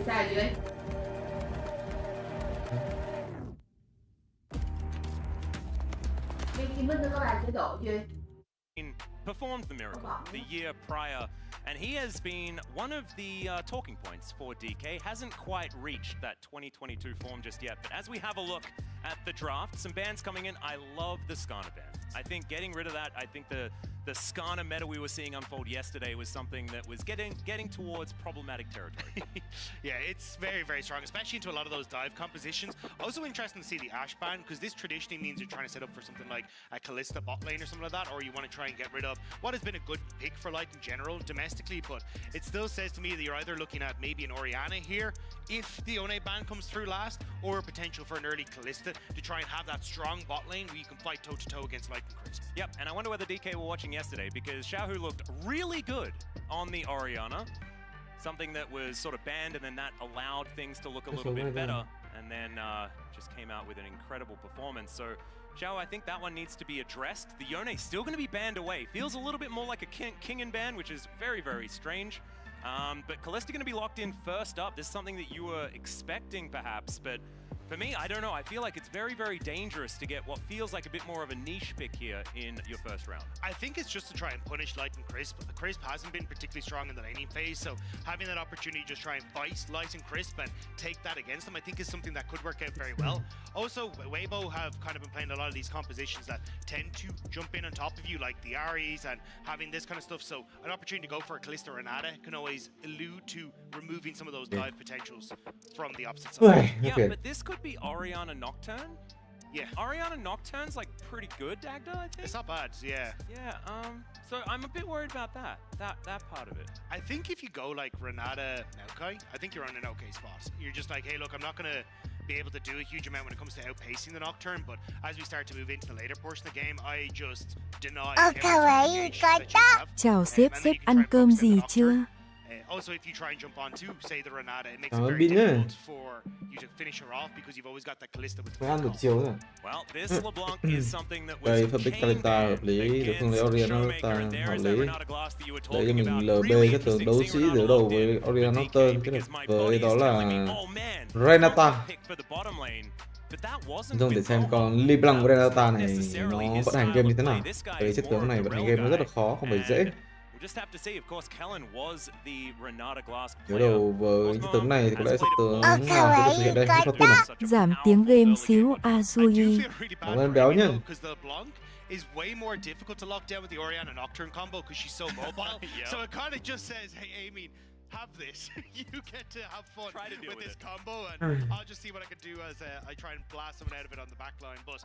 Sao vậy đi? Viên Minh có làm chế độ gì? Performed the miracle the year prior, and he has been one of the talking points for DK. Hasn't quite reached that 2022 form just yet, but as we have a look at the draft, some bans coming in. I love the Skana ban. I think getting rid of that, I think the Skana meta we were seeing unfold yesterday was something that was getting towards problematic territory. Yeah, it's very, very strong, especially into a lot of those dive compositions. Also interesting to see the Ashe ban, because this traditionally means you're trying to set up for something like a Kalista bot lane or something like that, or you want to try and get rid of what has been a good pick for Light in general domestically, but it still says to me that you're either looking at maybe an Orianna here if the One ban comes through last, or a potential for an early Kalista to try and have that strong bot lane where you can fight toe-to-toe against Light and Crisp. Yep, and I wonder whether DK were watching yesterday, because Xiaohu looked really good on the Orianna. Something that was sort of banned, and then that allowed things to look a little bit better, and then just came out with an incredible performance. So Xiao, I think that one needs to be addressed. The Yone's still going to be banned away. Feels a little bit more like a King in ban, which is very, very strange. But Kalista going to be locked in first up. This is something that you were expecting, perhaps, but for me, I don't know. I feel like it's very, very dangerous to get what feels like a bit more of a niche pick here in your first round. I think it's just to try and punish Light and Crisp. Crisp hasn't been particularly strong in the laning phase, so having that opportunity to just try and fight Light and Crisp and take that against them, I think is something that could work out very well. Also, Weibo have kind of been playing a lot of these compositions that tend to jump in on top of you, like the Aries and having this kind of stuff, so an opportunity to go for a Kalista or Renata can always allude to removing some of those dive potentials from the opposite side. Yeah, but this could be Orianna Nocturne. Yeah. Orianna Nocturne's like pretty good, Dagda, I think. It's not bad, yeah. Yeah, so I'm a bit worried about that part of it. I think if you go like Renata Maokai, I think you're on an okay spot. You're just like, hey, look, I'm not going to be able to do a huge amount when it comes to outpacing the Nocturne, but as we start to move into the later portion of the game, I just deny Chào sếp ăn cơm gì chưa? Also, if you try and jump on to, say, the Renata, it makes it very difficult for you to finish her off because you've always got that Kalista with the Well, this LeBlanc is something that was đây phân tích Kalista hợp lý, được không lấy Orianna Nocturne hợp lý. Đấy cho mình LB cái tướng đấu sĩ giữa đầu với Orianna Nocturne, cái này với đó là Renata. Rồi để xem con LeBlanc với Renata này nó vận hành game như thế nào. Cái chiếc tướng này vận hành game nó rất là khó, không phải dễ. Đối đầu với cái tướng này thì có lẽ sẽ tướng nào sẽ được thực hiện đây? Giảm tiếng game xíu Azui. Cảm ơn béo nhá. Is way more difficult to lock down with the Orianna Nocturne combo because she's so mobile. So it kind of just says, hey, Amy, have this. You get to have fun with this combo, and I'll just see what I can do as I try and blast someone out of it on the back line. But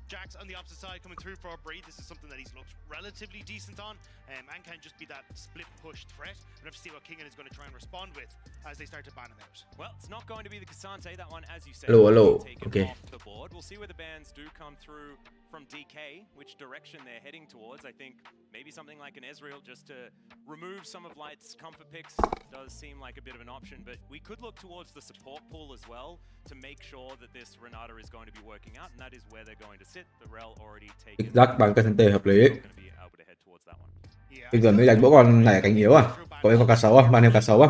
Jax on the opposite side coming through for a breed. This is something that he's looked relatively decent on, and can just be that split push threat. We'll have to see what Kingen is going to try and respond with as they start to ban him out. Well, it's not going to be the Cassante, that one, as you said. Hello. Okay. Off the board. We'll see where the bans do come through from DK, which direction they're heading towards. I think maybe something like an Ezreal just to remove some of Light's comfort picks does seem like a bit of an option, but we could look towards the support pool as well to make sure that this Renata is going to be working out, and that is where they're going to sit. The Rel already taken. Rắc bằng Cassante hợp lý. Bây giờ mới đánh bố con này cánh yếu à? Có em có cá sấu à? Bạn em cá sấu à?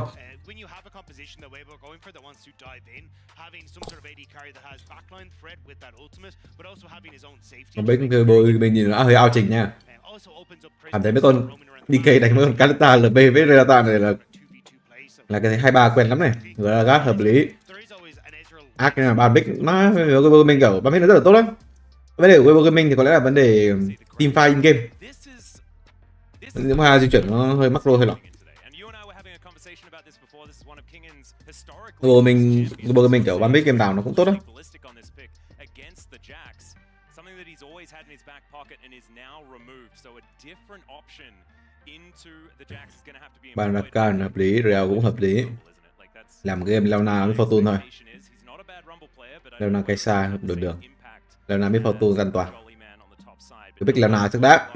Còn bên nhìn nó hơi ao trình nha. Cảm thấy mấy con DK đánh mấy con Kalista LB với Renata này là cái 2-3 quen lắm này. Vừa là gác hợp lý. Ác cái là bàn bích nó với mình kiểu bàn bích nó rất là tốt lắm. Vấn đề của Weibo Gaming thì có lẽ là vấn đề teamfight in game. Nếu mà di chuyển nó hơi macro hơi lỏng. Weibo Gaming kiểu bắn biết game nào nó cũng tốt lắm. Bàn Rakan hợp lý, Real cũng hợp lý. Làm game Leona với Fortune thôi. Leona Kaisa được. Leona biết Fortune an toàn. Cứ biết Leona chắc đã.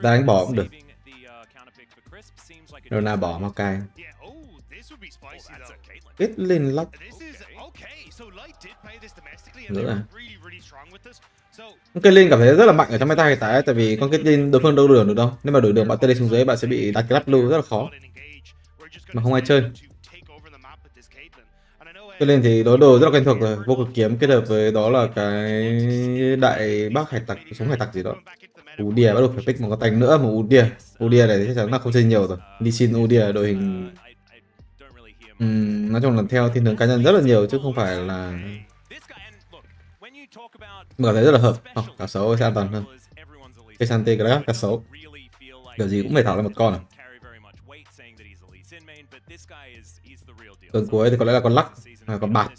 Ta đánh bỏ cũng được. Leona bỏ Maokai. Kết lên lóc. Nữa à. Cây Linh cảm thấy rất là mạnh ở trong meta hiện tại, tại vì con Kết Linh đối phương đâu đường được đâu. Nếu mà đổi đường bạn tele xuống dưới bạn sẽ bị đặt clap blue rất là khó. Mà không ai chơi. Cho nên thì đối đồ rất là quen thuộc rồi, vô cực kiếm kết hợp với đó là cái đại bác hải tặc, súng hải tặc gì đó. Udia bắt đầu phải pick một con tành nữa, mà Udia này thì chắc chắn là không chơi nhiều rồi. Lee Sin Udia đội hình nói chung là theo thiên hướng cá nhân rất là nhiều chứ không phải là mà thấy rất là hợp. Cá sấu sẽ an toàn hơn. Cây Sante cái đó cá sấu kiểu gì cũng phải thảo lên một con à. Tuần cuối thì có lẽ là con lắc, con bạt.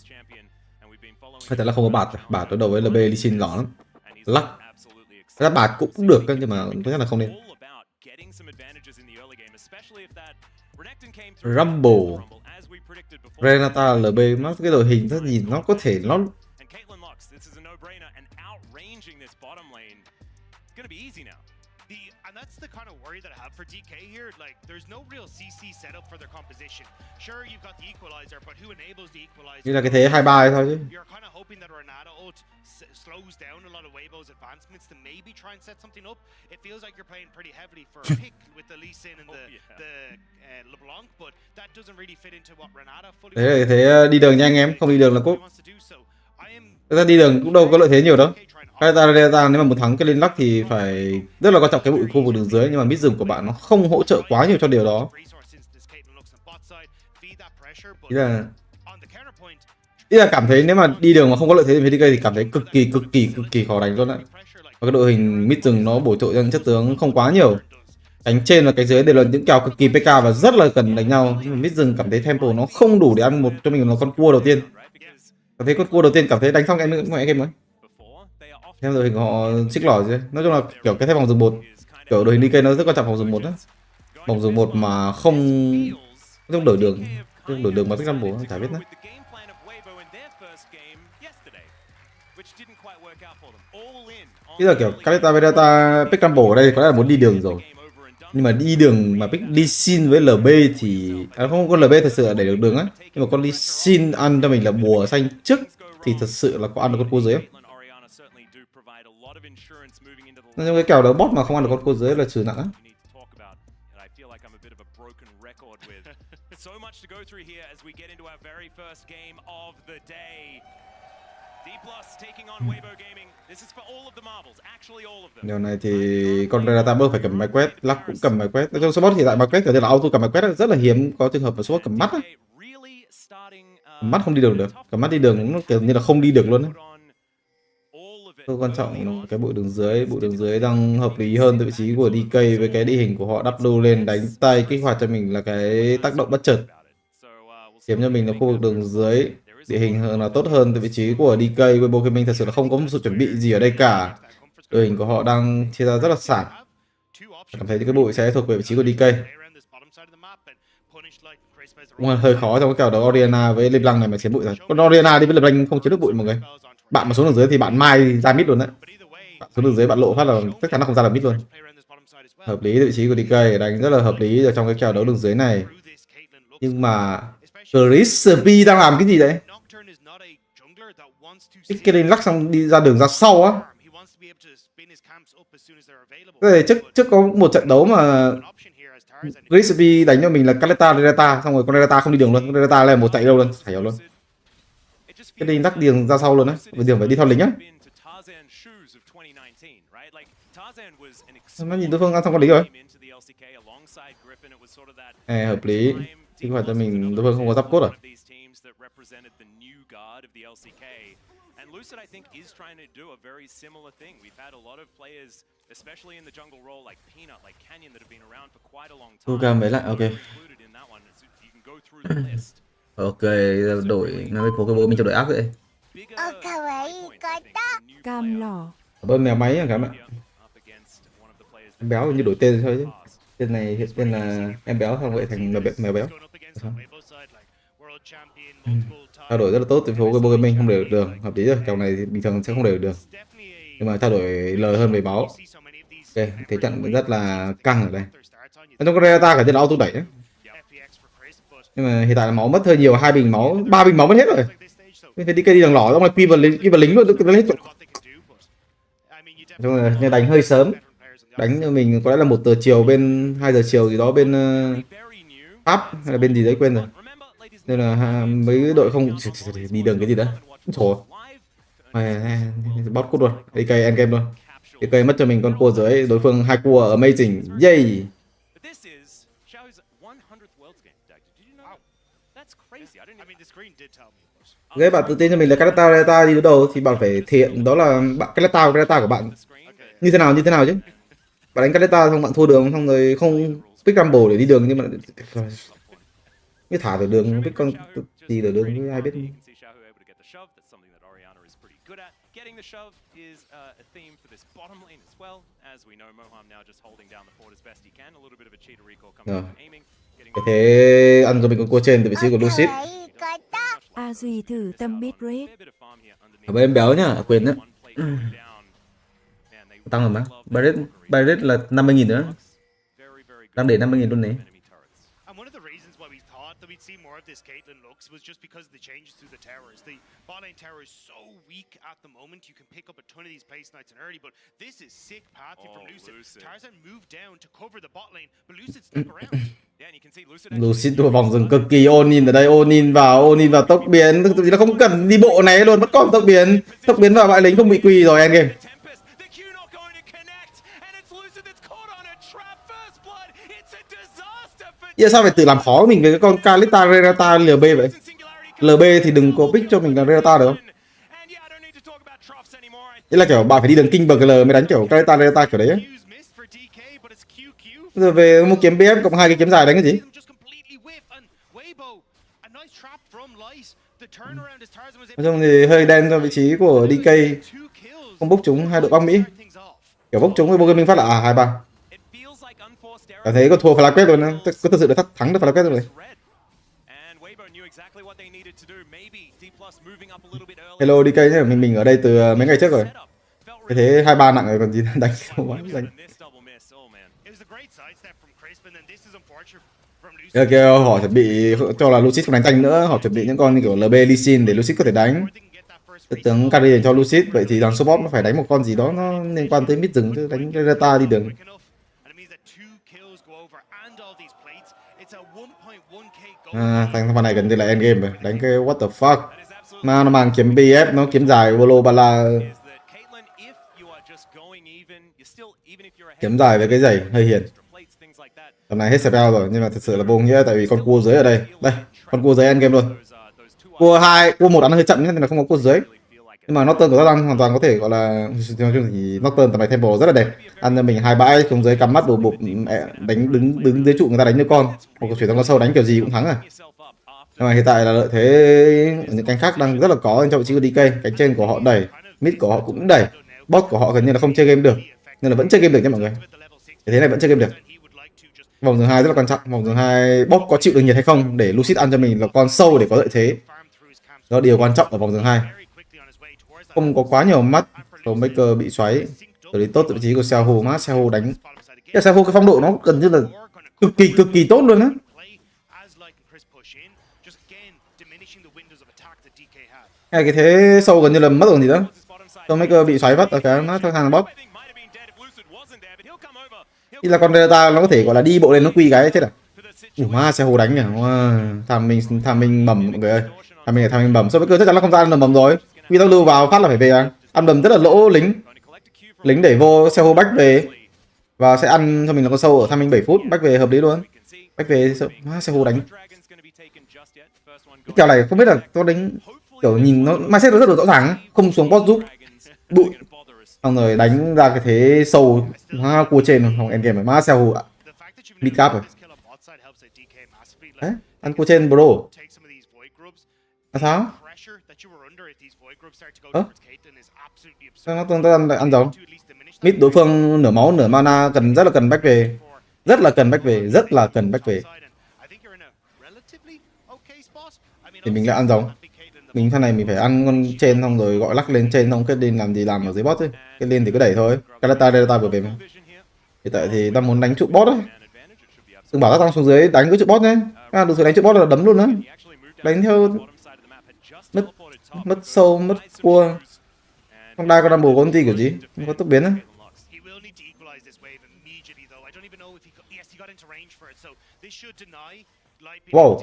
Hay là không có bạt, bạt đối đầu với LB Lee Sin lỏ lắm. Lắc, cái bạt cũng được nhưng mà tôi chắc là không nên. Rumble, Renata, LB, nó cái đội hình nó nhìn nó có thể nó and that's the kind of worry that I have for DK here. Like, there's no real CC setup for their composition. Sure, you've got the equalizer, but who enables the equalizer? như là cái thế 2-3 thôi chứ. You're kind of hoping that Renata ult slows down a lot of Weibo's advancements to maybe try and set something up. It feels like you're playing pretty heavily for a pick with the Lee Sin and the LeBlanc, but that doesn't really fit into what Renata fully. Thế đi đường nha anh em, không đi đường là cúp. Thực ra đi đường cũng đâu có lợi thế nhiều đâu. Renata nếu mà muốn thắng cái lane lắc thì phải rất là quan trọng cái bụi khu vực đường dưới, nhưng mà mid rừng của bạn nó không hỗ trợ quá nhiều cho điều đó. Ý là cảm thấy nếu mà đi đường mà không có lợi thế với DK thì cảm thấy cực kỳ khó đánh luôn đấy. Và cái đội hình mid rừng nó bổ trợ cho chất tướng không quá nhiều. Cánh trên và cánh dưới đều là những kèo cực kỳ PK và rất là cần đánh nhau. Nhưng mà mid rừng cảm thấy tempo nó không đủ để ăn một cho mình là con cua đầu tiên. Cảm thấy con cua đầu tiên cảm thấy đánh xong mọi game mới. Theo đội hình họ xích lỏ chứ. Nói chung là kiểu cái vòng rừng 1, kiểu đội hình DK nó rất quan trọng vòng rừng 1 đó. Vòng rừng 1 mà không đổi đường mà pick Rumble chả biết nữa. Bây giờ kiểu Caleta Vedata pick Rumble ở đây có lẽ là muốn đi đường rồi. Nhưng mà đi đường mà pick Lee Sin với LB thì không, con LB thật sự là để được đường á. Nhưng mà con Lee Sin ăn cho mình là bùa xanh trước thì thật sự là có ăn được con cua dưới không? Nhưng cái kèo đó bot mà không ăn được con cua dưới là trừ nặng á. Điều này thì con Renata bơ phải cầm máy quét, lắc cũng cầm máy quét. Trong support thì tại máy quét kiểu như là auto cầm máy quét rất là hiếm có trường hợp mà support cầm mắt á. Mắt không đi đường được, cầm mắt đi đường nó kiểu như là không đi được luôn á. Rất quan trọng cái bụi đường dưới đang hợp lý hơn từ vị trí của DK với cái địa hình của họ đắp đu lên đánh tay kích hoạt cho mình là cái tác động bất chợt. Kiếm cho mình là khu vực đường dưới địa hình là tốt hơn từ vị trí của DK. Weibo Gaming thật sự là không có một sự chuẩn bị gì ở đây cả. Đội hình của họ đang chia ra rất là sảng. Cảm thấy cái bụi sẽ thuộc về vị trí của DK. Cũng là hơi khó trong cái kèo đó Oriana với LeBlanc này mà chiếm bụi rồi. Con Oriana đi với LeBlanc không chiếm được bụi mọi người. Bạn mà xuống đường dưới thì bạn mai ra mid luôn đấy. Bạn xuống đường dưới bạn lộ phát là chắc chắn nó không ra được mid luôn. Hợp lý vị trí của DK đánh rất là hợp lý ở trong cái kèo đấu đường dưới này. Nhưng mà Crispy đang làm cái gì đấy? Cái lane lắc xong đi ra đường ra sau á. Trước có một trận đấu mà Crispy đánh cho mình là Caleta Renata, xong rồi con Renata không đi đường luôn, con Renata lên một chạy đâu luôn, thảy luôn. Cái lane lắc đường ra sau luôn á, bây giờ phải đi theo lính á. Nó nhìn đối phương ăn xong con lính rồi. Hợp lý. Chứ không phải cho mình đối phương không có giáp cốt à? Tuga mới lại, ok. Ok, đổi nó mới phố cái bố mình cho đội ác vậy. Cam lò. Bên mèo máy các bạn. Em béo như đổi tên thôi chứ. Tên này hiện tên là em béo xong vậy thành mèo béo. Trao đổi rất là tốt từ phố cái gaming không để được đường, hợp lý rồi. Kèo này thì bình thường sẽ không để được đường. Nhưng mà trao đổi lời hơn về máu. Ok, thế trận rất là căng ở đây. Trong con Renata cả tên là auto đẩy ấy. Nhưng mà hiện tại là máu mất hơi nhiều, 2 bình máu, 3 bình máu mất hết rồi. Nên phải đi cây đi đường lỏ, xong rồi quy vào lính luôn, nó hết. Xong rồi nhưng đánh hơi sớm. Đánh cho mình có lẽ là 1 giờ chiều bên 2 giờ chiều gì đó bên Pháp hay là bên gì đấy quên rồi. Nên là mấy đội không đi đường cái gì đó. Trời ơi, bot cút luôn. AK endgame luôn. AK mất cho mình con cua dưới, đối phương 2 cua amazing. Yay. Ghê, bạn tự tin cho mình là Canada đi đối đầu thì bạn phải thiện đó là bạn Canada của bạn như thế nào chứ. Bạn đánh Canada xong bạn thua đường xong rồi không pick rumble để đi đường, nhưng mà như thả từ đường biết con gì từ đường với ai biết. Getting the shove is a theme for this bottom lane as well. As we know, Moham now just holding down the fort as best he can. A little bit of a cheater recall coming from aiming. Thế ăn cho mình con cua trên từ vị trí của Lucid. A Duy thử tâm bit rate. Ở bên em béo nhá, quyền đấy. Tăng rồi mà. Barret là 50.000 nữa. Đang để 50.000 luôn đấy. We'd see more of this Caitlyn looks was just because of the changes to the towers. The bot lane tower is so weak at the moment. You can pick up a ton of these place knights and early, but this is sick pathing from Lucid. Tarzan moved down to cover the bot lane, but Lucid stuck around. Lucid đua vòng rừng cực kỳ all-in ở đây, all-in vào tốc biến, thực sự là không cần đi bộ này luôn, vẫn còn tốc biến vào bại lính không bị quỳ rồi endgame. Vậy sao phải tự làm khó mình với cái con Kalista Renata LB vậy? LB thì đừng có pick cho mình là Renata được không? Thế là kiểu bạn phải đi đường kinh bờ L mới đánh kiểu Kalista Renata kiểu đấy ấy. Rồi về một kiếm BF cộng 2 cái kiếm dài đánh cái gì? Nói chung thì hơi đen cho vị trí của DK. Không bốc chúng hai đội băng Mỹ. Kiểu bốc chúng với Bogaming phát là 2-3. Cảm thấy có thua phải quét luôn á, có thực sự được thắng được phải quét rồi. Hello DK nhé, mình ở đây từ mấy ngày trước rồi. Cái thế 2-3 nặng rồi còn gì đánh không quá đánh. Kêu họ chuẩn bị cho là Lucid không đánh tranh nữa, họ chuẩn bị những con như kiểu LB Lee Sin để Lucid có thể đánh. Tướng carry dành cho Lucid, vậy thì thằng SofM nó phải đánh một con gì đó nó liên quan tới mid rừng chứ đánh Reta đi đường. Thằng này gần như là endgame rồi, đánh cái what the fuck. Mà nó mang kiếm BF, nó kiếm dài BO3 kiếm dài với cái giày hơi hiền. Tầm này hết spell rồi nhưng mà thật sự là vô nghĩa tại vì con cua dưới ở đây. Đây, con cua dưới endgame luôn. Cua 1 ăn hơi chậm nên là không có cua dưới. Nhưng mà Norton của nó đang hoàn toàn có thể gọi là thì Norton tầm này tempo rất là đẹp. Ăn cho mình 2 bãi xuống dưới cắm mắt đổ bụp đánh đứng dưới trụ người ta đánh như con. Hoặc chuyển sang con sâu đánh kiểu gì cũng thắng à. Nhưng mà hiện tại là lợi thế những cánh khác đang rất là có trong vị trí của DK, cánh trên của họ đẩy, mid của họ cũng đẩy, bot của họ gần như là không chơi game được. Nên là vẫn chơi game được nha mọi người. Thế này vẫn chơi game được. Vòng thứ 2 rất là quan trọng, vòng thứ 2 bot có chịu được nhiệt hay không để Lucid ăn cho mình là con sâu để có lợi thế. Đó là điều quan trọng ở vòng thứ 2. Không có quá nhiều mắt, Maker bị xoáy. Xử lý tốt vị trí của Sehu, mát Sehu đánh. Cái Sehu cái phong độ nó gần như là cực kỳ tốt luôn á. Cái thế sâu gần như là mất rồi gì đó. Maker bị xoáy vắt ở cái nó thằng bot. Thì là con Delta nó có thể gọi là đi bộ lên nó quy cái chết à. Ma Sehu đánh nhỉ. Tham mình mầm mọi người ơi. Tham mình mầm. Maker chắc chắn là không ra ăn mầm rồi. Vì tao lưu vào phát là phải về à. Ăn mầm rất là lỗ lính để vô Sehu back về và sẽ ăn cho mình là con sâu ở tham minh 7 phút back về hợp lý luôn. Back về Sehu đánh. Cái kèo này không biết là tôi đánh kiểu nhìn nó mindset nó rất là rõ ràng, không xuống bot giúp bụi xong rồi đánh ra cái thế sâu cua trên không endgame mà Sehu ạ. Đi cap rồi. Đấy, ăn cua trên bro. Sao? Nó ăn giống. Mid đối phương nửa máu nửa mana rất là cần back về. Rất là cần back về. Thì mình lại ăn giống. Mình pha này mình phải ăn con trên xong rồi gọi lắc lên trên xong kết lên làm gì làm ở dưới bot thôi. Kết lên thì cứ đẩy thôi. Delta vừa về mà. Hiện tại thì đang muốn đánh trụ bot đấy. Đừng bảo ta tăng xuống dưới đánh cái trụ bot nhé. Được rồi đánh trụ bot là đấm luôn á. Đánh theo mất sâu mất cua. Không đai con đang bù con gì kiểu gì. Không có tốc biến á. Wow.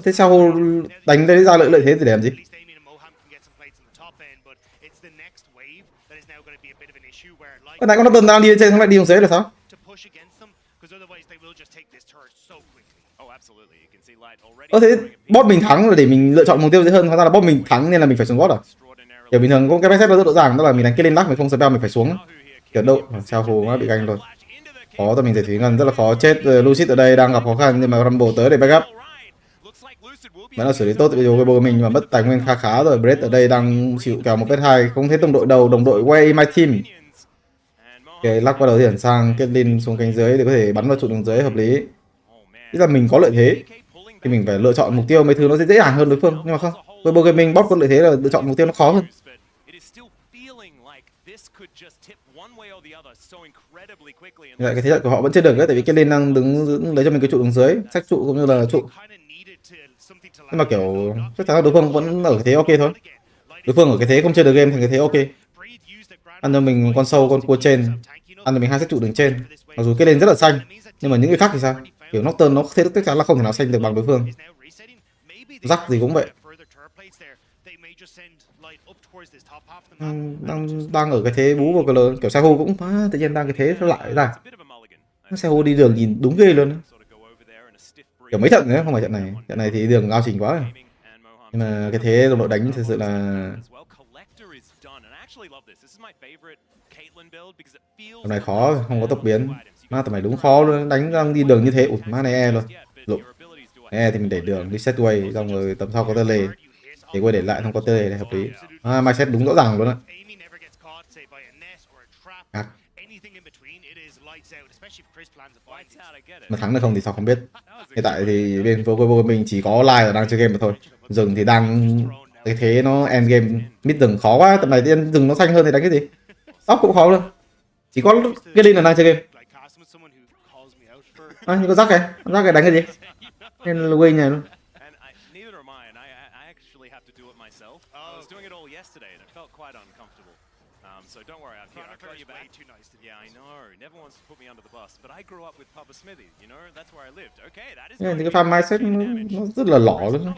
Thế sao đánh đấy ra lợi thế thì để làm gì? Cái này con đang đi lên trên, không lại đi xuống dưới là sao? Thế bot mình thắng là để mình lựa chọn mục tiêu dễ hơn, hóa ra là bot mình thắng nên là mình phải xuống bot à? Kiểu bình thường có cái mindset nó rất rõ ràng, đó là mình đánh cái lên lắc mình không spell mình phải xuống. Kiểu đâu, sao hồ nó bị ganh rồi. Khó cho mình thể thủy ngân rất là khó chết. Lucid ở đây đang gặp khó khăn nhưng mà Rumble tới để backup. Vẫn là xử lý tốt cái điều của mình, nhưng mà mất tài nguyên khá rồi. Brett ở đây đang chịu kèo 1v2, không thấy đồng đội đầu, đồng đội way my team. Ok, lắc bắt đầu chuyển sang kết linh xuống cánh dưới để có thể bắn vào trụ đường dưới hợp lý. Tức là mình có lợi thế thì mình phải lựa chọn mục tiêu, mấy thứ nó sẽ dễ dàng hơn đối phương, nhưng mà không. Với bộ game mình bot có lợi thế là lựa chọn mục tiêu nó khó hơn. Lại cái thế trận của họ vẫn chưa được đấy, tại vì cái lên đang đứng lấy cho mình cái trụ đường dưới, sách trụ cũng như là trụ. Nhưng mà kiểu chắc chắn là đối phương vẫn ở cái thế ok thôi. Đối phương ở cái thế không chơi được game thành cái thế ok. Ăn cho mình con sâu con cua trên, ăn cho mình 2 sách trụ đường trên. Mặc dù cái lên rất là xanh, nhưng mà những người khác thì sao? Kiểu Nocturne nó thế chắc chắn là không thể nào xanh được bằng đối phương. Rắc gì cũng vậy. Đang ở cái thế bú vào cờ, kiểu Sahu cũng tự nhiên đang cái thế nó lại ra. Sahu đi đường nhìn đúng ghê luôn. Kiểu mấy trận nữa, không phải trận này thì đường ao trình quá rồi. Nhưng mà cái thế đồng đội đánh thực sự là tầm này khó, không có tốc biến. Má tầm này đúng khó luôn, đánh đang đi đường như thế. Ủa má này e luôn. Lụng. E thì mình đẩy đường đi set way, xong rồi tầm sau có tơ lề. Để quay để lại không có tơ lề này hợp lý. Mindset đúng rõ ràng luôn á. Mà thắng được không thì sao không biết. Hiện tại thì bên vô mình chỉ có Lai là đang chơi game mà thôi. Rừng thì đang cái thế nó end game, mid rừng khó quá, tầm này rừng nó xanh hơn thì đánh cái gì. Tóc cũng khó luôn. Chỉ có cái Linh là đang chơi game. Nhưng có rắc cái đánh cái gì? Nên là win này luôn. So don't worry, I'll call you back. Yeah, I know. Never wants to put me under the bus, but I grew up with Papa Smithy, you know? That's where I lived. Okay, that is. Thì cái farm mindset nó rất là lỏ luôn.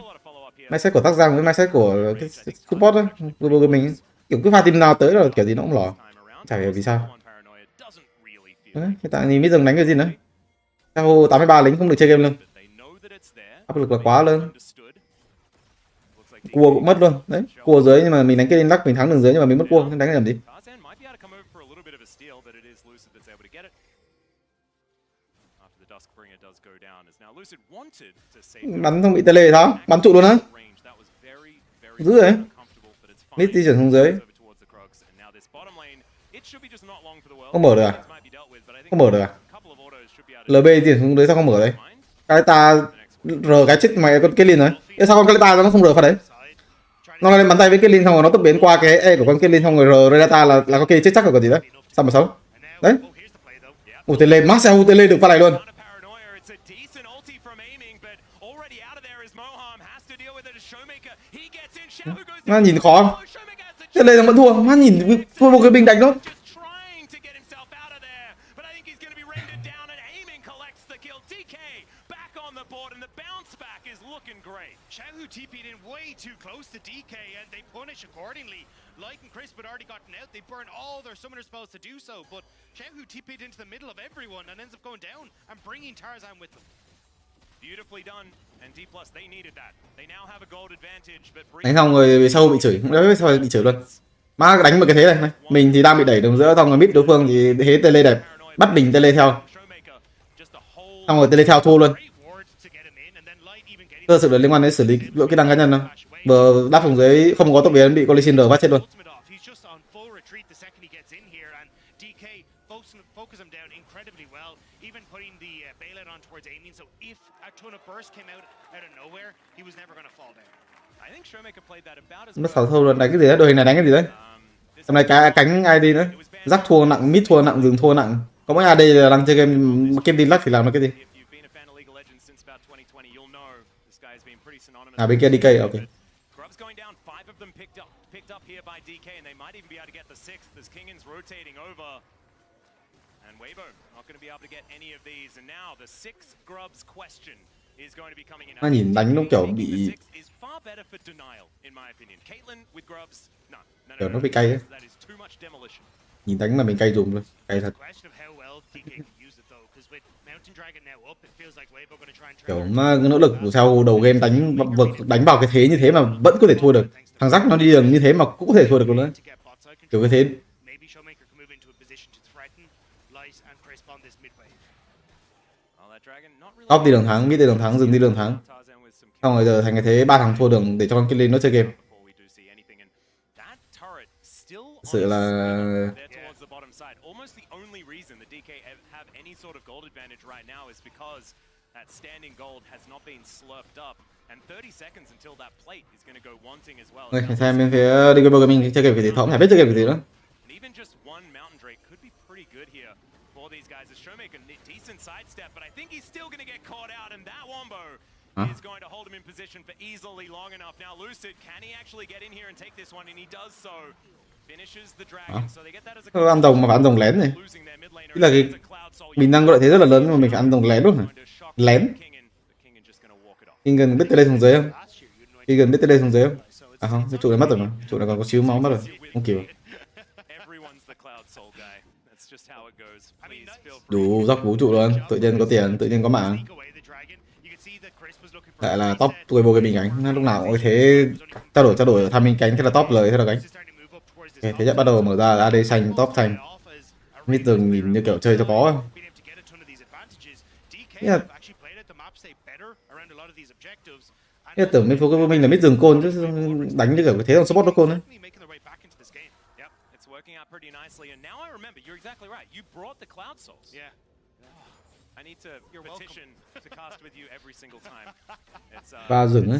Mindset của Tắc Giang với mindset của cái support ấy, của mình kiểu cứ pha team nào tới là kiểu gì nó cũng lỏ. Chả hiểu vì sao. Đấy, hiện tại thì biết dừng đánh cái gì nữa. Sao 83 lính không được chơi game luôn. Áp lực là quá lớn. Cua cũng mất luôn. Đấy, cua dưới nhưng mà mình đánh cái lên lắc mình thắng đường dưới nhưng mà mình mất cua, nên đánh cái làm gì? Bắn không bị tele sao? Bắn trụ luôn á. Dữ đấy. Mid di chuyển xuống dưới. Không mở được à? Không mở được à? LB di chuyển xuống dưới sao không mở đây? Cái ta R cái chết mày con Kelly rồi. Sao con Kelly nó không R phát đấy? Nó lên bắn tay với Kelly xong rồi nó tốc biến qua cái E của con Kelly xong rồi R Redata là con Kelly chết chắc rồi còn gì đấy. Sao mà sống? Đấy. Tele Marcel tele được pha này luôn. Má nhìn khó. Thế này là vẫn thua. Má nhìn thua một cái bình đánh đó. Đánh xong rồi về sau bị chửi, không biết sao bị chửi luôn. Má đánh một cái thế này, mình thì đang bị đẩy đường giữa, xong rồi mid đối phương thì thế tele đẹp, bắt đỉnh tele theo, xong rồi tele theo thua luôn. Thực sự là liên quan đến xử lý lỗi kỹ năng cá nhân đâu. Vừa đáp xuống dưới không có tốc biến bị collision phát chết luôn. Mất 6 thâu luôn, đánh cái gì đấy, đội hình này đánh cái gì đấy. Hôm nay cái cánh ai đi nữa. Rắc thua nặng, mid thua nặng, rừng thua nặng. Có mỗi AD là đang chơi game Kim Lắc thì làm được cái gì. À bên kia DK, ok. Nó nhìn đánh nó kiểu bị kiểu nó bị cay ấy. Nhìn đánh mà mình cay dùng luôn, cay thật. Kiểu mà nỗ lực của sau đầu game đánh vào cái thế như thế mà vẫn có thể thua được. Thằng Jack nó đi đường như thế mà cũng có thể thua được luôn đấy. Kiểu cái thế. Top đi đường thắng, mid đi đường thắng, dừng đi đường thắng. Xong rồi giờ thành cái thế 3 thằng thua đường để cho con Kênh nó chơi game. Thực sự là người xem bên phía WBG Gaming chơi game cái gì họ không thể biết chơi game cái gì nữa. Is going to hold him in position for easily long enough. Now Lucid, can he actually get in here and take this one? And he does so. Finishes the dragon. So they get that as a ăn đồng mà phải ăn đồng lén này. Tức là cái mình đang có lợi thế rất là lớn nhưng mà mình phải ăn đồng lén luôn hả? Lén. King biết tới đây xuống dưới không? King biết tới đây xuống dưới không? À không, cái trụ này mất rồi mà. Trụ này còn có xíu máu mất rồi. Không kịp. Đủ dốc vũ trụ luôn. Tự nhiên có tiền, tự nhiên có mạng. Lại là top WBG Gaming gánh, lúc nào cũng thế trao đổi Tham minh cánh, thế là top lời, thế là gánh. Okay, thế trận bắt đầu mở ra là AD xanh, top xanh. Mid tường nhìn như kiểu chơi cho có. Thế tưởng bên phố của mình là mid rừng côn chứ đánh như kiểu cái thế thằng support nó côn đấy. Pha rừng ấy.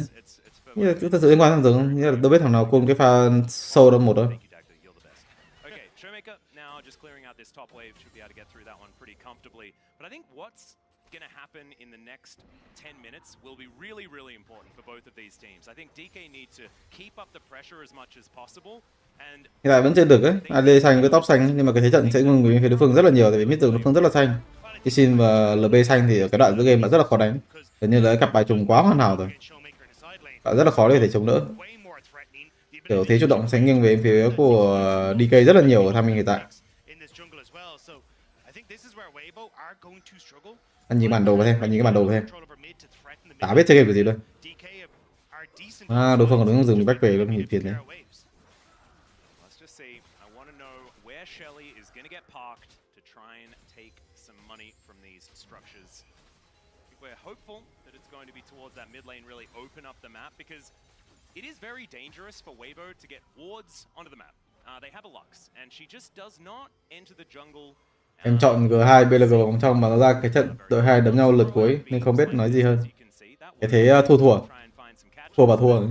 Như là thật sự liên quan thằng rừng, như là đâu biết thằng nào côn cái pha sâu đâu một đâu. Going to happen in the next 10 minutes will be really, really important for both of these teams. I think DK need to keep up the pressure as much as possible. Hiện tại vẫn chơi được ấy, AD xanh với top xanh nhưng mà cái thế trận sẽ ngừng về phía đối phương rất là nhiều tại vì mid tường đối phương rất là xanh. Xin và LB xanh thì ở cái đoạn giữa game là rất là khó đánh. Gần như là cặp bài trùng quá hoàn hảo rồi. Rất là khó để chống đỡ. Kiểu thế chủ động sẽ nghiêng về phía của DK rất là nhiều ở Tham minh hiện tại. Anh nhìn bản đồ vào thêm, anh nhìn cái bản đồ vào thêm. Chả biết chơi game cái gì luôn. À, đối phương còn đứng rừng mình back về luôn, nhìn phiền này. It is very dangerous for Weibo to get wards onto the map. They have a Lux, and she just does not enter the jungle. Em chọn G2 BLG vào vòng trong mà nó ra cái trận đội 2 đấm nhau lượt cuối nên không biết nói gì hơn. Cái thế thua và thua.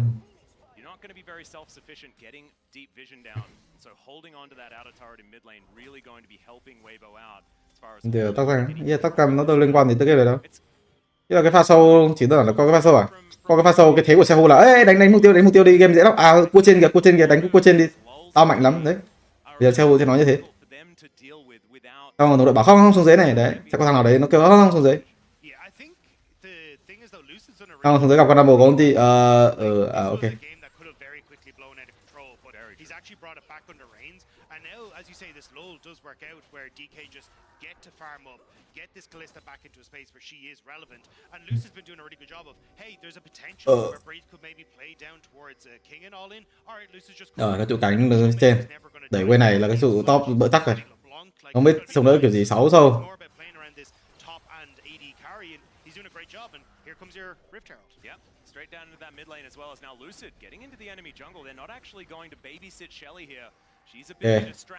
Điều tắc cam nó đâu liên quan gì tới cái này đâu. Thế là cái pha sâu chỉ đơn là có cái pha sâu à? Có cái pha sâu cái thế của Sehu là ê đánh mục tiêu đi game dễ lắm. À cua trên kìa đánh cua trên đi. Tao mạnh lắm đấy. Bây giờ Sehu sẽ nói như thế. Xong rồi đội bảo không xuống dưới này đấy, sẽ có thằng nào đấy nó kêu không xuống dưới. Không xuống dưới gặp con Rumble có ulti ok. Cái trụ cánh trên đẩy quay này là cái trụ top bỡ tắc rồi. Không biết sống đỡ kiểu gì 6 sâu. Ok,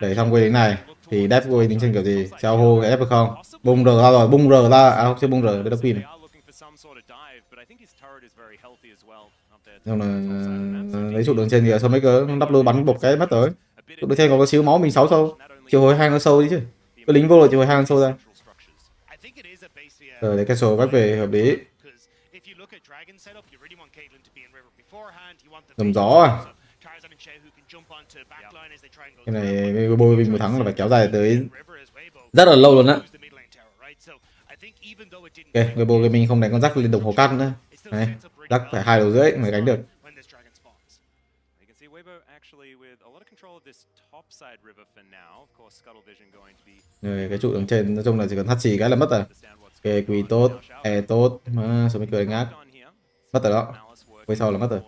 đẩy xong quay đến này thì đép quay tính trên kiểu gì, treo hô ép được không? Bung R ra rồi, bung R ra, à không chưa bung R, đây là pin này. Nhưng là lấy trụ đường trên kìa, xong mấy cái đắp lôi bắn bột cái mất tới. Trụ đường trên có xíu máu mình 6 sâu, chiều hồi 2 nó sâu đi chứ. Cái lính vô rồi chiều hồi 2 nó sâu ra. Rồi lấy cái sổ back về hợp lý. Dầm gió à? Cái này bôi mình một thắng là phải kéo dài tới rất là lâu luôn á. Ok, Weibo Gaming không đánh con rắc lên đồng hồ cát nữa. Này, rắc phải 2 đầu rưỡi mới đánh được. Rồi cái trụ đằng trên nói chung là chỉ cần thắt xì cái là mất rồi. Ok, quý tốt, e tốt, mà số mấy cười ngác. Mất rồi đó. Quay sau là mất rồi.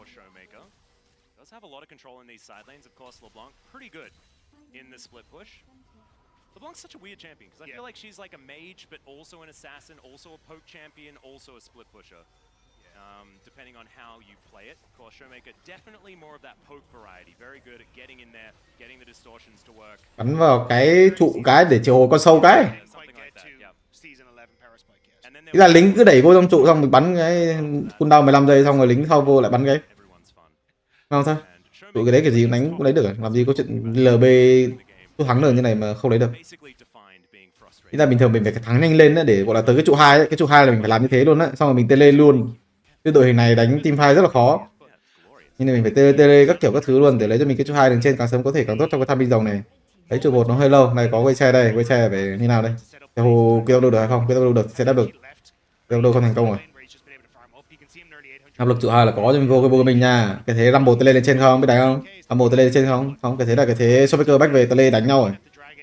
LeBlanc's such a weird champion because I feel like she's like a mage, but also an assassin, also a poke champion, also a split pusher. Depending on how you play it. Of course, Showmaker definitely more of that poke variety. Very good at getting in there, getting the distortions to work. Bắn vào cái trụ cái để triệu hồi con sâu cái. Ý là lính cứ đẩy vô trong trụ xong mình bắn cái cooldown 15 giây xong rồi lính sau vô lại bắn cái. Không thôi. Trụ cái đấy kiểu gì cũng đánh cũng lấy được rồi. Làm gì có chuyện LB tôi thắng được như này mà không lấy được. Ý là bình thường mình phải thắng nhanh lên để gọi là tới cái trụ 2 ấy. Cái trụ 2 là mình phải làm như thế luôn á, xong rồi mình tele luôn. Cái đội hình này đánh team fight rất là khó. Nhưng mình phải tele các kiểu các thứ luôn để lấy cho mình cái trụ 2 đường trên càng sớm có thể càng tốt trong cái tham binh rồng này. Đấy trụ 1 nó hơi lâu. Này có quay xe đây, quay xe phải như nào đây? Theo kêu đâu được hay không? Kêu đâu được sẽ đáp được. Kêu đâu không thành công rồi. Áp lực trụ 2 là có cho mình vô cái mình nha. Cái thế Rumble tele lên trên không? Biết đánh không? Rumble tele lên trên không? Không, cái thế là cái thế Showmaker back về tele đánh nhau rồi.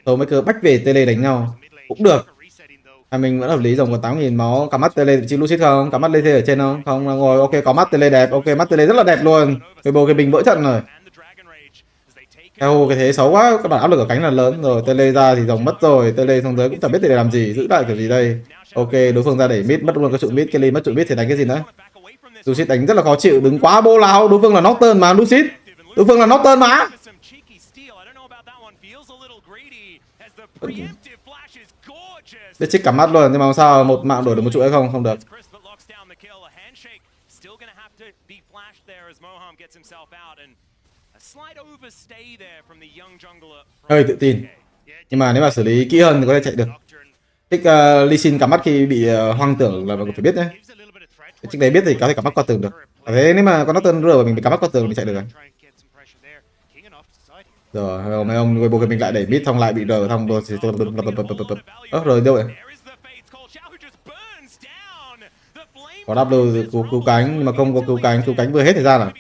Showmaker back về tele đánh nhau cũng được. Mình vẫn hợp lý, rồng còn 8.000 máu, cắm mắt tele chịu Lucid không? Cắm mắt lên ở trên không? Không, ngồi ok, có mắt tele đẹp, ok, mắt tele rất là đẹp luôn. Weibo cái bình vỡ trận rồi. Theo cái thế xấu quá, các bạn áp lực ở cánh là lớn rồi, tele ra thì rồng mất rồi, tele xuống dưới cũng chẳng biết tele làm gì, giữ lại kiểu gì đây. Ok, đối phương ra đẩy mid, mất luôn cái trụ mid, Kelly mất trụ mid thì đánh cái gì nữa? Lucid đánh rất là khó chịu, đứng quá bô lao, đối phương là Nocturne mà, Lucid. Đối phương là Nocturne mà. Biết trích cả mắt luôn, nhưng mà sao một mạng đổi được một trụ hay không? Không được. Hơi tự tin. Nhưng mà nếu mà xử lý kỹ hơn thì có thể chạy được. Trích Lee Sin cả mắt khi bị hoang tưởng là phải biết nhé. Trích đấy biết thì có thể cả mắt qua tường được. Thế nếu mà có Nocturne rửa mình bị cả mắt qua tường mình chạy được rồi. Rồi mấy ông Weibo mình lại đẩy mid xong lại bị rờ xong rồi rồi đâu vậy? Có W cứu cánh nhưng mà không có cứu cánh vừa hết thời gian rồi.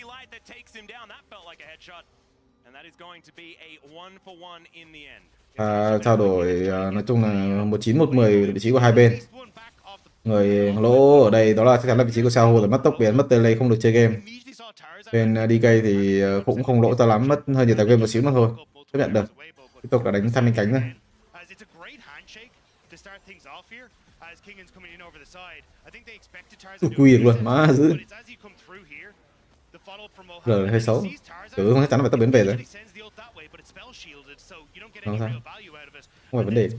Trao đổi nói chung là 19 110 vị trí của hai bên. Người lỗ ở đây đó là chắc chắn là vị trí của Sao rồi, mất tốc biến, mất tele không được chơi game. Bên DK thì cũng không lỗ to lắm, mất hơi nhiều tài nguyên một xíu mà thôi, chấp nhận được. Tiếp tục là đánh tham minh cánh rồi. Quy được luôn, má dữ. Rồi hơi xấu. Cứ không chắc chắn là phải tốc biến về rồi. Không sao. Không phải vấn đề.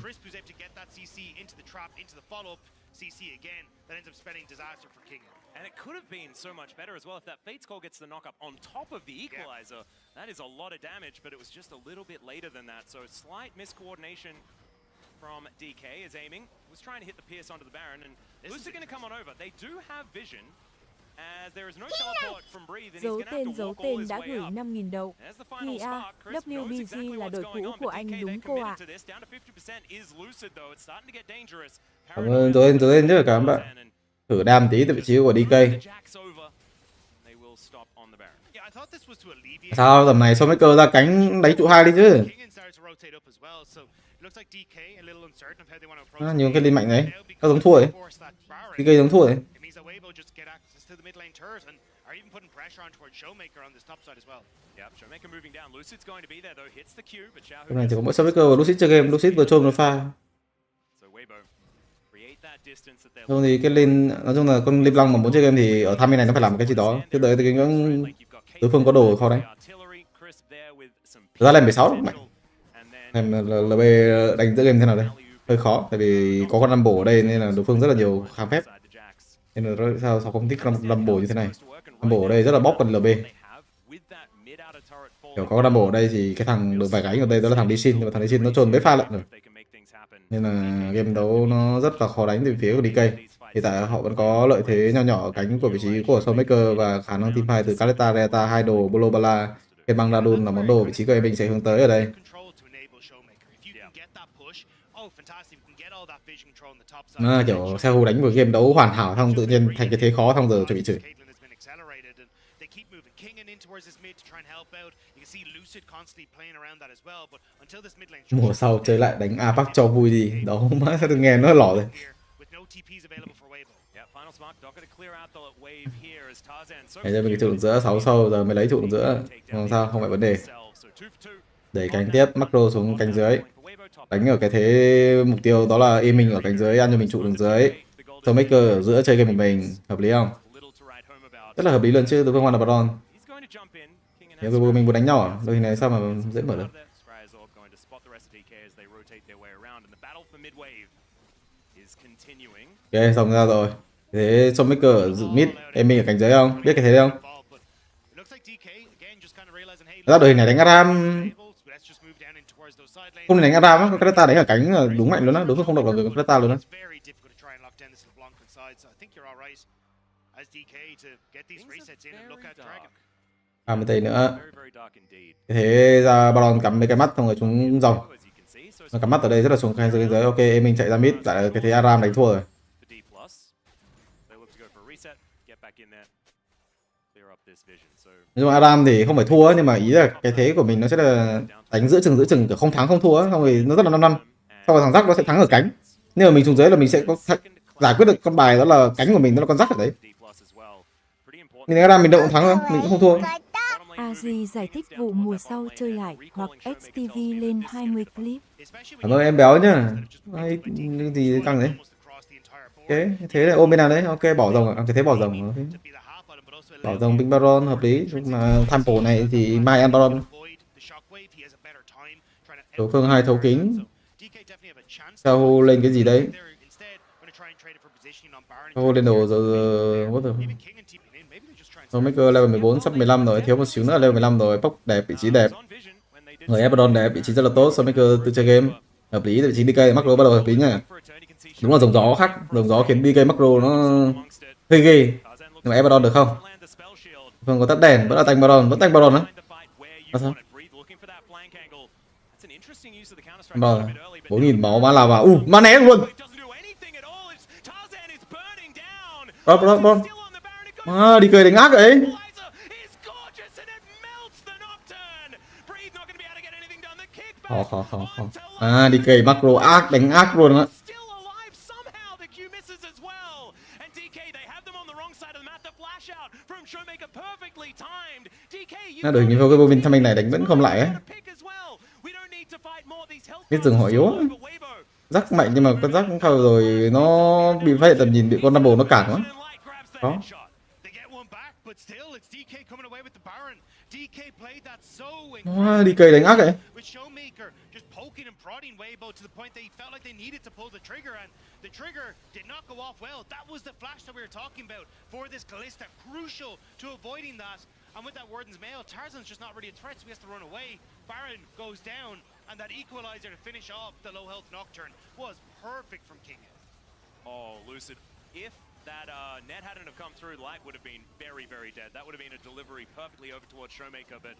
And it could have been so much better as well if that Fate's Call gets the knock up on top of the equalizer. That is a lot of damage, but it was just a little bit later than that. So slight miscoordination from DK as aiming. Was trying to hit the pierce onto the Baron, and Lucid going to come on over. They do have vision. As there is no teleport from Breathe, and he's going to have to walk all his đã way gửi up. 5.000 đậu. Thì WBG là đội cũ của anh đúng cô ạ. Cảm ơn tối lên rất là cảm ơn bạn. Thử đam tí từ vị trí của DK. Sao tầm này Showmaker ra cánh đánh trụ 2 đi chứ. Nhiều cái linh mạnh đấy. Nó giống thua ấy. DK giống thua ấy. Cái này chỉ có mỗi Showmaker và Lucid chơi game, Lucid vừa trôn vừa pha. Không thì cái lane nói chung là con Liêm Long mà muốn chơi game thì ở tham này nó phải làm một cái gì đó. Trước đấy thì đối phương có đồ khó đánh. Ra lên 16 mạnh. Em LB đánh giữa game thế nào đây? Hơi khó tại vì có con Rumble ở đây nên là đối phương rất là nhiều kháng phép. Nên là sao không thích Rumble như thế này. Rumble ở đây rất là bóp con LB. Kiểu có Rumble ở đây thì cái thằng được vài cái ở đây đó là thằng Lee Sin, nhưng mà thằng Lee Sin nó trồn mấy pha lận rồi. Nên là game đấu nó rất là khó đánh từ phía của DK. Hiện tại họ vẫn có lợi thế nho nhỏ ở cánh của vị trí của Showmaker và khả năng team fight từ Caleta, Reta, hai đồ, BO3 Cái băng Radun là món đồ vị trí của mình sẽ hướng tới ở đây. Kiểu Sehu đánh một game đấu hoàn hảo xong tự nhiên thành cái thế khó xong giờ chuẩn bị chửi. Mùa sau chơi lại đánh Apex cho vui đi, đấu má sao được nghe nó lỏ rồi. Bây giờ mình cái trụ được giữa 6 sâu giờ mới lấy trụ được giữa, không sao, không phải vấn đề. Đẩy cánh tiếp, macro xuống cánh dưới. Đánh ở cái thế mục tiêu đó là im mình ở cánh dưới, ăn cho mình trụ đường dưới. Maker ở giữa chơi game một mình, hợp lý không? Rất là hợp lý luôn chứ, đối phương là Baron. Nếu mình muốn đánh nhau à? Đôi này sao mà dễ mở được? Ok, xong ra rồi. Thế Maker ở mid, em mình ở cánh dưới không? Biết cái thế không? Ra đội hình này đánh Aram. Không nên đánh Aram á, Kata đánh ở cánh là đúng mạnh luôn á, đối phương không độc được Kata luôn á. Một tay nữa. Thế ra Baron cắm mấy cái mắt xong rồi chúng dòng. Nó cắm mắt ở đây rất là xuống khe dưới. Ok, em mình chạy ra mid, tại cái thế Aram đánh thua rồi. Nhưng mà Aram thì không phải thua nhưng mà ý là cái thế của mình nó sẽ là đánh giữa chừng kiểu không thắng không thua, xong rồi nó rất là 5-5. Sau rồi thằng rắc nó sẽ thắng ở cánh. Nhưng mà mình xuống dưới là mình sẽ có giải quyết được con bài đó là cánh của mình, nó là con rắc ở đấy. Mình đánh Aram mình đâu cũng thắng đâu, mình cũng không thua. AG giải thích vụ mùa sau chơi lại hoặc XTV lên 20 clip. Cảm ơn em béo nhá. Hay gì căng đấy. Ok, thế là ôm bên nào đấy. Ok, bỏ rồng, cái thế bỏ rồng. Okay. Bỏ rồng Big Baron hợp lý, nhưng mà tham cổ này thì mai ăn Baron. Đối phương 2 thấu kính. Sao lên cái gì đấy? Sao lên đồ rồi what the... Maker level 14 sắp 15 rồi, thiếu một xíu nữa level 15 rồi, pop đẹp, vị trí đẹp. Người Abaddon đẹp, vị trí rất là tốt, Maker tự chơi game hợp lý, vị trí DK macro bắt đầu hợp lý nhá. Đúng là dòng gió khác, dòng gió khiến DK macro nó hơi ghê. Nhưng mà Abaddon được không? Không có tắt đèn, vẫn là tanh Baron á. Sao? Baron 4.000 máu má là vào, má né luôn. Baron. Đi cười đánh ác vậy. Khó. Đi cười macro ác, đánh ác luôn á. Đội hình cái Bovin Tham này đánh vẫn không lại ấy. Biết dừng hỏi yếu. Rắc mạnh nhưng mà con rắc cũng khâu rồi nó bị phát hiện tầm nhìn, bị con double nó cản quá. Đó. Đi cây đánh ác vậy. The trigger did not go off well. That was the flash that we were talking about for this Kalista, crucial to avoiding that. And with that Warden's Mail, Tarzan's just not really a threat, so he has to run away. Baron goes down, and that equalizer to finish off the low health Nocturne was perfect from King. Oh, Lucid, if that net hadn't have come through, Light would have been very, very dead. That would have been a delivery perfectly over towards Showmaker, but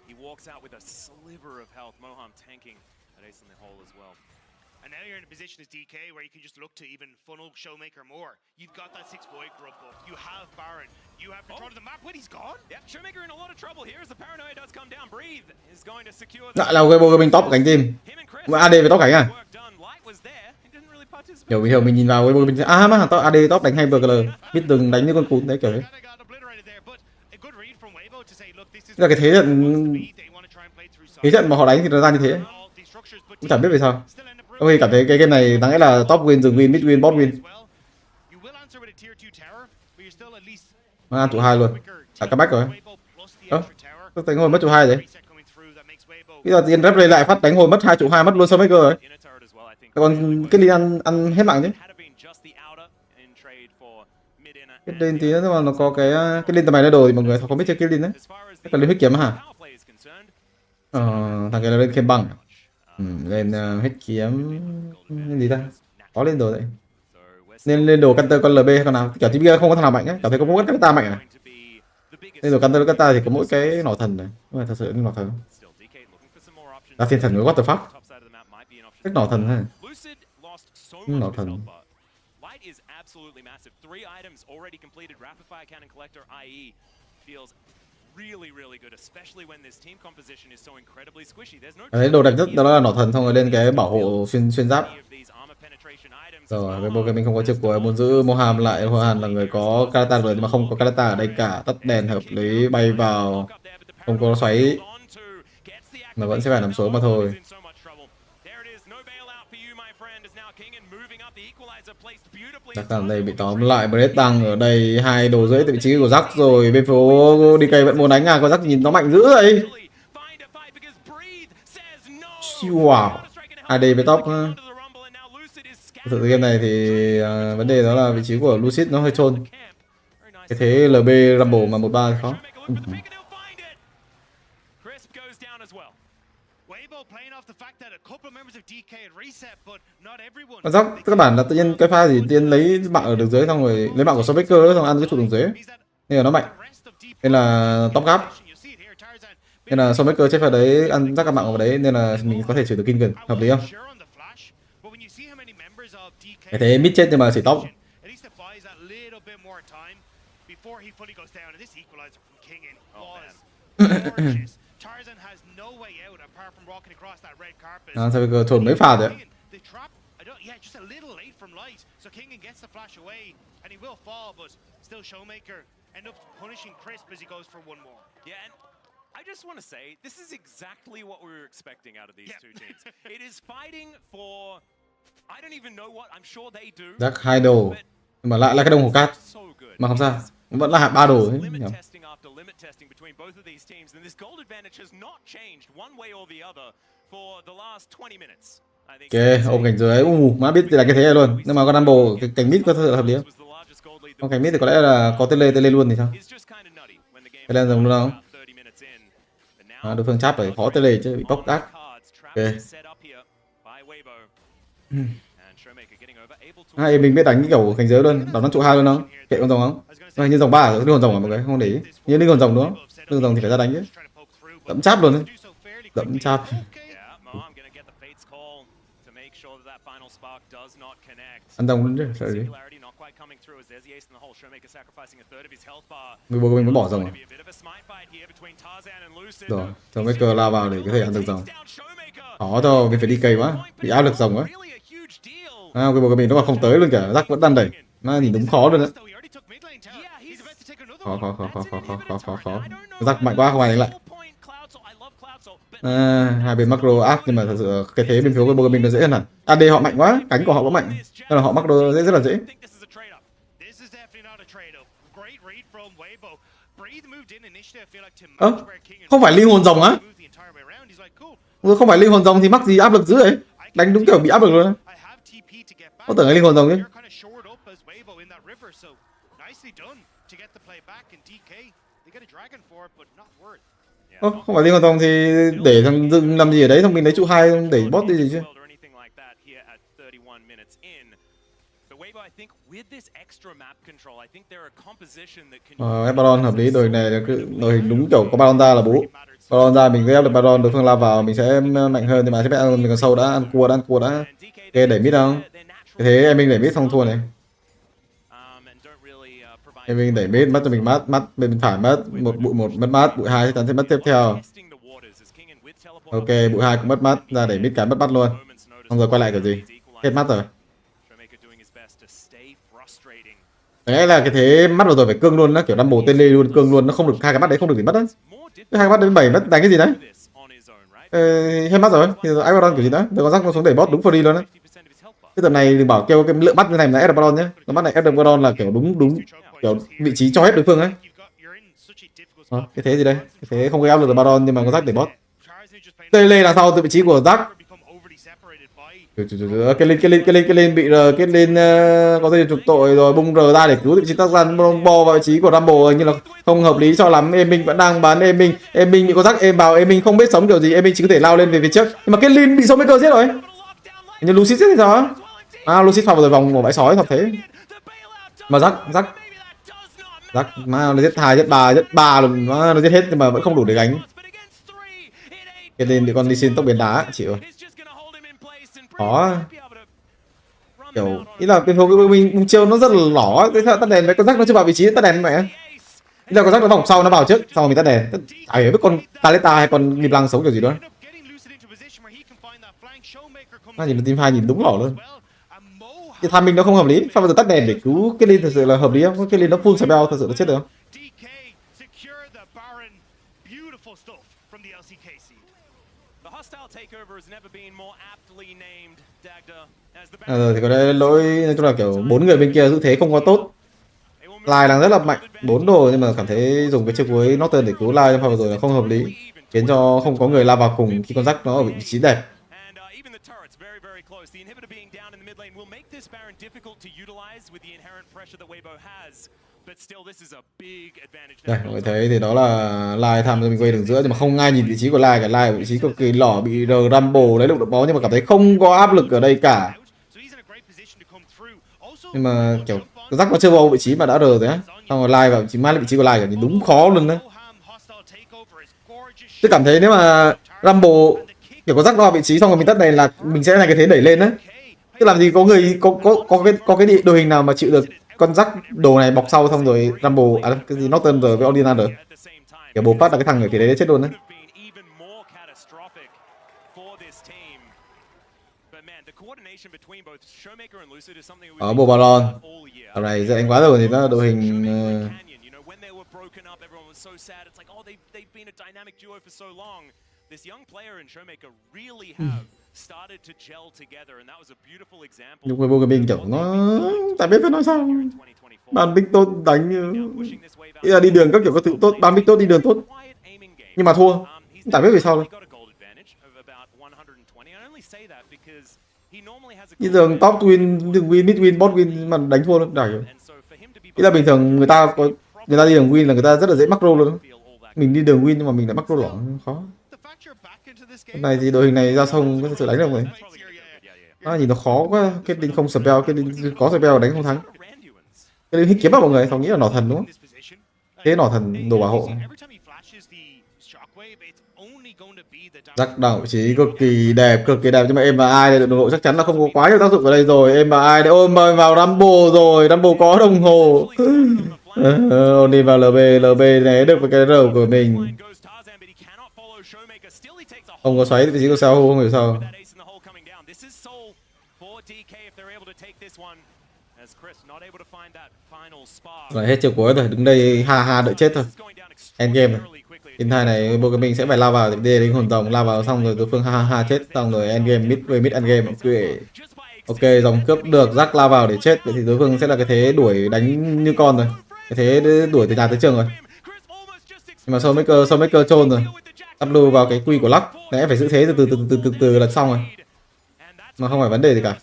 he walks out with a sliver of health. Moham tanking at Ace in the hole as well. And now you're in a position as DK where you can just look to even funnel Showmaker more. You've got that 6-boy grub buff. You have Baron. You have control of the map. Wait, he's gone? Yeah, Showmaker in a lot of trouble here as the paranoia does come down. Breathe is going to secure. Lại là Weibo mình top cánh team. Mà AD về top cánh à? Hiểu mình nhìn vào Weibo mình mà top AD top đánh hay BLG. Biết từng đánh như con cún đấy kiểu đấy. Là cái thế trận mà họ đánh thì nó ra như thế. Cũng chẳng biết vì sao. Ok, cảm thấy cái game này đáng lẽ là top win, dừng win, mid win, bot win. Ăn trụ 2 luôn. Cả back rồi. Đánh hồi mất trụ 2 rồi. Bây giờ tiền rep lại phát đánh hồi mất 2 trụ 2 mất luôn Maker rồi. Còn cái liên ăn hết mạng chứ. Cái liên tí nữa mà nó có cái liên tầm này đồ thì mọi người không biết chơi cái liên đấy. Cái liên huyết kiếm hả? Thằng kia là lên khen bằng. Lên hết kiếm gì ta, có lên đồ đấy, nên lên đồ Canter con LB hay con nào, kiểu team kia không có thằng nào mạnh ấy, cảm thấy có mỗi Canter mạnh à. Đây rồi Kanta thì có mỗi cái nỏ thần này, nhưng mà thật sự nỏ thần là thiên thần của what the fuck, cách nỏ thần ha, nỏ thần. Đấy, đồ đánh rất đó là nỏ thần, xong rồi lên cái bảo hộ xuyên giáp. Rồi bên mình không có chiếc của muốn giữ Moham lại. Moham là người có Karata rồi nhưng mà không có Karata ở đây cả. Tắt đèn hợp lý, bay vào, không có xoáy mà vẫn sẽ phải nằm xuống mà thôi. Chắc là đây bị tóm lại. Brett đang ở đây 2 đồ rưỡi tại vị trí của Jack rồi. Bên phố DK vẫn muốn đánh à, có Jack nhìn nó mạnh dữ vậy. Wow, AD với top. Thực sự game này thì vấn đề đó là vị trí của Lucid nó hơi trôn. Cái thế LB Rumble mà 1-3 khó. Giác các bạn là tự nhiên cái pha gì tiên lấy mạng ở đường dưới xong rồi lấy mạng của Soulbreaker xong ăn cái trụ đường dưới nên là nó mạnh, nên là top gap, nên là Soulbreaker chết phải đấy, ăn rắc các mạng vào đấy nên là mình có thể trừ được kinh gần, hợp lý không? Cái thế mid chết nhưng mà chỉ top. Soulbreaker trồn mấy pha rồi ạ. I just want to say, this is exactly what we were expecting out of these two teams. It is fighting for, I don't even know what, I'm sure they do. Jack 2 đồ, nhưng mà lại là cái đồng hồ cát, mà không sao, vẫn là 3 đồ ấy. Ok, ôm cảnh dưới, má biết là cái thế này luôn, nhưng mà con Rumble, cái cảnh mid có thật hợp lý không? Con cảnh mid thì có lẽ là có tele luôn thì sao? Tele dùng luôn không? Đối phương cháp phải khó tele chứ bị bóc ác. Ok. Mình biết đánh cái kiểu cảnh giới luôn, đón nó trụ 2 luôn không? Kệ con rồng không? Hình như rồng 3 rồi, linh hồn rồng à mọi người, không để ý. Như linh hồn rồng đúng không? Linh hồn rồng thì phải ra đánh chứ. Đẫm cháp luôn đấy. Đẫm cháp. Ăn rồng luôn chứ, sợ gì? Người bố của mình muốn bỏ rồng à? Rồi, cho mấy cờ lao vào để có thể ăn được rồng. Khó cho mình phải đi cây quá, bị áp lực rồng quá. Cái bộ của mình nó mà không tới luôn cả, Jack vẫn đang đẩy. Nó nhìn đúng khó luôn đấy. Khó. Jack mạnh quá không ai đánh lại. Hai bên macro áp nhưng mà thật sự cái thế bên phía của bộ của mình nó dễ hơn hẳn. AD họ mạnh quá, cánh của họ cũng mạnh. Nên là họ macro rất là dễ. Không phải linh hồn rồng á? Không phải linh hồn rồng thì mắc gì áp lực dữ vậy? Đánh đúng kiểu bị áp lực luôn. Có tưởng là linh hồn rồng chứ. Không phải linh hồn rồng thì để thằng dừng làm gì ở đấy, xong mình lấy trụ 2 để bot đi gì chứ. Baron hợp lý, đội này là đội hình đúng kiểu có Baron ra là bú. Baron ra mình ép được Baron, đối phương lao vào mình sẽ mạnh hơn, nhưng mà mình còn sâu đã, ăn cua đã. Ok, đẩy mid không? Thế em mình đẩy mid xong thua này. Em mình đẩy mid mất cho mình mắt bên phải mất một mất mắt, bụi 2 chắc chắn sẽ mất tiếp theo. Ok, bụi 2 cũng mất mắt, ra đẩy mid cái mất mắt luôn. Xong rồi quay lại kiểu gì? Hết mắt rồi. Đấy là cái thế mắt vừa rồi phải cương luôn, nó kiểu Rumble tele luôn, cương luôn, nó không được hai cái mắt đấy không được gì mất đấy. Cái hai cái mắt đến 7 mất đánh cái gì đấy? Hết mắt rồi. Thì rồi Baron kiểu gì đó, rồi con Jack nó xuống đẩy boss đúng free luôn á. Cái tầm này đừng bảo kêu cái lượng mắt như này là ép Baron nhá. Cái mắt này ép Baron là kiểu đúng kiểu vị trí cho hết đối phương ấy. Cái thế gì đây? Cái thế không gây áp lực được Baron nhưng mà con Jack đẩy boss. Tele là sau từ vị trí của Jack. Cái lên bị kết lên có dây trục tội rồi bung R ra để cứu vị trí tác gian bo vào vị trí của Rumble như là không hợp lý cho lắm. Em mình vẫn đang bán em mình bị có rắc em vào, em mình không biết sống kiểu gì, em mình chỉ có thể lao lên về phía trước nhưng mà kết lên bị Soulbreaker giết rồi. Nhưng Lucid giết thì sao á? Lucid vào rồi vòng của bãi sói thật thế mà rắc Rắc má nó giết 2, giết 3 luôn, nó giết hết nhưng mà vẫn không đủ để gánh. Cái nên thì con đi xin tốc biến đá chịu. Khó. Kiểu ý là bên phố mình chiêu nó rất là lỏ, cái tắt đèn với con rắc nó chưa vào vị trí tắt đèn mẹ. Ý là con rắc nó vòng sau nó vào trước, xong rồi mình tắt đèn. Ai biết con Taleta hay con Nghiệp Lăng sống kiểu gì đó. Nhìn team 2 nhìn đúng lỏ luôn. Cái timing nó không hợp lý, sao bao giờ tắt đèn để cứu cái Lin thật sự là hợp lý không? Cái Lin nó full spell thật sự nó chết được không? Rồi thì có lẽ lỗi nói chung là kiểu 4 người bên kia giữ thế không có tốt. Lai đang rất là mạnh 4 đồ nhưng mà cảm thấy dùng cái chiêu cuối Norton để cứu Lai trong pha vừa rồi là không hợp lý, khiến cho không có người lao vào cùng khi con rắc nó ở vị trí đẹp. Đây mọi người thấy thì đó là Lai tham cho mình quay đường giữa nhưng mà không ai nhìn vị trí của Lai cả. Lai ở vị trí cực kỳ lỏ, bị Rumble lấy được máu nhưng mà cảm thấy không có áp lực ở đây cả. Nhưng mà kiểu rắc nó chưa vào vị trí mà đã rờ rồi á, xong rồi Lai vào vị trí mát vị trí của Lai cả nhìn đúng khó luôn đấy. Tôi cảm thấy nếu mà Rumble kiểu có rắc nó vào vị trí xong rồi mình tắt này là mình sẽ là cái thế đẩy lên đấy. Chứ làm gì có người có cái đội hình nào mà chịu được con rắc đồ này bọc sau xong rồi Rumble cái gì Norton rồi với Ordinal rồi. Kiểu bố phát là cái thằng ở phía đấy chết luôn đấy. Ở bộ Baron. Ở này giờ anh quá rồi thì nó đội hình nhưng mà vô mình kiểu nó tại biết phải nói sao. Ban big tốt đánh ý là đi đường các kiểu có thứ tốt, ban big tốt đi đường tốt nhưng mà thua tại biết vì sao đâu. Như thường top win, đường win, mid win, bot win mà đánh thua luôn đẩy. Ý là bình thường người ta đi đường win là người ta rất là dễ mắc roll luôn. Mình đi đường win nhưng mà mình lại mắc roll lỏng khó. Hôm nay thì đội hình này ra sông có thực sự đánh được rồi. Nhìn nó khó quá, cái đinh không spell, cái đinh có spell đánh không thắng. Cái đinh hit kiếm vào mọi người, xong nghĩ là nỏ thần đúng không? Thế nỏ thần đồ bảo hộ. Rắc đảo vị trí cực kỳ đẹp nhưng mà em và ai đây được đồng đội chắc chắn là không có quá nhiều tác dụng ở đây rồi. Em và ai để ôm vào Rumble rồi, Rumble có đồng hồ. Đi vào LB né được với cái rầu của mình. Không có xoáy vị trí của sao không hiểu sao. Rồi hết chiều cuối rồi, đứng đây ha đợi chết thôi. Endgame này. Team 2 này bộ mình sẽ phải lao vào để đánh hồn rồng, lao vào xong rồi đối phương ha chết xong rồi endgame mid endgame ok dòng cướp được, rắc lao vào để chết vậy thì đối phương sẽ là cái thế đuổi đánh như con rồi, cái thế đuổi từ nhà tới trường rồi. Nhưng mà Soulmaker trôn rồi, W vào cái quy của Lắc lẽ phải giữ thế từ là xong rồi mà không phải vấn đề gì cả.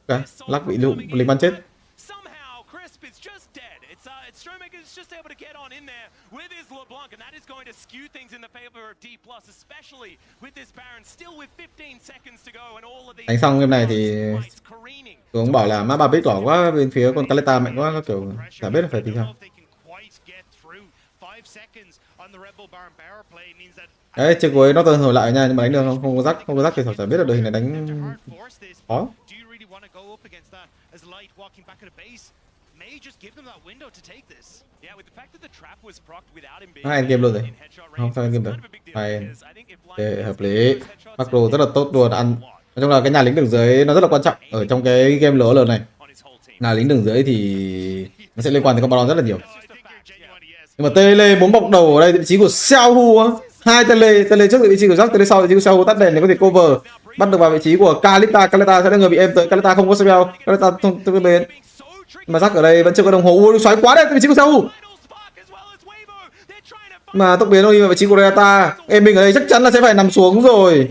Okay. Lắc bị lính bắn chết. Đánh xong game này thì tôi cũng bảo là má bà biết đỏ quá, bên phía con Taleta mạnh quá, kiểu chả biết là phải tính sao. Đấy, chiếc cuối nó hồi lại nha, nhưng mà đánh được không có rắc thì chả biết là đội hình này đánh khó. Hai game luôn rồi. Không sao game được. Hai. Hợp lý. Macro rất là tốt luôn, ăn. Nói chung là cái nhà lính đường dưới nó rất là quan trọng ở trong cái game LOL này. Nhà lính đường dưới thì nó sẽ liên quan đến con Baron rất là nhiều. Nhưng mà tele 4 bọc đầu ở đây vị trí của Xiaohu á. Hai tele trước vị trí của Jack, tele sau vị trí của Xiaohu, tắt đèn để có thể cover. Bắt được vào vị trí của Kalita sẽ là người bị em tới, Kalita không có spell, Kalita không tới bên. Mà Jack ở đây vẫn chưa có đồng hồ, xoáy quá đẹp vị trí của Xiaohu. Mà tốc biến đi vào vị trí của Reata, em mình ở đây chắc chắn là sẽ phải nằm xuống rồi.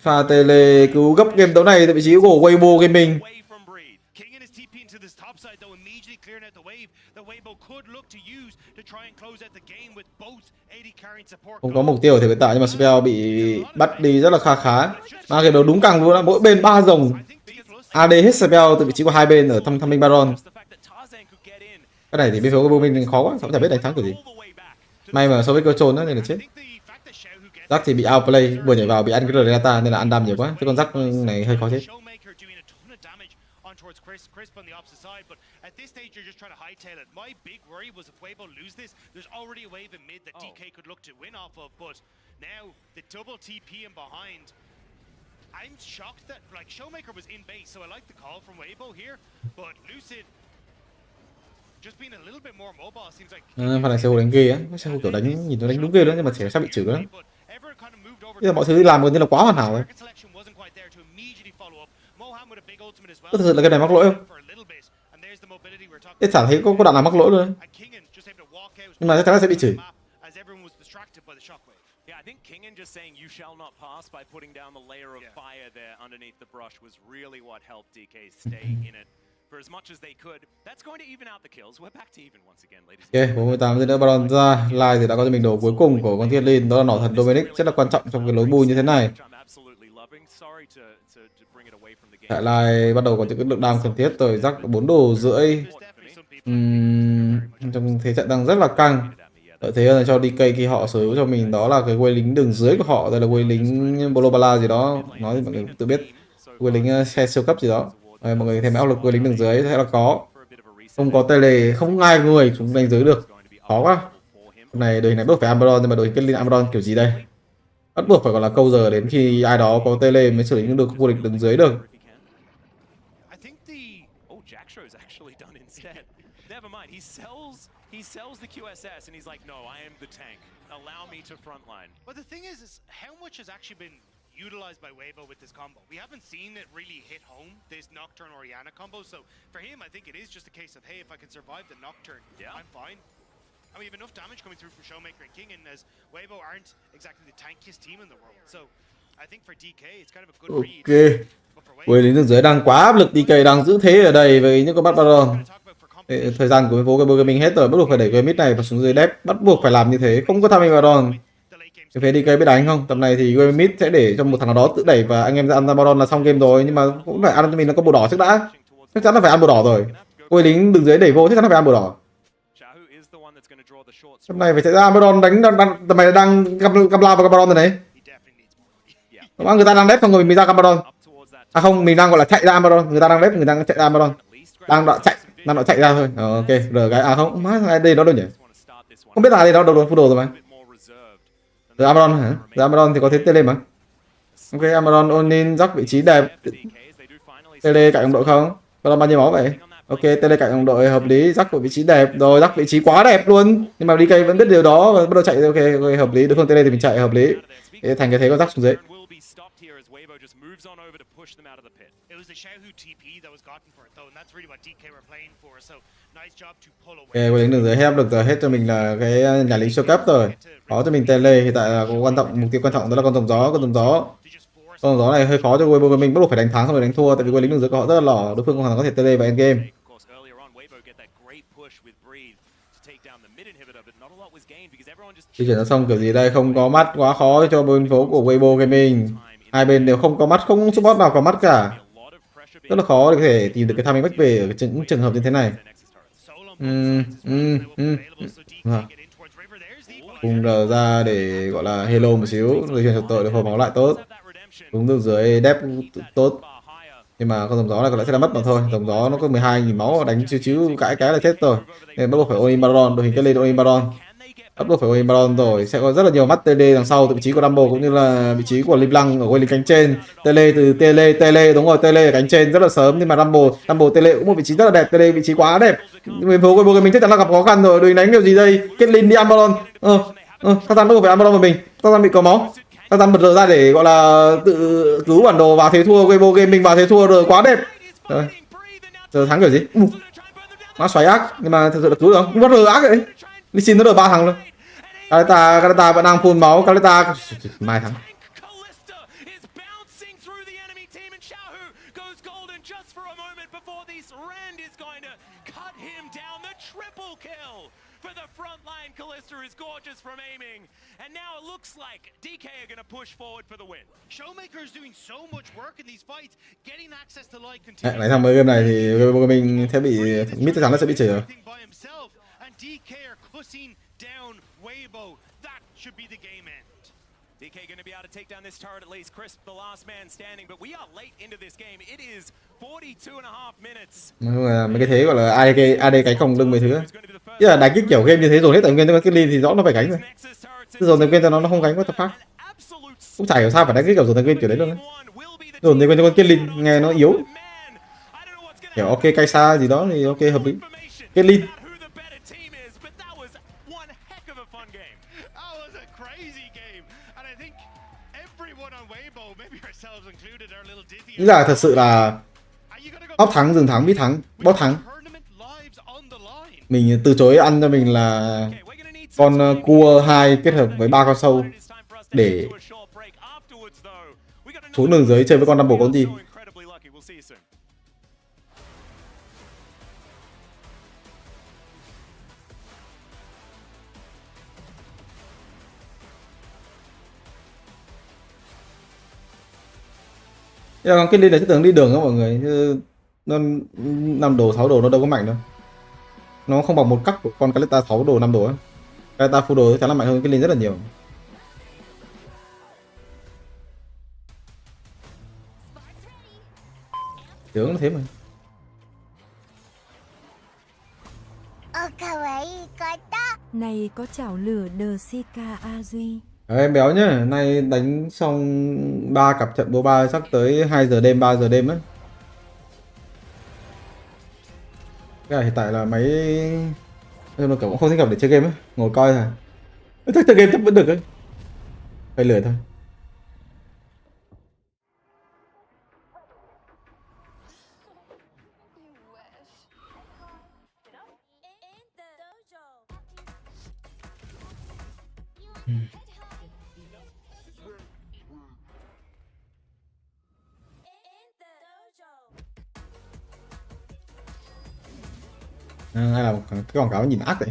Pha tele cứu gấp game đấu này tại vị trí của Weibo Gaming. Không có mục tiêu thì hiện tại nhưng mà spell bị bắt đi rất là khá. Ba game đấu đúng căng luôn, mỗi bên 3 rồng. AD hết spell từ vị trí của hai bên ở trong Tham Minh Baron. Cái này thì bên phía của mình khó quá, không chả biết đánh thắng kiểu gì. May mà so với cơ trôn đó nên là chết. Jack thì bị outplay, vừa nhảy vào bị ăn cái Renata nên là ăn đam nhiều quá. Cái con Jack này hơi khó chết. Crisp on the opposite side, but at this stage you're just trying to hightail it. My big worry was if Weibo lose this, there's already a wave in mid that DK could look to win off of, but now the double TP in behind. I'm shocked that like Showmaker was in base, so I like the call from Weibo here, but Lucid just being a little bit more mobile seems like. Phần này Seoul đánh ghê á, Seoul kiểu đánh nhìn nó đánh đúng ghê đó nhưng mà sẽ bị chửi lắm. Bây giờ mọi thứ làm gần như là quá hoàn hảo rồi. Có thực sự là cái này mắc lỗi không? Thế chả thấy có đoạn nào mắc lỗi luôn. Nhưng mà chắc chắn là sẽ bị chửi. Ok, 48 giây nữa Baron ra. Live thì đã có cho mình đồ cuối cùng của con Thiên Linh, đó là nỏ thần Dominic, rất là quan trọng trong cái lối bùi như thế này. Tại Live bắt đầu có những cái lượng đam cần thiết rồi, rắc 4 đồ rưỡi. Trong thế trận đang rất là căng. Lợi thế là cho DK khi họ sở hữu cho mình đó là cái quay lính đường dưới của họ, đây là quay lính BO3 gì đó, nói thì mọi người tự biết, quay lính xe siêu cấp gì đó. Đây, mọi người thêm áp lực quay lính đường dưới sẽ là có. Không có tele, không ai người chúng đánh dưới được, khó quá. Hôm này đội hình này bước phải Amberon, nhưng mà đội hình kết liên Amberon kiểu gì đây? Bắt buộc phải gọi là câu giờ đến khi ai đó có tele mới xử lý được vô địch đứng dưới được. He sells the QSS and he's like, no, I am the tank. Allow me to frontline. But the thing is how much has actually been utilized by Weibo with this combo? We haven't seen it really hit home, this Nocturne Orianna combo. So for him, I think it is just a case of, hey, if I can survive the Nocturne, I'm fine. And we have enough damage coming through from Showmaker and King, and as Weibo aren't exactly the tankiest team in the world. So I think for DK, it's kind of a good read. Quay lính đường dưới đang quá áp lực, DK đang giữ thế ở đây với những con bắt Baron. Thời gian của phố cái mình hết rồi, bắt buộc phải đẩy cái mid này vào xuống dưới đép, bắt buộc phải làm như thế, không có tham gia Baron. Cái phía DK biết đánh không? Tầm này thì game mid sẽ để cho một thằng nào đó tự đẩy và anh em ra ăn ra Baron là xong game rồi, nhưng mà cũng phải ăn cho mình nó có bồ đỏ trước đã. Chắc chắn là phải ăn bồ đỏ rồi. Quay lính đường dưới đẩy vô chắc chắn là phải ăn bồ đỏ. Tầm này phải chạy ra Baron đánh, tầm này đang cầm lao vào Baron rồi đấy. Người ta đang đép xong rồi mình ra Baron. À không, mình đang gọi là chạy ra Baron, người ta đang đép, người ta đang chạy ra Baron. Đang chạy ra thôi. Ok, rồi cái không, má thằng đây nó đâu nhỉ? Không biết là đây nó đâu full đồ rồi mà. Rồi Amaron hả? Rồi Amaron thì có thế tele mà. Ok, Amaron Onin dắt vị trí đẹp. Tele cạnh đồng đội không? Baron bao nhiêu máu vậy? Ok, tele cạnh đồng đội hợp lý, dắt của vị trí đẹp, rồi dắt vị trí quá đẹp luôn. Nhưng mà DK vẫn biết điều đó và bắt đầu chạy. Ok, hợp lý, đối phương tele thì mình chạy hợp lý. Để thành cái thế con dắt xuống dưới. Ok, quay lính đường dưới hết áp lực rồi, hết cho mình là cái nhà lính siêu cấp rồi. Có cho mình tele, hiện tại là có quan trọng, mục tiêu quan trọng đó là con rồng gió, con rồng gió này hơi khó cho Weibo, mình bắt buộc phải đánh thắng xong rồi đánh thua, tại vì quay lính đường dưới của họ rất là lỏ, đối phương hoàn toàn có thể tele vào end game. Di chuyển ra xong kiểu gì đây, không có mắt, quá khó cho bên phố của Weibo Gaming. Hai bên đều không có mắt, không support nào có mắt cả. Rất là khó để có thể tìm được cái timing back về ở những trường hợp như thế này. Cùng đờ ra để gọi là hello một xíu, rồi chuyển trật tội để hồi máu lại tốt. Đúng đường dưới đép tốt. Nhưng mà con rồng gió này còn lại sẽ là mất mà thôi. Rồng gió nó có 12.000 máu, đánh chiếu cái là chết rồi. Nên bắt buộc phải Onin Baron, đội hình kết lên Onin Baron. Bắt buộc phải Onin Baron rồi, sẽ có rất là nhiều mắt tele đằng sau từ vị trí của Dumble cũng như là vị trí của Lim Lăng ở quay lính cánh trên. Tele từ tele đúng rồi, tele ở cánh trên rất là sớm, nhưng mà Dumble tele cũng một vị trí rất là đẹp, tele vị trí quá đẹp. Nguyên phố của mình chắc chắn là gặp khó khăn rồi, đội đánh kiểu gì đây? Kết Lin đi Baron. Các bạn bắt buộc phải Baron của mình. Các bạn bị có máu. Các bạn bật rờ ra để gọi là tự cứu bản đồ vào thế thua, Weibo Gaming vào thế thua rồi, quá đẹp. Rồi. Giờ thắng kiểu gì? Nó xoáy ác, nhưng mà thực sự là cứu được không? Nó rờ ác vậy. Lee Sin nó được 3 thằng luôn. Kaleta vẫn đang phun máu, Kaleta mai thắng. for the front line. Callista is gorgeous from aiming, and now it looks like DK are going to push forward for the win. Showmaker is doing so much work in these fights, getting access to light Lại continues. thằng mới game này thì mình sẽ bị mid chắc chắn nó sẽ bị trừ rồi. And DK are cutting down Weibo. That should be the game end. DK going to be able to take down this turret at least. Crisp, the last man standing, but we are late into this game. It is 42.5 minutes. Mấy cái thế gọi là AD cánh còng lưng mấy thứ. Chứ là đánh cái kiểu game như thế rồi hết tài nguyên cho cái Lin thì rõ nó phải gánh rồi. Rồi tài nguyên cho nó không gánh what the fuck. Cũng chả hiểu sao phải đánh cái kiểu rồi tài nguyên kiểu đấy luôn đấy. Rồi tài nguyên cho con Lin nghe nó yếu. Kiểu ok cây xa gì đó thì ok hợp lý. Cái Lin nghĩ là thật sự là top thắng, rừng thắng, mid thắng, bot thắng. Mình từ chối ăn cho mình là con cua 2 kết hợp với 3 con sâu để xuống đường dưới chơi với con double con gì. Còn cái Lin là chất tưởng đi đường đó mọi người, chứ nó 5 đồ 6 đồ nó đâu có mạnh đâu. Nó không bằng một cắt của con Kalista 6 đồ 5 đồ á. Kalista full đồ chắc chắn là mạnh hơn cái Lin rất là nhiều. Tướng nó thế mà. Này có chảo lửa đờ CKTG. Em béo nhá, nay đánh xong 3 cặp trận BO3 sắp tới 2 giờ đêm 3 giờ đêm á. Cái này hiện tại là máy nó cũng không thích hợp để chơi game á, ngồi coi thôi. Chắc chơi game chắc vẫn được ấy. Phải lười thôi. Hay là cái quảng cáo nhìn ác vậy.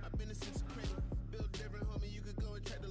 I've been a since cradle, built different, homie. You could go and track the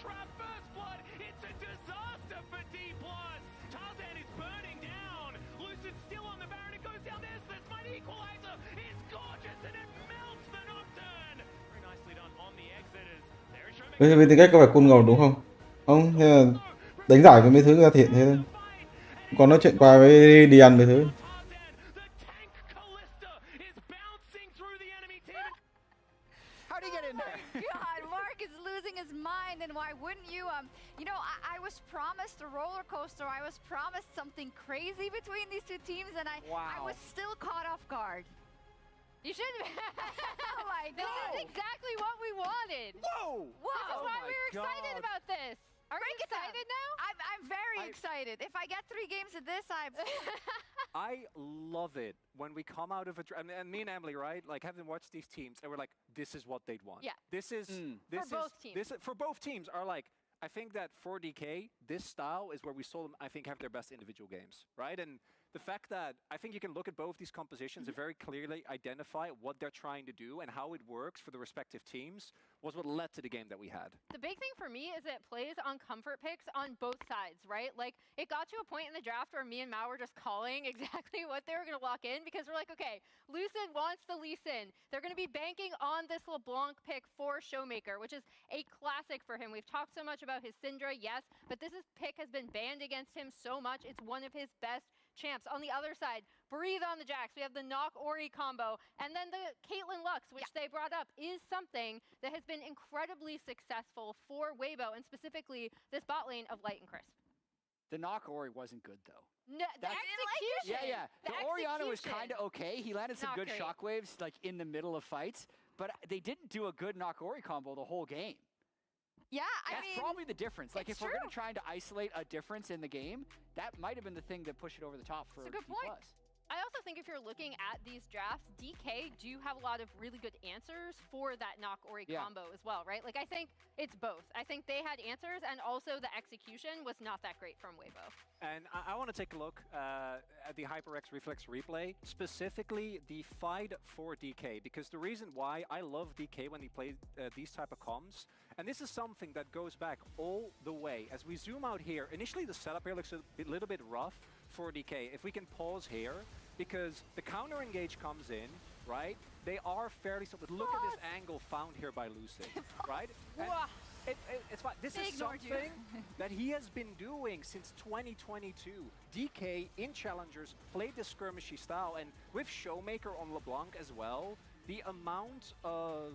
trap first blood. It's a disaster for D+. Tarzan is burning down. Lucid's still on the Baron. It goes down there. This might equalizer. It's gorgeous and it melts the Nocturne. Very nicely done on the exiters. There is Showmaker. Với tư cách có phải cool ngầu đúng không? Không, thế là đánh giải với mấy thứ ra thiện thế thôi. Còn nói chuyện qua với Dian mấy thứ. How do you get in there? God, Mark is losing his mind, and why wouldn't you? You know, I was promised a roller coaster. I was promised something crazy between these two teams, and I was still caught off guard. You shouldn't. Oh my God! This is exactly what we wanted. Whoa! This is why we were excited about this. Are you excited now? I'm very excited. If I get 3 games of this, I love it when we come out of a and me and Emily, right? Like having watched these teams, and we're like, this is what they'd want. Yeah. This is for both teams. This for both teams are like. I think that for DK, this style is where we saw them, I think, have their best individual games, right? And the fact that I think you can look at both these compositions and very clearly identify what they're trying to do and how it works for the respective teams was what led to the game that we had. The big thing for me is it plays on comfort picks on both sides, right? Like, it got to a point in the draft where me and Mao were just calling exactly what they were going to lock in because we're like, okay, Lucid wants the Lee Sin. They're going to be banking on this LeBlanc pick for Showmaker, which is a classic for him. We've talked so much about his Syndra, yes, but this pick has been banned against him so much. It's one of his best champs. On the other side, breathe on the Jax. We have the Knock Ori combo. And then the Caitlyn Lux, which they brought up, is something that has been incredibly successful for Weibo, and specifically this bot lane of Light and Crisp. The Knock Ori wasn't good, though. No, the execution. Yeah. The Orianna was kind of okay. He landed some good shockwaves like in the middle of fights, but they didn't do a good Knock Ori combo the whole game. yeah, That's probably the difference. Like, if we're true. going to try to isolate a difference in the game, that might have been the thing that pushed it over the top for That's a good point. I also think if you're looking at these drafts, DK do have a lot of really good answers for that Knock Ori combo as well, right? Like, I think it's both. I think they had answers, and also the execution was not that great from Weibo. And I want to take a look at the HyperX Reflex replay, specifically the fight for DK, because the reason why I love DK when he plays these type of comms, and this is something that goes back all the way. As we zoom out here, initially the setup here looks a little bit rough for DK. If we can pause here, because the counter engage comes in, right? They are fairly solid. Look at this angle found here by Lucid, right? It's fine. This is something that he has been doing since 2022. DK in Challengers played the skirmishy style, and with Showmaker on LeBlanc as well, the amount of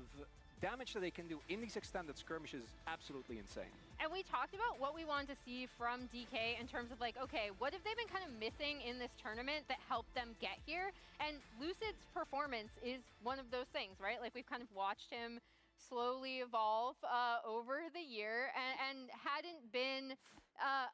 damage that they can do in these extended skirmishes is absolutely insane. And we talked about what we wanted to see from DK in terms of like, okay, what have they been kind of missing in this tournament that helped them get here? And Lucid's performance is one of those things, right? Like, we've kind of watched him slowly evolve over the year and hadn't been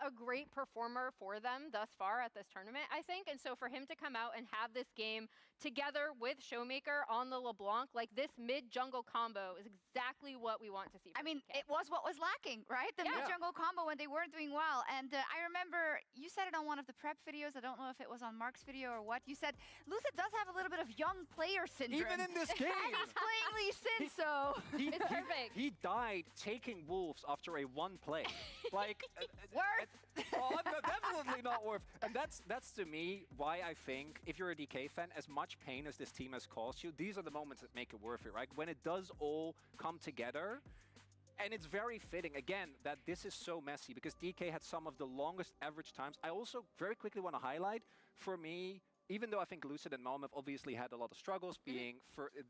a great performer for them thus far at this tournament, I think. And so for him to come out and have this game together with Showmaker on the LeBlanc, like this mid-jungle combo is exactly what we want to see. I mean, it was what was lacking, right? The mid-jungle combo when they weren't doing well. And I remember you said it on one of the prep videos. I don't know if it was on Mark's video or what. You said Lucid does have a little bit of young player syndrome. Even in this game. And he's playing Lee Sin, so it's perfect. He died taking wolves after a one play. Like, worth. Definitely not worth. And that's to me why I think if you're a DK fan, as much pain as this team has caused you, these are the moments that make it worth it, right? When it does all come together. And it's very fitting, again, that this is so messy because DK had some of the longest average times. I also very quickly want to highlight, for me, even though I think Lucid and Malm have obviously had a lot of struggles,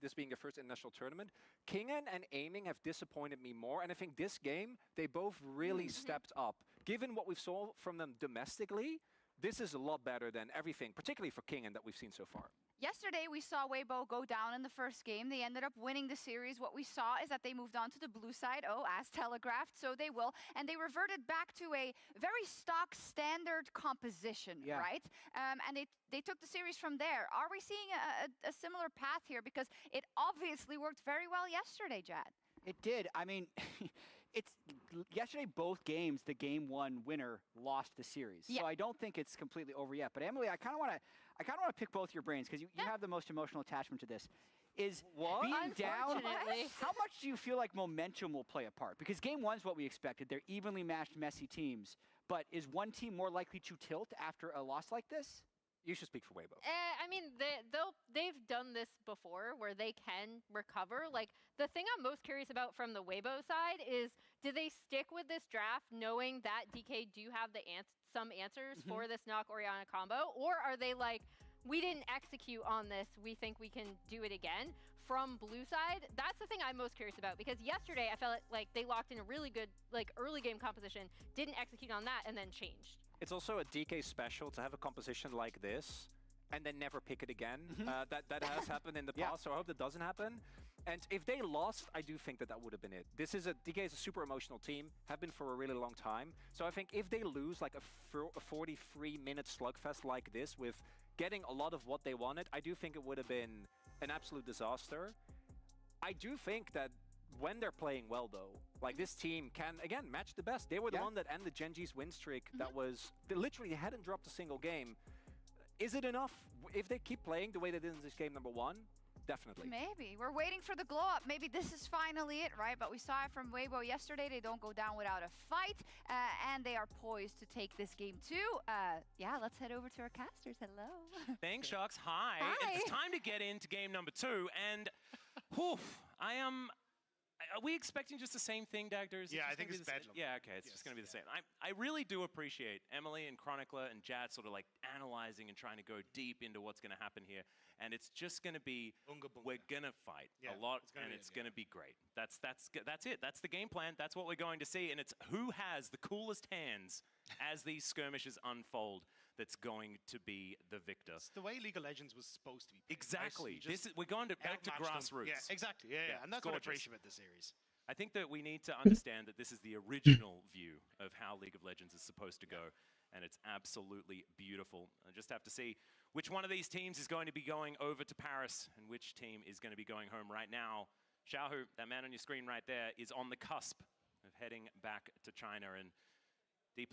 this being their first international tournament, Kingen and Aiming have disappointed me more. And I think this game, they both really stepped up. Given what we've saw from them domestically, this is a lot better than everything, particularly for Kingen, that we've seen so far. Yesterday, we saw Weibo go down in the first game. They ended up winning the series. What we saw is that they moved on to the blue side, as telegraphed, so they will. And they reverted back to a very stock standard composition, right? And they took the series from there. Are we seeing a similar path here? Because it obviously worked very well yesterday, Jad. It did. I mean, yesterday, both games, the game one winner lost the series. So I don't think it's completely over yet. But Emily, I kind of want to pick both your brains because you have the most emotional attachment to this. is What? being down. Unfortunately. How much do you feel like momentum will play a part? Because game one's what we expected. They're evenly matched, messy teams. But is one team more likely to tilt after a loss like this? You should speak for Weibo. I mean, they've done this before where they can recover. Like, the thing I'm most curious about from the Weibo side is, do they stick with this draft knowing that DK do have some answers for this Nock Orianna combo? Or are they like, we didn't execute on this, we think we can do it again? From blue side, that's the thing I'm most curious about, because yesterday I felt like they locked in a really good like early game composition, didn't execute on that, and then changed. It's also a DK special to have a composition like this and then never pick it again. That has happened in the past, so I hope that doesn't happen. And if they lost, I do think that would have been it. DK is a super emotional team, have been for a really long time. So I think if they lose like a 43-minute slugfest like this with getting a lot of what they wanted, I do think it would have been an absolute disaster. I do think that when they're playing well, though, like this team can, again, match the best. They were the one that ended Genji's win streak that was, they literally hadn't dropped a single game. Is it enough? If they keep playing the way they did in this game number one, definitely. Maybe. We're waiting for the glow up. Maybe this is finally it, right? But we saw it from Weibo yesterday. They don't go down without a fight. And they are poised to take this game too. Yeah, let's head over to our casters. Hello. Thanks, Sharks. Hi. It's time to get into game number 2. And whew, are we expecting just the same thing, Dagder? Yeah, I think it's bedlam. Yeah, okay, it's just going to be the same. I really do appreciate Emily and Chronicler and Jad sort of like analyzing and trying to go deep into what's going to happen here. And it's just going to be, we're going to fight a lot, and it's going to be great. That's it. That's the game plan. That's what we're going to see. And it's who has the coolest hands as these skirmishes unfold that's going to be the victor. It's the way League of Legends was supposed to be played. Exactly. We're going back to grassroots. Yeah, exactly. Yeah. And that's what I appreciate about the series. I think that we need to understand that this is the original view of how League of Legends is supposed to go, and it's absolutely beautiful. I just have to see which one of these teams is going to be going over to Paris and which team is going to be going home right now. Xiaohu, that man on your screen right there, is on the cusp of heading back to China, and D+,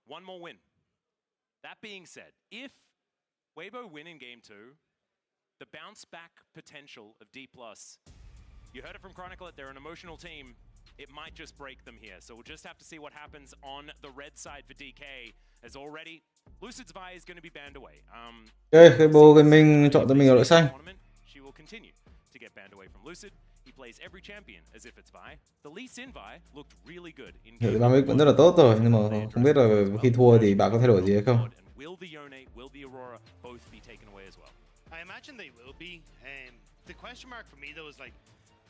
one more win. That being said, if Weibo win in game 2, the bounce back potential of D+, you heard it from Chronicler, they're an emotional team. It might just break them here. So we'll just have to see what happens on the red side for DK, as already Lucid's Vi is going to be banned away. Cái bộ của mình chọn cho mình ở đội xanh. She will continue to get banned away from Lucid. He plays every champion as if it's Vi. The Lee Sin Vi looked really good in game. Dynamic vẫn rất là tốt rồi, nhưng mà không biết là khi thua thì bạn có thay đổi gì hay không. Will the Yone, will the Aurora both be taken away as well? I imagine they will be. The question mark for me though is like,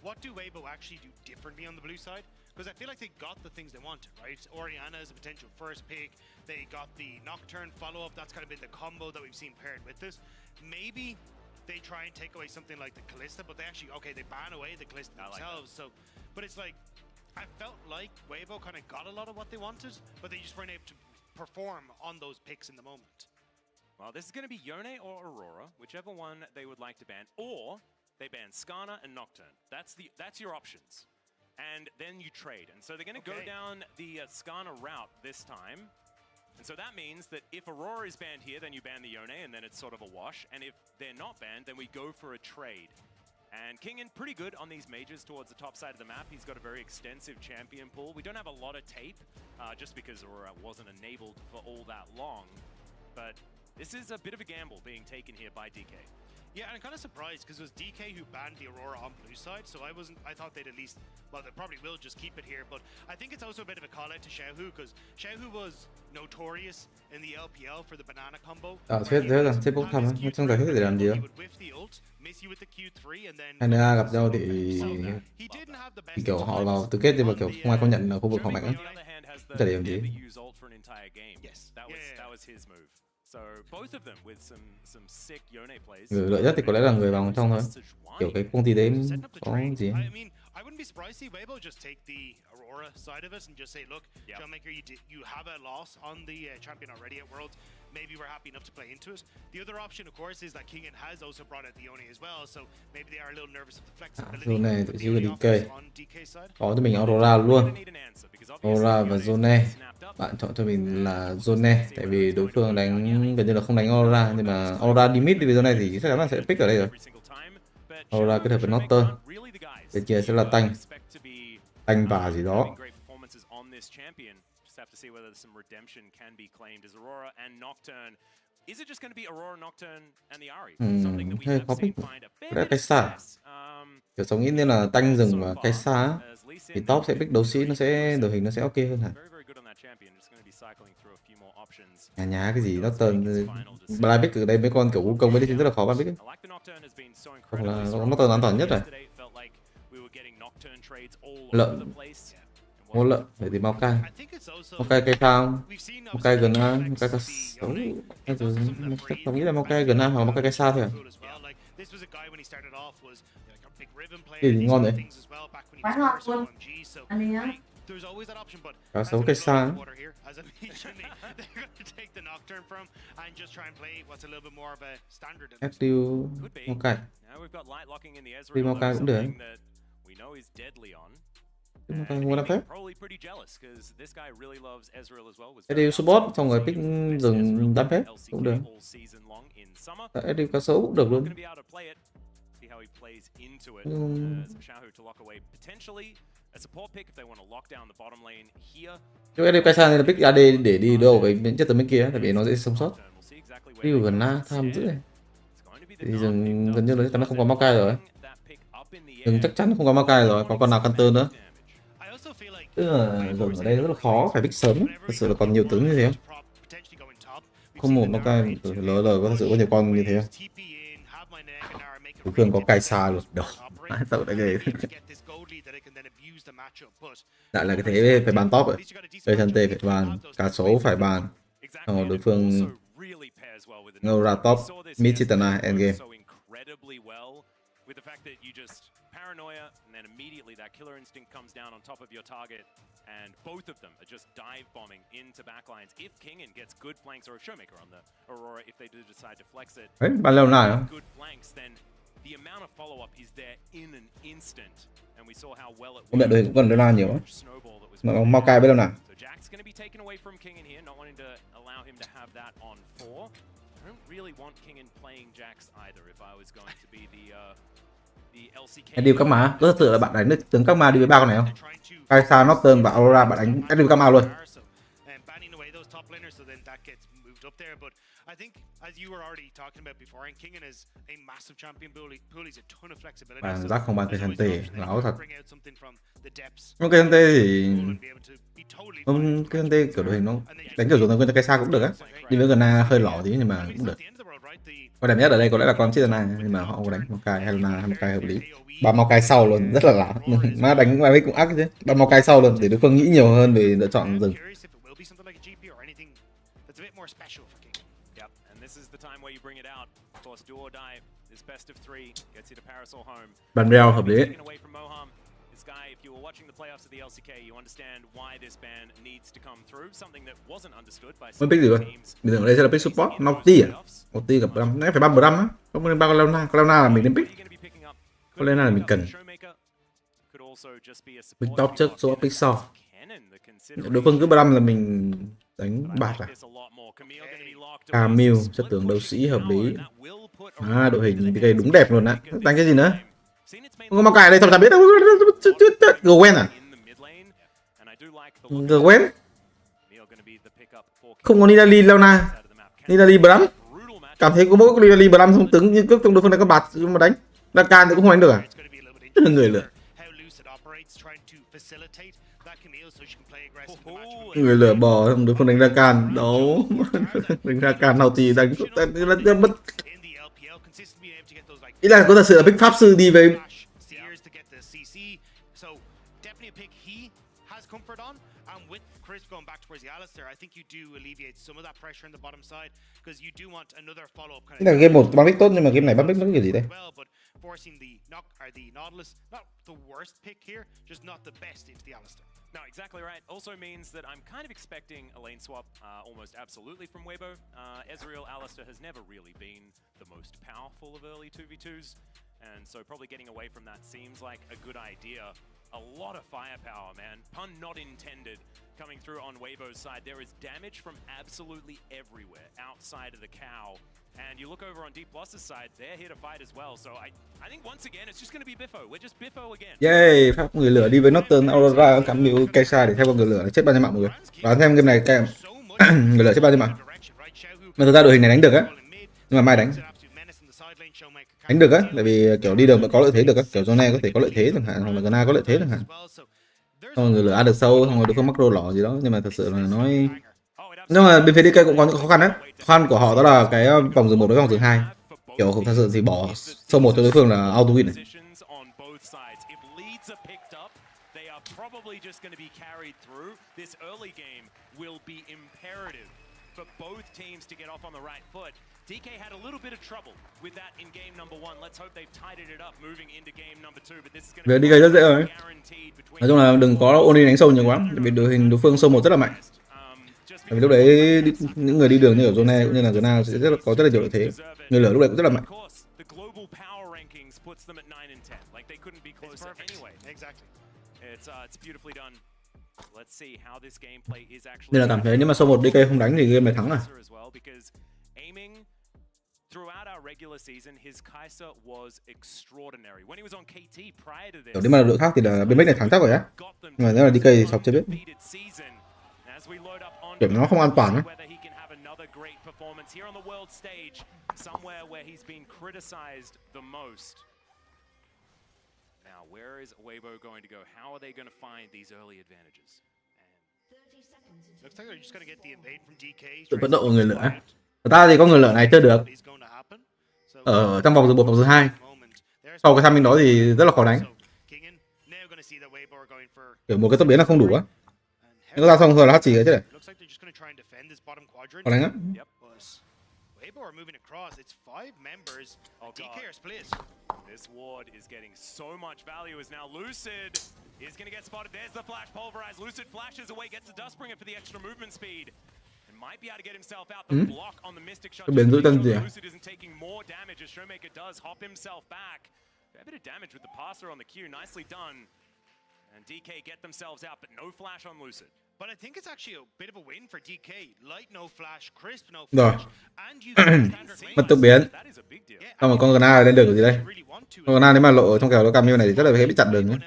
what do Weibo actually do differently on the blue side? Because I feel like they got the things they wanted, right? Orianna is a potential first pick. They got the Nocturne follow-up. That's kind of been the combo that we've seen paired with this. Maybe they try and take away something like the Kalista, but they actually, okay, they ban away the Kalista themselves. Like but it's like, I felt like Weibo kind of got a lot of what they wanted, but they just weren't able to perform on those picks in the moment. Well, this is going to be Yone or Aurora, whichever one they would like to ban, or they ban Skarner and Nocturne. That's your options. And then you trade. And so they're going to go down the Skarner route this time. And so that means that if Aurora is banned here, then you ban the Yone, and then it's sort of a wash. And if they're not banned, then we go for a trade. And Kingen, pretty good on these majors towards the top side of the map. He's got a very extensive champion pool. We don't have a lot of tape, just because Aurora wasn't enabled for all that long. But this is a bit of a gamble being taken here by DK. Yeah, and I'm kind of surprised because it was DK who banned the Aurora on blue side, so I thought they'd at least, well, they probably will just keep it here, but I think it's also a bit of a call out to Xiaohu because Xiaohu was notorious in the LPL for the banana combo. Thế là bốc thăm á, trong giải thích để làm gì không? Hai NA gặp nhau thì kiểu họ vào tứ kết nhưng mà kiểu không ai công nhận ở khu vực họ mạnh á. Chả để làm gì. Người lợi nhất thì có lẽ là người vào trong thôi. Kiểu cái công ty đấy có gì? I wouldn't be surprised to see Weibo just take the Aurora side of it and just say, look, Shellmaker, you have a loss on the champion already at Worlds. Maybe we're happy enough to play into it. The other option, of course, is that Kingen has also brought out the Yone as well, so maybe they are a little nervous of the flexibility. Zone này tự nhiên DK. Có cho mình Aurora luôn. Aurora và Zone. Bạn chọn cho mình là Zone, tại vì đối phương đánh gần như là không đánh Aurora, nhưng mà Aurora đi mid thì vì Zone này thì chắc chắn là sẽ pick ở đây rồi. Aurora kết hợp với Nocturne. Bên kia sẽ là Tanh và gì đó. Hơi khó pick. Đã cái xa. Kiểu sống nghĩ nên là Tanh dừng và cái xa thì top sẽ pick đấu sĩ, nó sẽ đội hình nó sẽ ok hơn hả? Nhá cái gì Nocturne Blind pick ở đây mấy con kiểu vũ công với đi thì rất là khó ban pick ấy. Hoặc là Nocturne an toàn nhất rồi. Lợn mua lợn để tìm Maokai. Maokai cây phao, Maokai gần A, Maokai cao xấu. Chắc tôi nghĩ là Maokai gần A hoặc Maokai cây xa thôi à? Cái gì ngon đấy? Quá ngọt luôn. Anh đi nhá. Cá sấu cây xa. FTU Maokai. Đi Maokai cũng được. Maokai mua làm phép. FTU support xong rồi pick dừng đám phép cũng được. FTU cá sấu cũng được luôn. Chứ FTU Kaisa này là pick AD để đi đâu với những chất tấm bên kia tại vì nó sẽ sống sót. Đi gần A Tham dữ này. Thì dừng gần như là nó không có Maokai rồi. Dừng chắc chắn không có Maokai rồi, có con nào Counter nữa. Tức là dừng ở đây rất là khó, phải pick sớm. Thật sự là còn nhiều tướng như thế không? Không một Maokai LL có thật sự có nhiều con như thế không? Đối phương có Kaisa luôn. Đâu. Sợ đã ghê. Lại là cái thế phải bàn top rồi. Đây thân tê phải bàn, cá sấu phải bàn. Đối phương ngầu ra top mid Chitana endgame. Paranoia, and then immediately that killer instinct comes down on top of your target, and both of them are just dive bombing into backlines. If Kingen gets good flanks, or a Showmaker on the Aurora, if they do decide to flex it, good flanks, then the amount of follow-up is there in an instant, and we saw how well it worked. Đội hình cũng cần Dona nhiều. Maokai biết đâu nào? So Jack's going to be taken away from Kingen here, not wanting to allow him to have that on 4. I don't really want Kingen playing Jax either. If I was going to be the Điều các má, có thật sự là bạn đánh được tướng các ma đi với ba con này không? Kaisa, Nocturne và Aurora bạn đánh điều các ma luôn. Bạn giác không bàn cây thân tê, láo thật. Không cây thân tê thì... Không, cây thân tê kiểu đội hình nó đánh kiểu dùng cho Kaisa cũng được á. Đi với gần A hơi lỏ tí nhưng mà cũng được. Con đẹp nhất ở đây có lẽ là con Chitana nhưng mà họ không có đánh Maokai hay là Maokai hợp lý. Ba Maokai sau luôn, rất là lạ. Má đánh bài cũng ác chứ. Ba Maokai sau luôn để đối phương nghĩ nhiều hơn về lựa chọn rừng. Bàn reo hợp lý. If you were watching the playoffs of the LCK, you understand why this ban needs to come through, something that wasn't understood by some teams. Bình thường ở đây sẽ là pick support, Naughty à? Naughty gặp Bram, nãy phải 3 Bram á. Không nên 3 con Leona là mình nên pick. Con Leona là mình cần. Pick top trước, số pick sau. Đối phương cứ Bram là mình đánh bạt à? Camille, chất tướng đấu sĩ hợp lý. Đội hình cái đúng đẹp luôn á. Đánh cái gì nữa? Không có Maokai ở đây, sao biết đâu. Gwen à? Gwen? Không có Nidalee Leona. Nidalee Bram. Cảm thấy có mỗi Nidalee Bram không tướng như cước trong đối phương này có bạt mà đánh. Rakan thì cũng không đánh được à? Rất là người lửa. Người lửa bò trong đối phương đánh Rakan. Đấu. Đánh Rakan nào thì đánh mất. Ý là có thật sự là pick pháp sư đi với going back towards the Alistair, I think you do alleviate some of that pressure in the bottom side because you do want another follow-up kind of. Game 1 bắn pick tốt nhưng mà game này bắn pick nó kiểu gì đây? But forcing the Nautilus, not the worst pick here, just not the best into the Alistair. No, exactly right. Also means that I'm kind of expecting a lane swap almost absolutely from Weibo. Ezreal Alistair has never really been the most powerful of early 2v2s, and so probably getting away from that seems like a good idea. a lot of firepower, man. Pun not intended. Coming through on Weibo's side, there is damage from absolutely everywhere outside of the cow. And you look over on Deep Loss's side, they're here to fight as well. So I think once again, it's just going to be Biffo. We're just Biffo again. Yay, pháp người lửa đi với Norton Aurora cắm miếu cây sai để theo con người lửa chết bao nhiêu mạng mọi người. Đoán xem game này các người lửa chết bao nhiêu mạng. Mà thực ra đội hình này đánh được á, nhưng mà mai đánh được á, tại vì kiểu đi đường vẫn có lợi thế được á, kiểu Zone có thể có lợi thế chẳng hạn, hoặc là Gna có lợi thế chẳng hạn. Xong người lửa ăn được sâu, xong rồi đối phương mắc macro lỏ gì đó, nhưng mà thật sự là nói, nhưng mà bên phía DK cũng có những khó khăn đấy. Khó khăn của họ đó là cái vòng rừng 1 với vòng rừng 2, kiểu không thật sự thì bỏ sâu 1 cho đối phương là auto win này. DK had a little bit of trouble with that in game number 1. Let's hope they've tidied it up moving into game number 2, but this is going to be DK rất dễ rồi. Nói chung là đừng có Oni đánh sâu nhiều quá, vì đội hình đối phương sâu 1 rất là mạnh. Tại vì lúc đấy những người đi đường như ở Zone cũng như là Gna sẽ có rất là nhiều lợi thế. Người lửa lúc đấy cũng rất là mạnh. Nên là cảm thấy nếu mà sâu 1 DK không đánh thì game này thắng à. Throughout our regular season, his Kai'Sa was extraordinary. When he was on KT prior to this, nếu mà là đội khác thì là bên này thắng chắc rồi á. Nhưng mà nếu là DK thì Sọc chưa biết. Kiểu nó không an toàn á. Now, where is Weibo going to go? How are they going to find these early advantages? Looks like they're just going to get the invade from DK. Sự vận động của người lửa. Người ta thì có người lửa này chơi được ở trong vòng rừng 1, vòng rừng 2. Sau cái timing đó thì rất là khó đánh. Kiểu một cái tốc biến là không đủ á. Nếu ra xong rồi là hát chỉ cái chứ này. Khó đánh á. Weibo are moving across. It's 5 members. DK are split. This ward is getting so much value as now Lucid is going to get spotted. There's the flash pulverized. Lucid flashes away, gets the Dustbringer for the extra movement speed. And might be able to get himself out the block on the Mystic shot. Lucid isn't taking more damage as Showmaker does hop himself back. A bit of damage with the passer on the Q. Nicely done. And DK get themselves out, but no flash on Lucid. But I think it's actually a bit of a win for DK. Light no flash, crisp no flash, and you mất tốc biến. Xong rồi con Gna lên đường của gì đây? Con Gna nếu mà lộ trong kèo nó cam như này thì rất là dễ bị chặn đường nhé.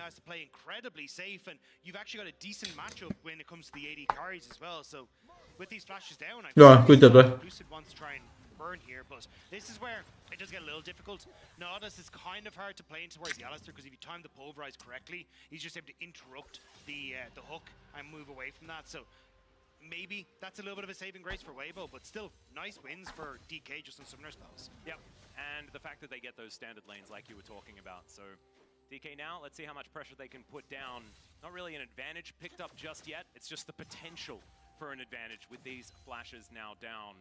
Rồi, quy tuyệt rồi. This is where it does get a little difficult. Nautilus is kind of hard to play into towards the Alistair because if you time the pulverize correctly, he's just able to interrupt the hook and move away from that. So maybe that's a little bit of a saving grace for Weibo, but still nice wins for DK just on summoner spells. Yep, and the fact that they get those standard lanes like you were talking about. So DK now, let's see how much pressure they can put down. Not really an advantage picked up just yet. It's just the potential for an advantage with these flashes now down.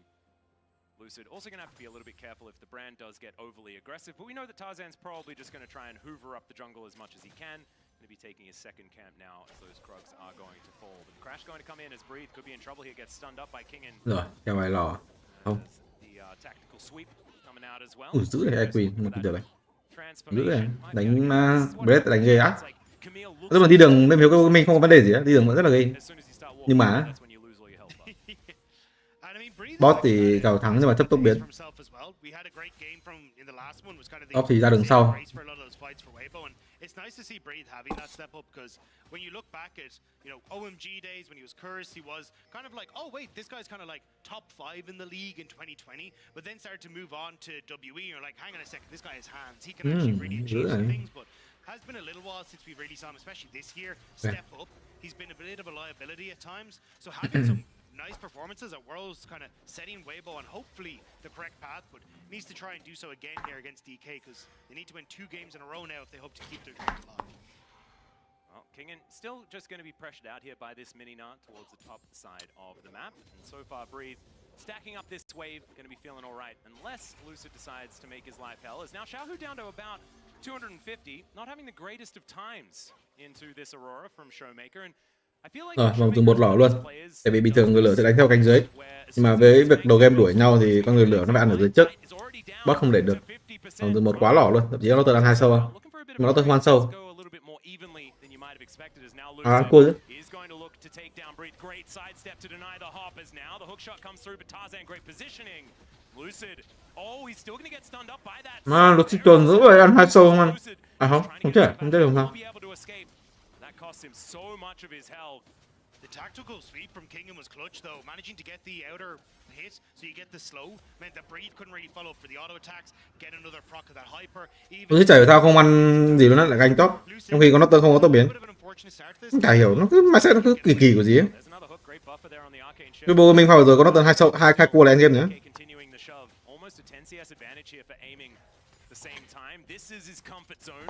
Lucid also going to have to be a little bit careful if the brand does get overly aggressive, but we know that Tarzan's probably just going to try and hoover up the jungle as much as he can. Going to be taking his second camp now as those Krugs are going to fall. But Crash going to come in as Breathe could be in trouble here, gets stunned up by Kingin. Rồi, theo bài lò. Không. The tactical sweep coming out as well. Giữ này Queen, một cái này. Giữ này, đánh Breath đánh ghê á. Tức là đi đường bên phía mình không có vấn đề gì á, đi đường vẫn rất là ghê. Nhưng mà bot thì cào thắng nhưng mà chấp tốc biến. Top thì ra đường sau. It's nice to see Breathe having that step up because when you look back at, OMG days when he was cursed, he was kind of like, oh wait, this guy's kind of like top 5 in the league in 2020, but then started to move on to WE, and you're like, hang on a second, this guy has hands, he can actually really achieve some things, but has been a little while since we really saw him, especially this year, step up. He's been a bit of a liability at times, so having some nice performances at Worlds kind of setting Weibo on hopefully the correct path, but needs to try and do so again here against DK because they need to win 2 games in a row now if they hope to keep their dreams alive. Well, Kingin still just going to be pressured out here by this mini-nut towards the top side of the map, and so far Breathe stacking up this wave, going to be feeling all right, unless Lucid decides to make his life hell. As now Xiaohu down to about 250, not having the greatest of times into this Aurora from Showmaker, and rồi, vòng từ 1 lỏ luôn. Tại vì bình thường người lửa sẽ đánh theo cánh dưới. Nhưng mà với việc đầu game đuổi nhau thì con người lửa nó phải ăn ở dưới trước. Bot không để được. Vòng từ 1 quá lỏ luôn. Thậm chí nó tự ăn 2 sâu không? Nhưng mà nó tự không ăn sâu. expected as now cool. Lucid is going to look to take down Breathe. Great sidestep to deny the hop as now the hook shot comes through, but Tarzan great positioning. Lucid, oh, he's still going to get stunned up by that. Mà Lucid tuần nữa rồi ăn hai sâu không ăn? À không chết không That cost him so much of his health. The tactical sweep from Kingham was clutch though, managing to get the outer hit so you get the slow meant that Breed couldn't really follow up for the auto attacks, get another proc of that hyper. Tôi chả hiểu sao không ăn gì luôn á, lại ganh top trong khi con nó không có tốc biến. Không chả hiểu, nó cứ mindset nó cứ kỳ kỳ của gì ấy. Cái bộ mình vào rồi con nó tận hai cua lại game nữa. Almost a 10 CS advantage here for aiming the same time. This is his comfort zone,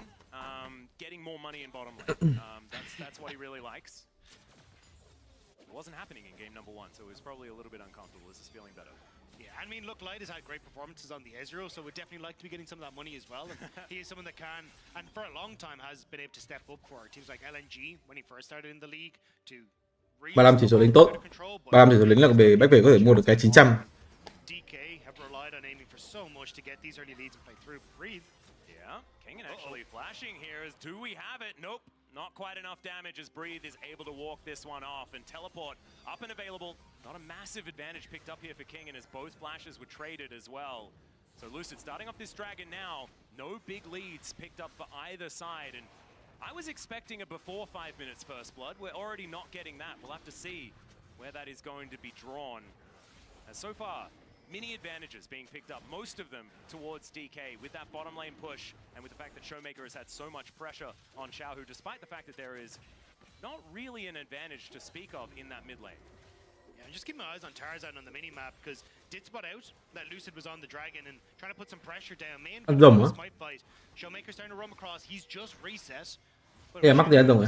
getting more money in bottom lane. That's what he really likes. It wasn't happening in game number 1, so it was probably a little bit uncomfortable. This is feeling better. Yeah, I mean, look, Light has had great performances on the Ezreal, so would definitely like to be getting some of that money as well. And he is someone that can, and for a long time, has been able to step up for teams like LNG when he first started in the league to. 35 chỉ số lính tốt. 35 chỉ số lính là về back về có thể mua được cái 900. DK have relied on aiming for so much to get these early leads and play through. Breathe. Yeah, Kingan actually flashing here. Do we have it? Nope. Not quite enough damage as Breathe is able to walk this one off, and teleport up and available. Not a massive advantage picked up here for Kingan as both flashes were traded as well. So Lucid starting off this dragon now. No big leads picked up for either side, and I was expecting a before 5 minutes first blood. We're already not getting that. We'll have to see where that is going to be drawn. As so far, many advantages being picked up, most of them towards DK with that bottom lane push and with the fact that Showmaker has had so much pressure on Xiaohu, despite the fact that there is not really an advantage to speak of in that mid lane. Yeah, just keep my eyes on Tarzan on the mini-map because did spot out that Lucid was on the dragon and trying to put some pressure down. Main might fight. Showmaker's starting to roam across. He's just reset. Yeah, mắc gì anh Tùng ạ?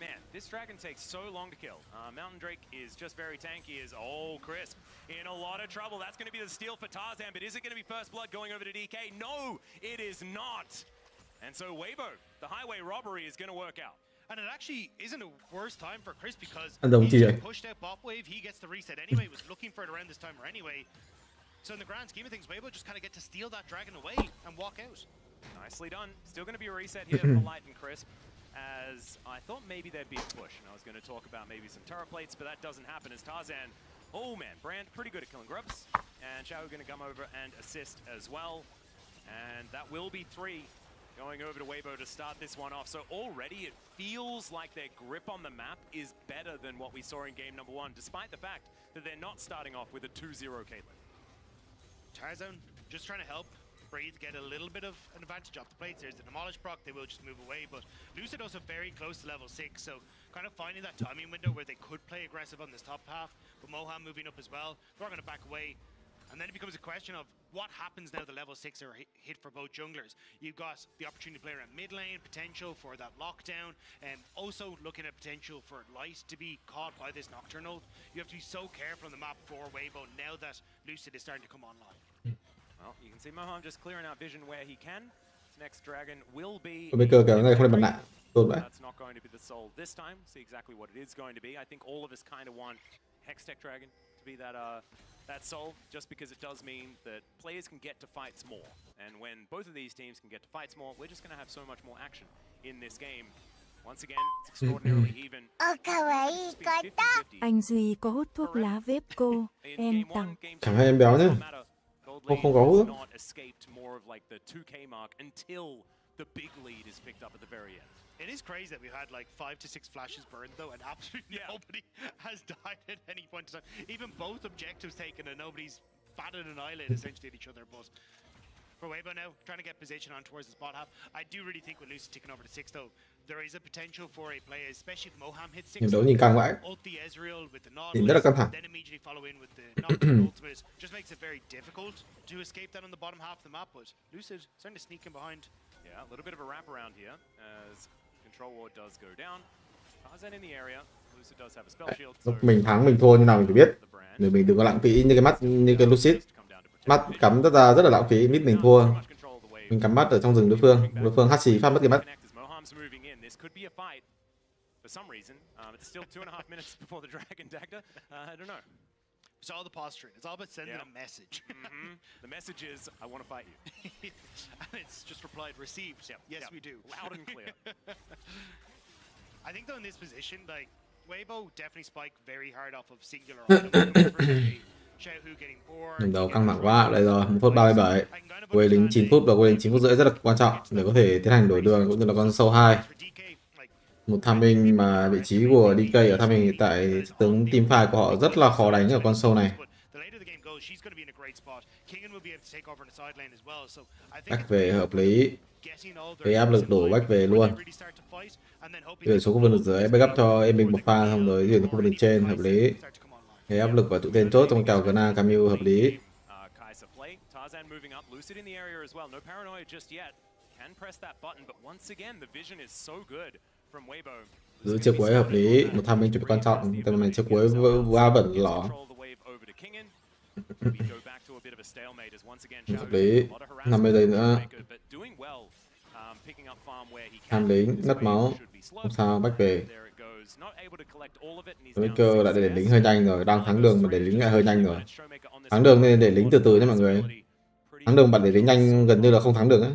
Man, this dragon takes so long to kill. Mountain Drake is just very tanky. Crisp in a lot of trouble. That's going to be the steal for Tarzan, but is it going to be first blood going over to DK? No, it is not. And so Weibo, the highway robbery is going to work out. And it actually isn't a worse time for Chris because he's pushed out bot wave. He gets the reset anyway. Was looking for it around this time or anyway. So in the grand scheme of things, Weibo just kind of get to steal that dragon away and walk out. Nicely done. Still going to be a reset here for Light and Crisp. As I thought maybe there'd be a push, and I was going to talk about maybe some turret plates, but that doesn't happen as Tarzan, oh man, Brand pretty good at killing grubs, and Xiao going to come over and assist as well, and that will be 3 going over to Weibo to start this one off. So already it feels like their grip on the map is better than what we saw in game number 1, despite the fact that they're not starting off with a 2-0 Caitlyn. Tarzan just trying to help Breathe get a little bit of an advantage off the plates. There's the Demolish proc, they will just move away, but Lucid also very close to level 6, so kind of finding that timing window where they could play aggressive on this top half, but Moham moving up as well. They're going to back away, and then it becomes a question of what happens now the level 6 are hit for both junglers. You've got the opportunity to play around mid lane, potential for that lockdown, and also looking at potential for Light to be caught by this Nocturnal. You have to be so careful on the map for Weibo now that Lucid is starting to come online. Well, you can see Moham just clearing out vision where he can. His next dragon will be. That's not going to be the soul this time. See exactly what it is going to be. I think all of us kind of want Hextech Dragon to be that soul, just because it does mean that players can get to fights more. And when both of these teams can get to fights more, we're just going to have so much more action in this game. Once again, it's extraordinarily even. Anh Duy có hút thuốc lá vape cô, em tặng. Chẳng hay em béo nữa. Không có hút. Not escaped more of like the 2K mark until the big lead is picked up at the very end. It is crazy that we've had like 5 to 6 flashes burned though, and absolutely nobody has died at any point in time. Even both objectives taken, and nobody's batted an eyelid essentially at each other. But for Weibo now, trying to get position on towards the spot half. I do really think with Lucid ticking over to 6 though, there is a potential for a play, especially if Moham hits 6. Nhìn căng vãi. Ult the Ezreal with the nod, Nhìn rất là căng thẳng. then immediately follow in with the Nocturne ultimate. Just makes it very difficult to escape that on the bottom half of the map, but Lucid starting to sneak in behind. Yeah, a little bit of a wraparound here as Control Ward does go down. Tarzan in the area. Lucid does have a spell shield. Lúc mình thắng mình thua như nào mình phải biết. Để mình đừng có lãng phí như cái mắt như cái Lucid. Mắt cắm rất là lãng phí, mid mình thua. Mình cắm mắt ở trong rừng đối phương hắt xì phát mất cái mắt. For some reason, it's still 2.5 minutes before the Dragon Dagger. I don't know. It's all the posturing. It's all about sending a message. The message is, I want to fight you. And it's just replied, received. Yes, we do. Loud and clear. think though in this position, like Weibo definitely spiked very hard off of singular. Lần đầu căng thẳng quá. Đây rồi, 1 phút 37. Quay lính 9 phút và quay lính 9 phút rưỡi rất là quan trọng để có thể tiến hành đổi đường cũng như là con sâu 2. Một tham minh mà vị trí của DK ở tham minh hiện tại tướng team fight của họ rất là khó đánh ở con sâu này. Back về hợp lý. Cái áp lực đổ back về luôn. Chuyển số quân lực dưới backup cho em mình một pha xong rồi chuyển quân lực trên hợp lý. Cái áp lực và tụ tên chốt trong kèo Gna Camille hợp lý. Giữ chiếc cuối hợp lý, một tham minh chuẩn bị quan trọng, tầm này chiếc cuối va bẩn lỏ. Hợp lý, 50 giây nữa. Tham lính, mất máu, không sao, back về. Nguy cơ đã để lính hơi nhanh rồi, đang thắng đường mà để lính lại hơi nhanh rồi. Thắng đường nên để lính từ từ nha mọi người. Thắng đường bạn để lính nhanh gần như là không thắng được ấy.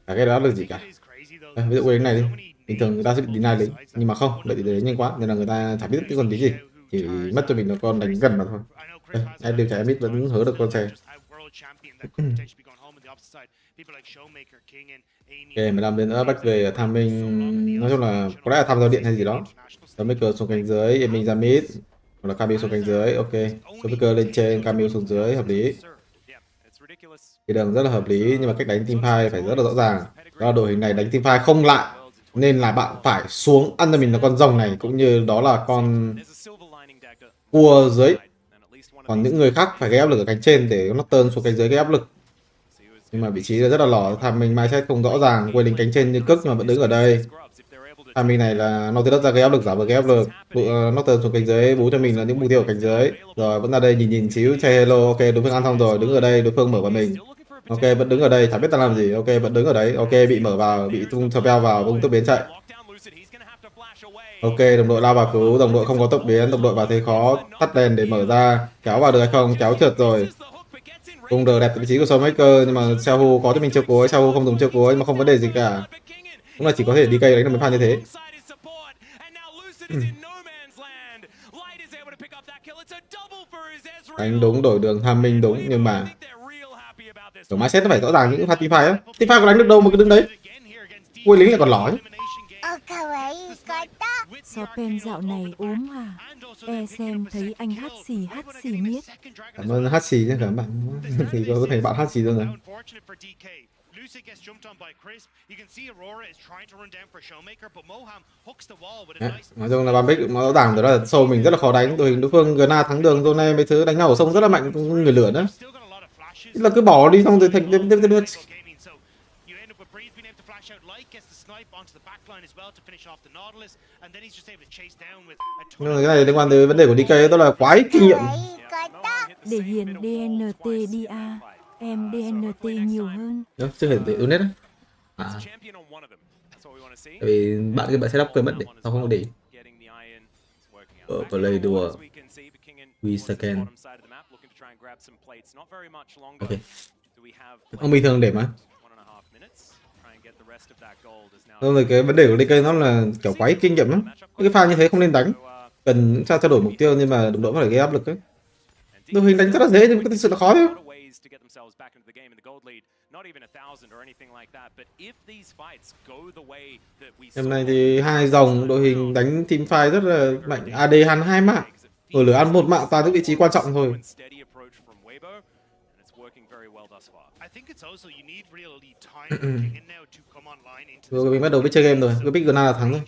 Cả cái đó áp lực gì cả. Đây, ví dụ cái lính này đi. Bình thường người ta sẽ bị deny lính, nhưng mà không, đợi để lính nhanh quá nên là người ta chả biết cái con tí gì. Chỉ mất cho mình là con đánh gần mà thôi. Đây, em điều trái mít vẫn hớ được con xe. Ok, 15 bên nữa back về tham minh, nói chung là có lẽ là tham giao điện hay gì đó. Maker xuống cánh dưới, em mình ra mid, hoặc là Camille xuống cánh dưới, ok. Maker lên trên, Camille xuống dưới, hợp lý. Cái đường rất là hợp lý, nhưng mà cách đánh team fight phải rất là rõ ràng. Đó là đội hình này đánh team fight không lại, nên là bạn phải xuống ăn cho mình là con rồng này, cũng như đó là con cua dưới. Còn những người khác phải gây áp lực ở cánh trên để nó turn xuống cánh dưới gây áp lực. Nhưng mà vị trí rất là lỏ, tham minh mindset không rõ ràng, quay lính cánh trên như cức nhưng mà vẫn đứng ở đây. Tham minh này là nó từ đất ra gây áp lực, giả vờ gây áp lực, nó turn xuống cánh dưới, bú cho mình là những mục tiêu ở cánh dưới. Rồi vẫn ra đây nhìn xíu, chơi hello, ok đối phương ăn xong rồi, đứng ở đây, đối phương mở vào mình. Ok vẫn đứng ở đây, chả biết ta làm gì, ok vẫn đứng ở đấy, ok bị mở vào, bị tung spell vào, tung tốc biến chạy. Ok đồng đội lao vào cứu, đồng đội không có tốc biến, đồng đội vào thế khó, tắt đèn để mở ra, kéo vào được hay không, kéo trượt rồi. Cung đờ đẹp vị trí của Soulmaker, nhưng mà Xiaohu có cho mình chiêu cuối, Xiaohu không dùng chiêu cuối mà không vấn đề gì cả. Cũng là chỉ có thể đi cây đánh được mấy pha như thế. Đánh đúng, đổi đường tham minh đúng, nhưng mà kiểu mindset nó phải rõ ràng những pha team fight á. Team fight có đánh được đâu mà cứ đứng đấy. Quay lính lại còn lỏi. SofM dạo này ốm à? E xem thấy anh hát xì miết. Cảm ơn hát xì nhé các bạn. Thì có thể bạn hát xì rồi. Nói chung là Bambic nó rõ ràng rồi đó, sâu mình rất là khó đánh, đội hình đối phương Gna thắng đường rồi này mấy thứ đánh nhau ở sông rất là mạnh, người lửa nữa. Là cứ bỏ đi xong rồi thành nhưng cái này liên quan tới vấn đề của DK đó là quái kinh nghiệm. Để hiện DNT đi a, em DNT nhiều hơn. Đó, chưa hề để donate á. À. Tại vì bạn setup quên mất để tao không có để. Play đùa. We second. Ok. Ông bình thường để mà. Rồi cái vấn đề của DK nó là kiểu quái kinh nghiệm lắm. Cái pha như thế không nên đánh. Cần sao trao đổi mục tiêu nhưng mà đồng đội phải gây áp lực ấy. Đội hình đánh rất là dễ nhưng mà thực sự là khó thôi. Hôm nay thì hai dòng đội hình đánh team fight rất là mạnh. AD ăn 2 mạng, ở lửa ăn 1 mạng, toàn những vị trí quan trọng thôi. Rồi mình bắt đầu biết chơi game rồi, cứ biết Gna là thắng thôi.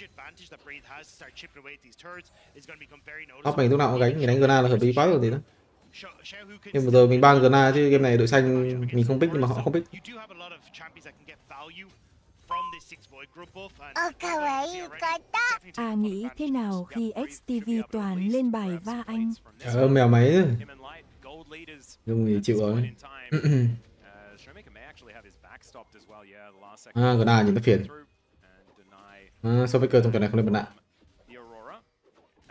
Top mình lúc nào cũng gánh, mình đánh Gna là hợp lý quá rồi thì đó. Nhưng mà giờ mình ban Gna chứ game này đội xanh mình không pick nhưng mà họ không pick. Nghĩ thế nào khi XTV toàn lên bài va anh? Mèo máy rồi. Dùng thì chịu rồi. Gna nhìn nó phiền. Soulmaker trong trận này không lên mặt nạ.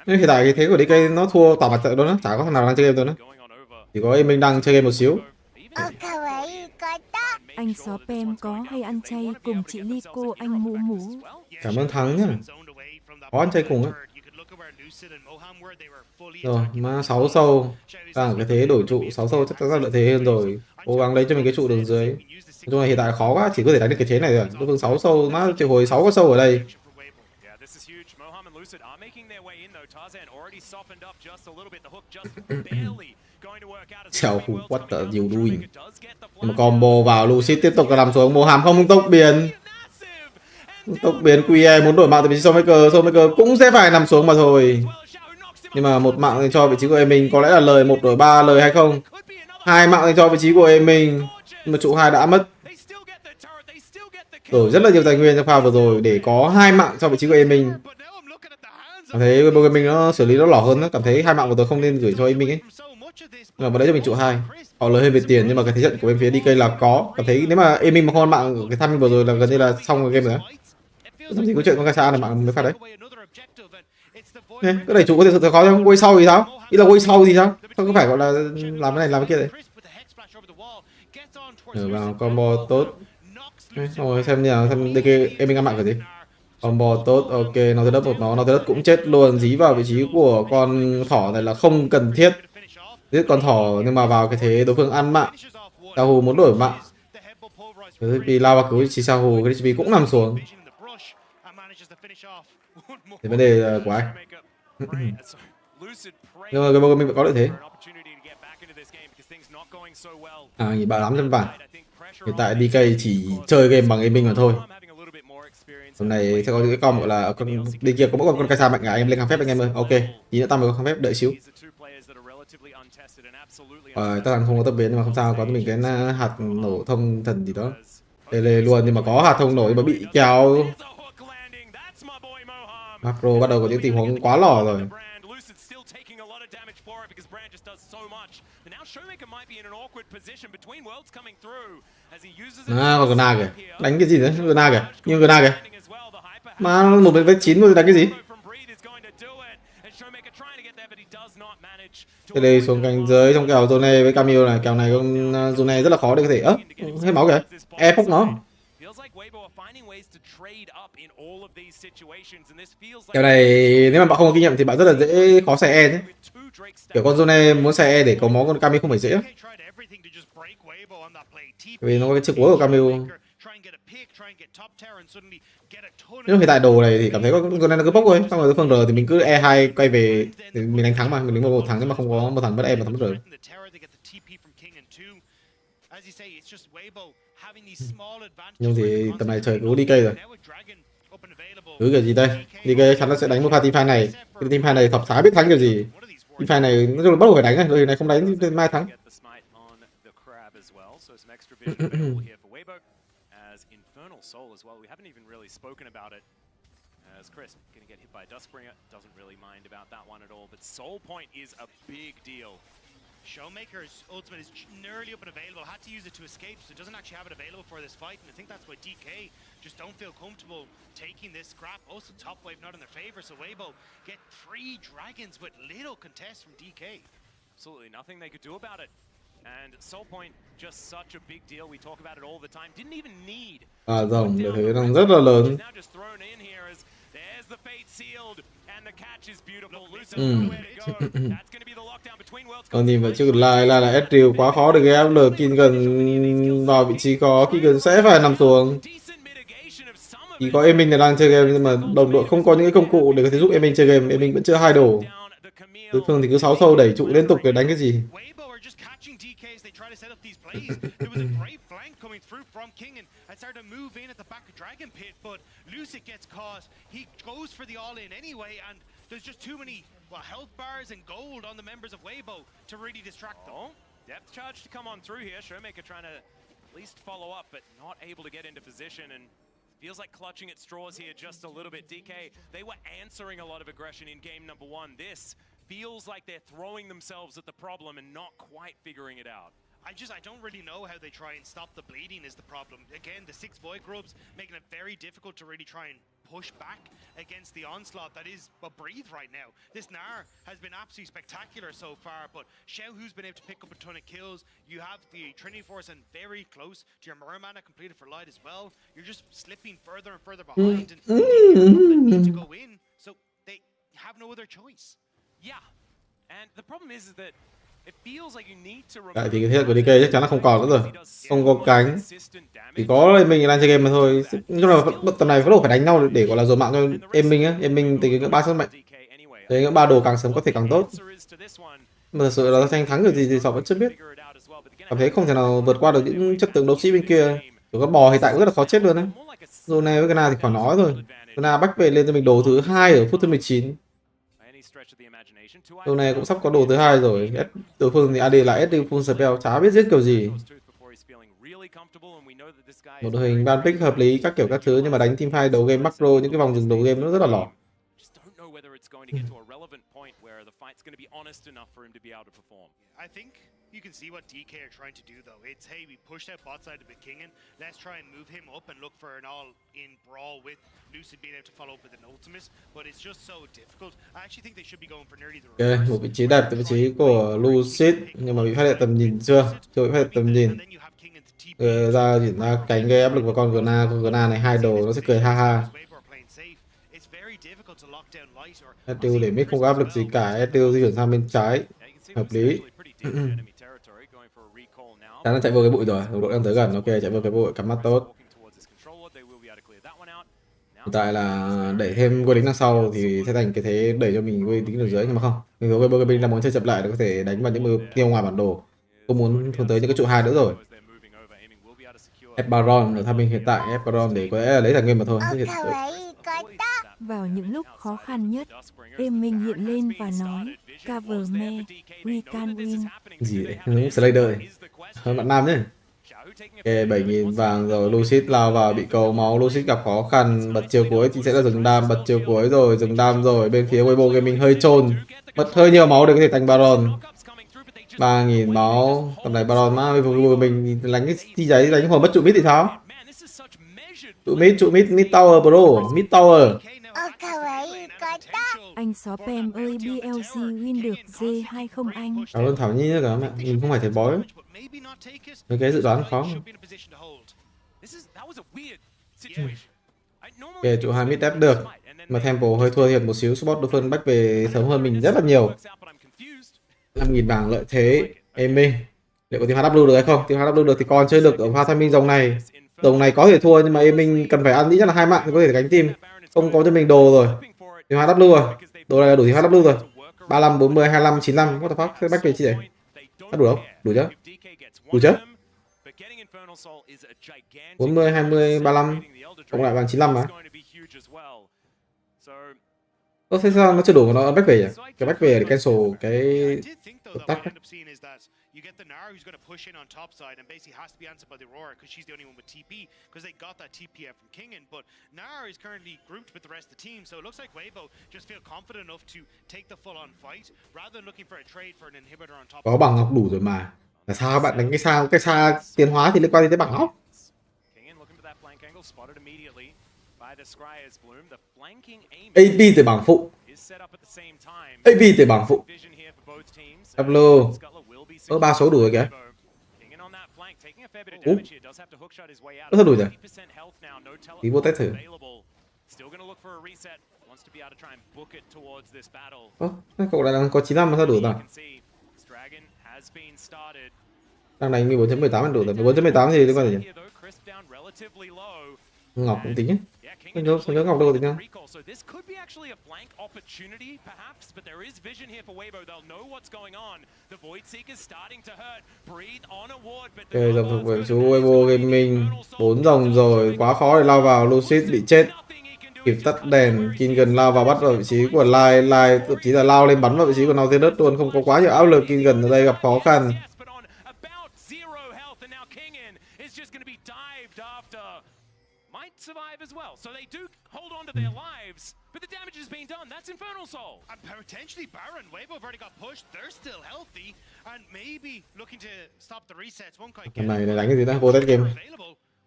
Nhưng hiện tại cái thế của DK nó thua tỏ mặt trận đó, chả có thằng nào đang chơi game đâu nữa. Chỉ có em mình đang chơi game một xíu. Anh SofM có hay ăn chay cùng chị Ly cô anh mũ mũ. Cảm ơn Thắng nhá. Có ăn chay cùng á. Rồi, mà 6 sâu. Đang cái thế đổi trụ 6 sâu chắc chắn là lợi thế hơn rồi. Cố gắng lấy cho mình cái trụ đường dưới. Nói chung là hiện tại khó quá, chỉ có thể đánh được cái thế này rồi. Đối phương 6 sâu, má triệu hồi 6 con sâu ở đây. Chào hủ quất tờ nhiều đuôi. Nhưng mà combo vào Lucid tiếp tục làm xuống. Moham không tốc biến. Tốc biến QE muốn đổi mạng từ vị trí Soulmaker cũng sẽ phải nằm xuống mà thôi. Nhưng mà một mạng dành cho vị trí của em mình có lẽ là lời 1 đổi 3 lời hay không? 2 mạng dành cho vị trí của em mình. Nhưng mà trụ 2 đã mất. Đổi rất là nhiều tài nguyên trong pha vừa rồi để có 2 mạng cho vị trí của em mình. Cảm thấy bộ mình nó xử lý nó lỏ hơn đó. Cảm thấy 2 mạng của tôi không nên gửi cho em mình ấy. Nhưng mà đấy cho mình trụ 2. Họ lời hơn về tiền nhưng mà cái thế trận của bên phía DK là có. Cảm thấy nếu mà em mình mà không ăn mạng của cái Tham vừa rồi là gần như là xong cái game rồi đó. Làm gì có chuyện con Gacha này mạng mới phát đấy. Cái đẩy trụ có thể sự khó không? Quay sau thì sao? Ý là quay sau thì sao? Không có phải gọi là làm cái này làm cái kia đấy. Ở vào combo tốt. Xong rồi xem như nào, xem DK em mình ăn mạng cái gì. Combo tốt, ok, nó tới đất một nó tới đất cũng chết luôn, dí vào vị trí của con thỏ này là không cần thiết. Giết con thỏ nhưng mà vào cái thế đối phương ăn mạng. Sao Hù muốn đổi mạng. Vì lao vào cứu chỉ Sao Hù, cái DCP cũng nằm xuống. Thì vấn đề của ai? Nhưng mà cái mình vẫn có lợi thế. À, nghỉ 3500 vàng. Hiện tại DK chỉ chơi game bằng aiming mà thôi. Hôm nay sẽ có những cái con gọi là đi kia có mỗi con Kaisa mạnh à, em lên kháng phép anh em ơi. Ok, tí nữa tao mới có kháng phép, đợi xíu. Tao không có tập biến nhưng mà không sao, có mình cái hạt nổ thông thần gì đó. Tele luôn nhưng mà có hạt thông nổ nhưng mà bị kéo. Macro bắt đầu có những tình huống quá lỏ rồi. À, còn Gna kìa. Đánh cái gì đấy? Gna kìa. Nhưng Gna kìa. Mà 1v9 rồi đánh cái gì? Cái đây xuống cánh dưới trong kèo Zone với Camille này. Kèo này con Zone rất là khó để có thể... hết máu kìa. E phúc nó. Kèo này nếu mà bạn không có kinh nghiệm thì bạn rất là dễ khó xài E nhé. Kiểu con Zone muốn xài E để có máu con Camille không phải dễ. Vì nó có cái chiếc của Camille. Nếu hiện tại đồ này thì cảm thấy con này nó cứ bốc thôi. Xong rồi đối phương R thì mình cứ E2 quay về thì mình đánh thắng mà. Mình đánh một thắng nhưng mà không có một thằng mất E mà thằng mất R. Nhưng thì tầm này trời cứ DK rồi. Cứ kiểu gì đây? DK chắn nó sẽ đánh một pha teamfight này. Cái teamfight này thọc thái biết thắng kiểu gì. Teamfight này nói chung là bắt buộc phải đánh rồi. Đội này không đánh thì mai thắng. Soul as well. We haven't even really spoken about it. As Chris going to get hit by Duskbringer, doesn't really mind about that one at all. But Soul Point is a big deal. Showmaker's ultimate is nearly up and available. Had to use it to escape, so doesn't actually have it available for this fight. And I think that's why DK just don't feel comfortable taking this scrap. Also, top wave not in their favor, so Weibo get 3 dragons with little contest from DK. Absolutely nothing they could do about it. And Soul Point just such a big deal. We talk about it all the time. Didn't even need. Rồng để thấy rằng rất là lớn. Còn nhìn vào chữ lại là Ezreal quá khó để gây áp lực. Keegan vào vị trí có Keegan sẽ phải nằm xuống. Chỉ có Emin là đang chơi game nhưng mà đồng đội không có những cái công cụ để có thể giúp Emin chơi game. Emin vẫn chưa 2 đồ. Đối phương thì cứ 6 sâu đẩy trụ liên tục để đánh cái gì. There was a great flank coming through from King and started to move in at the back of Dragon Pit, but Lucid gets caught. He goes for the all-in anyway, and there's just too many health bars and gold on the members of Weibo to really distract them. Depth charge to come on through here. Showmaker trying to at least follow up, but not able to get into position, and feels like clutching at straws here just a little bit. DK, they were answering a lot of aggression in game number 1. This feels like they're throwing themselves at the problem and not quite figuring it out. I don't really know how they try and stop the bleeding is the problem. Again, the 6 void grubs making it very difficult to really try and push back against the onslaught that is breathe right now. This Gnar has been absolutely spectacular so far, but Xiao who's been able to pick up a ton of kills. You have the Trinity Force and very close to your Mermana completed for light as well. You're just slipping further and further behind, and need to go in, so they have no other choice. Yeah, and the problem is that tại thì cái thiết của DK chắc chắn là không còn nữa rồi, không có cánh thì có mình đang chơi game mà thôi. Nhưng mà tầm này bắt đầu phải đánh nhau để gọi là dồn mạng cho em mình á, em mình thì cái 3 sức mạnh, đấy những 3 đồ càng sớm có thể càng tốt. Mà thật sự là tranh thắng được gì Sọc vẫn chưa biết, cảm thấy không thể nào vượt qua được những chất tướng đấu sĩ bên kia. Kiểu con bò thì tại cũng rất là khó chết luôn đấy. Rồi này với cái nào thì khỏi nói rồi, cái nào bách về lên cho mình đồ thứ 2 ở phút thứ 19. Lúc này cũng sắp có đồ thứ 2 rồi. Đối phương thì AD là SD full spell, chả biết giết kiểu gì. Một đội hình ban pick hợp lý các kiểu các thứ, nhưng mà đánh teamfight đầu game macro, những cái vòng dừng đầu game nó rất là lỏ. You can see what DK are trying to do though. It's, hey, we pushed out bot side to be king, and let's try and move him up and look for an all-in brawl with Lucid being able to follow up with an ultimate, but it's just so difficult. I actually think they should be going for nearly the reverse. Ok, một vị trí đẹp, vị trí của Lucid, nhưng mà bị phát hiện tầm nhìn chưa? Chưa bị phát hiện tầm nhìn. Ra chuyển ra cánh gây áp lực vào con Gna này 2 đồ nó sẽ cười ha ha. Tiêu để mid không có áp lực gì cả, Tiêu di chuyển sang bên trái, hợp lý. Đang chạy vô cái bụi rồi, đồng đội đang tới gần, ok, chạy vô cái bụi, cắm mắt tốt. Hiện tại là đẩy thêm Quê Lính đằng sau thì sẽ thành cái thế đẩy cho mình Quê Lính ở dưới, nhưng mà không. Mình có Quê Lính là muốn chơi chậm lại để có thể đánh vào những mục tiêu ngoài bản đồ. Không muốn hướng tới những cái trụ 2 nữa rồi. Ép Baron ở Tham Minh hiện tại, ép Baron để có lẽ là lấy tài nguyên mà thôi. Vào những lúc khó khăn nhất, em mình hiện lên và nói, cover me, we can win. Gì đấy, đúng Slayer hơn bạn nam nhé. Ok, 7.000 vàng rồi, Lucid lao vào bị cầu máu, Lucid gặp khó khăn, bật chiều cuối thì sẽ là dừng đam, bật chiều cuối rồi, dừng đam rồi, bên phía Weibo Gaming hơi trôn, mất hơi nhiều máu để có thể thành Baron. 3.000 máu, tầm này Baron mà Weibo mình đánh cái gì đấy, đánh hồi mất trụ mid thì sao? Trụ mid tower bro, mid tower. Anh SofM ơi, BLG win được G20 anh. Cảm ơn Thảo Nhi nữa cả mẹ, mình không phải thầy bói. Mấy cái dự đoán khó. Ok, trụ 2 mid ép được. Mà Temple hơi thua thiệt một xíu, support đối phương back về sớm hơn mình rất là nhiều. 5.000 vàng lợi thế, em mê. Liệu có team HW được hay không? Team HW được thì còn chơi được ở pha timing dòng này. Dòng này có thể thua nhưng mà em mình cần phải ăn ít nhất là 2 mạng thì có thể gánh team. Không có cho mình đồ rồi. Team HW rồi. Đồ này là đủ team HW rồi. 35, 40, 25, 95. What the fuck? Sẽ back về chi vậy? Có đủ không? Đủ chưa? Đủ chưa? 40, 20, 35. Cộng lại bằng 95 mà. Ơ thế sao nó chưa đủ mà nó back về nhỉ? Cái back về để cancel cái tắc. You get the Gnar who's going to push in on top side and basically has to be answered by the Aurora because she's the only one with TP because they got that TPF from Kingen. But Gnar is currently grouped with the rest of the team, so it looks like Weibo just feel confident enough to take the full-on fight rather than looking for a trade for an inhibitor on top. Có bằng ngọc đủ rồi mà. Là sao bạn đánh cái xa tiến hóa thì liên quan tới bằng ngọc? AP từ bảng phụ. AP từ bảng phụ. W. 3 số đủ rồi kìa. Nó thật đủ rồi. Tí vô test thử. Cậu lại đang có 95 mà sao đủ rồi? Đang đánh 14.18 đủ rồi. 14.18 thì liên quan gì nhỉ? Ngọc cũng tính nhé. Sao nhớ Ngọc đâu tính nhá. Ok, dòng thuộc về chú Weibo Gaming 4 dòng rồi, quá khó để lao vào. Lucid bị chết, kịp tắt đèn. Kingen lao vào bắt vào vị trí của Lai, thậm chí là lao lên bắn vào vị trí của Nautilus luôn, không có quá nhiều áp lực. Kingen ở đây gặp khó khăn. being done. That's Infernal Soul. And potentially Baron. Weibo have already got pushed. They're still healthy. And maybe looking to stop the resets. Won't quite get này đánh cái gì đó, vô test game.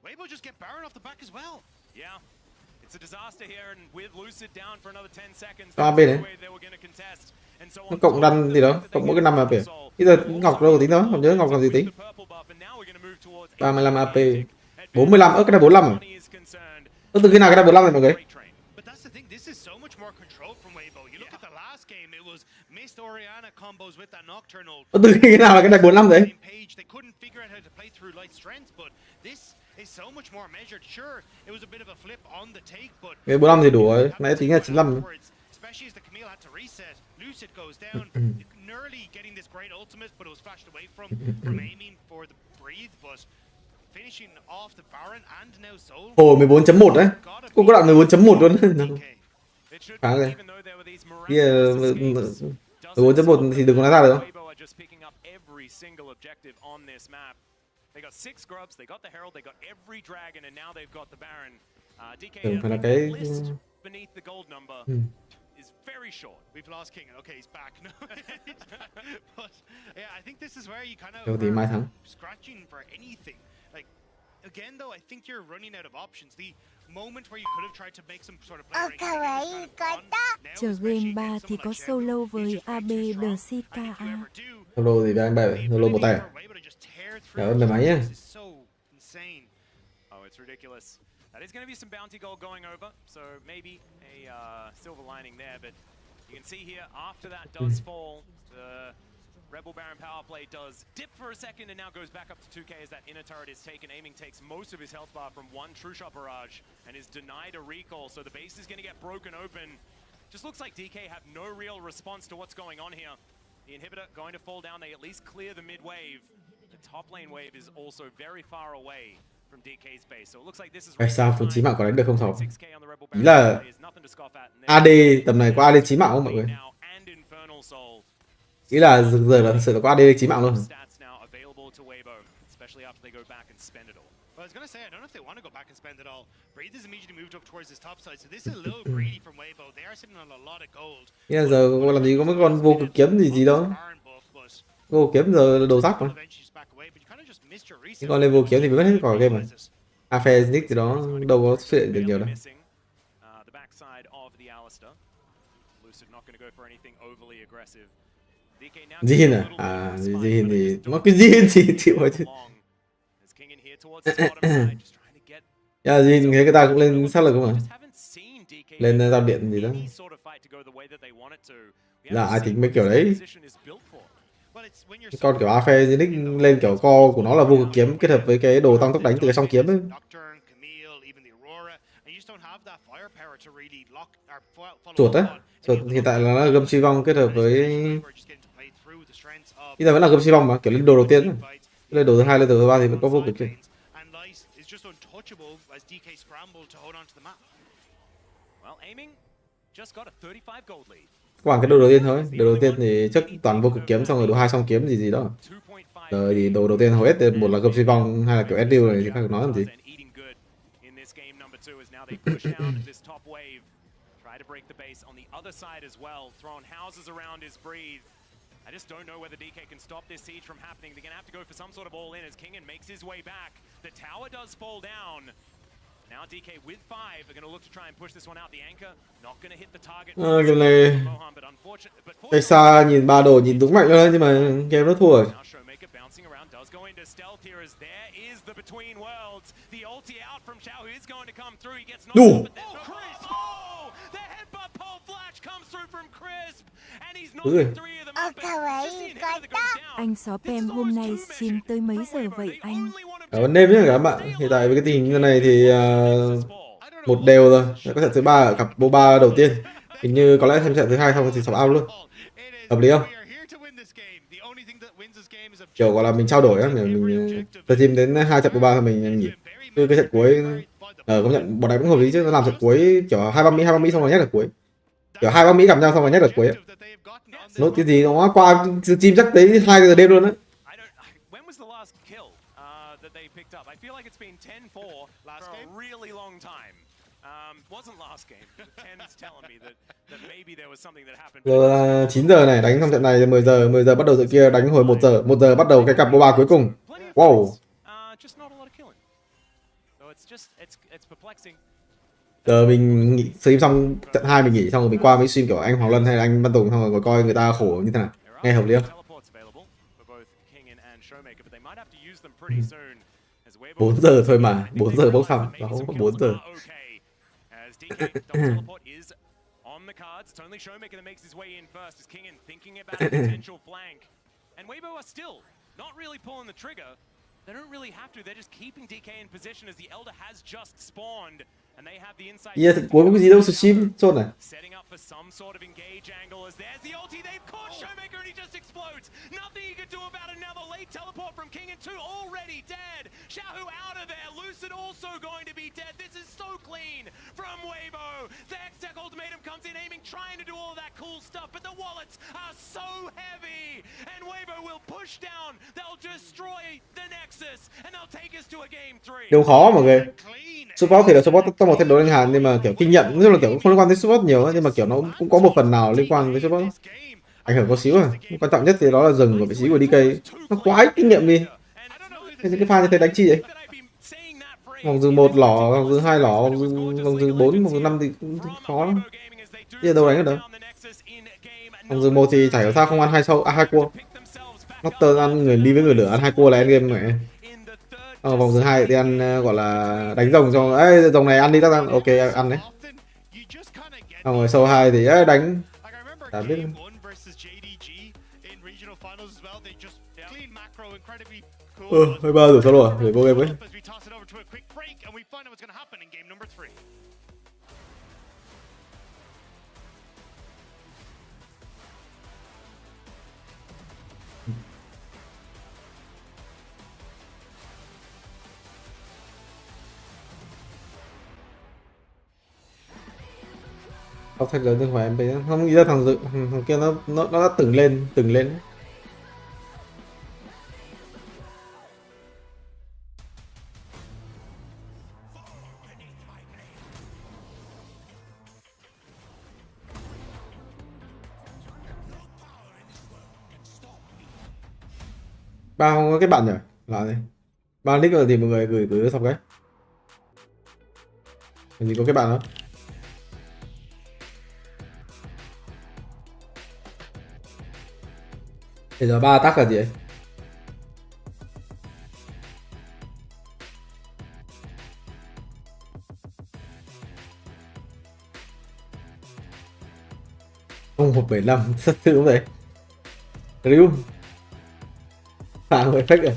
Weibo just get Baron off the back as well. Yeah. It's a disaster here, and with Lucid down for another 10 seconds, Đó, bên đấy. Nó cộng răn gì đó, cộng mỗi cái 5 AP. Bây giờ Ngọc đâu có tính đó, không nhớ Ngọc làm gì tính. 35 AP. 45, cái này 45 à? Từ khi nào cái này 45 rồi mọi người? Từ khi nào là cái này 45 đấy? Cái 45 thì đủ rồi, nãy tính là 95. Ồ, 14.1 đấy. Cũng có đoạn 14.1 luôn. Khá rồi. 14.1 thì đừng có nói ra được. Tưởng phải là cái is very short. We've lost King. Okay, he's back. No. But yeah, I think this is where you kind of scratching for anything. Like again though, I think you're running out of options. The moment where you could have tried to make some sort of play. Chờ game 3 thì có solo với AB the CKA. Solo gì với anh bạn? Solo một tay à? Cảm ơn máy nhé. Oh, it's ridiculous. That is going to be some bounty gold going over, so maybe a silver lining there, but you can see here, after that does fall, the Rebel Baron power play does dip for a second and now goes back up to 2k as that inner turret is taken. Aiming takes most of his health bar from one True Shot barrage and is denied a recall, so the base is going to get broken open. Just looks like DK have no real response to what's going on here. The inhibitor going to fall down, they at least clear the mid wave. The top lane wave is also very far away. Tại sao phun chí mạng có đánh được không Sofm? Ý là AD tầm này có AD chí mạng không mọi người? Ý là giờ là thật sự là có AD chí mạng luôn. Well, I was gonna say, I don't know if they want to go back and spend it all. Breathe is immediately moved up towards his top side, so this is a little greedy from Weibo. They are sitting on a lot of gold. Bây giờ có làm gì có mấy con vô cực kiếm gì đâu. Vô kiếm giờ đồ giáp mà. Những con lên vô kiếm thì mới mất hết khỏi game mà. Nick thì đó đâu có xuất hiện được nhiều đâu. Jin à? À, Jin thì nó cái Jin thì chịu rồi chứ. Yeah, Jin thấy cái ta cũng lên sát lực không à? Lên giao điện gì đó. Là ai tính mấy kiểu đấy. Cái con kiểu Nick lên kiểu co của nó là vô cực kiếm kết hợp với cái đồ tăng tốc đánh từ cái song kiếm ấy. Chuột á. Chuột hiện tại là nó gầm suy vong kết hợp với... Bây giờ vẫn là gầm suy vong mà, kiểu lên đồ đầu tiên. Lên đồ thứ hai, lên đồ thứ ba thì vẫn có vô cực kiếm. Các bạn cái đồ đầu tiên thôi. Đồ đầu tiên thì chắc toàn vô cực kiếm xong rồi đồ hai song kiếm gì đó. Rồi thì đồ đầu tiên hầu hết một là gầm suy vong, hai là kiểu SDU này thì khác được nói làm gì. I just don't know whether DK can stop this siege from happening. They're going to have to go for some sort of all-in as Kingen makes his way back. The tower does fall down. Now DK with 5 are going to look to try and push this one out. The anchor not going to hit the target. Game này cái xa nhìn ba đồ nhìn đúng mạnh thôi nhưng mà game nó thua rồi. Đủ. Anh SofM hôm nay stream tới mấy giờ vậy anh? Cảm ơn đêm nhé các bạn. Hiện tại với cái tình hình như này thì một đều rồi. Có trận thứ 3 ở cặp BO3 đầu tiên. Hình như có lẽ thêm trận thứ 2 xong thì sập out luôn. Hợp lý không? Kiểu gọi là mình trao đổi á, mình team đến 2 trận BO3 thì mình nhỉ. Cái trận cuối công nhận bọn này cũng hợp lý chứ, nó làm trận cuối kiểu 2-3 Mỹ xong rồi nhét ở cuối. Kiểu 2-3 Mỹ gặp nhau xong rồi nhét ở cuối. Nốt cái gì nó qua team chắc tới 2 giờ đêm luôn á. Giờ là 9 giờ này, đánh trong trận này 10 giờ bắt đầu trận kia đánh hồi 1 giờ bắt đầu cái cặp BO3 cuối cùng. Wow. Giờ mình nghỉ stream xong trận 2 mình nghỉ xong rồi mình qua mấy stream kiểu anh Hoàng Luân hay là anh Văn Tùng xong rồi coi người ta khổ như thế nào. Nghe hợp lý không? 4 giờ thôi mà, 4 giờ bốc thăm, nó không có 4 giờ. They don't really have to. They're just keeping DK in position as the Elder has just spawned. And they have the inside. Yeah, cuối có gì đâu, stream chốt này. Setting up for some sort of engage angle as there's the ulti. They've caught Showmaker and he just explodes. Nothing he could do about it now. The late teleport from King and 2 already dead. Xiaohu out of there. Lucid also going to be dead. This is so clean from Weibo. The X-Tech ultimatum comes in aiming, trying to do all of that cool stuff, but the wallets are so heavy. And Weibo will push down. They'll destroy the Nexus and they'll take us to a game 3. Điều khó mọi người. Support thì là support trong một trận đấu đánh hàn nhưng mà kiểu kinh nghiệm, nói chung là kiểu không liên quan tới support nhiều ấy, nhưng mà kiểu nó cũng có một phần nào liên quan với support. Ảnh hưởng có xíu à. Quan trọng nhất thì đó là dừng ở vị trí của DK. Nó quá ít kinh nghiệm đi. Thế cái pha như thế đánh chi vậy? Vòng dừng 1 lỏ, vòng dừng 2 lỏ, vòng dừng 4, vòng dừng 5 thì cũng khó lắm. Bây giờ đâu đánh ở đâu. Vòng dừng 1 thì chả hiểu sao không ăn hai cua. Master ăn người đi với người lửa, ăn 2 cua là end game này. Vòng thứ 2 thì ăn gọi là đánh rồng cho ấy, rồng này ăn đi, tao ăn ok ăn đấy. Xong rồi sâu 2 thì đánh đã biết. Hơi ba rồi sao rồi để vô game ấy. Tóc thách lớn tương hòa MP không nghĩ ra thằng kia nó đã từng lên. Ba không có cái bạn nhỉ? Là gì? Ba nick là thì mọi người gửi xong cái. Làm gì có cái bạn đó? Bây giờ 3 attack là gì ấy? Không 175 thật sự không vậy? Ryu phản hồi fake rồi.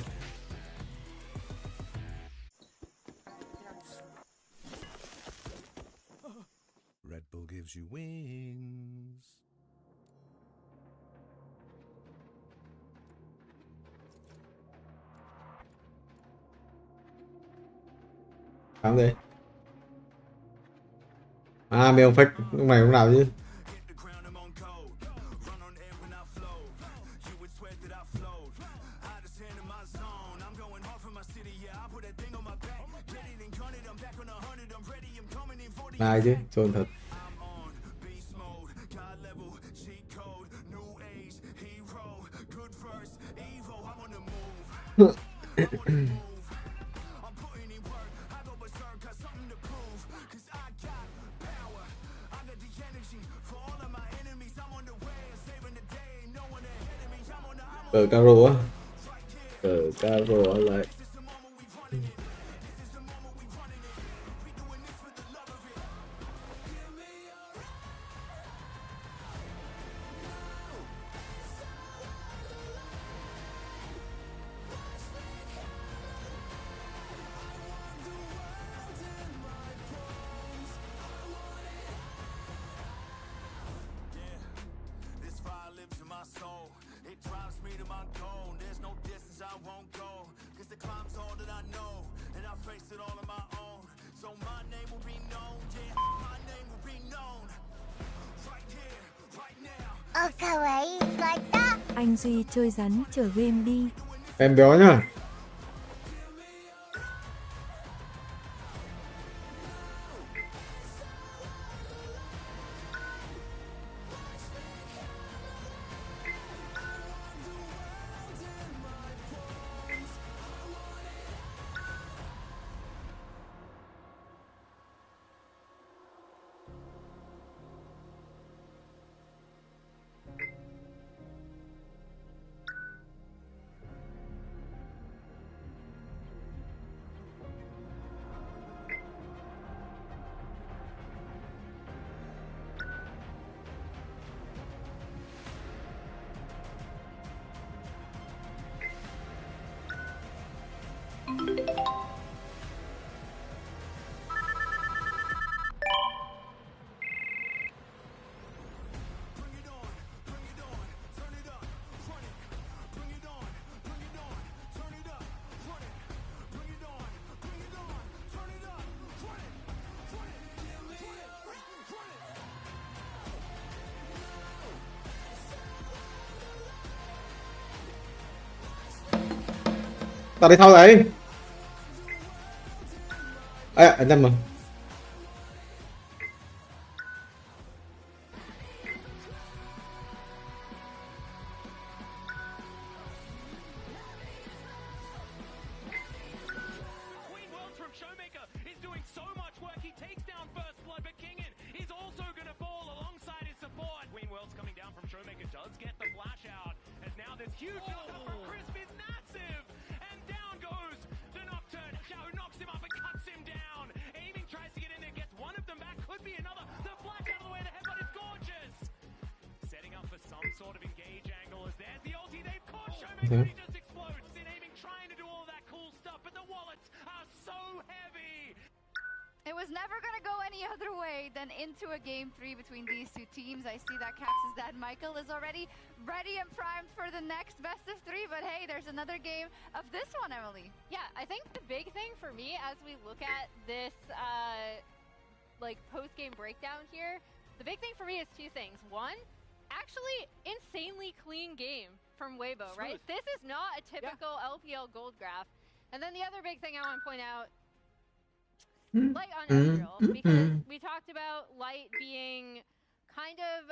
Red Bull gives you wings. Làm gì? À mấy ông fake lúc này lúc nào chứ? Này chứ, trồn thật. Cờ caro á. Cờ caro lại. Anh Duy chơi rắn chờ game đi. Em béo nhá. Tao đi thâu đấy. Anh Tâm mà. Okay. It was never going to go any other way than into a game 3 between these two teams. I see that Caps' dad, Michael, is already ready and primed for the next best of 3. But hey, there's another game of this one, Emily. Yeah, I think the big thing for me as we look at this like post-game breakdown here, the big thing for me is two things. One, actually insanely clean game from Weibo, right? This is not a typical LPL gold graph. And then the other big thing I want to point out, Light on Ezreal, because we talked about Light being kind of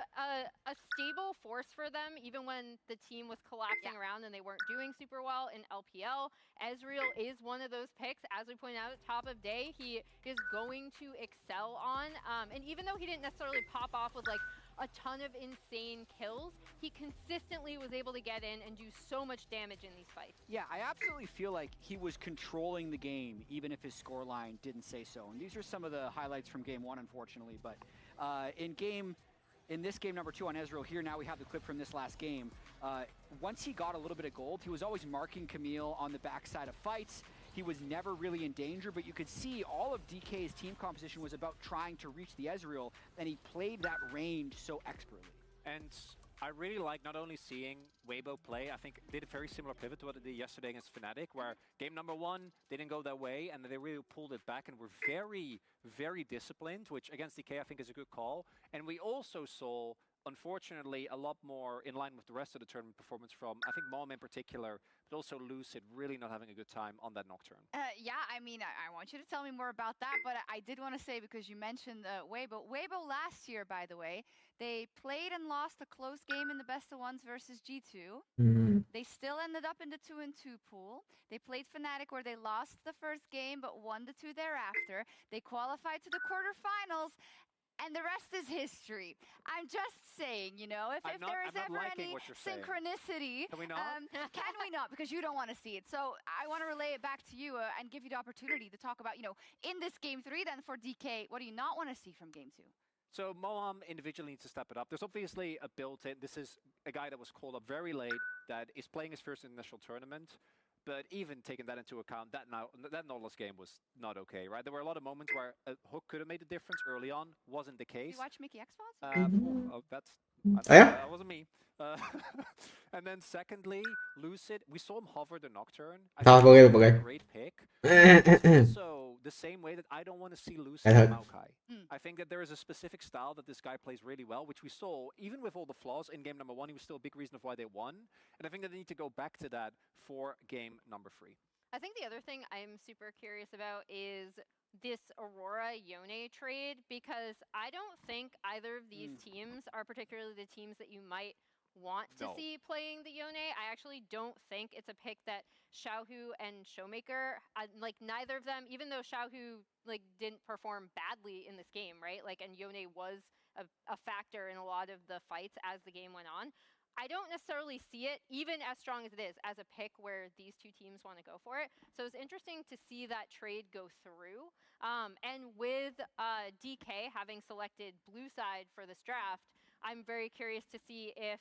a stable force for them, even when the team was collapsing around and they weren't doing super well in LPL. Ezreal is one of those picks, as we pointed out at top of day, he is going to excel on. And even though he didn't necessarily pop off with like a ton of insane kills, he consistently was able to get in and do so much damage in these fights. Yeah, I absolutely feel like he was controlling the game, even if his scoreline didn't say so. And these are some of the highlights from game 1, unfortunately. But in this game number 2 on Ezreal, here now we have the clip from this last game. Once he got a little bit of gold, he was always marking Camille on the backside of fights. He was never really in danger, but you could see all of DK's team composition was about trying to reach the Ezreal, and he played that range so expertly. And I really like not only seeing Weibo play, I think they did a very similar pivot to what they did yesterday against Fnatic, where game number 1 didn't go their way, and they really pulled it back and were very, very disciplined, which against DK I think is a good call. And we also saw, unfortunately, a lot more in line with the rest of the tournament performance from, I think, Mom in particular, but also Lucid really not having a good time on that Nocturne. Yeah, I mean, I want you to tell me more about that, but I did want to say, because you mentioned Weibo. Weibo last year, by the way, they played and lost a close game in the best of ones versus G2. They still ended up in the 2-2 pool. They played Fnatic, where they lost the first game, but won the 2 thereafter. They qualified to the quarterfinals. And the rest is history. I'm just saying, you know, if there is ever any synchronicity, can we not? Can we not? Because you don't want to see it. So I want to relay it back to you and give you the opportunity to talk about, you know, in this game 3, then for DK, what do you not want to see from game 2? So Moham individually needs to step it up. There's obviously a built-in. This is a guy that was called up very late, that is playing his first international tournament. But even taking that into account, that Nautilus game was not okay, right? There were a lot of moments where a hook could have made a difference early on. Wasn't the case. You watch Mickey X Files? That wasn't me. And then secondly, Lucid, we saw him hover the Nocturne. I think a great pick. Also, the same way that I don't want to see Lucid and Maokai. I think that there is a specific style that this guy plays really well, which we saw, even with all the flaws in game number 1, he was still a big reason of why they won. And I think that they need to go back to that for game number 3. I think the other thing I'm super curious about is this Aurora-Yone trade, because I don't think either of these teams are particularly the teams that you might want to see playing the Yone. I actually don't think it's a pick that Xiaohu and Showmaker, like neither of them, even though Xiaohu like didn't perform badly in this game, right? Like, and Yone was a factor in a lot of the fights as the game went on. I don't necessarily see it, even as strong as it is, as a pick where these two teams want to go for it. So it's interesting to see that trade go through. And with DK having selected blue side for this draft, I'm very curious to see if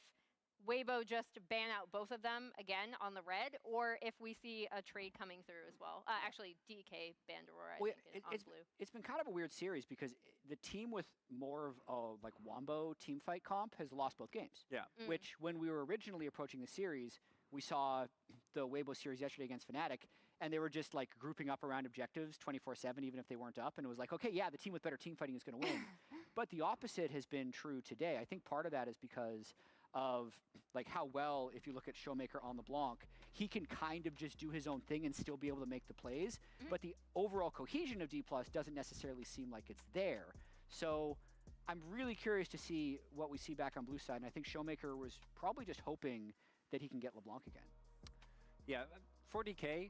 Weibo just ban out both of them again on the red, or if we see a trade coming through as well. Actually, DK banned Aurora, I think, on blue. It's been kind of a weird series because the team with more of like Wombo team fight comp has lost both games. Yeah. Which, when we were originally approaching the series, we saw the Weibo series yesterday against Fnatic, and they were just like grouping up around objectives 24/7, even if they weren't up. And it was like, okay, yeah, the team with better team fighting is going to win. But the opposite has been true today. I think part of that is because of like how well, if you look at Showmaker on the Blanc, he can kind of just do his own thing and still be able to make the plays, but the overall cohesion of D+ doesn't necessarily seem like it's there. So I'm really curious to see what we see back on blue side, and I think Showmaker was probably just hoping that he can get LeBlanc again. Yeah, for DK,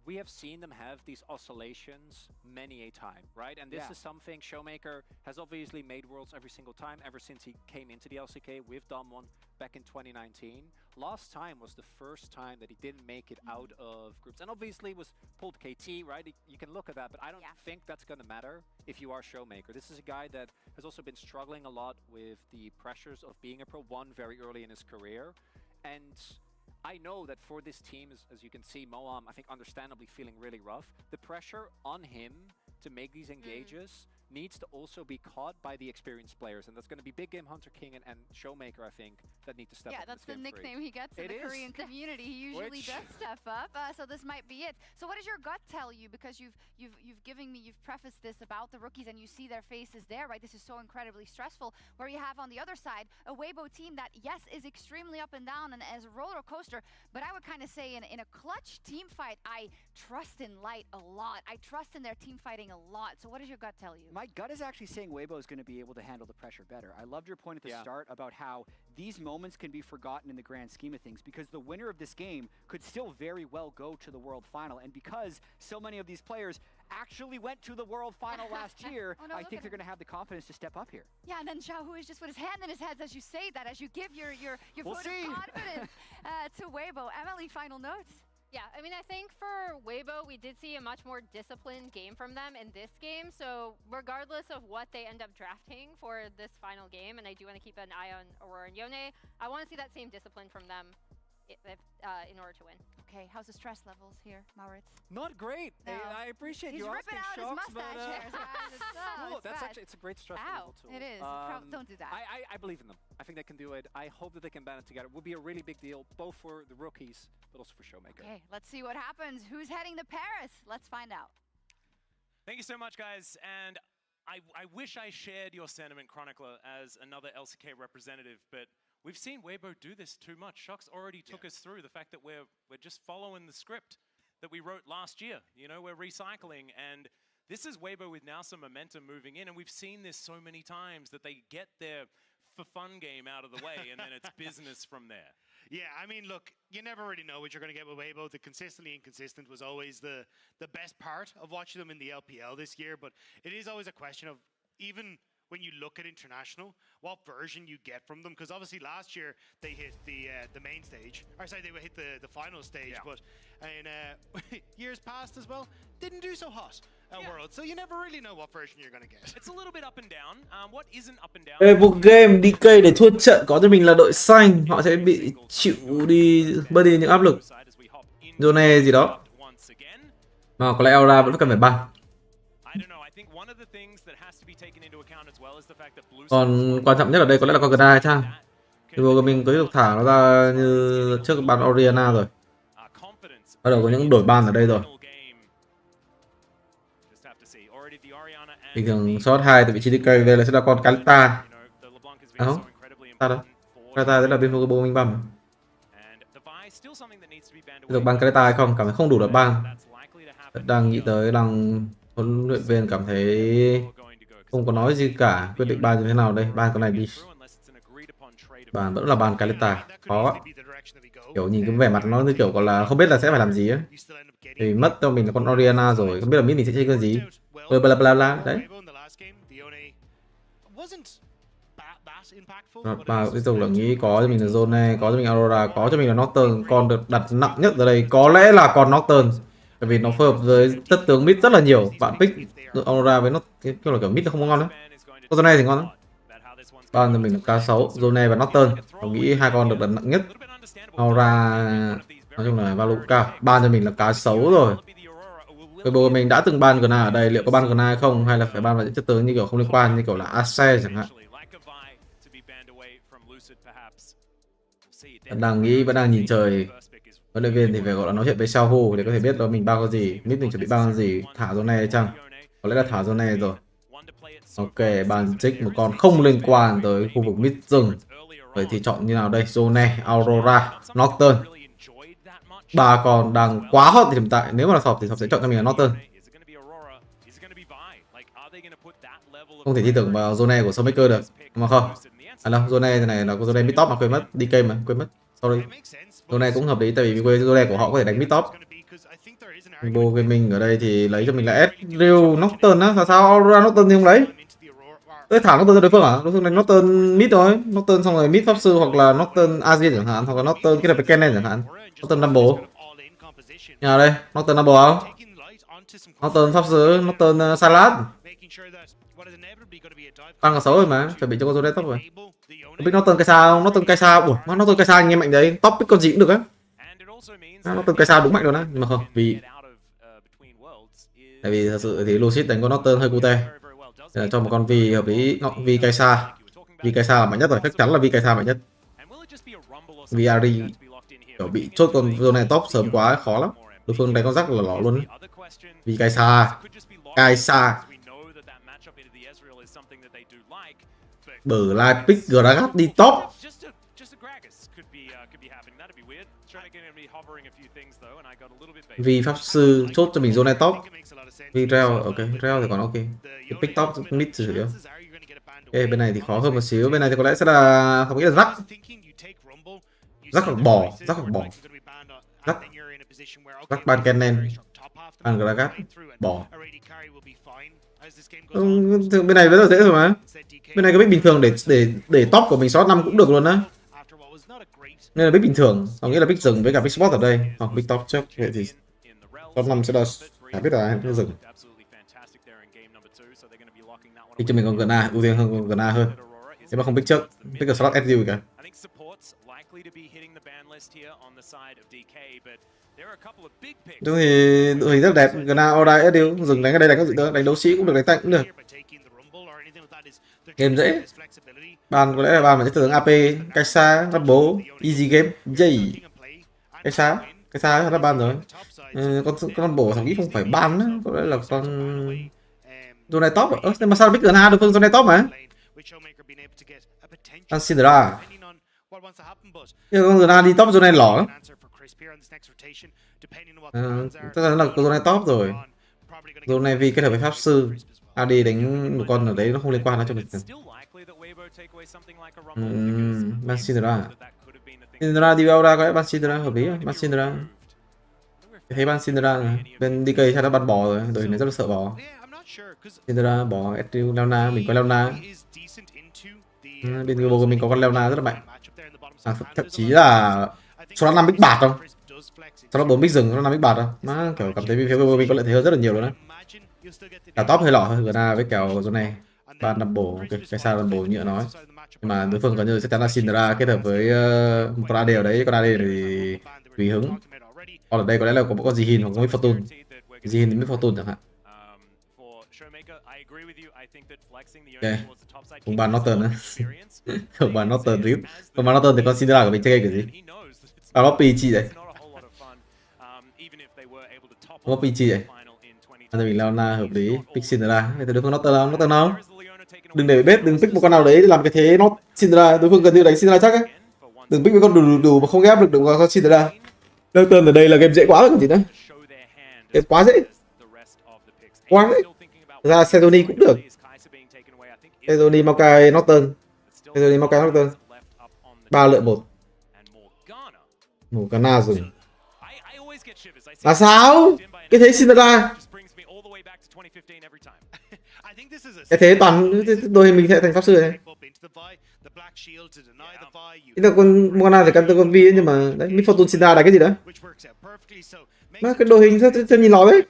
we have seen them have these oscillations many a time, right? And this is something Showmaker has obviously made worlds every single time ever since he came into the LCK with Dom1 back in 2019. Last time was the first time that he didn't make it out of groups. And obviously was pulled KT, right? You can look at that, but I don't think that's going to matter if you are Showmaker. This is a guy that has also been struggling a lot with the pressures of being a Pro 1 very early in his career. And I know that for this team, as you can see, Moam, I think understandably feeling really rough. The pressure on him to make these engages needs to also be caught by the experienced players, and that's going to be Big Game Hunter King and Showmaker, I think, that need to step up. Yeah, that's the nickname he gets in the Korean community. He usually does step up, so this might be it. So what does your gut tell you? Because you've prefaced this about the rookies, and you see their faces there, right? This is so incredibly stressful. Where you have on the other side a Weibo team that, yes, is extremely up and down and as a roller coaster, but I would kind of say in a clutch team fight, I trust in Light a lot. I trust in their team fighting a lot. So what does your gut tell you? My gut is actually saying Weibo is going to be able to handle the pressure better. I loved your point at the start about how these moments can be forgotten in the grand scheme of things, because the winner of this game could still very well go to the World Final. And because so many of these players actually went to the World Final last year, I think they're going to have the confidence to step up here. Yeah, and then Xiaohu is just with his hand in his head as you say that, as you give your vote of confidence to Weibo. Emily, final notes? Yeah, I mean, I think for Weibo, we did see a much more disciplined game from them in this game. So regardless of what they end up drafting for this final game, and I do want to keep an eye on Aurora and Yone, I want to see that same discipline from them in order to win. Okay, how's the stress levels here, Maurits? Not great. No. I appreciate He's you ripping asking out shocks, his mustache hairs, right? that's actually, it's a great stress level too. It is. Don't do that. I believe in them. I think they can do it. I hope that they can band it together. It would be a really big deal, both for the rookies, but also for Showmaker. Okay, let's see what happens. Who's heading to Paris? Let's find out. Thank you so much, guys. And I wish I shared your sentiment, Chronicler, as another LCK representative, but we've seen Weibo do this too much. Shocks already took us through the fact that we're just following the script that we wrote last year. You know, we're recycling, and this is Weibo with now some momentum moving in, and we've seen this so many times that they get their for fun game out of the way, and then it's business from there. Yeah, I mean, look, you never really know what you're going to get with Weibo. The consistently inconsistent was always the best part of watching them in the LPL this year, but it is always a question of, even when you look at international, what version you get from them, because obviously last year they hit the main stage, or sorry, they hit the final stage, but in years past as well, didn't do so hot at World, so you never really know what version you're gonna get. It's a little bit up and down. What isn't up and down? Ê, một game DK để thua trận có cho mình là đội xanh, họ sẽ bị chịu bớt đi những áp lực zone gì đó, mà có lẽ Aura vẫn cần phải ban. Còn quan trọng nhất ở đây có lẽ là con Gna hay Tham. Thì vừa mình có được thả nó ra như trước ban Oriana rồi. Bắt đầu có những đổi ban ở đây rồi. Bình thường shot 2 từ vị trí DK đây là sẽ là con Kalita. Không? Ta đâu? Kalita đấy là bên Vô mình băm. Được ban Kalita hay không? Cảm thấy không đủ được ban. Đang nghĩ tới, đang huấn luyện viên cảm thấy không có nói gì cả, quyết định ban như thế nào đây? Ban con này đi. Ban vẫn là ban Kalita, khó. Kiểu nhìn cái vẻ mặt nó như kiểu còn là không biết là sẽ phải làm gì á. Thì mất cho mình là con Oriana rồi, không biết là biết mình sẽ chơi cái gì. Bla bla bla đấy. Và tiếp tục là nghĩ có cho mình là Zone, có cho mình Aurora, có cho mình là Nocturne, con được đặt nặng nhất ở đây có lẽ là con Nocturne. Bởi vì nó phối hợp với chất tướng mid rất là nhiều. Bạn pick Aurora với nó kiểu mid nó không có ngon lắm. Con Zone thì ngon lắm. Ban cho mình là K6, Zone và Nocturne. Tôi nghĩ hai con được đặt nặng nhất. Aura nói chung là value cao. Ban cho mình là K6 rồi. Weibo mình đã từng ban Gna ở đây, liệu có ban Gna hay không, hay là phải ban vào những chất tướng như kiểu không liên quan, như kiểu là Ace chẳng hạn. Vẫn đang nhìn trời. Huấn luyện viên thì phải gọi là nói chuyện với Xiaohu để có thể biết là mình bao con gì, mid mình chuẩn bị bao con gì, thả zone này chăng? Có lẽ là thả zone này rồi. Ok, ban trích một con không liên quan tới khu vực mid rừng. Vậy thì chọn như nào đây? Zone, Aurora, Northern. Ba con đang quá hot thì hiện tại. Nếu mà là Sọp thì Sọp sẽ chọn cho mình là Northern. Không thể tin tưởng vào Zone của Showmaker được. Mà không. À đâu, Zone này là Zone mid top mà quên mất. DK mà quên mất. Sorry. Zone cũng hợp lý tại vì Zone của họ có thể đánh mid top. Bo Gaming ở đây thì lấy cho mình là Ezreal Northern á. Là sao Aurora Northern thì không lấy? Tôi thả Northern cho đối phương à? Đối phương đánh Northern mid rồi. Northern xong rồi mid pháp sư hoặc là Northern Azir chẳng hạn, hoặc là Northern kết hợp với Kennen chẳng hạn. Northern Double. Nhà đây, Northern Double không? Northern pháp sư, Northern Salad. Tăng cả 6 rồi mà, chuẩn bị cho con Zone top rồi. Không biết Northern Kaisa không? Northern Kaisa, ủa, Northern Kaisa nghe mạnh đấy, top pick con gì cũng được á. Northern Kaisa đúng mạnh rồi đó, nhưng mà không, vì tại vì thật sự thì Lucis đánh con Northern hơi cute. Để là cho một con Vi hợp lý, Vi Kaisa. Vi Kaisa là mạnh nhất rồi, chắc chắn là Vi Kaisa mạnh nhất. Vi Ari kiểu bị chốt con Zone này top sớm quá khó lắm. Đối phương đánh con rắc là lỏ luôn. Vi Kaisa. Kaisa. Bở lại pick Gragas đi top. Vì pháp sư chốt cho mình Zone này top. Vì Reo, ok, Reo thì còn ok. Cái pick top mid thử được. Ok, bên này thì khó hơn một xíu, bên này thì có lẽ sẽ là không nghĩ là rắc. Rắc hoặc bò, rắc hoặc bò. Rắc ban Kennen. Ban Gragas, bò. Bên này rất là dễ rồi mà. Bên này cái pick bình thường để top của mình slot 5 cũng được luôn á. Nên là pick bình thường, có nghĩa là pick rừng với cả pick spot ở đây. Hoặc pick top trước vậy thì slot 5 sẽ là chả biết là cái rừng. Pick cho mình còn Gna, ưu tiên hơn còn Gna hơn. Nếu mà không pick trước, pick ở slot SU cả. Đúng thì đội hình rất đẹp, Gna, Orai, SU, dừng đánh ở đây đánh có gì nữa, đánh đấu sĩ cũng được, đánh tank cũng được. Game dễ. Ban có lẽ là ban mà sẽ tướng AP, Kaisa, Double, easy game, J. Kaisa là ban rồi. Con bổ thằng nghĩ không phải ban á, có lẽ là con Zone này top. Nhưng mà sao pick Gna được phương Zone này top mà? Con Syndra. Nhưng con Gna đi top Zone này lỏ lắm. Chắc chắn là Zone này top rồi. Zone này vì kết hợp với pháp sư. AD đánh một con ở đấy nó không liên quan đến cho mình. Ban Syndra. Syndra đi vào ra có lẽ ban Syndra hợp lý rồi. Ban Syndra. Thấy ban Syndra rồi. Bên DK chắc đã ban bò rồi. Đội hình này rất là sợ bò. Syndra bò SU Leona, mình có Leona. Bên Global của mình có con Leona rất là mạnh. Thậm chí là số 5 bích bạt không? Số 4 bích rừng, số 5 bích bạt không? Má kiểu cảm thấy phía Global mình có lợi thế hơn rất là nhiều luôn đấy. Cả top hơi lọ hơn Gna với kèo Zone này. Ban Double, ok, cái sao Double nhựa nói. Nhưng mà đối phương có như chắc chắn là Syndra kết hợp với một con AD ở đấy, con AD thì tùy hứng. Còn ở đây có lẽ là có một con Jihin hoặc con Fortune. Jihin thì Fortune chẳng hạn. Ok, cùng bàn Northern nữa. Cùng bàn Northern rip. Cùng bàn Northern thì con Syndra của mình chơi cái gì? À, copy chi vậy? Copy chi vậy? Anh mình Leona hợp lý, pick Syndra. Để đối phương Northern không? Đừng để bếp, đừng pick một con nào đấy làm cái thế nó Syndra, đối phương gần như đánh Syndra chắc ấy. Đừng pick với con đủ mà không ghép được con Syndra. Northern ở đây là game dễ quá rồi còn gì nữa. Game quá dễ. Quá dễ. Ra Sezoni cũng được. Sezoni Maokai Northern. Sezoni Maokai Northern. 3 lựa 1. Một Gna rừng. Là sao? Cái thế Syndra. Cái thế toàn đôi hình mình sẽ thành pháp sư này. Ý là con Mona thì cần con Vi ấy, nhưng mà đấy, Miss Fortune Syndra đánh cái gì đó. Mà cái đội hình sao nhìn lò đấy.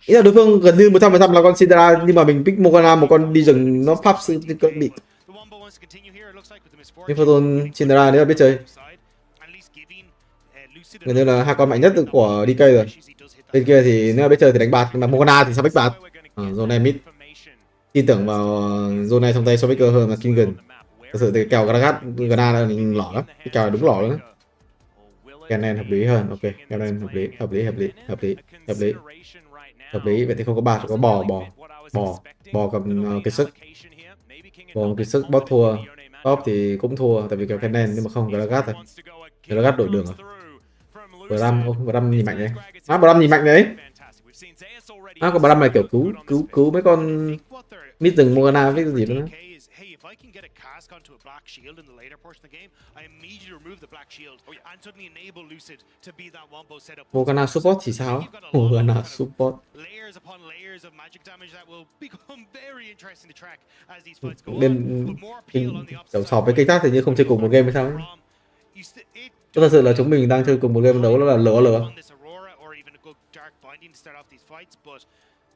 Ý là đối phương gần như 100% là con Syndra nhưng mà mình pick Morgana một con đi rừng nó pháp sư bị. Miss Fortune Syndra nếu là biết chơi. Gần như là hai con mạnh nhất của DK rồi. Bên kia thì nếu mà biết chơi thì đánh bạt, nhưng mà Morgana thì sao pick bạt. Zone này mid. Tin tưởng vào Zone này trong tay Showmaker hơn là Kingen. Thật sự thì kèo Gragas Gna là lỏ lắm, cái kèo đúng lỏ luôn á. Kennen hợp lý hơn, ok, Kennen hợp lý. Vậy thì không có bạt, có bò cầm cái sức. Bò cái sức bot thua. Top thì cũng thua tại vì kéo cái nền nhưng mà không Gragas rồi. Gragas đổi đường rồi. Bram nhìn mạnh đấy. Bram nhìn mạnh đấy. Còn Bram này kiểu cứu mấy con mít rừng Morgana với cái gì nữa. Morgana support thì sao? Morgana support. Bên kiểu so với kênh khác thì như không chơi cùng một game hay sao ấy. Thật sự là chúng mình đang chơi cùng một game đấu là lửa.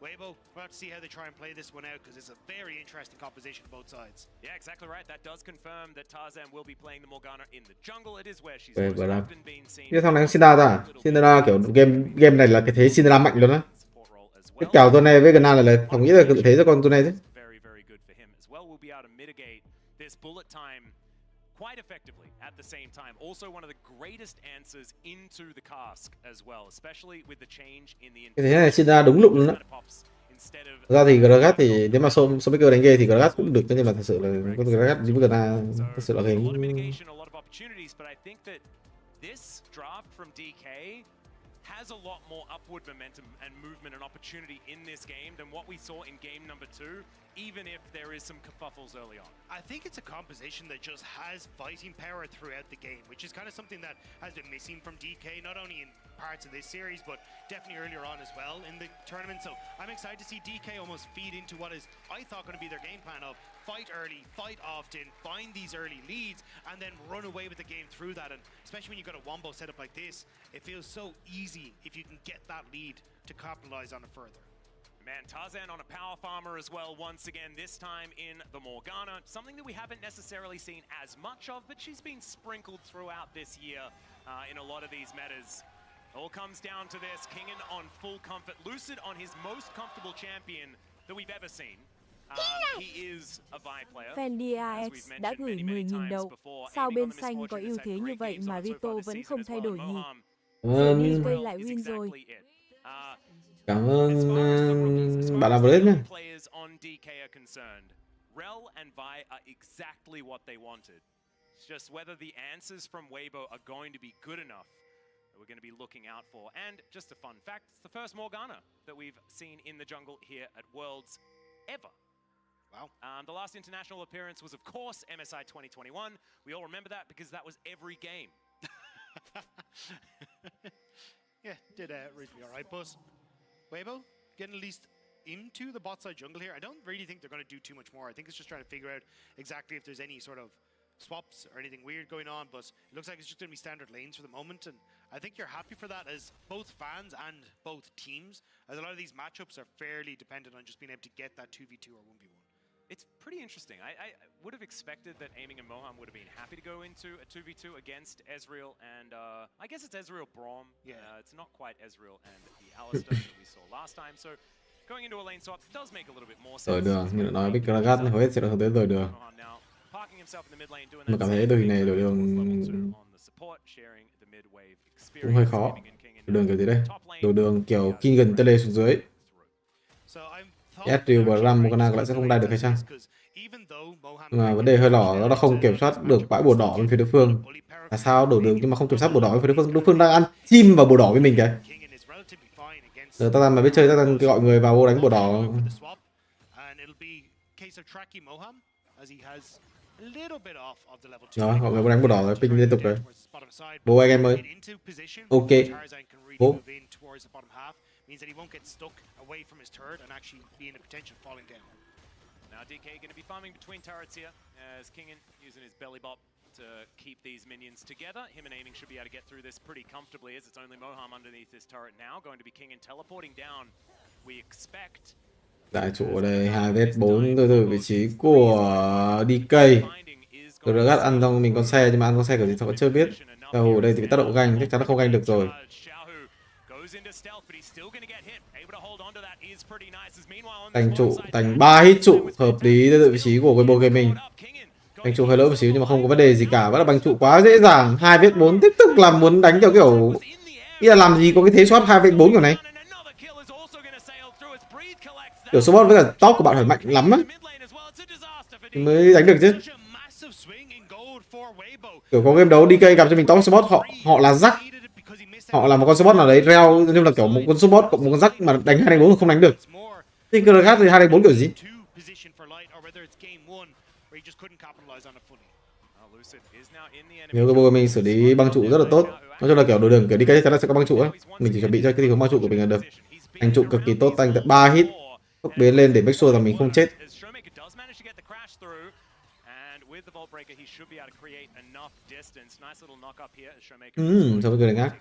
Weibo, we'll have to see how they try and play this one out because it's a very interesting composition both sides. Yeah, exactly right. That does confirm that Tarzan will be playing the Morgana in the jungle. It is where she's most often been seen. Như thằng này Syndra ra. Syndra kiểu game này là cái thế Syndra mạnh luôn á. Cái kèo tuần này với Gana là không nghĩ là cái thế cho con tuần này chứ. Quite effectively at the same time. Also one of the greatest answers into the cask as well, especially with the change in the. Cái thế này Syndra đúng lụng luôn á. Thực ra thì Gragas thì nếu mà Showmaker đánh ghê thì Gragas cũng được, nhưng mà thật sự là con Gragas với Gana thật sự là cái has a lot more upward momentum and movement and opportunity in this game than what we saw in game number 2, even if there is some kerfuffles early on. I think it's a composition that just has fighting power throughout the game, which is kind of something that has been missing from DK, not only in parts of this series, but definitely earlier on as well in the tournament. So I'm excited to see DK almost feed into what is, I thought, going to be their game plan of fight early, fight often, find these early leads, and then run away with the game through that. And especially when you've got a wombo setup like this, it feels so easy if you can get that lead to capitalize on it further. Man, Tarzan on a power farmer as well once again, this time in the Morgana. Something that we haven't necessarily seen as much of, but she's been sprinkled throughout this year in a lot of these metas. All comes down to this. Kingen on full comfort. Lucid on his most comfortable champion that we've ever seen. He is a Vi player. Fan DAX đã gửi 10.000 đầu. Sao bên xanh có ưu thế như vậy mà Rito vẫn không thay đổi nhỉ? Đi quay lại win rồi. Cảm ơn bạn làm với nhé. Rel and Vi are exactly what they wanted. It's just whether the answers from Weibo are going to be good enough that we're going to be looking out for. And just a fun fact, it's the first Morgana that we've seen in the jungle here at Worlds ever. Wow. The last international appearance was, of course, MSI 2021. We all remember that because that was every game. Yeah, did reasonably all right, but Weibo getting at least into the bot side jungle here. I don't really think they're going to do too much more. I think it's just trying to figure out exactly if there's any sort of swaps or anything weird going on, but it looks like it's just going to be standard lanes for the moment, and I think you're happy for that as both fans and both teams, as a lot of these matchups are fairly dependent on just being able to get that 2v2 or 1v1. It's pretty interesting. I would have expected that Aiming and Moham would have been happy to go into a 2v2 against Ezreal and I guess it's Ezreal Braum. Yeah. It's not quite Ezreal and the Alistar that we saw last time, so going into a lane swap does make a little bit more sense. Rồi đường, như đã nói với Gragas hầu hết sẽ hướng tới rồi đường. Mà cảm thấy đội này đổi đường cũng hơi khó. Đường kiểu gì đây? Đổi đường kiểu Kingen tele xuống dưới. Ezreal và Ram Morgana có lẽ sẽ không đai được hay chăng? Mà vấn đề hơi lỏ đó là không kiểm soát được bãi bồ đỏ bên phía đối phương. Là sao đổi đường nhưng mà không kiểm soát bồ đỏ bên phía đối phương? Đối phương đang ăn chim vào bồ đỏ với mình kìa. Giờ ta mà biết chơi ta đang gọi người vào vô đánh bồ đỏ. Đó, gọi người vô đánh bồ đỏ rồi, ping liên tục rồi. Bố anh em ơi. Ok. Bố. Means that he won't get stuck away from his turret and actually be in a potential falling down. Now DK going to be farming between turrets here as Kingen using his belly bop to keep these minions together. Him and Aiming should be able to get through this pretty comfortably as it's only Moham underneath this turret now. Going to be Kingen teleporting down. We expect. Đại chủ ở đây 2v4 từ vị trí của DK. Gragas ăn xong mình con xe nhưng mà ăn con xe kiểu gì tôi vẫn chưa biết. Đâu ở đây thì cái tác động ganh chắc chắn là không ganh được rồi. Thành 3 hit trụ hợp lý tới vị trí của Weibo Gaming. Băng trụ hơi lỗi một xíu nhưng mà không có vấn đề gì cả, vẫn là băng trụ quá dễ dàng. 2v4 tiếp tục làm muốn đánh theo kiểu ý là làm gì có cái thế swap 2v4 kiểu này. Kiểu support với cả top của bạn phải mạnh lắm á mới đánh được chứ. Kiểu có game đấu DK gặp cho mình top support, họ là rắc, họ là một con support nào đấy reo, nhưng là kiểu một con support cộng một con rắc mà đánh 2 đánh 4 không đánh được. Thì cơ thì 2 đánh 4 kiểu gì? Nếu cái bộ mình xử lý băng trụ rất là tốt. Nói chung là kiểu đội đường kiểu DK chắc chắn là sẽ có băng trụ á. Mình chỉ chuẩn bị cho cái tình huống băng trụ của mình là được. Anh trụ cực kỳ tốt, anh tận 3 hit tốc biến lên để make sure là mình không chết. Sao bây giờ đánh ác.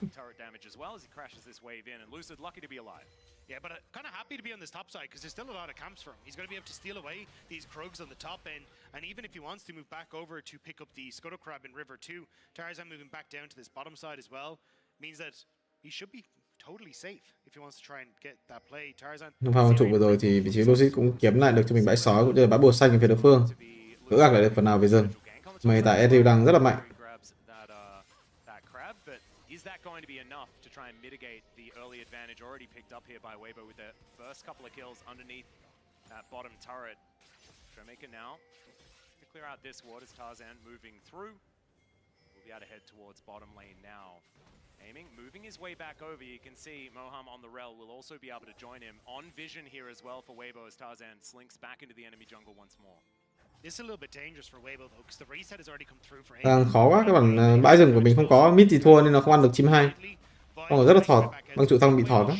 Yeah, but kind of happy to be on this top side because there's still a lot of camps for him. He's going to be able to steal away these Krugs on the top end, and even if he wants to move back over to pick up the Scuttle Crab in River 2, Tarzan moving back down to this bottom side as well means that he should be totally safe if he wants to try and get that play. Tarzan. Trong pha trụ vừa rồi thì vị trí Logic cũng kiếm lại được cho mình bãi sói cũng như là bãi bùa xanh ở phía đối phương, gỡ gạc lại được phần nào về rừng. Mà hiện tại Ezreal đang rất là mạnh. Is that going to be enough to try and mitigate the early advantage already picked up here by Weibo with the first couple of kills underneath that bottom turret? Showmaker now to clear out this ward as Tarzan moving through. We'll be able to head towards bottom lane now. Aiming, moving his way back over. You can see Moham on the rel will also be able to join him on vision here as well for Weibo as Tarzan slinks back into the enemy jungle once more. Đang khó quá, các bạn bãi rừng của mình không có mid thì thua nên nó không ăn được chim hay. Không, rất là thọt, băng trụ thông bị thọt đó.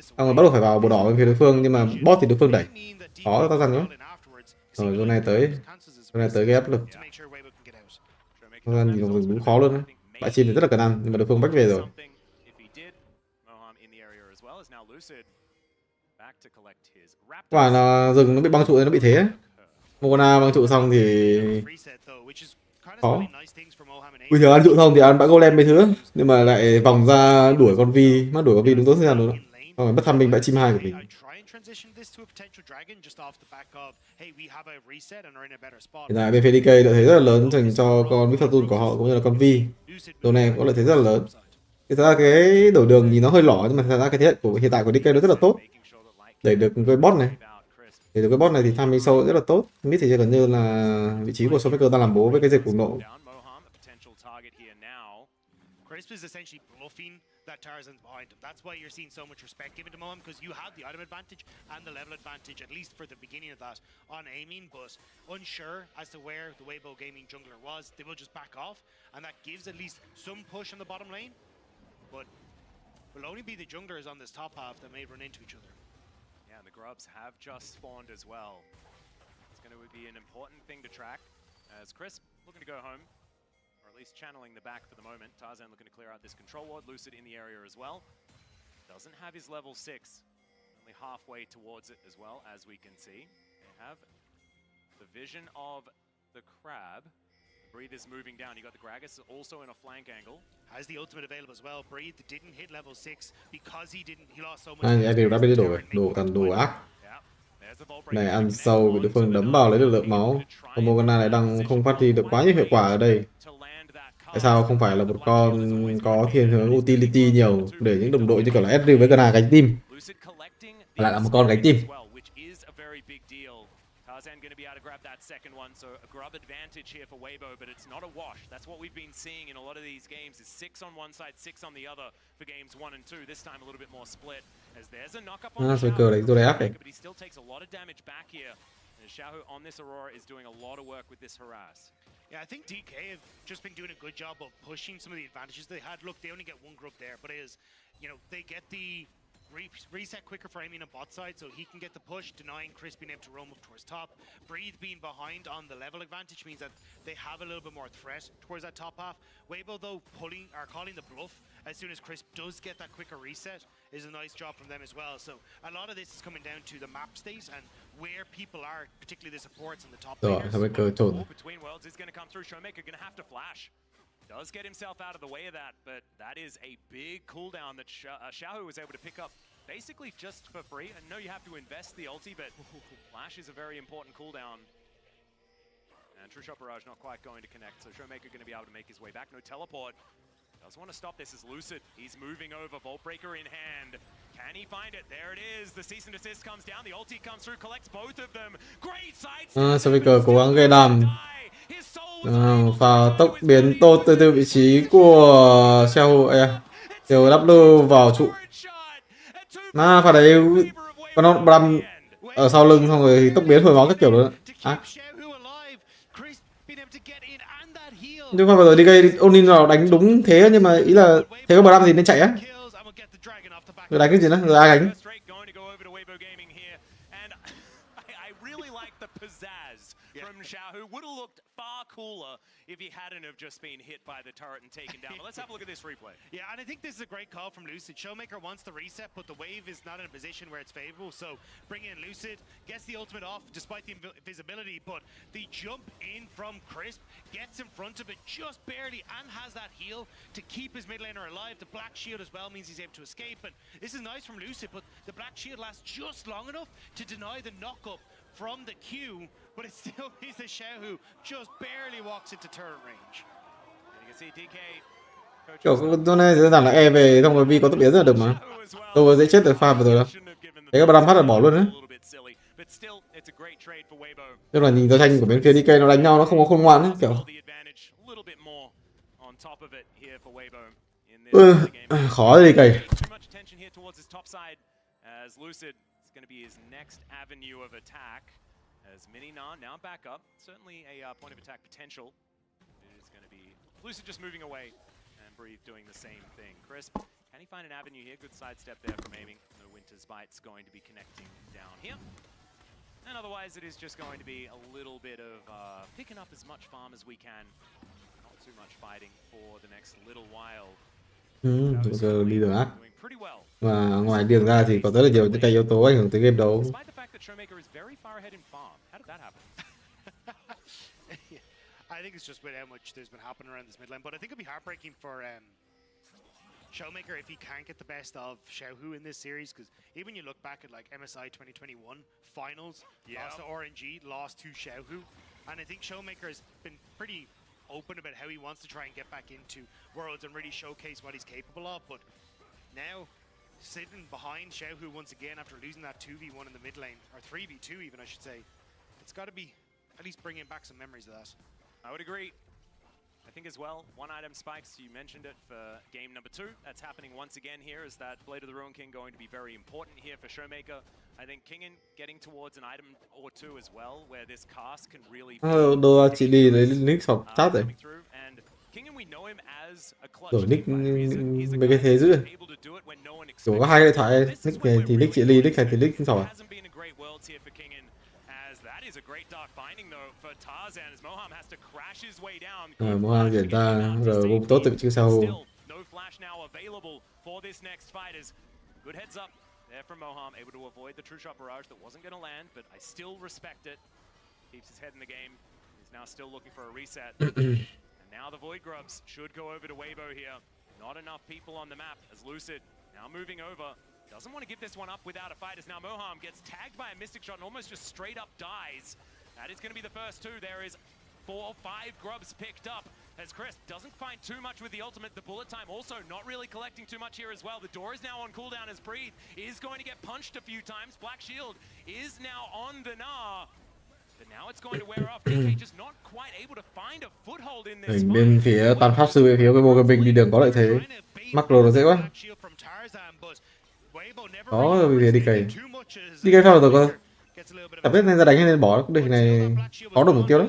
Xong rồi bắt đầu phải vào bồ đỏ bên phía đối phương nhưng mà bot thì đối phương đẩy. Khó ta rằng nữa. Rồi chỗ này tới cái áp lực. Nhìn rừng cũng khó luôn đấy. Bãi chim thì rất là cần ăn nhưng mà đối phương bách về rồi. Quả là rừng nó bị băng trụ nên nó bị thế ấy. Mona băng trụ xong thì khó. Bình thường ăn trụ thông thì ăn bãi golem mấy thứ, nhưng mà lại vòng ra đuổi con vi, mắt đuổi con vi đúng tốt thời gian rồi. Rồi bất thăm mình bãi chim hai của mình. Hiện tại bên phía DK lợi thế rất là lớn dành cho con Miffatun của họ cũng như là con vi. Đồ này có lợi thế rất là lớn. Thực ra cái đổi đường nhìn nó hơi lỏ nhưng mà thật ra cái thế hệ của hiện tại của DK nó rất là tốt. Đẩy được cái bot này. Để được cái bot này thì Tham sâu rất là tốt. Mid thì gần như là vị trí của Showmaker đang làm bố với cái dệt cuồng nộ. Crisp is essentially bluffing that Tarzan's behind him. That's why you're seeing so much respect given to Moham because you have the item advantage and the level advantage, at least for the beginning of that, on aiming, but unsure as to where the Weibo Gaming jungler was, they will just back off, and that gives at least some push on the bottom lane, but will only be the junglers on this top half that may run into each other. Yeah, and the Grubs have just spawned as well. It's going to be an important thing to track as Crisp looking to go home. At least channeling the back for the moment. Tarzan looking to clear out this control ward. Lucid in the area as well. Doesn't have his level 6. Only halfway towards it as well, as we can see. They have the vision of the crab. Breathe is moving down. You got the Gragas also in a flank angle. Has the ultimate available as well. Breathe didn't hit level 6 because he lost so much. Anh đều đã biết đồ ác. Này ăn sâu bị đối phương đấm vào lấy được lượng máu. Còn Morgana lại đang không phát huy được quá nhiều hiệu quả ở đây. Tại sao không phải là một con có thiên hướng utility nhiều để những đồng đội như kiểu là Ezreal với Gana gánh team, lại là một con gánh team. Tarzan going to be able to grab that second one, so a grub advantage here for Weibo, but it's not a wash. That's what we've been seeing in a lot of these games, is 6 on one side, 6 on the other for games 1 and 2. This time a little bit more split, as there's a knock-up on the Shahu, but he still takes a lot of damage back here. And Shahu on this Aurora is doing a lot of work with this harass. Yeah, I think DK have just been doing a good job of pushing some of the advantages they had. Look, they only get one group there, but it is, you know, they get the reset quicker for aiming on bot side, so he can get the push, denying Chris being able to roam up towards top. Breathe being behind on the level advantage means that they have a little bit more threat towards that top half. Weibo, though, calling the bluff as soon as Chris does get that quicker reset is a nice job from them as well. So a lot of this is coming down to the map state and where people are, particularly the supports and the top players. Between worlds is going to come through. Showmaker going to have to flash. Does get himself out of the way of that, but that is a big cooldown that Shahu was able to pick up basically just for free. I know you have to invest the ulti, but flash is a very important cooldown. And True Shot Barrage not quite going to connect, so Showmaker going to be able to make his way back. No teleport. Does want to stop this as Lucid. He's moving over, Vault Breaker in hand. Can he find it? There it is. The cease and desist comes down. The ulti comes through, collects both of them. Great side. Showmaker cố gắng gây đam. Và tốc biến tốt từ vị trí của Xiao đều W vào trụ. Pha đấy có nó đâm ở sau lưng xong rồi tốc biến hồi máu các kiểu nữa. Nhưng mà vừa rồi đi gây Onin vào đánh đúng thế, nhưng mà ý là thế có bờ thì nên chạy á. Rồi đánh cái gì nữa, rồi ai đánh. If he hadn't have just been hit by the turret and taken down. But let's have a look at this replay. Yeah, and I think this is a great call from Lucid. Showmaker wants the reset, but the wave is not in a position where it's favorable. So bring in Lucid, gets the ultimate off despite the invisibility, but the jump in from Crisp gets in front of it just barely and has that heal to keep his mid laner alive. The black shield as well means he's able to escape, and this is nice from Lucid, but the black shield lasts just long enough to deny the knock-up from the Q, but it still means that Xiao Hu just barely walks into turret range. And you can see DK. Kiểu con này đơn giản là e về xong rồi Vi có tốc biến rất là được mà. Tôi dễ chết từ pha vừa rồi đâu. Thế cái Bram phát là bỏ luôn đấy. Tức là nhìn giao tranh của bên phía DK nó đánh nhau nó không có khôn ngoan ấy, kiểu. Khó gì cày. Going to be his next avenue of attack as Minina now back up. Certainly a point of attack potential. It is going to be Lucid just moving away and Breathe doing the same thing. Crisp, can he find an avenue here? Good sidestep there from aiming. No Winter's Bite's going to be connecting down here. And otherwise it is just going to be a little bit of picking up as much farm as we can. Not too much fighting for the next little while. Giờ đi đường ác. Và ngoài đường ra thì có rất là nhiều những cái yếu tố ảnh hưởng tới game đấu. I think it's just with how much there's been happening around this mid lane, but I think it'd be heartbreaking for Showmaker if he can't get the best of Xiaohu in this series, because even you look back at like MSI 2021 finals, lost to RNG, lost to Xiaohu, and I think Showmaker has been pretty open about how he wants to try and get back into Worlds and really showcase what he's capable of, but now sitting behind Xiaohu once again after losing that 2v1 in the mid lane, or 3v2 even I should say, it's got to be at least bringing back some memories of that. I would agree. I think as well, one item spikes, you mentioned it for game number 2. That's happening once again here. Is that Blade of the Ruin King going to be very important here for Showmaker? I think Kingen getting towards an item or two as well, where this cast can really Đồ chỉ đi lấy nick sọc chat rồi. Đổi nick mấy cái thế dữ. Kiểu có hai cái điện thoại, nick này thì nick chị Ly, nick này thì nick sọc à? Moham chuyển ra rồi bùng tốt tự chứ sao. There from Moham, able to avoid the true shot barrage that wasn't going to land, but I still respect it. Keeps his head in the game. He's now still looking for a reset. And now the Void Grubs should go over to Weibo here. Not enough people on the map as Lucid now moving over. Doesn't want to give this one up without a fight as now Moham gets tagged by a Mystic Shot and almost just straight up dies. That is going to be the first two. There is 4 or 5 grubs picked up as Crisp doesn't find too much with the ultimate. The bullet time also not really collecting too much here as well. The door is now on cooldown as Breathe is going to get punched a few times. Black Shield is now on the Gnar. But now it's going to wear off. DK just not quite able to find a foothold in this. Bên phía toàn pháp sư bên phía cái bộ bình đi đường có lợi thế. Macro nó dễ quá. Có vì thế đi cày. Đi cày phao rồi cơ. Tập biết nên ra đánh hay nên bỏ, cái này có được mục tiêu đấy.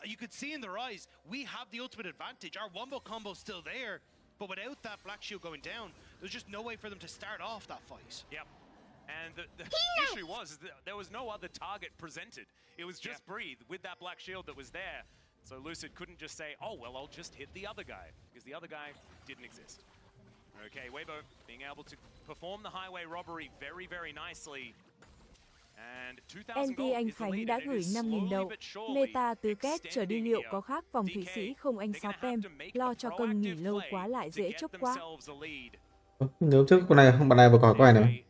You could see in their eyes, we have the ultimate advantage. Our wombo combo is still there, but without that black shield going down, there's just no way for them to start off that fight. Yep. And the issue was that there was no other target presented. It was just Breathe with that black shield that was there. So Lucid couldn't just say, oh, well, I'll just hit the other guy, because the other guy didn't exist. Okay, Weibo being able to perform the highway robbery very, very nicely. NT Anh Khánh đã gửi 5.000 đậu. Meta tứ kết trở đi liệu có khác vòng Thụy Sĩ không anh SofM? Lo cho công nghỉ lâu quá lại dễ chốc quá. Nếu trước con này không, bạn này vừa có này này.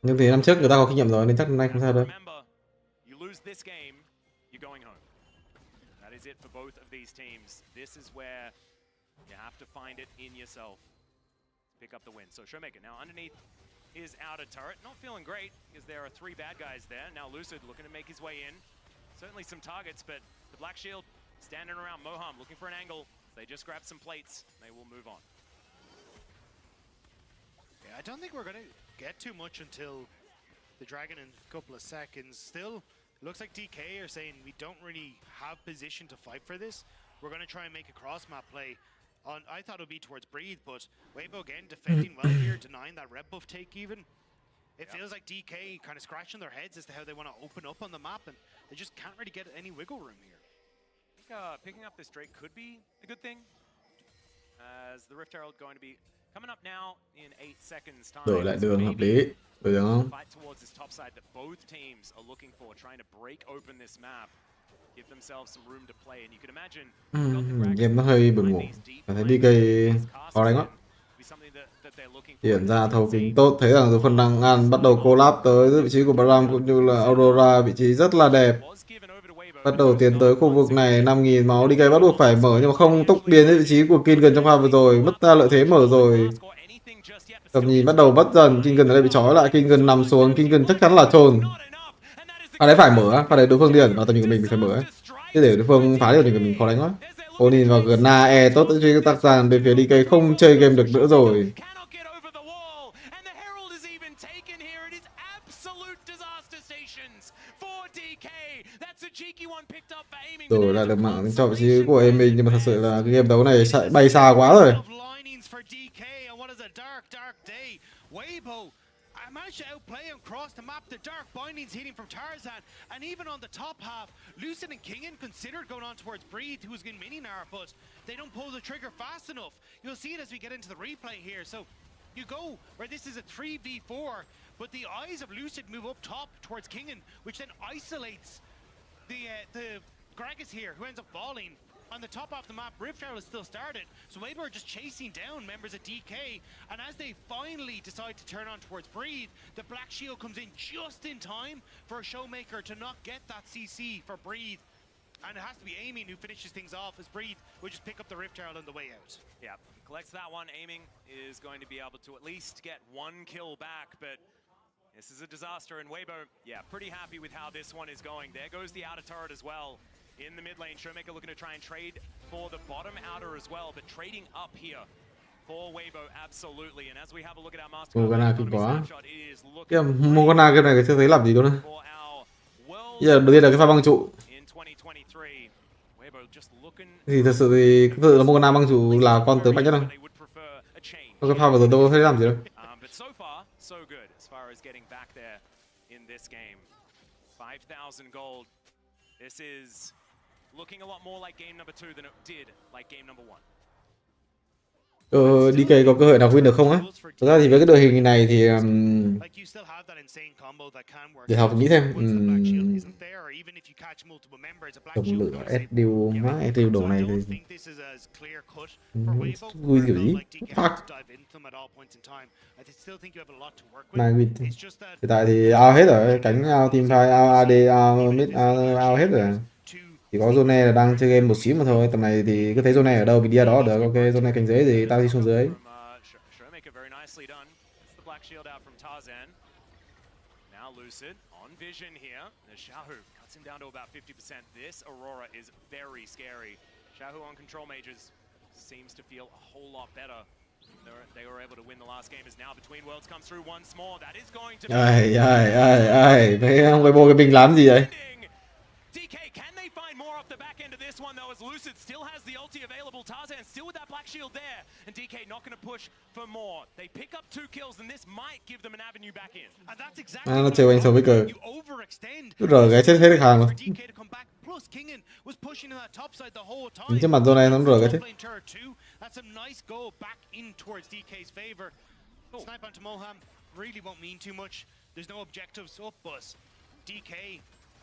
Nhưng thì năm trước người ta có kinh nghiệm rồi nên chắc năm nay không sao đâu. Pick up the win. So Showmaker now underneath. his outer turret. Not feeling great because there are 3 bad guys there. Now Lucid looking to make his way in. Certainly some targets, but the Black Shield standing around Moham looking for an angle. They just grab some plates. They will move on. Yeah, I don't think we're going to get too much until the Dragon in a couple of seconds. Still, looks like DK are saying we don't really have position to fight for this. We're going to try and make a cross-map play. I thought it would be towards Breathe, but Weibo again defending well here, denying that red buff take even. It feels like DK kind of scratching their heads as to how they want to open up on the map, and they just can't really get any wiggle room here. I think picking up this Drake could be a good thing, as the Rift Herald going to be coming up now in 8 seconds time. Đổi lại đường hợp lý, được không? Fight towards this top side that both teams are looking for, trying to break open this map, give themselves some room to play, and you can imagine. Game nó hơi buồn ngủ, cảm thấy DK khó đánh lắm. Hiện ra thấu kính tốt, thấy rằng phần đằng ăn bắt đầu collab tới vị trí của Bram cũng như là Aurora, vị trí rất là đẹp. Bắt đầu tiến tới khu vực này, 5.000 máu, DK bắt buộc phải mở nhưng mà không tốc biến đến vị trí của Kingan trong pha vừa rồi, mất ra lợi thế mở rồi. Tầm nhìn bắt đầu mất dần, Kingan ở đây bị trói lại, Kingan nằm xuống, Kingan chắc chắn là trồn. Pha đấy phải mở, pha đấy đối phương điển vào tầm nhìn của mình phải mở ấy. Chứ để đối phương phá được thì mình khó đánh lắm. Onin vào Gna E tốt cho tác dàn bên phía DK không chơi game được nữa rồi. Rồi lại được mạng cho vị trí của em mình, nhưng mà thật sự là cái game đấu này bay xa quá rồi. Managed to outplay him across the map. The dark bindings hitting from Tarzan, and even on the top half, Lucid and Kingen considered going on towards Breathe, who's in Mininar, but they don't pull the trigger fast enough. You'll see it as we get into the replay here. So you go where this is a 3v4, but the eyes of Lucid move up top towards Kingen, which then isolates the Gragas here, who ends up falling. On the top of the map, Rift Herald is still started, so Weibo are just chasing down members of DK, and as they finally decide to turn on towards Breathe, the Black Shield comes in just in time for a Showmaker to not get that CC for Breathe. And it has to be Aiming who finishes things off, as Breathe will just pick up the Rift Herald on the way out. Yeah, collects that one. Aiming is going to be able to at least get 1 kill back, but this is a disaster, and Weibo, yeah, pretty happy with how this one is going. There goes the outer turret as well. In the mid lane, Showmaker looking to try and trade for the bottom outer as well, but trading up here for Weibo absolutely. And as we have a look at our master snapshot, it is looking Morgana game này chưa thấy làm gì đâu nữa. Giờ đầu tiên là cái pha băng trụ. Thì thật sự thì cái sự là Morgana băng trụ là con tướng mạnh nhất đâu. Cái pha vừa rồi tôi không thấy làm gì đâu. But so far, so good as far as getting back there in this game. 5,000 gold. This is looking a lot more like game number 2 than it did like game number 1. DK có cơ hội nào win được không á? Thực ra thì với cái đội hình này thì để học nghĩ xem. Tổng lửa SDU má SDU đồ này thì vui kiểu gì? Fuck. Mai win. Hiện tại thì out hết rồi, cánh out team fight, out AD, out mid, out hết rồi. Chỉ có Zone là đang chơi game một xíu mà thôi, tầm này thì cứ thấy Zone ở đâu mình đi ở đó được. Ok, Zone cánh dưới thì tao đi xuống dưới. Lucid on vision here. The Shahu cuts him down to about 50%. This Aurora is very scary. Shahu on control mages seems to feel a whole lot better. They were able to win the last game as now Between Worlds comes through once more. That is going to be... Mấy ông quay bộ cái bình làm gì vậy? DK, can they find more off the back end of this one though, as Lucid still has the ulti available. Tarzan still with that Black Shield there, and DK not going to push for more. They pick up 2 kills, and this might give them an avenue back in. And that's exactly nó trêu anh so với cờ. You overextend. Rồi cái chết hết được hàng rồi. Plus Kingen was pushing in that top side the whole time. Trên mặt Zone này nó rồi cái chết. That's a nice go back in towards DK's favor. Snipe onto Moham really won't mean too much. There's no objectives up, but DK,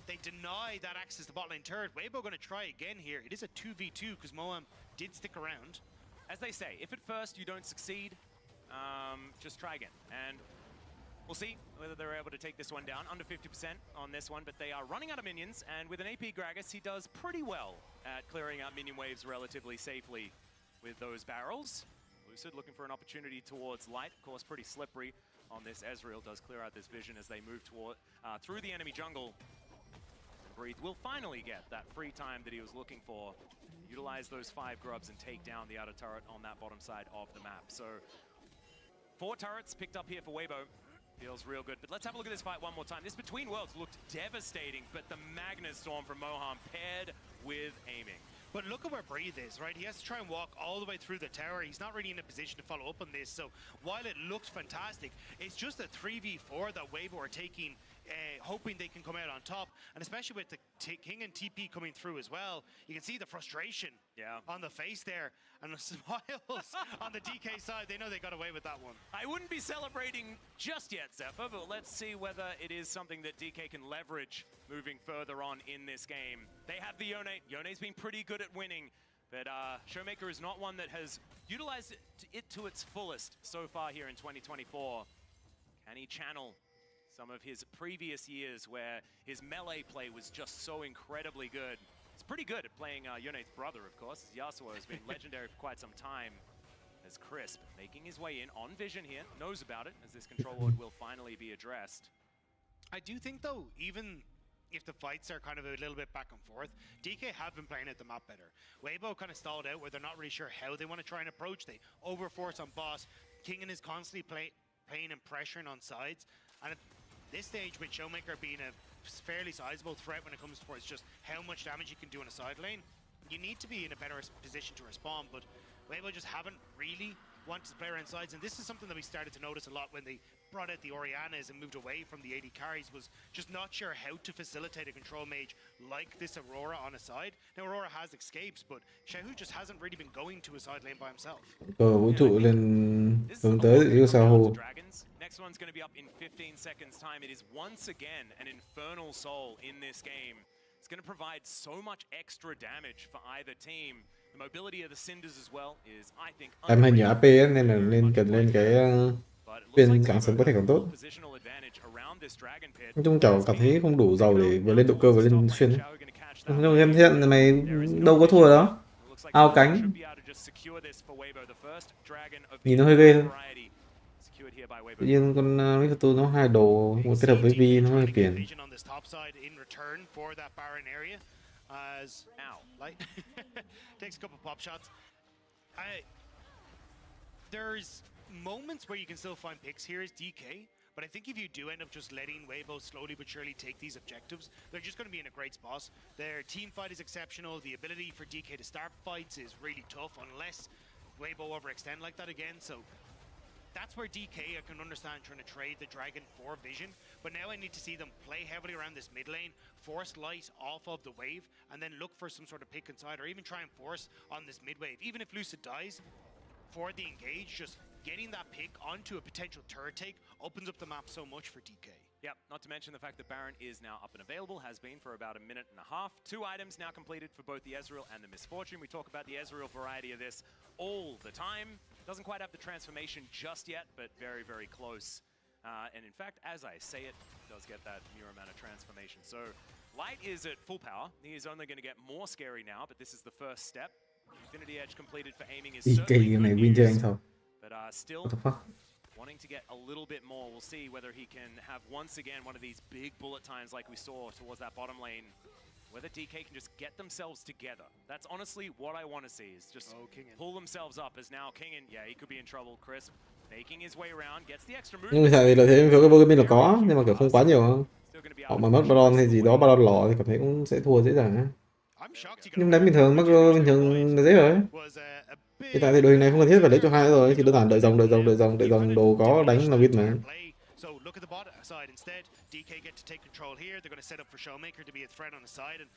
they deny that access to bot lane turret. Weibo going to try again here. It is a 2v2 because Moham did stick around. As they say, if at first you don't succeed, just try again. And we'll see whether they're able to take this one down. Under 50% on this one, but they are running out of minions. And with an AP Gragas, he does pretty well at clearing out minion waves relatively safely with those barrels. Lucid looking for an opportunity towards light, of course, pretty slippery. on this. Ezreal does clear out this vision as they move toward through the enemy jungle. Breathe will finally get that free time that he was looking for. Utilize those 5 grubs and take down the outer turret on that bottom side of the map. So 4 turrets picked up here for Weibo. Feels real good. But let's have a look at this fight one more time. This Between Worlds looked devastating, but the Magnet Storm from Moham paired with aiming. But look at where Breathe is, right? He has to try and walk all the way through the tower. He's not really in a position to follow up on this. So while it looks fantastic, it's just a 3v4 that Weibo are taking, hoping they can come out on top. And especially with the King and TP coming through as well, you can see the frustration on the face there. And the smiles on the DK side. They know they got away with that one. I wouldn't be celebrating just yet, Zephyr, but let's see whether it is something that DK can leverage moving further on in this game. They have the Yone. Yone's been pretty good at winning, but Showmaker is not one that has utilized it to its fullest so far here in 2024. Can he channel some of his previous years where his melee play was just so incredibly good? He's pretty good at playing Yone's brother, of course. Yasuo has been legendary for quite some time. As Crisp making his way in on vision here, knows about it, as this control ward will finally be addressed. I do think, though, even if the fights are kind of a little bit back and forth, DK have been playing at the map better. Weibo kind of stalled out where they're not really sure how they want to try and approach. They overforce on boss. Kingen is constantly playing and pressuring on sides. And at this stage, with Showmaker being a fairly sizable threat when it comes towards just how much damage you can do in a side lane, you need to be in a better position to respond. But Weibo just haven't really wanted to play around sides, and this is something that we started to notice a lot when they brought out the Oriannas and moved away from the AD carries, was just not sure how to facilitate a control mage like this Aurora on a side. Now Aurora has escapes, but Xiaohu just hasn't really been going to a side lane by himself. Vũ trụ lên hướng tới yêu sao hồ. Next one's going to be up in 15 seconds time. It is once again an Infernal Soul in this game. It's going to provide so much extra damage for either team. The mobility of the Cinders as well is, I think, Em hay nhiều AP á, nên là cần lên cái viên càng sớm có thể càng tốt. Nói chung kiểu cảm thấy không đủ giàu để vừa lên độ cơ vừa lên xuyên. Nhưng em hiện là mày đâu có thua đó. Ao cánh. Nhìn nó hơi ghê thôi. Tự nhiên con Mephisto nó 2 đồ kết hợp với Vi nó hơi phiền. As like takes a couple pop shots. There's moments where you can still find picks here as DK, but I think if you do end up just letting Weibo slowly but surely take these objectives, they're just going to be in a great spot. Their team fight is exceptional. The ability for DK to start fights is really tough unless Weibo overextend like that again. So that's where DK, I can understand trying to trade the Dragon for vision, but now I need to see them play heavily around this mid lane, force light off of the wave, and then look for some sort of pick inside, or even try and force on this mid wave. Even if Lucid dies for the engage, just getting that pick onto a potential turret take opens up the map so much for DK. Yep, not to mention the fact that Baron is now up and available, has been for about a minute and a half. 2 items now completed for both the Ezreal and the Misfortune. We talk about the Ezreal variety of this all the time. Doesn't quite have the transformation just yet, but very, very close. And in fact, as I say it, does get that mere amount of transformation. So Light is at full power. He is only going to get more scary now, but this is the first step. Infinity Edge completed for aiming is certainly good news, but still wanting to get a little bit more. We'll see whether he can have once again one of these big bullet times like we saw towards that bottom lane. Whether DK can just get themselves together. That's honestly what I want to see, is just pull themselves up, as now Kingen, yeah, he could be in trouble. Crisp making his way around, gets the extra move. Nhưng thì lợi thế phiếu cái vô là có, nhưng mà kiểu không quá nhiều không. Họ mà mất Baron hay gì đó, Baron lỏ thì cảm thấy cũng sẽ thua dễ dàng á. Nhưng đánh bình thường, macro bình thường là dễ rồi. Hiện tại thì đội hình này không cần thiết phải lấy cho 2 nữa rồi, chỉ đơn giản đợi dòng đồ có đánh là win mà. So look at the bot side instead. DK get to take control here. They're going to set up for Showmaker to be a threat on the side. And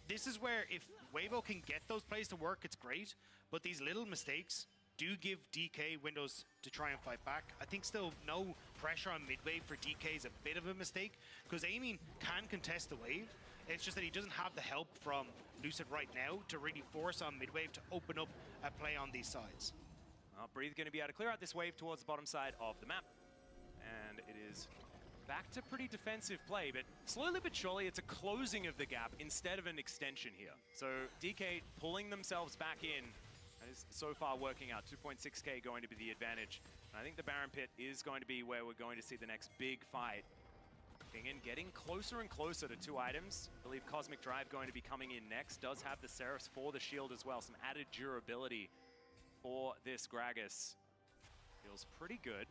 this is where if Weibo can get those plays to work, it's great. But these little mistakes do give DK windows to try and fight back. I think still no pressure on mid wave for DK is a bit of a mistake, because Aiming can contest the wave. It's just that he doesn't have the help from Lucid right now to really force on mid wave to open up a play on these sides. Breathe going to be able to clear out this wave towards the bottom side of the map. And it is back to pretty defensive play, but slowly but surely it's a closing of the gap instead of an extension here. So DK pulling themselves back in is so far working out. 2.6k going to be the advantage I think the Baron Pit is going to be where we're going to see the next big fight. Kingen getting closer and closer to 2 items. I believe Cosmic Drive going to be coming in next. Does have the Seraphs for the shield as well. Some added durability for this Gragas. Feels pretty good.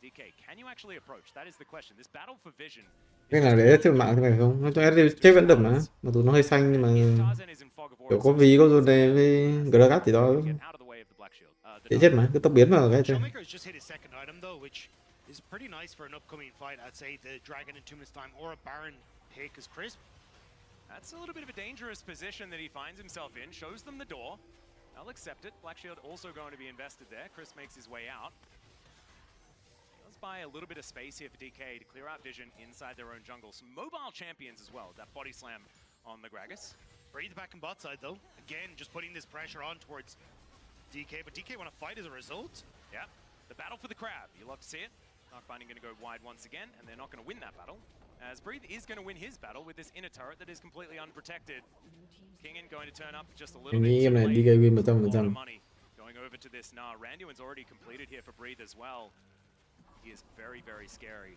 DK, can you actually approach? That is the question. This battle for vision. Cái nào để trên mạng thế này không? Nó cho chết vẫn được mà. Mà tụi nó hơi xanh nhưng mà kiểu có ví có rồi này với Gragas thì đó. Dễ chết mà, cứ tốc biến vào cái chơi. Is pretty nice for an upcoming fight. I'd say the Dragon in 2 minutes time or a Baron pick is crisp. That's a little bit of a dangerous position that he finds himself in. Shows them the door. They'll accept it. Black Shield also going to be invested there. Chris makes his way out. Does buy a little bit of space here for DK to clear out vision inside their own jungle. Some mobile champions as well. That body slam on the Gragas. Breathe back on bot side though. Again, just putting this pressure on towards DK, but DK want to fight as a result. Yeah, the battle for the crab. You love to see it. Darkbinding going to go wide once again, and they're not going to win that battle. As Breathe is going to win his battle with this inner turret that is completely unprotected. Kingen going to turn up just a little bit. Game này DK win 100%. Going over to this now. Randuin's already completed here for Breathe as well. He is very, very scary.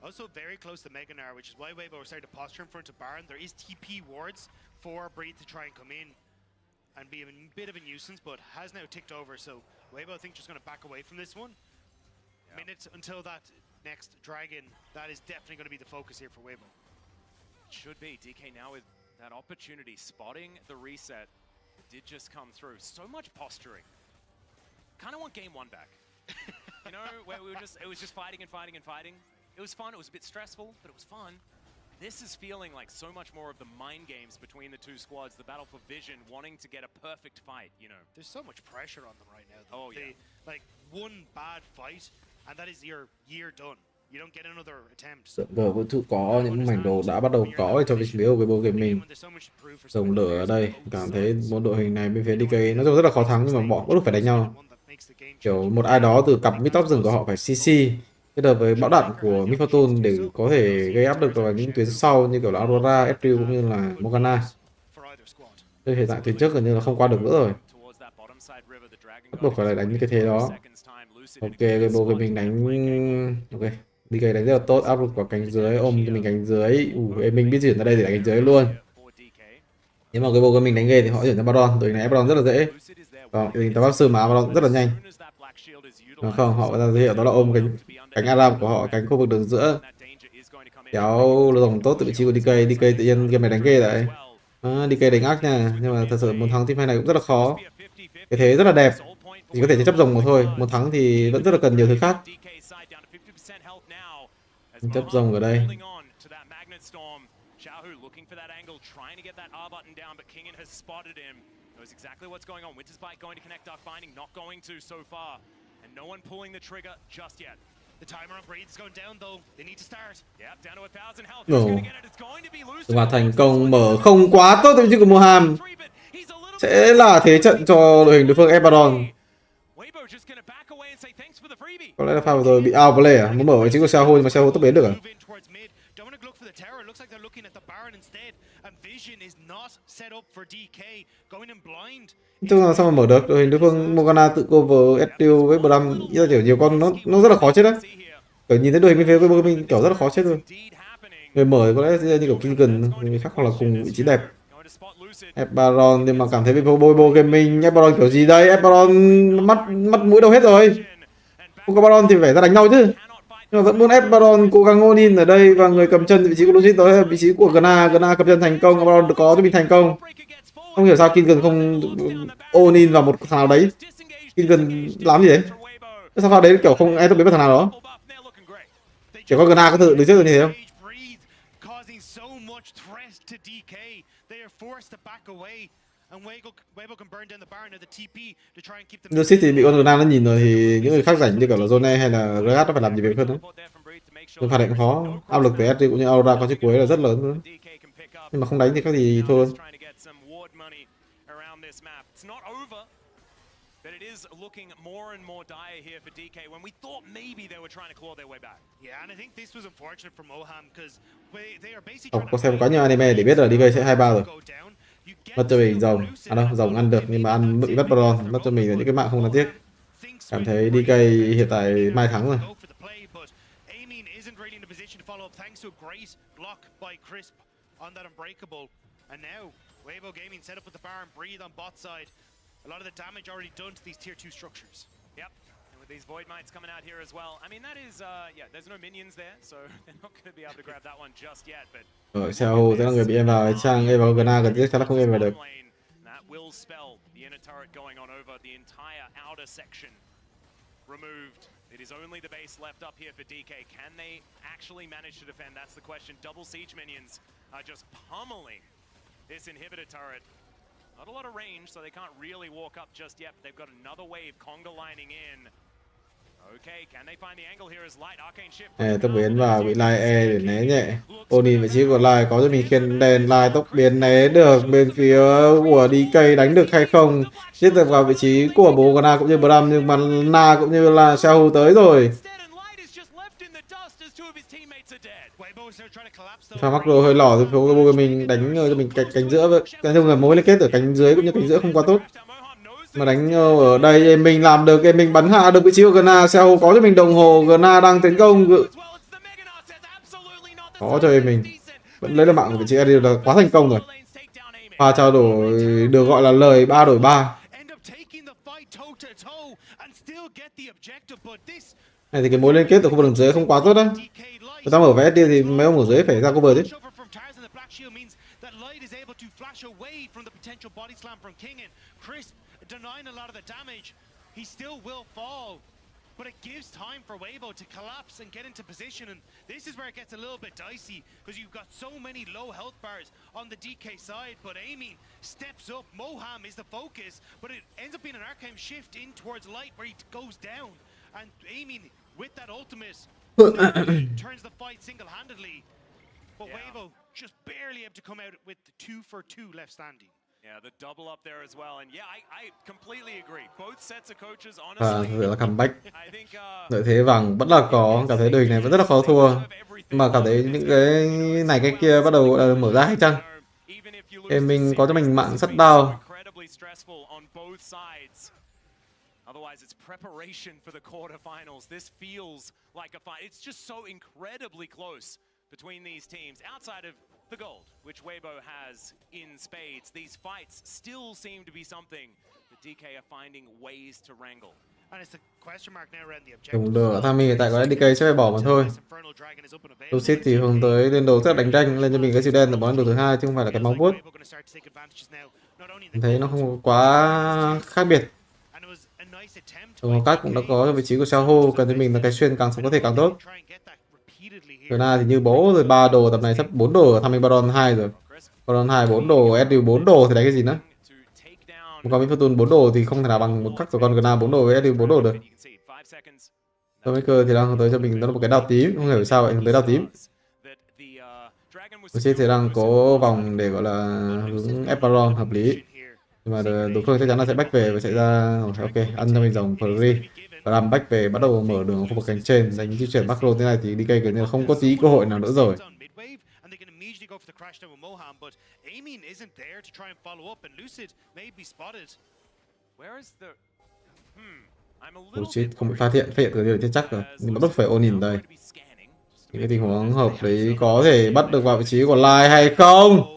Also very close to Meganar, which is why Weibo are starting to posture in front of Baron. There is TP wards for Breathe to try and come in and be a bit of a nuisance, but has now ticked over. So Weibo, I think, just going to back away from this one. Minutes until that next dragon. That is definitely going to be the focus here for Weibo. It should be. DK now with that opportunity, spotting the reset. It did just come through. So much posturing. Kind of want game 1 back. You know, where we were just, it was just fighting and fighting and fighting. It was fun. It was a bit stressful, but it was fun. This is feeling like so much more of the mind games between the 2 squads, the battle for vision, wanting to get a perfect fight, you know. There's so much pressure on them right now, though. Oh, yeah. Like, one bad fight, and that is your year done. You don't get another attempt. Vừa vũ trụ có những mảnh đồ đã bắt đầu có cho vị BO với bộ game mình. Rồng lửa ở đây, cảm thấy một đội hình này bên phía DK nó rất là khó thắng, nhưng mà bọn cũng phải đánh nhau. Kiểu một ai đó từ cặp mid top rừng của họ phải CC kết hợp với bão đạn của Mifortune để có thể gây áp lực vào những tuyến sau như kiểu là Aurora, Ezreal cũng như là Morgana. Đây hiện tại tuyến trước gần như là không qua được nữa rồi. Bắt buộc phải đánh như cái thế đó. Ok, cái bộ mình đánh ok, DK đánh rất là tốt, áp lực vào cánh dưới, ôm cho mình cánh dưới. Mình biết chuyển ra đây để đánh cánh dưới luôn. Nếu mà cái bộ mình đánh ghê thì họ chuyển ra Baron, đội này Baron rất là dễ. Còn hình tao bác sư mà Baron rất là nhanh. Còn không, họ ra giới thiệu đó là ôm cánh Aram của họ, cánh khu vực đường giữa. Kéo rồng tốt từ vị trí của DK, DK tự nhiên game này đánh ghê đấy. DK đánh ác nha, nhưng mà thật sự muốn thắng team fight này cũng rất là khó. Cái thế rất là đẹp, chỉ có thể chấp rồng một thôi, muốn thắng thì vẫn rất là cần nhiều thứ khác. Chấp rồng ở đây. Knows exactly what's going on. Winter's Bite going to connect Darkbinding, not going to so far. And no one pulling the trigger just yet. The timer on Breathe is going down though. They need to start. Yep, down to 1,000 health. Who's going to get it? It's going to be loose. Và thành công mở không quá tốt vị trí của Moham. Sẽ là thế trận cho đội hình đối phương Ebaron. Có lẽ là pha vừa rồi bị outplay à? Muốn mở vị trí của Xiaohu nhưng mà Xiaohu tốc biến được à? Chung là sao mà mở được, đội hình đối phương Morgana tự cover Ezreal với Bram, nhiều con nó rất là khó chết đấy. Kiểu nhìn thấy đội hình bên phía với mình kiểu rất là khó chết luôn. Người mở có lẽ như kiểu Kingen, người khác hoặc là cùng vị trí đẹp. Ebaron nhưng mà cảm thấy bên phía Bobo Gaming, Ebaron kiểu gì đây? Ebaron mắt mũi đâu hết rồi. Không có Baron thì phải ra đánh nhau chứ. Nhưng mà vẫn muốn ép Baron cố gắng all in ở đây, và người cầm chân vị trí của Lucic đó là vị trí của Gna cầm chân thành công, Baron có cho mình thành công. Không hiểu sao Kingen không all in vào một thằng nào đấy. Kingen làm gì đấy? Sao pha đấy kiểu không ai tốc biến vào thằng nào đó? Chỉ có Gna có tự đứng trước như thế không? Lucic thì bị con Gna nó nhìn rồi thì những người khác rảnh như kiểu là Zone hay là Gragas nó phải làm gì việc hơn nữa. Nhưng phạt đánh khó, áp lực từ Ezreal cũng như Aura có chiếc cuối là rất lớn nữa. Nhưng mà không đánh thì khác gì thôi. Looking more and more dire here for DK when we thought maybe they were trying to claw their way back. Yeah, and I think this was unfortunate for Moham because they are basically có xem quá nhiều anime để biết là DK sẽ 2-3 rồi. Mất cho mình rồng, đâu, rồng ăn được nhưng mà ăn bị mất Baron, mất cho mình là những cái mạng không đáng tiếc. Cảm thấy DK hiện tại mai thắng rồi. Weibo Gaming set up with the bar and breathe on bot side. A lot of the damage already done to these tier 2 structures. Yep. And with these Void Mites coming out here as well. I mean, that is, yeah, there's no minions there, so they're not going to be able to grab that one just yet, but... Rồi, Sao sẽ là người bị em vào, sang em vào Gna gần chắc là không em vào được. That will spell the inner turret going on over the entire outer section. Removed. It is only the base left up here for DK. Can they actually manage to defend? That's the question. Double siege minions are just pummeling this inhibitor turret. Not a lot of range, so they can't really walk up just yet, but they've got another wave conga lining in. Okay, can they find the angle here as light arcane shift? Tốc biến vào bị lai E để né nhẹ. Onin vị trí của lai có cho mình khiên đèn lai tốc biến né được bên phía của DK đánh được hay không? Giết được vào vị trí của bố của Na cũng như Bram, nhưng mà Na cũng như là Xiaohu tới rồi. Pha macro hơi lỏ từ phía của mình đánh cho mình cánh giữa với cái người mối liên kết ở cánh dưới cũng như cánh giữa không quá tốt. Mà đánh ở đây mình làm được, mình bắn hạ được vị trí của Gna. Xiaohu có cho mình đồng hồ, Gna đang tấn công, có cho mình vẫn lấy được mạng của vị trí Eddie là quá thành công rồi. Pha trao đổi được gọi là lời 3 đổi 3. Này thì cái mối liên kết ở khu vực đường dưới không quá tốt đấy. Người ta mở vé đi thì mấy ông ở dưới phải ra cover chứ. Denying a lot of the damage, he still will fall, but it gives time for Weibo to collapse and get into position, and this is where it gets a little bit dicey, because you've got so many low health bars on the DK side, but Amin steps up. Moham is the focus, but it ends up being an arcane shift in towards light where he goes down, and Amin with that ultimate turns the fight single-handedly, but Weibo just barely able to come out with the 2 for 2 left standing. Yeah, the double up there as well, and yeah, I completely agree. Both sets of coaches, Và honestly. là comeback. Lợi thế Vàng vẫn là có, cảm thấy đội hình này vẫn rất là khó thua. Nhưng mà cảm thấy những cái này cái kia bắt đầu mở ra hay chăng? Em mình có cho mình mạng sắt down. Otherwise, it's preparation for the quarterfinals. This feels like a fight. It's just so incredibly close between these teams. Outside of the gold, which Weibo has in spades, these fights still seem to be something that DK are finding ways to wrangle. And it's a question mark now around the Đúng được, Tham hiện tại có DK sẽ phải bỏ mà thôi. Lucid thì hướng tới lên đầu rất đánh tranh, lên cho mình cái siêu đen là món đồ thứ hai chứ không phải là cái móng vuốt. Thấy nó không quá khác biệt. Các cũng đã có cho vị trí của Xiaohu, cần cho mình là cái xuyên càng có thể càng tốt. Gna thì như bố rồi, 3 đồ tập này sắp 4 đồ, Tham Baron 2 rồi. Baron 2 4 đồ, Edu 4 đồ thì đánh cái gì nữa. Một con Fortune 4 đồ thì không thể nào bằng một cách của con Gna 4 đồ với Edu 4 đồ được. Maker thì đang hướng tới cho mình đó là một cái đao tím, không hiểu sao vậy, hướng tới đao tím. Lucid thì đang có vòng để gọi là hướng Baron hợp lý. Nhưng mà đối phương chắc chắn là sẽ back về và sẽ ra ok, ăn cho mình dòng free và làm back về, bắt đầu mở đường khu vực cánh trên, đánh di chuyển macro thế này thì DK gần như là không có tí cơ hội nào nữa rồi. Lucid không bị phát hiện từ điều chết chắc rồi, nhưng mà bất phải Onin đây. Những cái tình huống hợp đấy có thể bắt được vào vị trí của Lai hay không?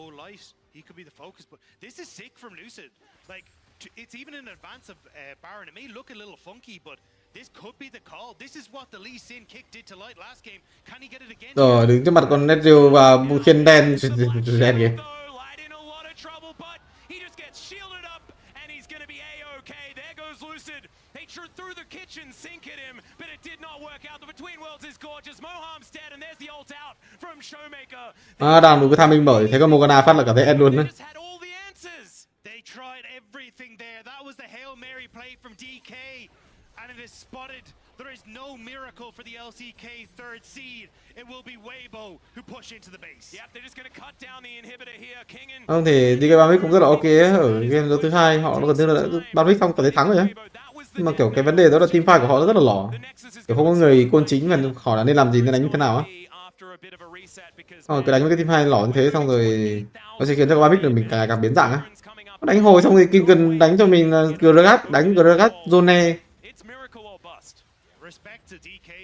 It's even in advance of Baron. It may look a little funky, but this could be the call. This is what the Lee Sin kick did to Light last game. Can he get it again? Rồi, đứng trước mặt con Netrio và khiên đen đen kìa. Đang đúng cái tham minh mở thì thấy con Morgana phát là cảm thấy end luôn đấy. Tried everything there. That was the Hail Mary play from DK, and it is spotted. There is no miracle for the LCK third seed. It will be Weibo who push into the base. Yep, they're just going to cut down the inhibitor here. Kingen. Không thì DK Bamic cũng rất là ok ở game đấu thứ hai, họ gần như là Bamic xong cảm thấy thắng rồi nhá. Nhưng mà kiểu cái vấn đề đó là team fight của họ rất là lỏ. Kiểu không có người côn chính và hỏi là nên làm gì, nên đánh như thế nào á. Xong rồi cứ đánh với cái team fight lỏ như thế xong rồi nó sẽ khiến cho Bamic mình càng ngày càng biến dạng á. Đánh hồi xong thì Kim cần đánh cho mình Gragas, đánh Gragas Zone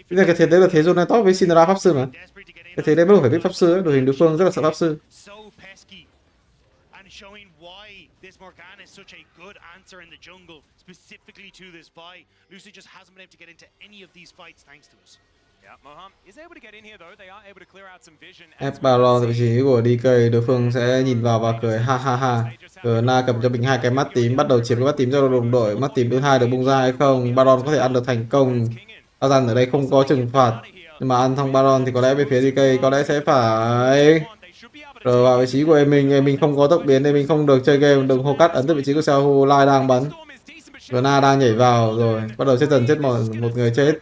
Bây giờ cái thế đấy là thế zone top với Syndra pháp sư mà. Cái thế đấy bắt đầu phải biết pháp sư ấy, đội hình đối phương rất là sợ pháp sư. Showing why this Morgana is such a good answer in the jungle, specifically to this buy. Lucy just hasn't been able to get into any of these fights thanks to us. Yeah, Moham is able to get in here though. They are able to clear out some vision. Ép Baron vị trí của DK, đối phương sẽ nhìn vào và cười ha ha ha. Na cầm cho mình 2 cái mắt tím, bắt đầu chiếm cái mắt tím cho đồng đội. Mắt tím thứ 2 được bung ra hay không? Baron có thể ăn được thành công. Tarzan ở đây không có trừng phạt, nhưng mà ăn xong Baron thì có lẽ bên phía DK có lẽ sẽ phải rồi vào vị trí của mình không có tốc biến nên mình không được chơi game. Đừng hô cắt ấn từ vị trí của Xiaohu. Lai đang bắn, Na đang nhảy vào rồi, bắt đầu chết dần, chết một người chết.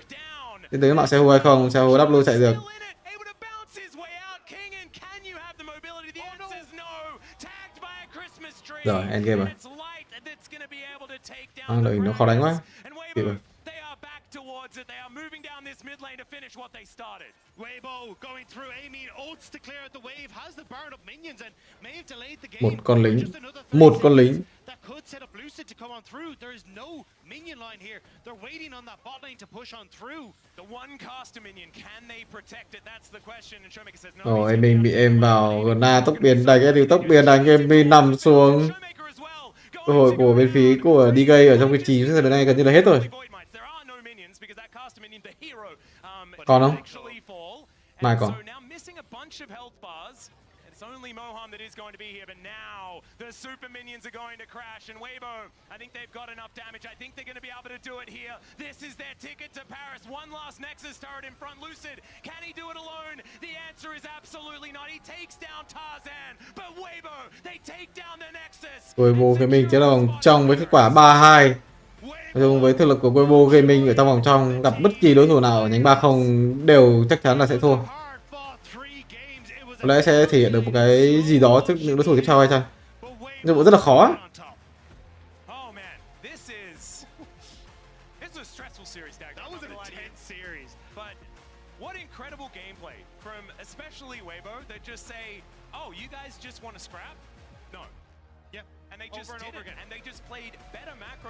Đến tới mạng Xiaohu hay không? Xiaohu W chạy được. Rồi endgame rồi. Đội hình nó khó đánh quá. Kịp rồi. Một con lính. Một con lính. Rồi mình bị êm vào. Na tốc biến đánh, cái điều tốc biến đánh em nằm xuống. Cơ hội của bên phía của DK ở trong cái trí giờ này gần như là hết rồi. Còn không? Mai còn. It's only Moham that is going to be here, but now the super minions are going to crash, and Weibo, I think they've got enough damage. I think they're going to be able to do it here. This is their ticket to Paris. One last Nexus turret in front. Lucid, can he do it alone? The answer is absolutely not. He takes down Tarzan, but Weibo, they take down the Nexus. Weibo Gaming chiến vòng trong với kết quả 3-2. Nói chung với thực lực của Weibo Gaming ở trong vòng trong, gặp bất kỳ đối thủ nào ở nhánh 3-0 đều chắc chắn là sẽ thua. Có lẽ sẽ thể hiện được một cái gì đó trước những đối thủ tiếp theo hay chăng? Nhưng cũng rất là khó.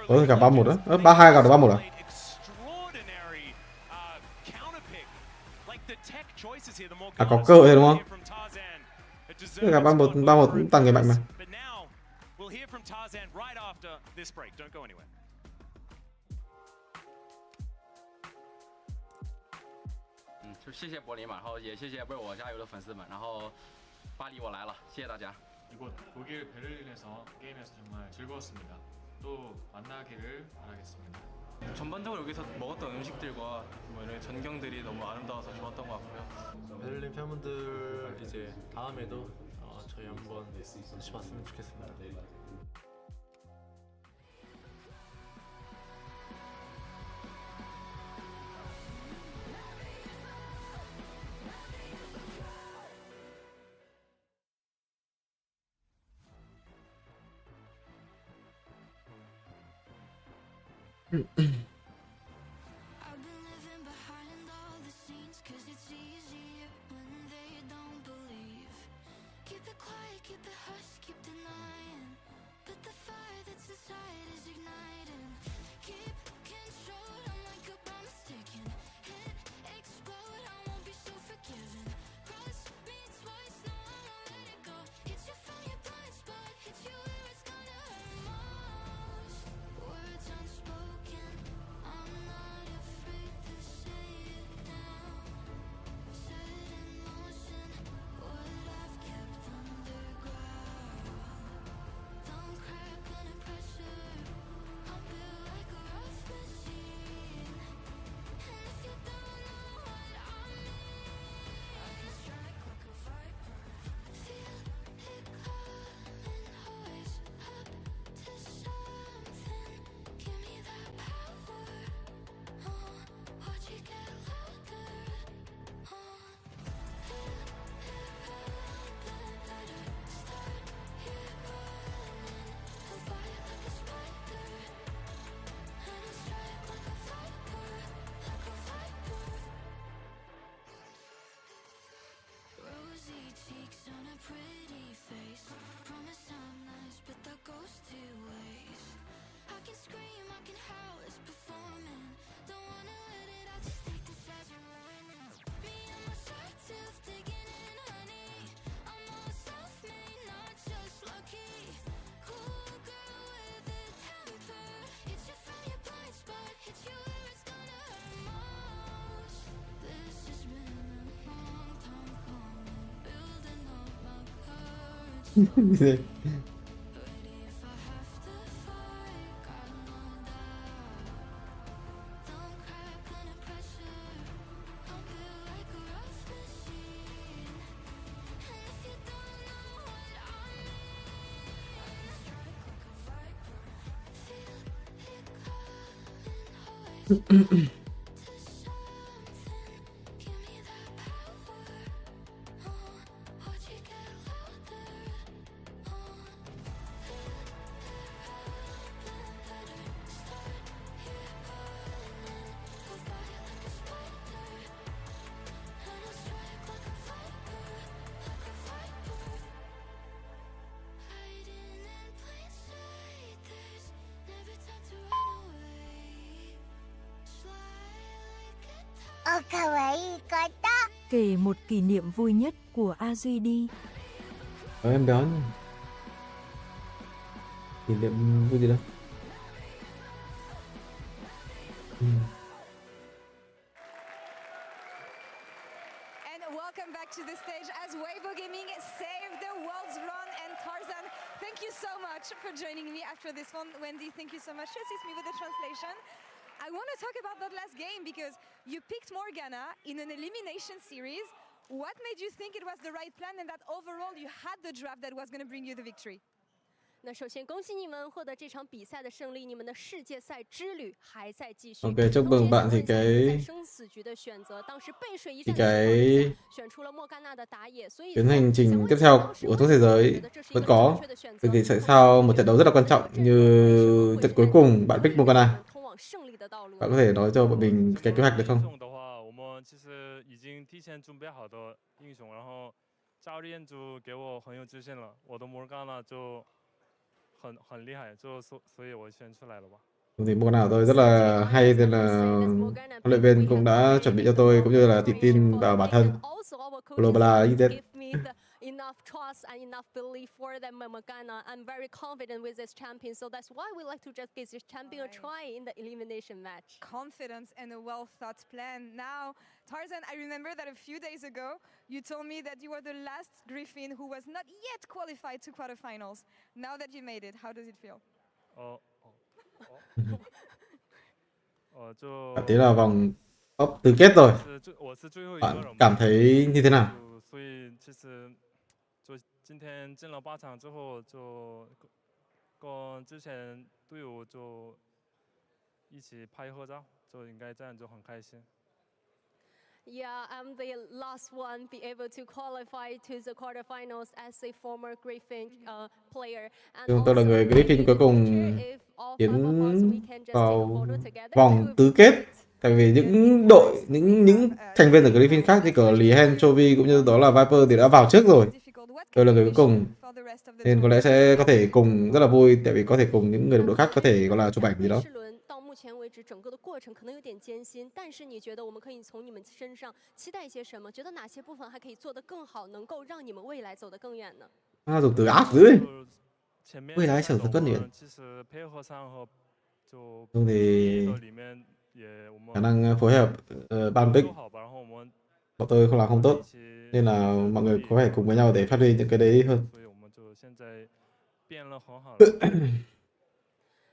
Có thể gặp 3-1 đó. 3-2 gặp được 3-1 à? À có cơ hội thôi đúng không? Tất cả 3-1 cũng tăng người mạnh mà. 전반적으로 여기서 먹었던 음식들과 뭐 이런 전경들이 너무 아름다워서 좋았던 것 같고요. 베를린 팬분들 이제 다음에도 저희 한번 같이 봤으면 좋겠습니다. Kể một kỷ niệm vui nhất của Aji đi. Em béo nhỉ? Kỷ niệm vui gì đâu. And welcome back to the stage as Weibo Gaming saved the world's run. And Tarzan, thank you so much for joining me after this one. Wendy, thank you so much to assist me with the translation. I want to talk about that last game because you picked Morgana in an elimination series. What made you think it was the right plan and that overall you had the draft that was going to bring you the victory? 那首先恭喜你们获得这场比赛的胜利，你们的世界赛之旅还在继续。 Ok, chúc mừng bạn thì cái hành trình tiếp theo của thuốc thế giới vẫn có. Vậy thì sẽ sau một trận đấu rất là quan trọng như trận cuối cùng bạn pick Morgana. Bạn có thể nói cho bọn mình cái kế hoạch được không? 其实已经提前准备好的英雄，然后教练就给我很有自信了，我的摩甘娜就很厉害，所以我选出来了吧。 Thì Morgana của tôi rất là hay nên là huấn luyện viên cũng đã chuẩn bị cho tôi cũng như là tự tin vào bản thân. Global như thế. Enough trust and enough belief for them, Morgana. I'm very confident with this champion, so that's why we like to just give this champion a try in the elimination match. Confidence and a well-thought plan. Now, Tarzan, I remember that a few days ago, you told me that you were the last Griffin who was not yet qualified to quarterfinals. Now that you made it, how does it feel? Bạn thấy là vòng top tứ kết rồi. Bạn cảm thấy như thế nào? 所以其实就今天进了8场之后，就跟之前队友就一起拍合照，就应该这样就很开心。 Yeah, I'm the last one be able to qualify to the quarterfinals as a former Griffin player. Tôi là người Griffin cuối cùng tiến vào vòng tứ kết. Tại vì những đội, những thành viên ở Griffin khác như kiểu Lihen, Chovy cũng như đó là Viper thì đã vào trước rồi. Tôi là người cuối cùng. Nên có lẽ sẽ có thể cùng rất là vui tại vì có thể cùng những người đồng đội khác có thể gọi là chụp ảnh gì đó. 目前为止，整个的过程可能有点艰辛，但是你觉得我们可以从你们身上期待一些什么？觉得哪些部分还可以做得更好，能够让你们未来走得更远呢？ dùng từ ác dữ đấy. 未来走得更远。 Không thì khả năng phối hợp ban pick bọn tôi không làm không tốt nên là mọi người có thể cùng với nhau để phát huy những cái đấy hơn.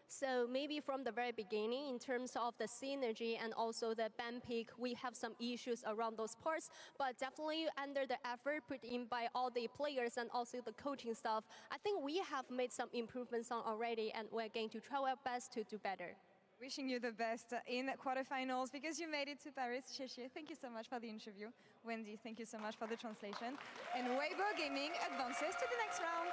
So maybe from the very beginning, in terms of the synergy and also the ban pick, we have some issues around those parts. But definitely under the effort put in by all the players and also the coaching staff, I think we have made some improvements on already, and we're going to try our best to do better. Wishing you the best in quarterfinals because you made it to Paris. Sheshie, thank you so much for the interview. Wendy, thank you so much for the translation. And Weibo Gaming advances to the next round.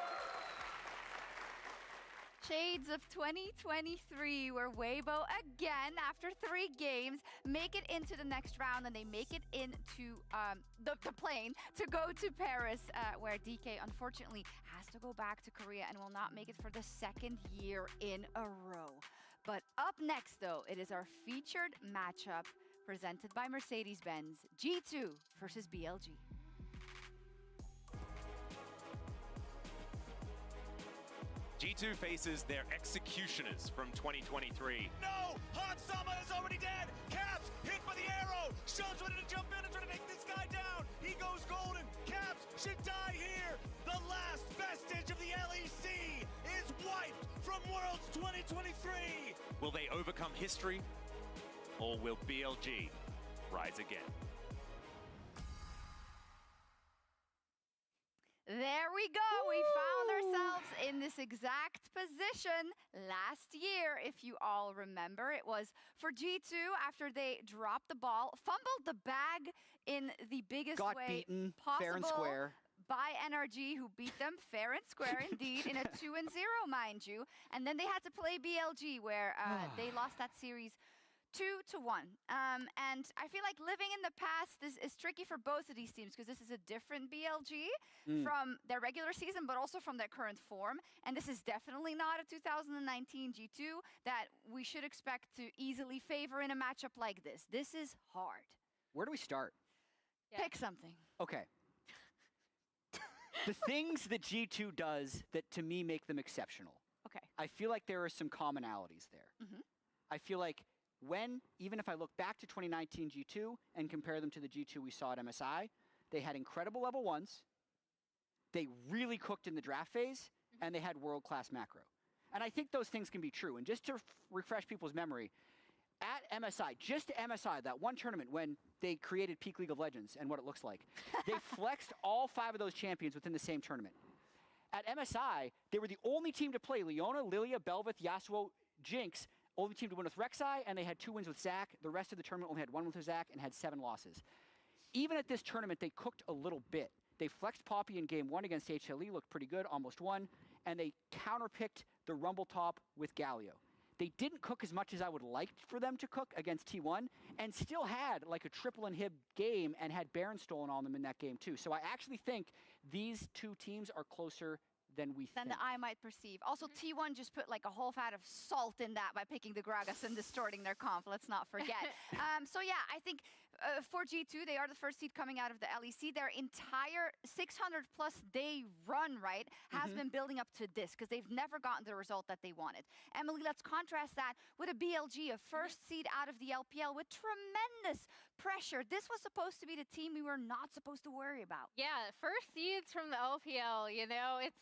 Shades of 2023, where Weibo again, after 3 games, make it into the next round, and they make it into the plane to go to Paris, where DK unfortunately has to go back to Korea and will not make it for the 2nd year in a row. But up next, though, it is our featured matchup presented by Mercedes-Benz, G2 versus BLG. G2 faces their executioners from 2023. No! Hot Sama is already dead! Caps hit by the arrow! Shun's ready to jump in and try to take this guy down! He goes golden! Caps should die here! The last vestige Will they overcome history, or will BLG rise again? There we go. We found ourselves in this exact position last year, if you all remember. It was for G2 after they dropped the ball, fumbled the bag in the biggest way beaten, possible fair and square. by NRG, who beat them fair and square indeed in a 2-0, mind you. And then they had to play BLG, where they lost that series 2-1. And I feel like living in the past is tricky for both of these teams, because this is a different BLG from their regular season, but also from their current form. And this is definitely not a 2019 G2 that we should expect to easily favor in a matchup like this. This is hard. Where do we start? Pick something. Okay. The things that G2 does that to me make them exceptional. Okay. I feel like there are some commonalities there. I feel like even if I look back to 2019 G2 and compare them to the G2 we saw at MSI, they had incredible level 1s, they really cooked in the draft phase, and they had world-class macro. And I think those things can be true. And just to refresh people's memory, at MSI, just MSI, that one tournament when they created Peak League of Legends and what it looks like, they flexed all 5 of those champions within the same tournament. At MSI, they were the only team to play Leona, Lilia, Bel'Veth, Yasuo, Jinx, only team to win with Rek'Sai, and they had 2 wins with Zac. The rest of the tournament only had 1 win with Zac and had 7 losses. Even at this tournament, they cooked a little bit. They flexed Poppy in game 1 against HLE, looked pretty good, almost won, and they counterpicked the Rumble top with Galio. They didn't cook as much as I would like for them to cook against T1, and still had like a triple inhib game and had Baron stolen on them in that game too. So I actually think these 2 teams are closer than we think. Than I might perceive. Also, T1 just put like a whole vat of salt in that by picking the Gragas and distorting their comp, let's not forget. So yeah, I think for G2, they are the first seed coming out of the LEC. Their entire 600 plus day run, right, has been building up to this, because they've never gotten the result that they wanted. Emily, let's contrast that with a BLG, a first seed out of the LPL with tremendous pressure. This was supposed to be the team we were not supposed to worry about. Yeah, first seeds from the LPL, you know, it's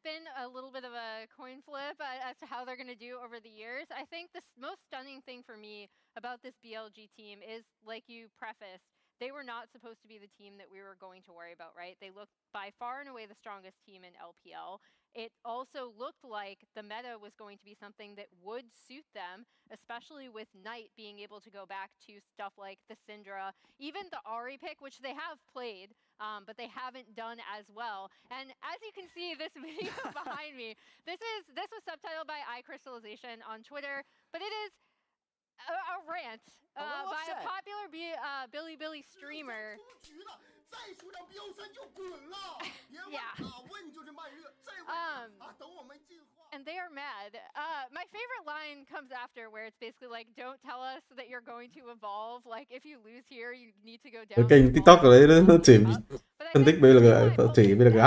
been a little bit of a coin flip as to how they're going to do over the years. I think the most stunning thing for me about this BLG team is, like you prefaced, they were not supposed to be the team that we were going to worry about, right? They looked by far and away the strongest team in LPL. It also looked like the meta was going to be something that would suit them, especially with Knight being able to go back to stuff like the Syndra, even the Ahri pick, which they have played, but they haven't done as well. And as you can see, this video behind me, this was subtitled by iCrystallization on Twitter, but it is a rant by a popular Billy streamer. And they are mad. My favorite line comes after, where it's basically like, don't tell us that you're going to evolve. Like, if you lose here, you need to go down. Cái kênh TikTok ở đấy nó chỉ phân tích BLG, chỉ BLG.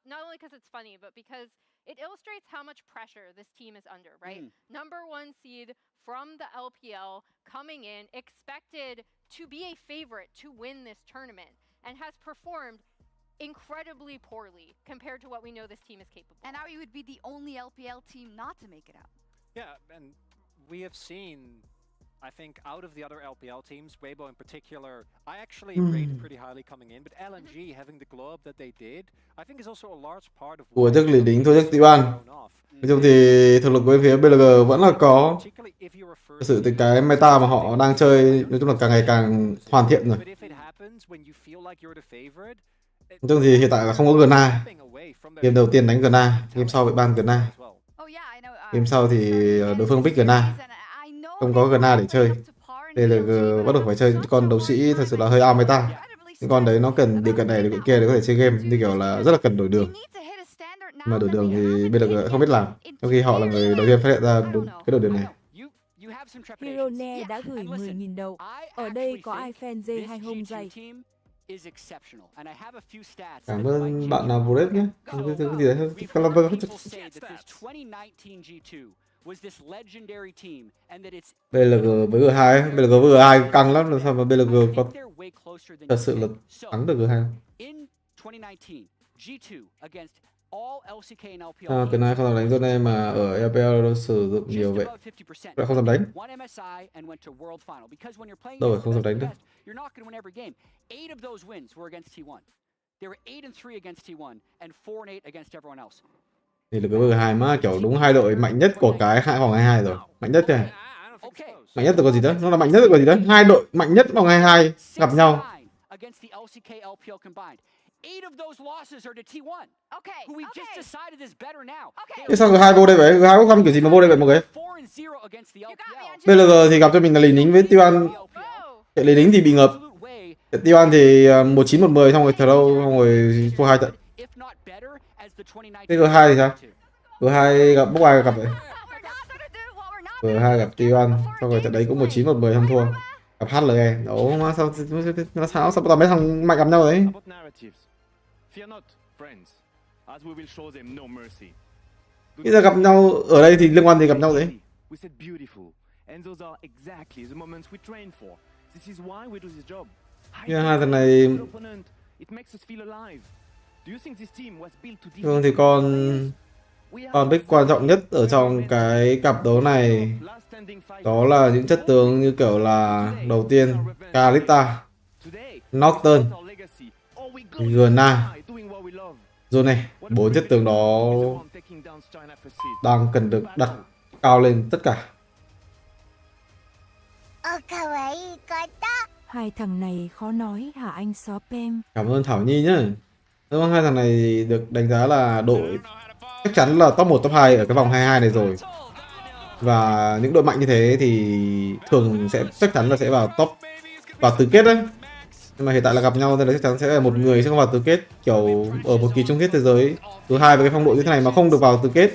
Not only because it's funny, but because it illustrates how much pressure this team is under, right? Number 1 seed from the LPL coming in, expected to be a favorite to win this tournament, and has performed incredibly poorly compared to what we know this team is capable. And now you would be the only LPL team not to make it out. Yeah, and we have seen, I think, out of the other LPL teams, Weibo in particular, I actually rated pretty highly coming in, but LNG having the glow up that they did, I think is also a large part of của chắc lì đỉnh thôi, chắc tỷ ban. Nói chung thì thực lực với phía BLG vẫn là có. Thực sự thì cái meta mà họ đang chơi nói chung là càng ngày càng hoàn thiện rồi. Nói chung thì hiện tại là không có Gna. Game đầu tiên đánh Gna, game sau bị ban Gna. Game sau thì đối phương pick Gna. Không có Gna để chơi. BLG bắt đầu phải chơi những con đấu sĩ thật sự là hơi out meta. Những con đấy nó cần điều kiện này điều kiện kia để có thể chơi game, như kiểu là rất là cần đổi đường. Mà đổi đường thì BLG không biết làm, trong khi họ là người đầu tiên phát hiện ra cái đổi đường này. Hirone đã gửi 10.000 đậu. Ở đây có ai fan J2 không dày? Cảm ơn bạn nào vô nhé. Cái gì đấy BLG với G2, BLG với G2 căng lắm, làm sao mà BLG có thật sự là thắng được G2. Cái này không dám đánh zone mà ở LPL nó sử dụng nhiều vậy. Lại không dám đánh. Đâu phải không dám đánh đâu. Thì là cái BG2 mà kiểu đúng hai đội mạnh nhất của cái vòng 22 rồi. Mạnh nhất này. Mạnh nhất là có gì đó, nó là mạnh nhất là có gì đó. Hai đội mạnh nhất vòng 22 gặp nhau. Thế sao G2 vô đây vậy? G2 có kiểu gì mà vô đây vậy mọi người? BLG thì gặp cho mình là Lý Nính với T1. Trận Lý Nính thì bị ngợp. Trận T1 thì 19-1-10 xong rồi throw xong rồi thua 2 trận. Thế G2 thì sao? G2 gặp bốc ai gặp vậy? G2 gặp T1 xong rồi trận đấy cũng 19-1-10 không thua. Gặp HLE. Đó mà sao toàn mấy thằng mạnh gặp nhau đấy. Bây giờ gặp nhau ở đây thì liên quan gì gặp nhau đấy? Nhưng hai thằng này thì còn big quan trọng nhất ở trong cái cặp đấu này đó là những chất tướng như kiểu là đầu tiên Kalista, Nocturne, Gna, rồi này 4 chất tướng đó đang cần được đặt cao lên tất cả. Hai thằng này khó nói hả anh SofM? Cảm ơn Thảo Nhi nhá. Đúng không? Hai thằng này được đánh giá là đội chắc chắn là top 1 top 2 ở cái vòng 22 này rồi. Và những đội mạnh như thế thì thường sẽ chắc chắn là sẽ vào tứ kết đấy. Nhưng mà hiện tại là gặp nhau nên là chắc chắn sẽ là một người sẽ không vào tứ kết, kiểu ở một kỳ chung kết thế giới thứ hai với cái phong độ như thế này mà không được vào tứ kết.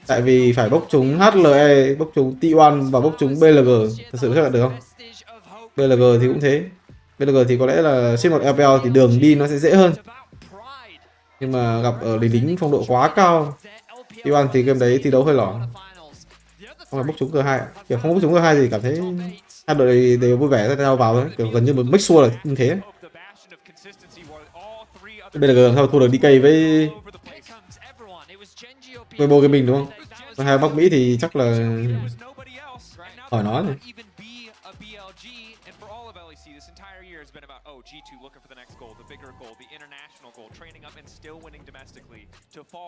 Tại vì phải bốc trúng HLE, bốc trúng T1 và bốc trúng BLG. Thật sự chắc là được không? BLG thì cũng thế. BLG thì có lẽ là xếp một LPL thì đường đi nó sẽ dễ hơn. Nhưng mà gặp ở Lý Nính phong độ quá cao. T1 thì game đấy thi đấu hơi lỏ. Không là bốc trúng G2. Kiểu không bốc trúng G2 thì cảm thấy hai đội này đều vui vẻ theo vào thôi. Kiểu gần như một make sure là như thế. BLG sao thua được DK với bộ game mình đúng không? Còn hai Bắc Mỹ thì chắc là hỏi nó rồi.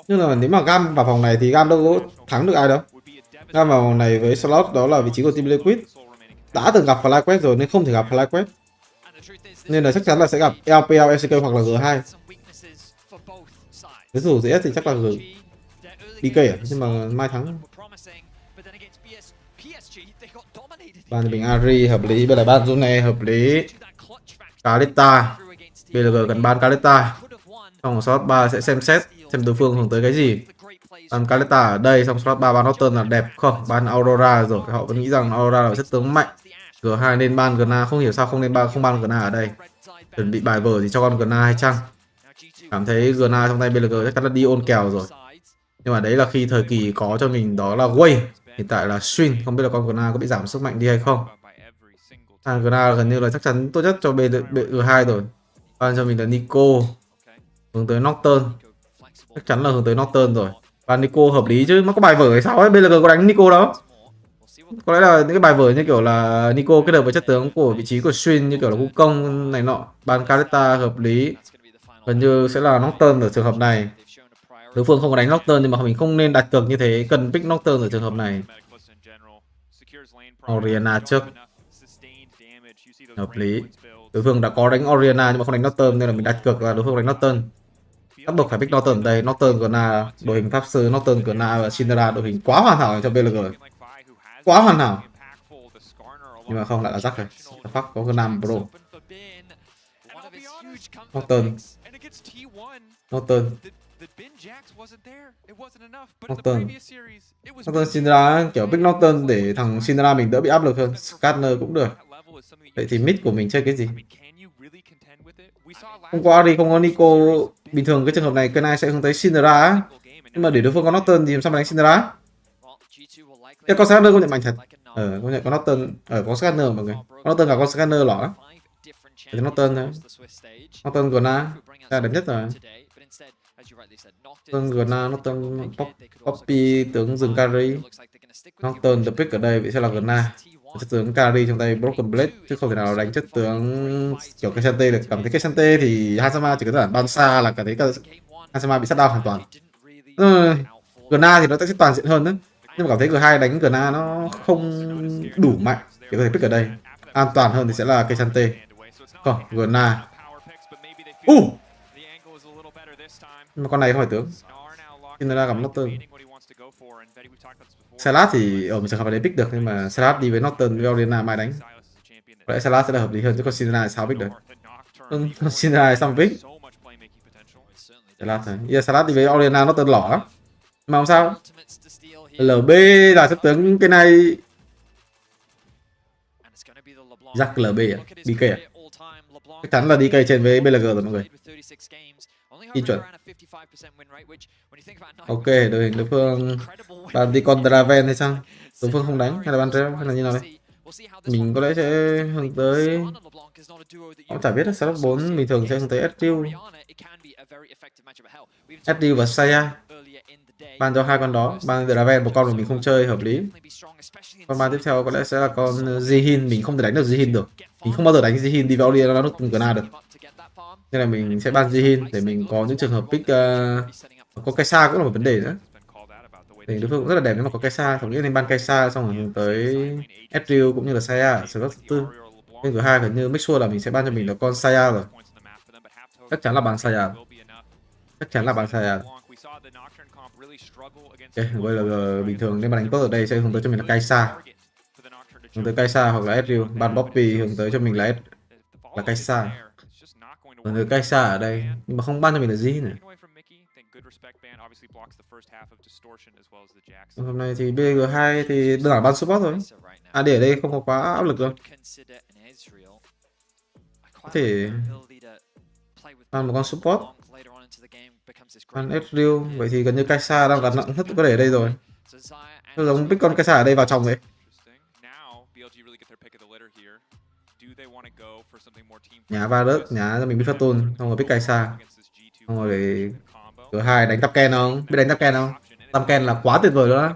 Nhưng là nếu mà Gam vào vòng này thì Gam đâu có thắng được ai đâu. Gam vào vòng này với slot đó là vị trí của team Liquid. Đã từng gặp FlyQuest rồi nên không thể gặp FlyQuest. Nên là chắc chắn là sẽ gặp LPL, SK hoặc là G2. Ví dụ dễ thì chắc là DK à? Nhưng mà mai thắng. Ban bình Ari hợp lý, bên này ban Zone hợp lý. Kalista, BLG gần ban Kalista. Trong slot 3 sẽ xem xét xem đối phương hướng tới cái gì. Ban Kalista ở đây, trong slot 3 ban Nocturne là đẹp không? Ban Aurora rồi, họ vẫn nghĩ rằng Aurora là chất tướng mạnh. G2 nên ban Gna, không hiểu sao không ban Gna ở đây. Chuẩn bị bài vở gì cho con Gna hay chăng? Cảm thấy Gna trong tay BLG chắc chắn là đi ôn kèo rồi. Nhưng mà đấy là khi thời kỳ có cho mình đó là Way. Hiện tại là Shin, không biết là con Gna có bị giảm sức mạnh đi hay không. Gna gần như là chắc chắn tốt nhất cho G2 rồi. Ban cho mình là Nico, hướng tới Nocturne. Chắc chắn là hướng tới Nocturne rồi. Và Nico hợp lý chứ, nó có bài vở hay sao ấy, BLG có đánh Nico đâu. Có lẽ là những cái bài vở như kiểu là Nico kết hợp với chất tướng của vị trí của Shin như kiểu là Wukong này nọ. Ban Kalista hợp lý. Gần như sẽ là Nocturne ở trường hợp này. Đối phương không có đánh Nocturne nhưng mà mình không nên đặt cược như thế, cần pick Nocturne ở trường hợp này. Oriana trước. Hợp lý. Đối phương đã có đánh Oriana nhưng mà không đánh Nocturne nên là mình đặt cược là đối phương đánh Nocturne. Bắt buộc phải pick Nocturne đây. Nocturne Gna, đội hình pháp sư, Nocturne Gna và Syndra đội hình quá hoàn hảo cho BLG. Quá hoàn hảo. Nhưng mà không, lại là rắc rồi. Fuck, có Gna Pro. Nocturne. Nocturne Syndra kiểu pick Nocturne để thằng Syndra mình đỡ bị áp lực hơn. Scanner cũng được. Vậy thì mid của mình chơi cái gì? Không có Ari, không có Nico. Bình thường cái trường hợp này cái này sẽ hướng tới Syndra á. Nhưng mà để đối phương có Nocturne thì làm sao mà đánh Syndra? Cái con Scanner công nhận mạnh thật. Công nhận có Nocturne, có Scanner mọi người. Nocturne cả con Scanner lỏ á. Nocturne thôi. Nocturne Gna là đẹp nhất rồi. Tương Gna, Nocturne, Poppy, tướng rừng carry. Nocturne the pick ở đây vậy sẽ là Gna. Chất tướng carry trong tay Broken Blade chứ không thể nào đánh chất tướng kiểu Kashante được. Cảm thấy Kashante thì Hazama chỉ có thể ban xa là cảm thấy Hazama bị sát down hoàn toàn. Gna thì nó sẽ toàn diện hơn đấy. Nhưng mà cảm thấy G2 đánh Gna nó không đủ mạnh để có thể pick ở đây. An toàn hơn thì sẽ là Kashante. Còn Gna. Nhưng mà con này không phải tướng. Kindra gặp Nocturne. Salat thì ở một trường hợp này pick được, nhưng mà Salat đi với Nocturne với Oriana mai đánh. Có lẽ Salat sẽ là hợp lý hơn chứ con Kindra sao pick được. Kindra sao pick? Salat này. Yeah, Salat đi với Oriana Nocturne lỏ lắm. Mà không sao. LB là chất tướng cái này. Jack LB à? DK à? Chắc chắn là DK trên với BLG rồi mọi người. Y chuẩn. Ok, đội hình đối phương bạn đi con Draven hay sao? Đối phương không đánh hay là ban treo hay là như nào đây? Mình có lẽ sẽ hướng tới, cũng chả biết là Slot 4 bình thường sẽ hướng tới SDU và Saya. Ban cho hai con đó, ban Draven một con mà mình không chơi hợp lý. Con ban tiếp theo có lẽ sẽ là con Jihin, mình không thể đánh được Jihin được. Mình không bao giờ đánh Jihin đi vào Oriana nó từng Gna được. Nên là mình sẽ ban Jihin để mình có những trường hợp pick có Kaisa cũng là một vấn đề nữa. Thì đối phương cũng rất là đẹp nếu mà có Kaisa, thống nhất nên ban Kaisa xong rồi hướng tới Ezreal cũng như là Saya slot thứ tư. Bên thứ hai gần như make sure là mình sẽ ban cho mình là con Saya rồi. Chắc chắn là ban Saya. Chắc chắn là ban Saya. Ok, bây giờ bình thường nếu mà đánh tốt ở đây sẽ hướng tới cho mình là Kaisa. Hướng tới Kaisa hoặc là Ezreal. Ban Poppy hướng tới cho mình là Kaisa. Hướng tới Kaisa ở đây, nhưng mà không ban cho mình là gì này. Hôm nay thì BG2 thì đơn giản ban support thôi. AD ở đây không có quá áp lực đâu. Có thể ban một con support. Ban Ezreal, vậy thì gần như Kaisa đang đặt nặng nhất có thể ở đây rồi. Nó giống pick con Kaisa ở đây vào trong vậy. Nhá Varus, nhá cho mình biết Fortune, xong rồi pick Kaisa. Xong rồi G2 đánh top Ken không? Biết đánh top Ken không? Top Ken là quá tuyệt vời luôn á.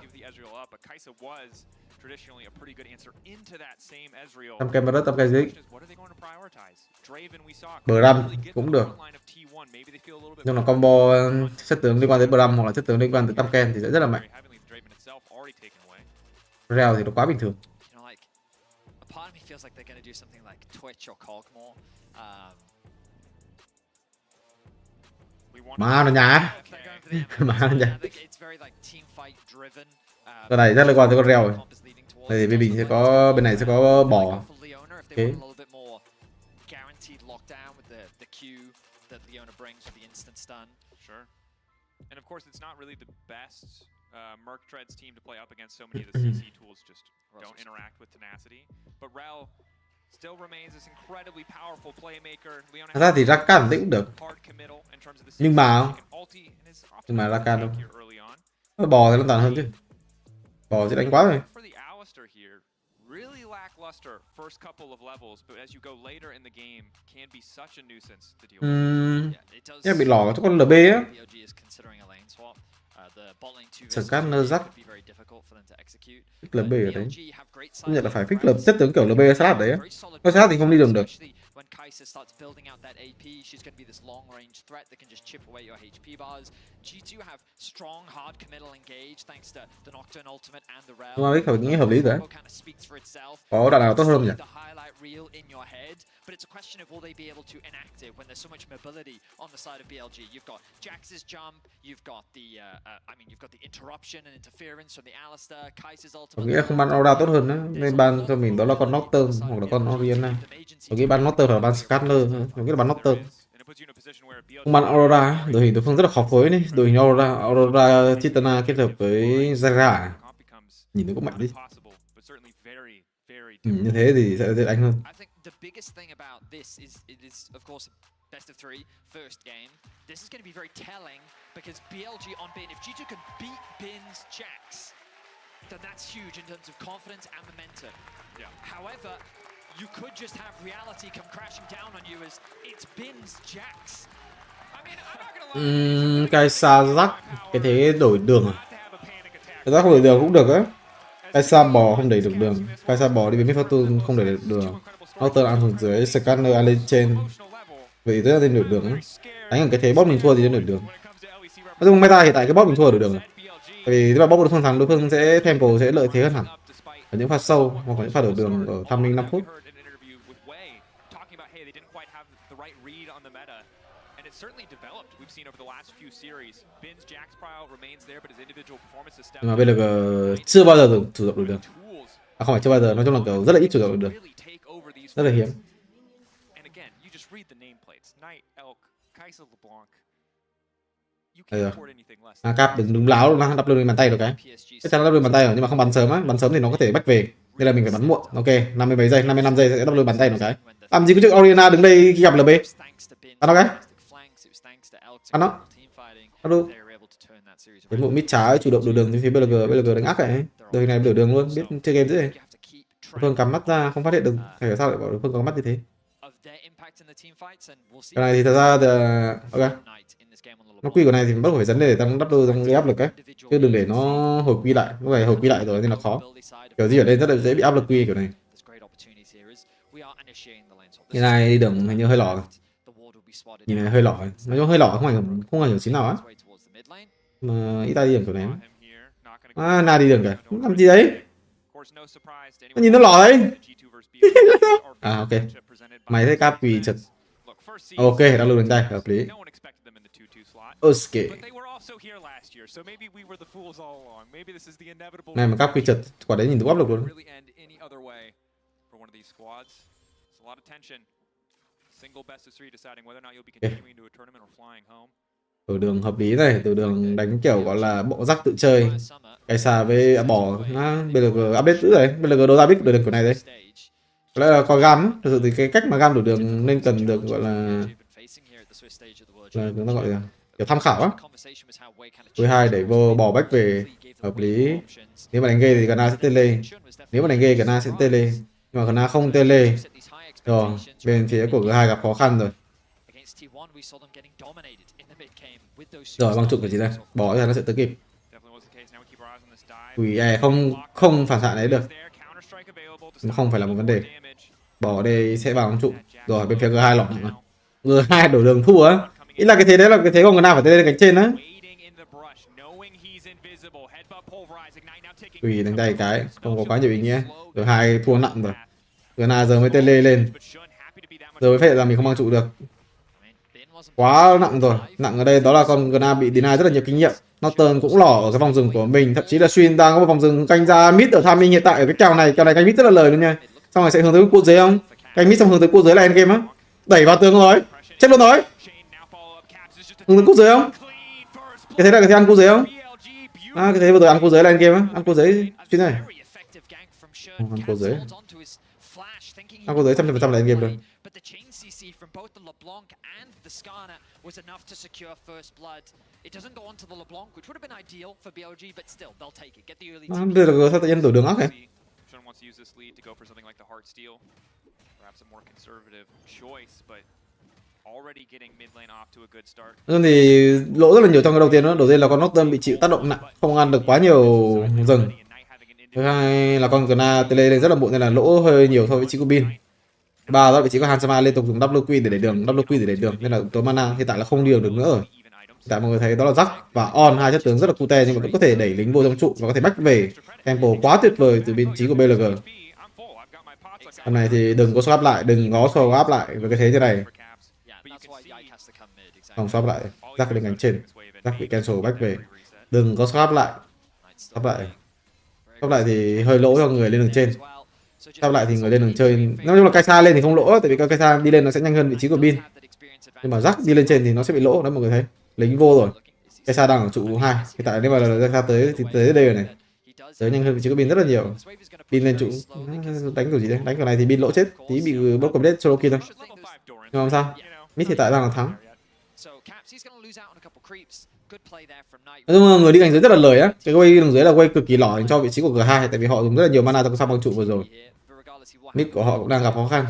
Top Ken Varus, top Ken Zik. Bram cũng được. Nhưng là combo chất tướng liên quan tới Bram hoặc là chất tướng liên quan tới top Ken thì sẽ rất là mạnh. Rel thì nó quá bình thường. Mà nó nhá. Mà nó nhá. Cái này rất liên quan tới con reo rồi. Đây bên mình sẽ có, bên này sẽ có bò. Ok. And of course, it's not really the best Merc Treads team to play up against. So many of the CC tools just don't interact with tenacity. But Rel still remains this incredibly powerful playmaker. Thật ra thì Rakan cũng được. Nhưng mà Rakan đâu. Bò thì nó toàn hơn chứ. Bò sẽ đánh quá rồi. First couple of levels, but as you go later in the game, can be such a nuisance to deal with. Bị lỏ cho con LB á. Scanner rắc. Pick LB ở đấy. Không nhận là phải pick LB chất tướng kiểu LB sát đấy á. Có sát thì không đi đường được. Nhưng mà biết phải nghĩ hợp lý đấy. Có đoạn nào tốt hơn nhỉ? But it's a question of will they be able to enact it when there's so much mobility on the side of BLG. You've got Jax's jump, you've got the you've got the interruption and interference from the Alistar, Kai'Sa's ultimate. Tôi nghĩ là không ban Aura tốt hơn nữa, nên ban cho mình đó là con Nocturne hoặc là con Oriana. Tôi nghĩ ban Nocturne hoặc là ban Scanner, tôi nghĩ là ban Nocturne. Không ban Aura, đội hình đối phương rất là khó phối đi. Đội hình Aura Chitana kết hợp với Zara. Nhìn nó cũng mạnh đi. Như thế thì sẽ dễ đánh hơn. The biggest thing about this is it is of course best of 3 first game. This is going to be very telling because BLG on Bin, if G2 can beat Bin's Jax, then that's huge in terms of confidence and momentum. Yeah. However, you could just have reality come crashing down on you as it's Bin's Jax. I Cái xa rắc cái thế đổi đường à? Cái rắc không đổi đường cũng được á. Cái xa bò không đẩy được đường. Cái xa bò đi với Fortune không đẩy được đường. Outer ăn xuống dưới, Scanner ăn lên trên. Vậy rất là nên đổi đường á. Đánh ở cái thế bot mình thua thì nên đổi đường. Nói chung meta hiện tại cái bot mình thua đổi đường. Tại vì nếu mà bot đối phương thắng, đối phương sẽ tempo sẽ lợi thế hơn hẳn. Ở những pha sâu hoặc những pha đổi đường ở Tham Minh 5 phút. Nhưng mà BLG chưa bao giờ chủ động đổi đường. À không phải chưa bao giờ, nói chung là kiểu rất là ít chủ động đổi đường. Rất là hiếm. Cap đừng láo, nó đắp lên bàn tay được cái. Chắc chắn nó đắp lên bàn tay rồi, nhưng mà không bắn sớm á, bắn sớm thì nó có thể back về. Nên là mình phải bắn muộn. Ok, 50 mấy giây, 55 giây sẽ đắp lên bàn tay một cái. Làm gì có chuyện Oriana đứng đây khi gặp LB. Ăn nó cái. Ăn nó. Ăn luôn. Cái bộ mid trái chủ động đổi đường thì phía BLG đánh ác này. Đời này đổi đường luôn, biết chơi game dễ này. Phương cắm mắt ra không phát hiện được, tại sao lại bảo Phương cắm mắt như thế? Cái này thì thật ra thì ok. Nó quy của này thì bắt buộc phải dẫn để tăng double tăng gây áp lực ấy, chứ đừng để nó hồi quy lại. Lúc này hồi quy lại rồi nên là khó. Kiểu gì ở đây rất là dễ bị áp lực quy kiểu này. Như này đi đường hình như hơi lỏ. Nhìn này hơi lỏ, nói chung hơi lỏ không ảnh hưởng xíu nào á. Mà ít ta đi đường kiểu này. Na đi đường kìa, làm gì đấy? Nó nhìn nó lỏ đấy. À ok. Mày thấy cap quỳ chật. Ok, đang lưu đến tay, hợp lý. Ok. Này mà cap quỳ chật, quả đấy nhìn đúng áp lực luôn. Từ đường hợp lý này, từ đường đánh kiểu gọi là bộ rắc tự chơi. Cái xà với bỏ BLG update dữ rồi, BLG đâu ra biết đổi đường kiểu này đấy. Có lẽ là có gam, thực sự thì cái cách mà gam đổi đường nên cần được gọi là chúng ta gọi là kiểu tham khảo á. Với hai đẩy vô bỏ back về hợp lý. Nếu mà đánh ghê thì Gana sẽ tele. Nếu mà đánh ghê Gana sẽ tele. Nhưng mà Gana không tele. Rồi, bên phía của G2 gặp khó khăn rồi. Rồi băng trụ của chị đây, bỏ ra nó sẽ tới kịp. Quỷ không phản xạ đấy được. Không phải là một vấn đề. Bỏ đây sẽ vào băng trụ. Rồi bên phía G2 lỏng nặng rồi. G2 đổi đường thua á. Ý là cái thế đấy là cái thế của Gana phải lên cánh trên á. Quỷ đánh tay cái, không có quá nhiều ý nghĩa. G2 thua nặng rồi. Gana giờ mới tele lên. Giờ mới phát hiện ra mình không băng trụ được. Quá nặng rồi. Nặng ở đây đó là con Gana bị deny rất là nhiều kinh nghiệm. Norton cũng lỏ ở cái vòng rừng của mình. Thậm chí là Xuyên đang có một vòng rừng canh ra mid ở Tham Minh hiện tại ở cái kèo này canh mid rất là lời luôn nha. Xong rồi sẽ hướng tới cua dưới không? Canh mid xong hướng tới cua dưới là endgame á. Đẩy vào tường rồi. Chết luôn rồi. Hướng tới cua dưới không? Cái thế là cái thế ăn cua dưới không? À, cái thế vừa rồi ăn cua dưới là endgame á. Ăn cua dưới Xuyên này. Ăn cua dưới. Ăn cua dưới 100% là endgame rồi. Was enough to secure first blood. It doesn't go on to the LeBlanc, which would have been ideal for BLG, but still they'll take it. Get the early team. Bây giờ sao tự nhiên đổi đường ác này? Nên thì lỗ rất là nhiều trong cái đầu tiên đó. Đầu tiên là con Norton bị chịu tác động nặng, không ăn được quá nhiều rừng. Thứ hai là con Gana tele lên rất là muộn nên là lỗ hơi nhiều so với chị của Bin. Ba đó vị trí của Hansama liên tục dùng WQ để đẩy đường, nên là tối mana hiện tại là không đi được nữa rồi. Hiện tại mọi người thấy đó là Jack và On, hai chất tướng rất là cute nhưng mà vẫn có thể đẩy lính vô trong trụ và có thể back về. Tempo quá tuyệt vời từ bên trí của BLG. Hôm nay thì đừng có swap lại, đừng có swap lại với cái thế như này. Không swap lại, Jack lên cánh trên, Jack bị cancel back về. Đừng có swap lại. Swap lại thì hơi lỗ cho người lên đường trên. Sau lại thì người lên đường chơi, nói chung là Kaisa lên thì không lỗ, tại vì Kaisa đi lên nó sẽ nhanh hơn vị trí của Bin. Nhưng mà Jack đi lên trên thì nó sẽ bị lỗ, đấy mọi người thấy. Lính vô rồi. Kaisa đang ở trụ 2. Hiện tại nếu mà Kaisa tới thì tới đây rồi này. Tới nhanh hơn vị trí của Bin rất là nhiều. Bin lên trụ đánh kiểu gì đấy? Đánh kiểu này thì Bin lỗ chết, tí bị bốc cầm đết solo kill thôi. Nhưng mà sao? Mid hiện tại đang là thắng. Nói chung là người đi cánh dưới rất là lời á. Cái quay đường dưới là quay cực kỳ lỏ cho vị trí của G2 tại vì họ dùng rất là nhiều mana trong sau băng trụ vừa rồi. Mid của họ cũng đang gặp khó khăn.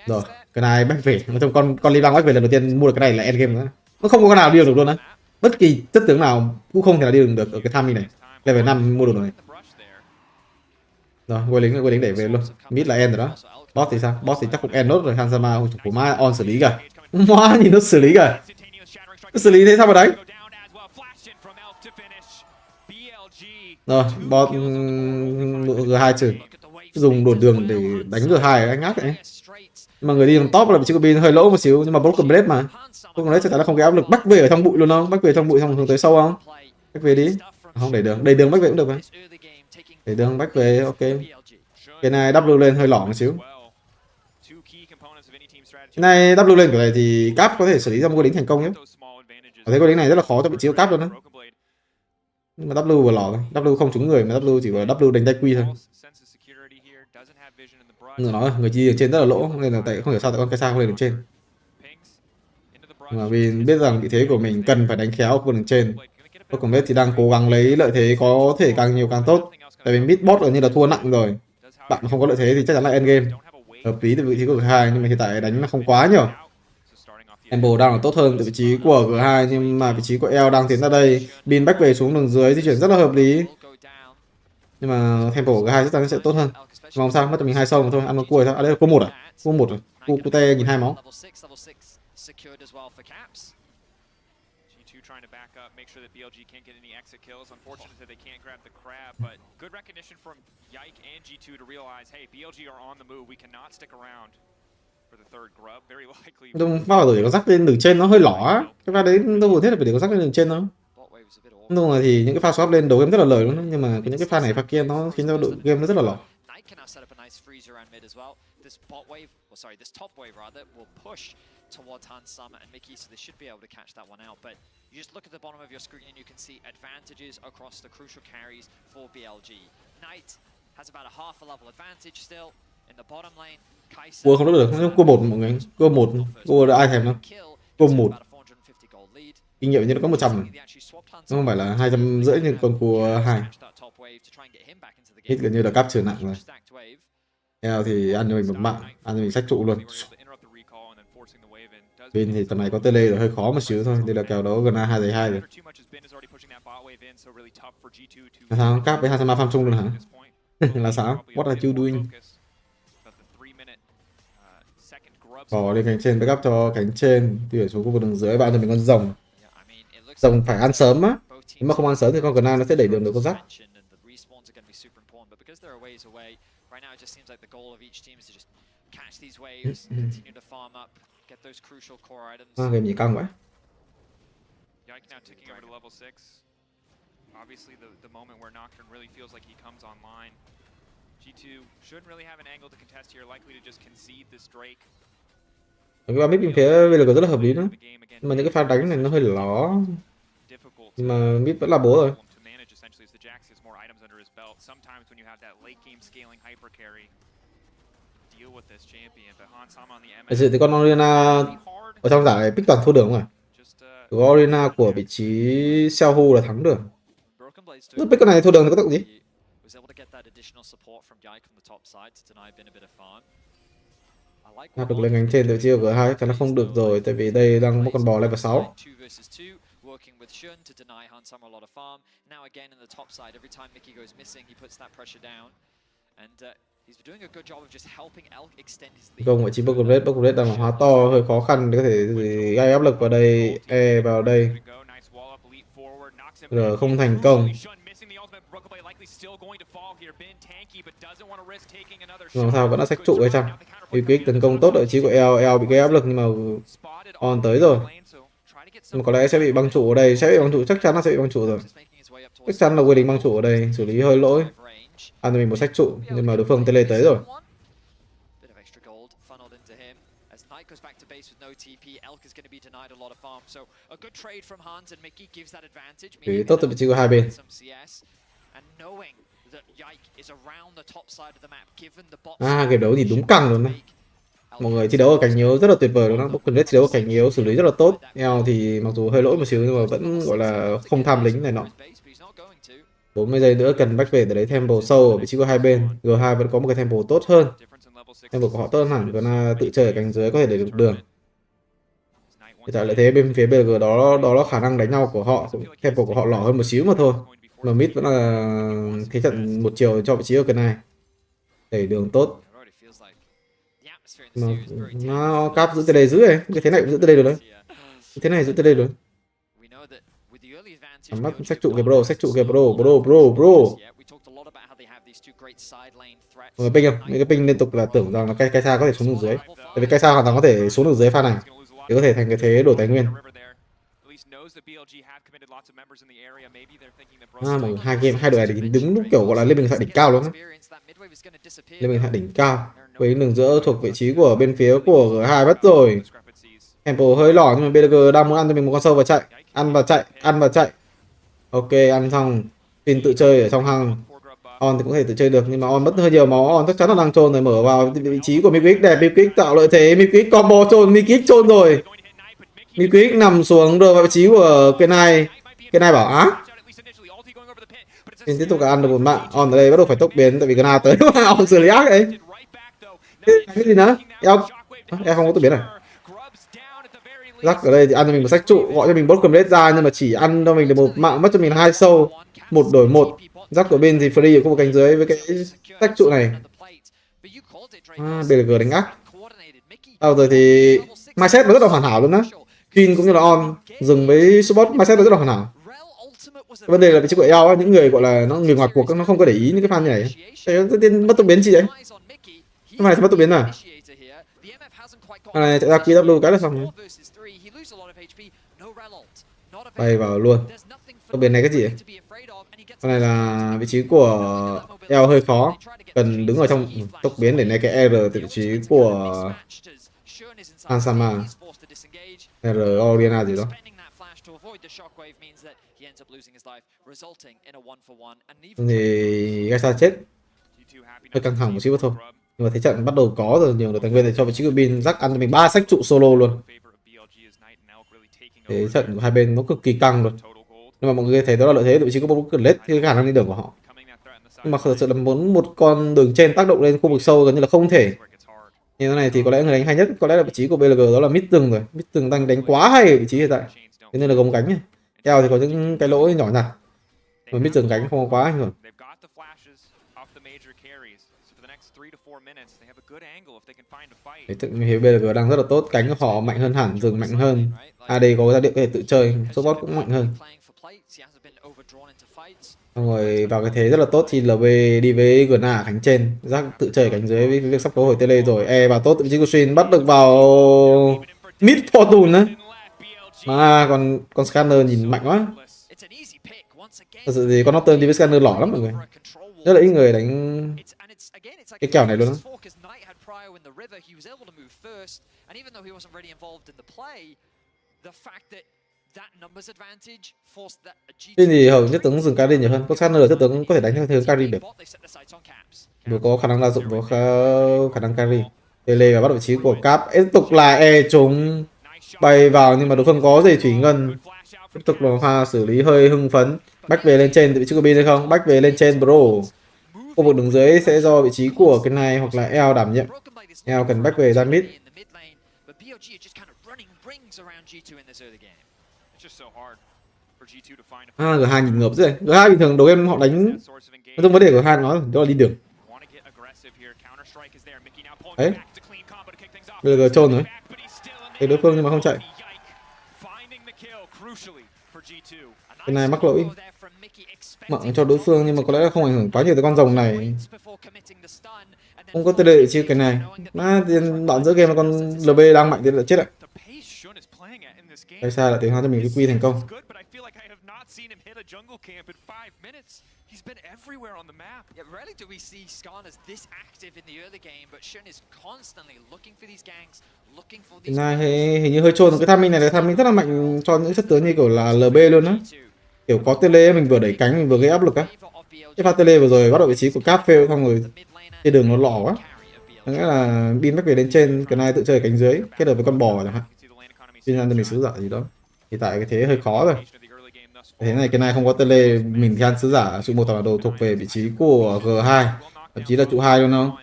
Rồi, cái này back về, nói chung con Ly Bang back về lần đầu tiên mua được cái này là end game nữa. Nó không có con nào đi được luôn á. Bất kỳ chất tướng nào cũng không thể nào đi được ở cái Tham này. Level 5 mua được rồi. Rồi, quay lính để về luôn. Mid là end rồi đó. Boss thì sao? Boss thì chắc cũng end nốt rồi. Hansama của ma on xử lý kìa. Má nhìn nó xử lý kìa. Nó xử lý thế sao mà đánh? Rồi, boss G2 trừ. Dùng đột đường để đánh G2 anh ác đấy. Mà người đi làm top là bị Chicobin hơi lỗ một xíu, nhưng mà Broken Blade mà. Broken Blade chắc chắn là không cái áp lực back về ở trong bụi luôn không? Back về trong bụi xong hướng tới sâu không? Back về đi. Không để đường back về cũng được mà. Để đường back về, ok. Cái này W lên hơi lỏng một xíu. Cái này W lên kiểu này thì Cap có thể xử lý ra một cái lính thành công nhé. Thấy cái lính này rất là khó cho vị trí của Cap luôn á. Nhưng mà W vừa lỏ, W không trúng người mà W chỉ có W đánh tay quy thôi. Người nói người chi ở trên rất là lỗ nên là tại không hiểu sao tại con Kaisa không lên đường trên. Mà vì biết rằng vị thế của mình cần phải đánh khéo con đường trên. Broken Blade thì đang cố gắng lấy lợi thế có thể càng nhiều càng tốt. Tại vì mid bot gần như là thua nặng rồi. Bạn không có lợi thế thì chắc chắn là end game. Hợp lý từ vị trí của G2 nhưng mà hiện tại đánh nó không quá nhiều. Tempo đang là tốt hơn từ vị trí của G2 nhưng mà vị trí của L đang tiến ra đây. Bin back về xuống đường dưới di chuyển rất là hợp lý. Nhưng mà tempo của G2 chắc chắn sẽ tốt hơn. Mà không sao, mất tầm mình 2 sâu mà thôi, ăn con cua sao? À đây là cua 1 à? Cua 1 rồi. Cua te nhìn 2 máu. Trying to back up, make sure that BLG can't get any exit kills. Unfortunately, they can't grab the crab, but good recognition from Yike and G2 to realize, hey, BLG are on the move. We cannot stick around for the third grub. Very likely. Đúng, vào rồi có rắc lên đường trên nó hơi lỏ á. Cái pha đấy đâu cần thiết là phải để có rắc lên đường trên đâu. Đúng rồi thì những cái pha swap lên đầu game rất là lời luôn, nhưng mà những cái pha này pha kia nó khiến cho đội game nó rất là lỏ. This top wave rather will push towards Hansama and Mickey, so they should be able to catch that one out. But you just look at the bottom of your screen and you can see advantages across the crucial carries for BLG. Knight has about a half a level advantage still in the bottom lane. Cua không được, nhưng cua 1 mọi người. Cua đã ai thèm đâu. Cua 1. Kinh nghiệm như nó có 100 rồi. Nó không phải là 250 như con cua 2. Hit gần như là capture nặng rồi. Theo thì ăn cho mình một mạng, ăn cho mình sách trụ luôn. Viên thì tầm này có tele rồi hơi khó một xíu thôi, đây là kèo đấu gần 2-2 rồi. Là sao? Cap với Hansama farm chung luôn hả? Là sao? What are you doing? Bỏ lên cánh trên, backup cho cánh trên, tuyển xuống khu vực đường dưới, bạn cho mình con rồng. Rồng phải ăn sớm á, nếu mà không ăn sớm thì con Gna nó sẽ đẩy đường được con rắc. Right now, it just seems like the goal of each team is to just catch these waves, continue to farm up, get those crucial core items. Game gì căng quá. Yike now ticking over to level 6. Obviously, the moment where Nocturne really feels like he comes online. G2 shouldn't really have an angle to contest here, likely to just concede this Drake. Cái pha mid bên phía bây giờ rất là hợp lý nữa. Nhưng mà những cái pha đánh này nó hơi lỏ. Nhưng mà mid vẫn là bố rồi. Thật sự thì con Oriana ở trong giải này pick toàn thua đường không à? Có Oriana của vị trí Xiaohu là thắng đường. Lúc pick con này thua đường thì có tác dụng gì? Áp được lên cánh trên từ chiều G2 chắc chắn là không được rồi, tại vì đây đang một con bò level 6. Working with Shun to deny Hansama a lot of farm. Now again in the top side, every time Mickey goes missing, he puts that pressure down. And he's been doing a good job of just helping Elk extend his lead. Vòng ở chỉ Broken Blade đang hóa to hơi khó khăn để có thể gây áp lực vào đây, E vào đây. Rồi không thành công. Làm sao vẫn đã sách trụ hay chăng? Quick tấn công tốt ở vị trí của L bị gây áp lực nhưng mà on tới rồi. Nhưng mà có lẽ sẽ bị băng trụ ở đây, chắc chắn là sẽ bị băng trụ rồi. Chắc chắn là Quy băng trụ ở đây, xử lý hơi lỗi. Ăn cho mình một sách trụ, nhưng mà đối phương tele tới rồi. Thì tốt từ vị trí của hai bên. Game đấu thì đúng căng luôn này. Mọi người thi đấu ở cảnh yếu rất là tuyệt vời luôn đó. Broken Blade thi đấu ở cảnh yếu xử lý rất là tốt. Eo thì mặc dù hơi lỗi một xíu nhưng mà vẫn gọi là không tham lính này nọ. 40 giây nữa cần back về để lấy tempo sâu ở vị trí của hai bên. G2 vẫn có một cái tempo tốt hơn. Tempo của họ tốt hơn hẳn, còn tự chơi ở cánh dưới có thể để được đường. Hiện tại lợi thế bên phía BLG đó là khả năng đánh nhau của họ, tempo của họ lỏ hơn một xíu mà thôi. Mà mid vẫn là thế trận một chiều cho vị trí ở cái này, đẩy đường tốt. Mà nó cáp giữ TD giữ này, cái thế này cũng giữ TD được đấy. Cái thế này giữ TD được. Mắt sách trụ kìa bro, sách trụ kìa bro. Rồi ping không? Mấy cái ping liên tục là tưởng rằng là cây xa có thể xuống được dưới. Tại vì cây xa hoàn toàn có thể xuống được dưới pha này để có thể thành cái thế đổi tài nguyên. Hai đội này đứng lúc kiểu gọi là lên bình thoại đỉnh cao luôn á. Lên bình thoại đỉnh cao. Với đường giữa thuộc vị trí của bên phía của G2 mất rồi. Tempo hơi lỏ nhưng mà BLG đang muốn ăn cho mình một con sâu và chạy. Ăn và chạy. Ok, ăn xong. Pin tự chơi ở trong hang. On thì cũng có thể tự chơi được nhưng mà On mất hơi nhiều máu. On chắc chắn là đang trôn rồi, mở vào vị trí của Miquick đẹp. Miquick tạo lợi thế. Miquick combo trôn. Miquick trôn rồi. Miquick nằm xuống rồi vào vị trí của cái này bảo á. Pin tiếp tục ăn được một mạng. On ở đây bắt đầu phải tốc biến tại vì cái nào tới On xử lý ác ấy. Cái gì nữa? Em không có tốc biến này. Rắc ở đây thì ăn cho mình một sách trụ, gọi cho mình bot complete ra nhưng mà chỉ ăn cho mình được một mạng, mất cho mình 2 sâu, 1 đổi 1. Rắc của bên thì free ở khu vực cánh dưới với cái sách trụ này. BLG đánh ác. Rồi thì mindset nó rất là hoàn hảo luôn á. Pin cũng như là On dừng với support mindset nó rất là hoàn hảo. Vấn đề là vị trí của eo á, những người gọi là nó người ngoài cuộc nó không có để ý những cái pha như này. Tiên mất tốc biến chi đấy? Cái này sẽ mất tốc biến à? Này chạy ra kia W cái là xong. Bay vào luôn. Tốc biến này cái gì ấy? Cái này là vị trí của eo hơi khó, cần đứng ở trong tốc biến để né cái R từ vị trí của Ansama, R Oriana gì đó. Thì Gaisa chết, hơi căng thẳng một xíu thôi. Nhưng mà thế trận bắt đầu có rồi, nhiều được tài nguyên để cho vị trí của Bin. Rắc ăn cho mình 3 sách trụ solo luôn. Thế trận của hai bên nó cực kỳ căng luôn. Nhưng mà mọi người thấy đó là lợi thế, vị trí của Boblet thì khả năng đi đường của họ. Nhưng mà thật sự là muốn một con đường trên tác động lên khu vực sâu gần như là không thể. Như thế này thì có lẽ người đánh hay nhất có lẽ là vị trí của BLG, đó là mid rừng rồi. Mid rừng đang đánh quá hay vị trí hiện tại. Thế nên là gồng cánh này. Eo thì có những cái lỗi nhỏ nhặt. Mà mid rừng cánh không có quá ảnh hưởng. Phía BLG đang rất là tốt, cánh của họ mạnh hơn hẳn, rừng mạnh hơn. AD có giá điện có thể tự chơi, support cũng mạnh hơn. Xong rồi vào cái thế rất là tốt thì LB đi với Gna ở cánh trên, Giác tự chơi ở cánh dưới với việc sắp có hồi tele rồi. E vào tốt, vị trí của Shin bắt được vào mid Fortune á. Mà con Scanner nhìn mạnh quá. Thật sự thì con Nocturne đi với Scanner lỏ lắm mọi người. Rất là ít người đánh cái kèo này luôn á. Nên thì hầu nhất tướng dừng carry nhiều hơn. Có Scanner chất tướng có thể đánh theo hướng carry được. Vừa có khả năng đa dụng, có khả năng carry. Tele và bắt vị trí của Cap. Tiếp tục là E trúng bay vào nhưng mà đối phương có giày thủy ngân. Tiếp tục là pha xử lý hơi hưng phấn. Back về lên trên, vị trí của Bin hay không? Back về lên trên bro. Khu vực đường dưới sẽ do vị trí của cái này hoặc là L đảm nhiệm. L cần back về ra mid. G2 nhìn ngợp rồi. G2 bình thường đầu game họ đánh không vấn đề của G2 nó đó là đi đường. Đấy. Bây giờ trôn rồi. Thấy đối phương nhưng mà không chạy. Cái này mắc lỗi. Mạng cho đối phương nhưng mà có lẽ là không ảnh hưởng quá nhiều tới con rồng này. Không có tele chi cái này. Đoạn giữa game là con LB đang mạnh thì lại chết ạ. Tại sao lại tiến hóa cho mình cái quy thành công. Cái này hình như hơi trôn cái Tham này, là Tham rất là mạnh cho những chất tướng như kiểu là LB luôn á. Kiểu có tele mình vừa đẩy cánh mình vừa gây áp lực á. Cái pha tele vừa rồi bắt đầu vị trí của Cap fail xong rồi trên đường nó lỏ quá. Nghĩa là Bin back về lên trên, cái này tự chơi ở cánh dưới kết hợp với con bò chẳng hạn. Bin ăn cho mình sứ giả gì đó. Thì tại cái thế hơi khó rồi. Thế này cái này không có tele, mình thì ăn sứ giả trụ 1 tòa đồ thuộc về vị trí của G2, thậm chí là trụ 2 luôn không?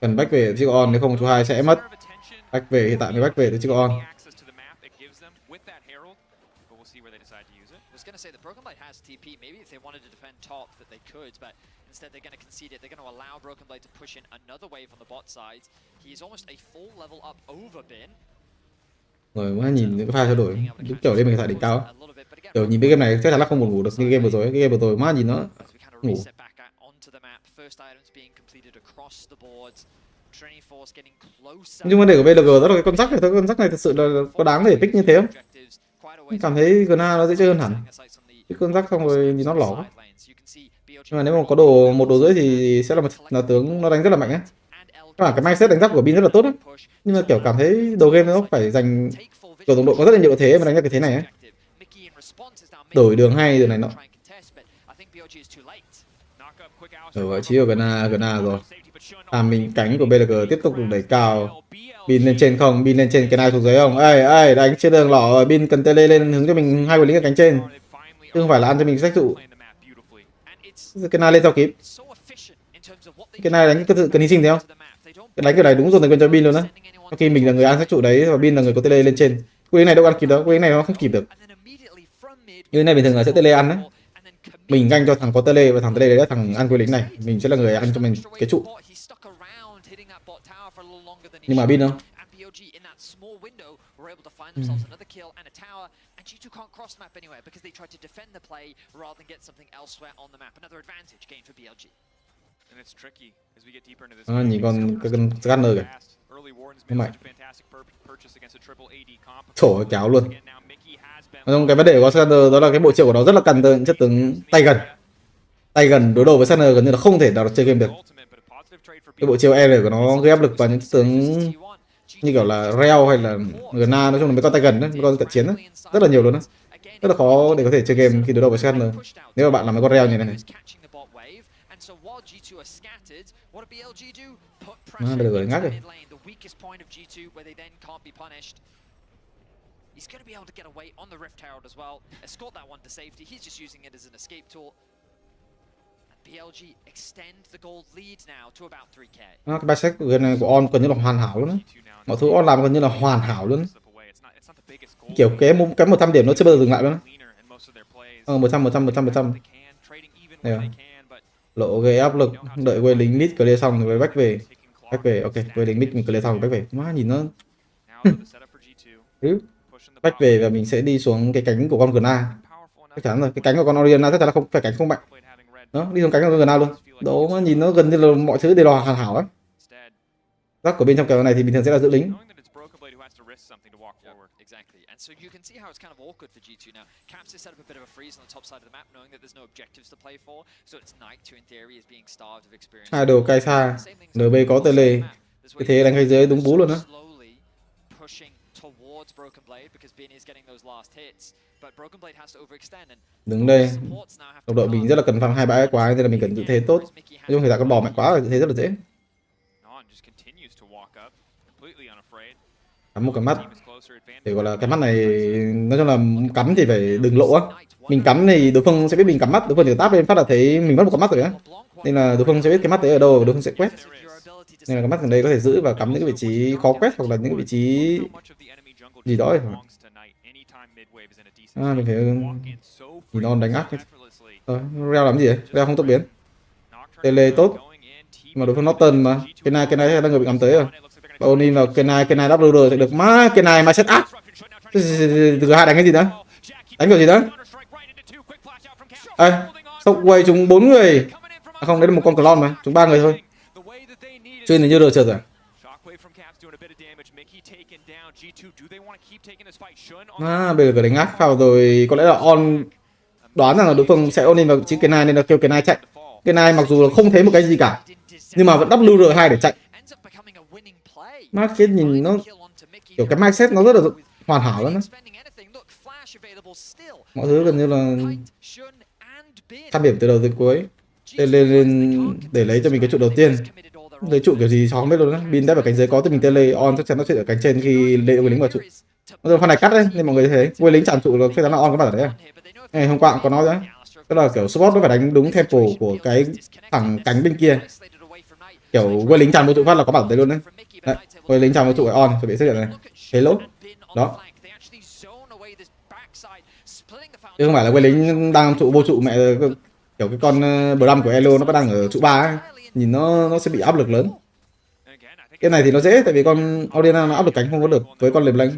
Cần back về chiếc on, nếu không chú hai sẽ mất. Back về hiện tại mới back về tới chiếc on. Say the Broken Blade has TP. Maybe if they wanted to defend top that they could, but instead they're going to concede it. They're going to allow Broken Blade to push in another wave on the bot side. He's almost a full level up over Bin. Rồi mới nhìn những cái pha trao đổi đúng kiểu lên mình tại đỉnh cao. Kiểu nhìn cái game này chắc chắn là không buồn ngủ được như game vừa rồi. Cái game vừa rồi má nhìn nó ngủ. Nhưng mà để của BLG đó là cái con rắc này thôi, con rắc này thật sự là có đáng để pick như thế không? Mình cảm thấy Gna nó dễ chơi hơn hẳn. Cái con rắc xong rồi nhìn nó lỏ. Nhưng mà nếu mà có một đồ rưỡi thì sẽ là tướng nó đánh rất là mạnh á. Các bạn cái mindset đánh giáp của Bin rất là tốt á. Nhưng mà kiểu cảm thấy đầu game nó phải dành kiểu đồng đội có rất là nhiều thế mà đánh ra cái thế này ấy. Đổi đường hay đường này nọ. Rồi chí ở Gna rồi. Mình cánh của BLG tiếp tục được đẩy cao. Bin lên trên không? Bin lên trên cái này thuộc dưới không? Ê đánh trên đường lỏ rồi. Bin cần tele lên hướng cho mình hai quân lính ở cánh trên. Chứ không phải là ăn cho mình sách trụ. Cái này lên sao kịp? Cái này đánh cần hy sinh thấy không? Cái đánh cái này đúng rồi quyền cho Bin luôn á. Khi mình là người ăn sách trụ đấy và Bin là người có tele lên trên. Quân lính này đâu ăn kịp đâu, quân lính này nó không kịp được. Như thế này bình thường là sẽ tele ăn đấy. Mình ganh cho thằng có tele và thằng tele đấy là thằng ăn quân lính này. Mình sẽ là người ăn cho mình cái trụ. Nhưng mà Bin không? Nhìn con Scanner kìa. Không mạnh. Trổ kéo luôn. Cái vấn đề của Scanner đó là cái bộ triệu của nó rất là cần chất tướng tay gần. Tay gần đối đầu với Scanner gần như là không thể nào chơi game được. Cái bộ chiêu E của nó gây áp lực vào những tướng như kiểu là Reo hay là Gna, nói chung là mấy con tay gần đấy, mấy con cận chiến đấy, rất là nhiều luôn đấy, rất là khó để có thể chơi game khi đối đầu với Scanner nếu mà bạn làm mấy con Reo như này. Bây giờ ngắt rồi. He's going to be able to get away on the Rift Herald as well. Escort that one to safety. He's just using it as an escape tool. And BLG extend the gold lead now to about 3k. Cái bài sách của On gần như là hoàn hảo luôn á. Mọi thứ On làm gần như là hoàn hảo luôn. Kiểu cái 100 điểm nó chưa bao giờ dừng lại luôn á. 100. Đây lộ gây áp lực, đợi quay lính mid clear xong rồi back về. Ok, quay lính mid mình clear xong rồi back về. Má nhìn nó. Back về và mình sẽ đi xuống cái cánh của con Gna. Chắc chắn rồi, cái cánh của con Oriana chắc chắn là không phải cánh không mạnh. Đó, đi xuống cánh của con Gna luôn. Đó mà nhìn nó gần như là mọi thứ đều là hoàn hảo ấy. Rắc của bên trong kèo này thì bình thường sẽ là giữ lính. So you can see how it's kind of awkward for G2 now. Caps has set up a bit of a freeze on the top side of the map, knowing that there's no objectives to play for. So it's Knight, who in theory is being starved of experience. Hai đồ cai xa, NB có tele. Cái thế đánh hay dưới đúng bú luôn á. Đứng đây, đồng đội mình rất là cần farm 2 bãi quá nên là mình cần giữ thế tốt. Nói chung thì là con bò mạnh quá rồi, giữ thế rất là dễ. Cắm một cái mắt để gọi là cái mắt này, nói chung là cắm thì phải đừng lộ á. Mình cắm thì đối phương sẽ biết mình cắm mắt, đối phương chỉ táp lên phát là thấy mình mất một con mắt rồi á, nên là đối phương sẽ biết cái mắt đấy ở đâu và đối phương sẽ quét. Nên là cái mắt gần đây có thể giữ và cắm những cái vị trí khó quét hoặc là những cái vị trí gì đó ấy. Mình phải nhìn On đánh ác. Reo làm gì vậy? Reo không tốc biến. Tele tốt mà đối phương Norton mà cái này là người bị ngắm tới rồi. Onin vào cái này double rồi sẽ được má, cái này mà set up. Từ hai đánh cái gì đó? Đánh kiểu gì đó? Sốc quay chúng 4 người. Không, đấy là một con clone mà, chúng 3 người thôi. Chuyên là như rồi trượt rồi. Bây giờ đánh ác vào rồi, có lẽ là On đoán rằng là đối phương sẽ Onin vào vị trí cái này nên là kêu cái này chạy. Cái này mặc dù là không thấy một cái gì cả, nhưng mà vẫn WR2 để chạy. Market nhìn nó kiểu cái mindset nó rất là hoàn hảo lắm. Mọi thứ gần như là tham điểm từ đầu tới cuối. Lên để lấy cho mình cái trụ đầu tiên. Lấy trụ kiểu gì cháu không biết luôn á. Bin đã vào cánh dưới có thì mình tele On chắc chắn nó sẽ ở cánh trên khi lệ người lính vào trụ. Rồi pha này cắt đấy nên mọi người thấy quay lính chạm trụ là chắc chắn là On có bản đấy. Ngày hôm qua cũng có nói đấy. Tức là kiểu support nó phải đánh đúng tempo của cái thẳng cánh bên kia. kiểu quay lính tràn vô trụ phát là có bản đấy luôn đấy. Đấy, quay lính tràn vô trụ phải on chuẩn bị xuất hiện này. Thế lỗ. Đó. Chứ không phải là quay lính đang trụ vô trụ mẹ kiểu cái con bờ đâm của Elo nó đang ở trụ 3 ấy. Nhìn nó sẽ bị áp lực lớn. Cái này thì nó dễ tại vì con Oriana nó áp lực cánh không có được với con liềm lanh.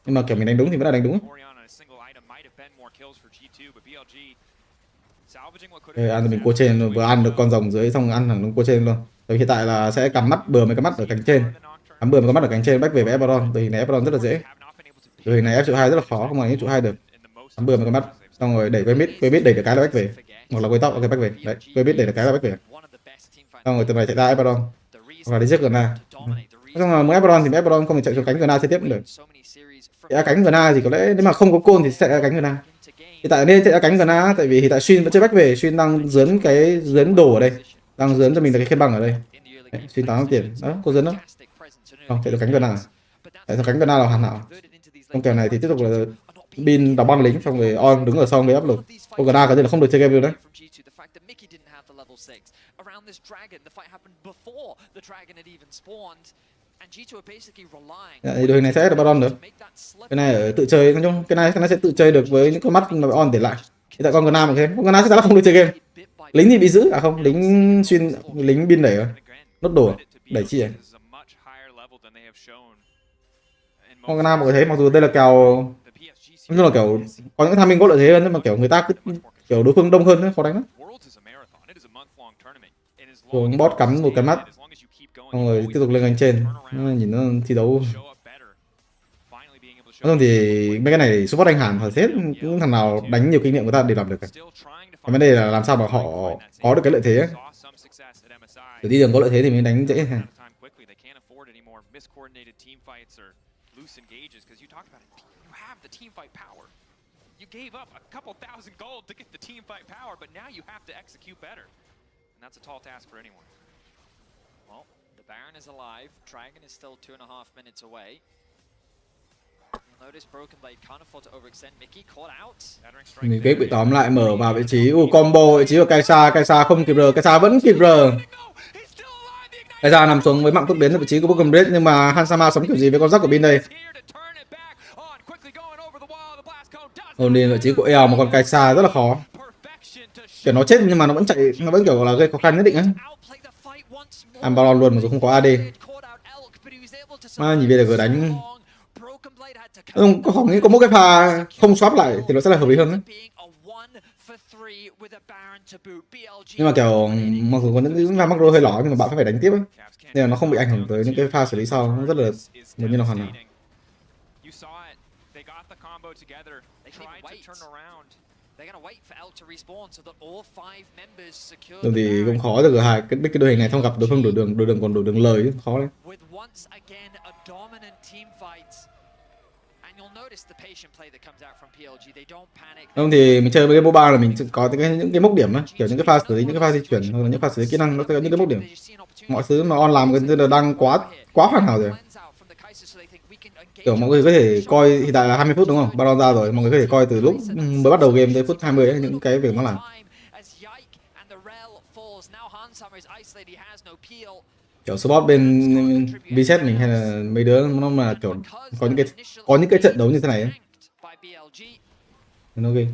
Nhưng mà kiểu mình đánh đúng thì vẫn là đánh đúng. Ăn thì mình cua trên vừa ăn được con rồng dưới xong ăn thẳng đúng cua trên luôn. Rồi hiện tại là sẽ cắm mắt bừa mấy cái mắt ở cánh trên. Cắm bừa mấy cái mắt ở cánh trên back về với Ebaron. Đội hình này Ebaron rất là dễ. Đội hình này ép trụ 2 rất là khó, không phải ép trụ 2 được. Cắm bừa mấy cái mắt xong rồi đẩy quay mid đẩy được cái là back về. Hoặc là quay tóc ok back về. Đấy, quay mid đẩy được cái là back về. Xong rồi từ này chạy ra Ebaron. Hoặc là đi giết Gna. Xong rồi muốn Ebaron thì Ebaron không thể chạy xuống cánh Gna chơi tiếp được. Chạy cánh Gna thì có lẽ nếu mà không có côn thì sẽ chạy cánh Gna. Hiện tại nên chạy cánh Gna tại vì hiện tại Xuyên vẫn chơi back về, Xuyên đang dướn cái dướn đồ ở đây, đang dướn cho mình là cái khiên băng ở đây. Đấy, Xuyên 8 tiền đó, có dướn đó. Không chạy được cánh Gna. Tại sao cánh Gna là hoàn hảo. Trong kèo này thì tiếp tục là Bin đóng băng lính xong rồi on đứng ở sau gây áp lực. Con Gna có thể là không được chơi game luôn đấy. Dạ, thì đội hình này sẽ được Baron được. Cái này ở tự chơi, nói chung cái này sẽ tự chơi được với những con mắt mà on để lại. Hiện tại con Gna mà thêm, con Gna chắc chắn là không được chơi game. Lính thì bị giữ à không, lính xuyên lính Bin đẩy rồi. Nốt đổ đẩy chi à? Con Gna mọi người thấy mặc dù đây là kèo nói chung là kiểu có những tham minh có lợi thế hơn nhưng mà kiểu người ta cứ kiểu đối phương đông hơn ấy, khó đánh lắm. Xuống bot cắm một cái mắt xong rồi tiếp tục lên cánh trên, nhìn nó thi đấu. Nói chung thì mấy cái này support anh Hàn thật hết, những thằng nào đánh nhiều kinh nghiệm người ta đều làm được. Cái vấn đề là làm sao mà họ có được cái lợi thế ấy. Để đi đường có lợi thế thì mình đánh dễ. Gave up a couple thousand gold to get the team fight power, but now you have to execute better. And that's a tall task for anyone. Well, the Baron is alive. Dragon is still 2.5 minutes away. You'll notice Broken Blade can't afford to overextend. Mickey caught out. Mình kết bị tóm lại mở vào vị trí combo vị trí của Kaisa không kịp R, Kaisa vẫn kịp R. Kaisa nằm xuống với mạng tốc biến ở vị trí của Broken Blade nhưng mà Hansama sống kiểu gì với con rắc của Bin đây? Ổn định vị trí của EL mà con Kaisa rất là khó. Kiểu nó chết nhưng mà nó vẫn chạy, nó vẫn kiểu là gây khó khăn nhất định á. Baron luôn mà dù không có AD. Mà nhìn về được đánh. Không nghĩ có một cái pha không swap lại thì nó sẽ là hợp lý hơn đấy. Nhưng mà kiểu mặc dù có những pha macro hơi lỏ nhưng mà bạn phải đánh tiếp ấy. Nên là nó không bị ảnh hưởng tới những cái pha xử lý sau, nó rất là gần như là hoàn hảo. Đường thì cũng khó được hai cái đội hình này không gặp đối phương đổi đường còn đổi đường lời chứ khó đấy. Không thì mình chơi với cái BO3 là mình có những cái mốc điểm á, kiểu những cái pha xử lý, những cái pha di chuyển hoặc là những pha xử lý kỹ năng nó sẽ có những cái mốc điểm. Mọi thứ mà on làm gần như là đang quá hoàn hảo rồi. Kiểu mọi người có thể coi hiện tại là 20 phút đúng không? Baron ra rồi, mọi người có thể coi từ lúc mới bắt đầu game tới phút 20 ấy, những cái việc nó làm. Kiểu support bên VSET mình hay là mấy đứa nó mà kiểu có những cái trận đấu như thế này ấy. Nó ghê.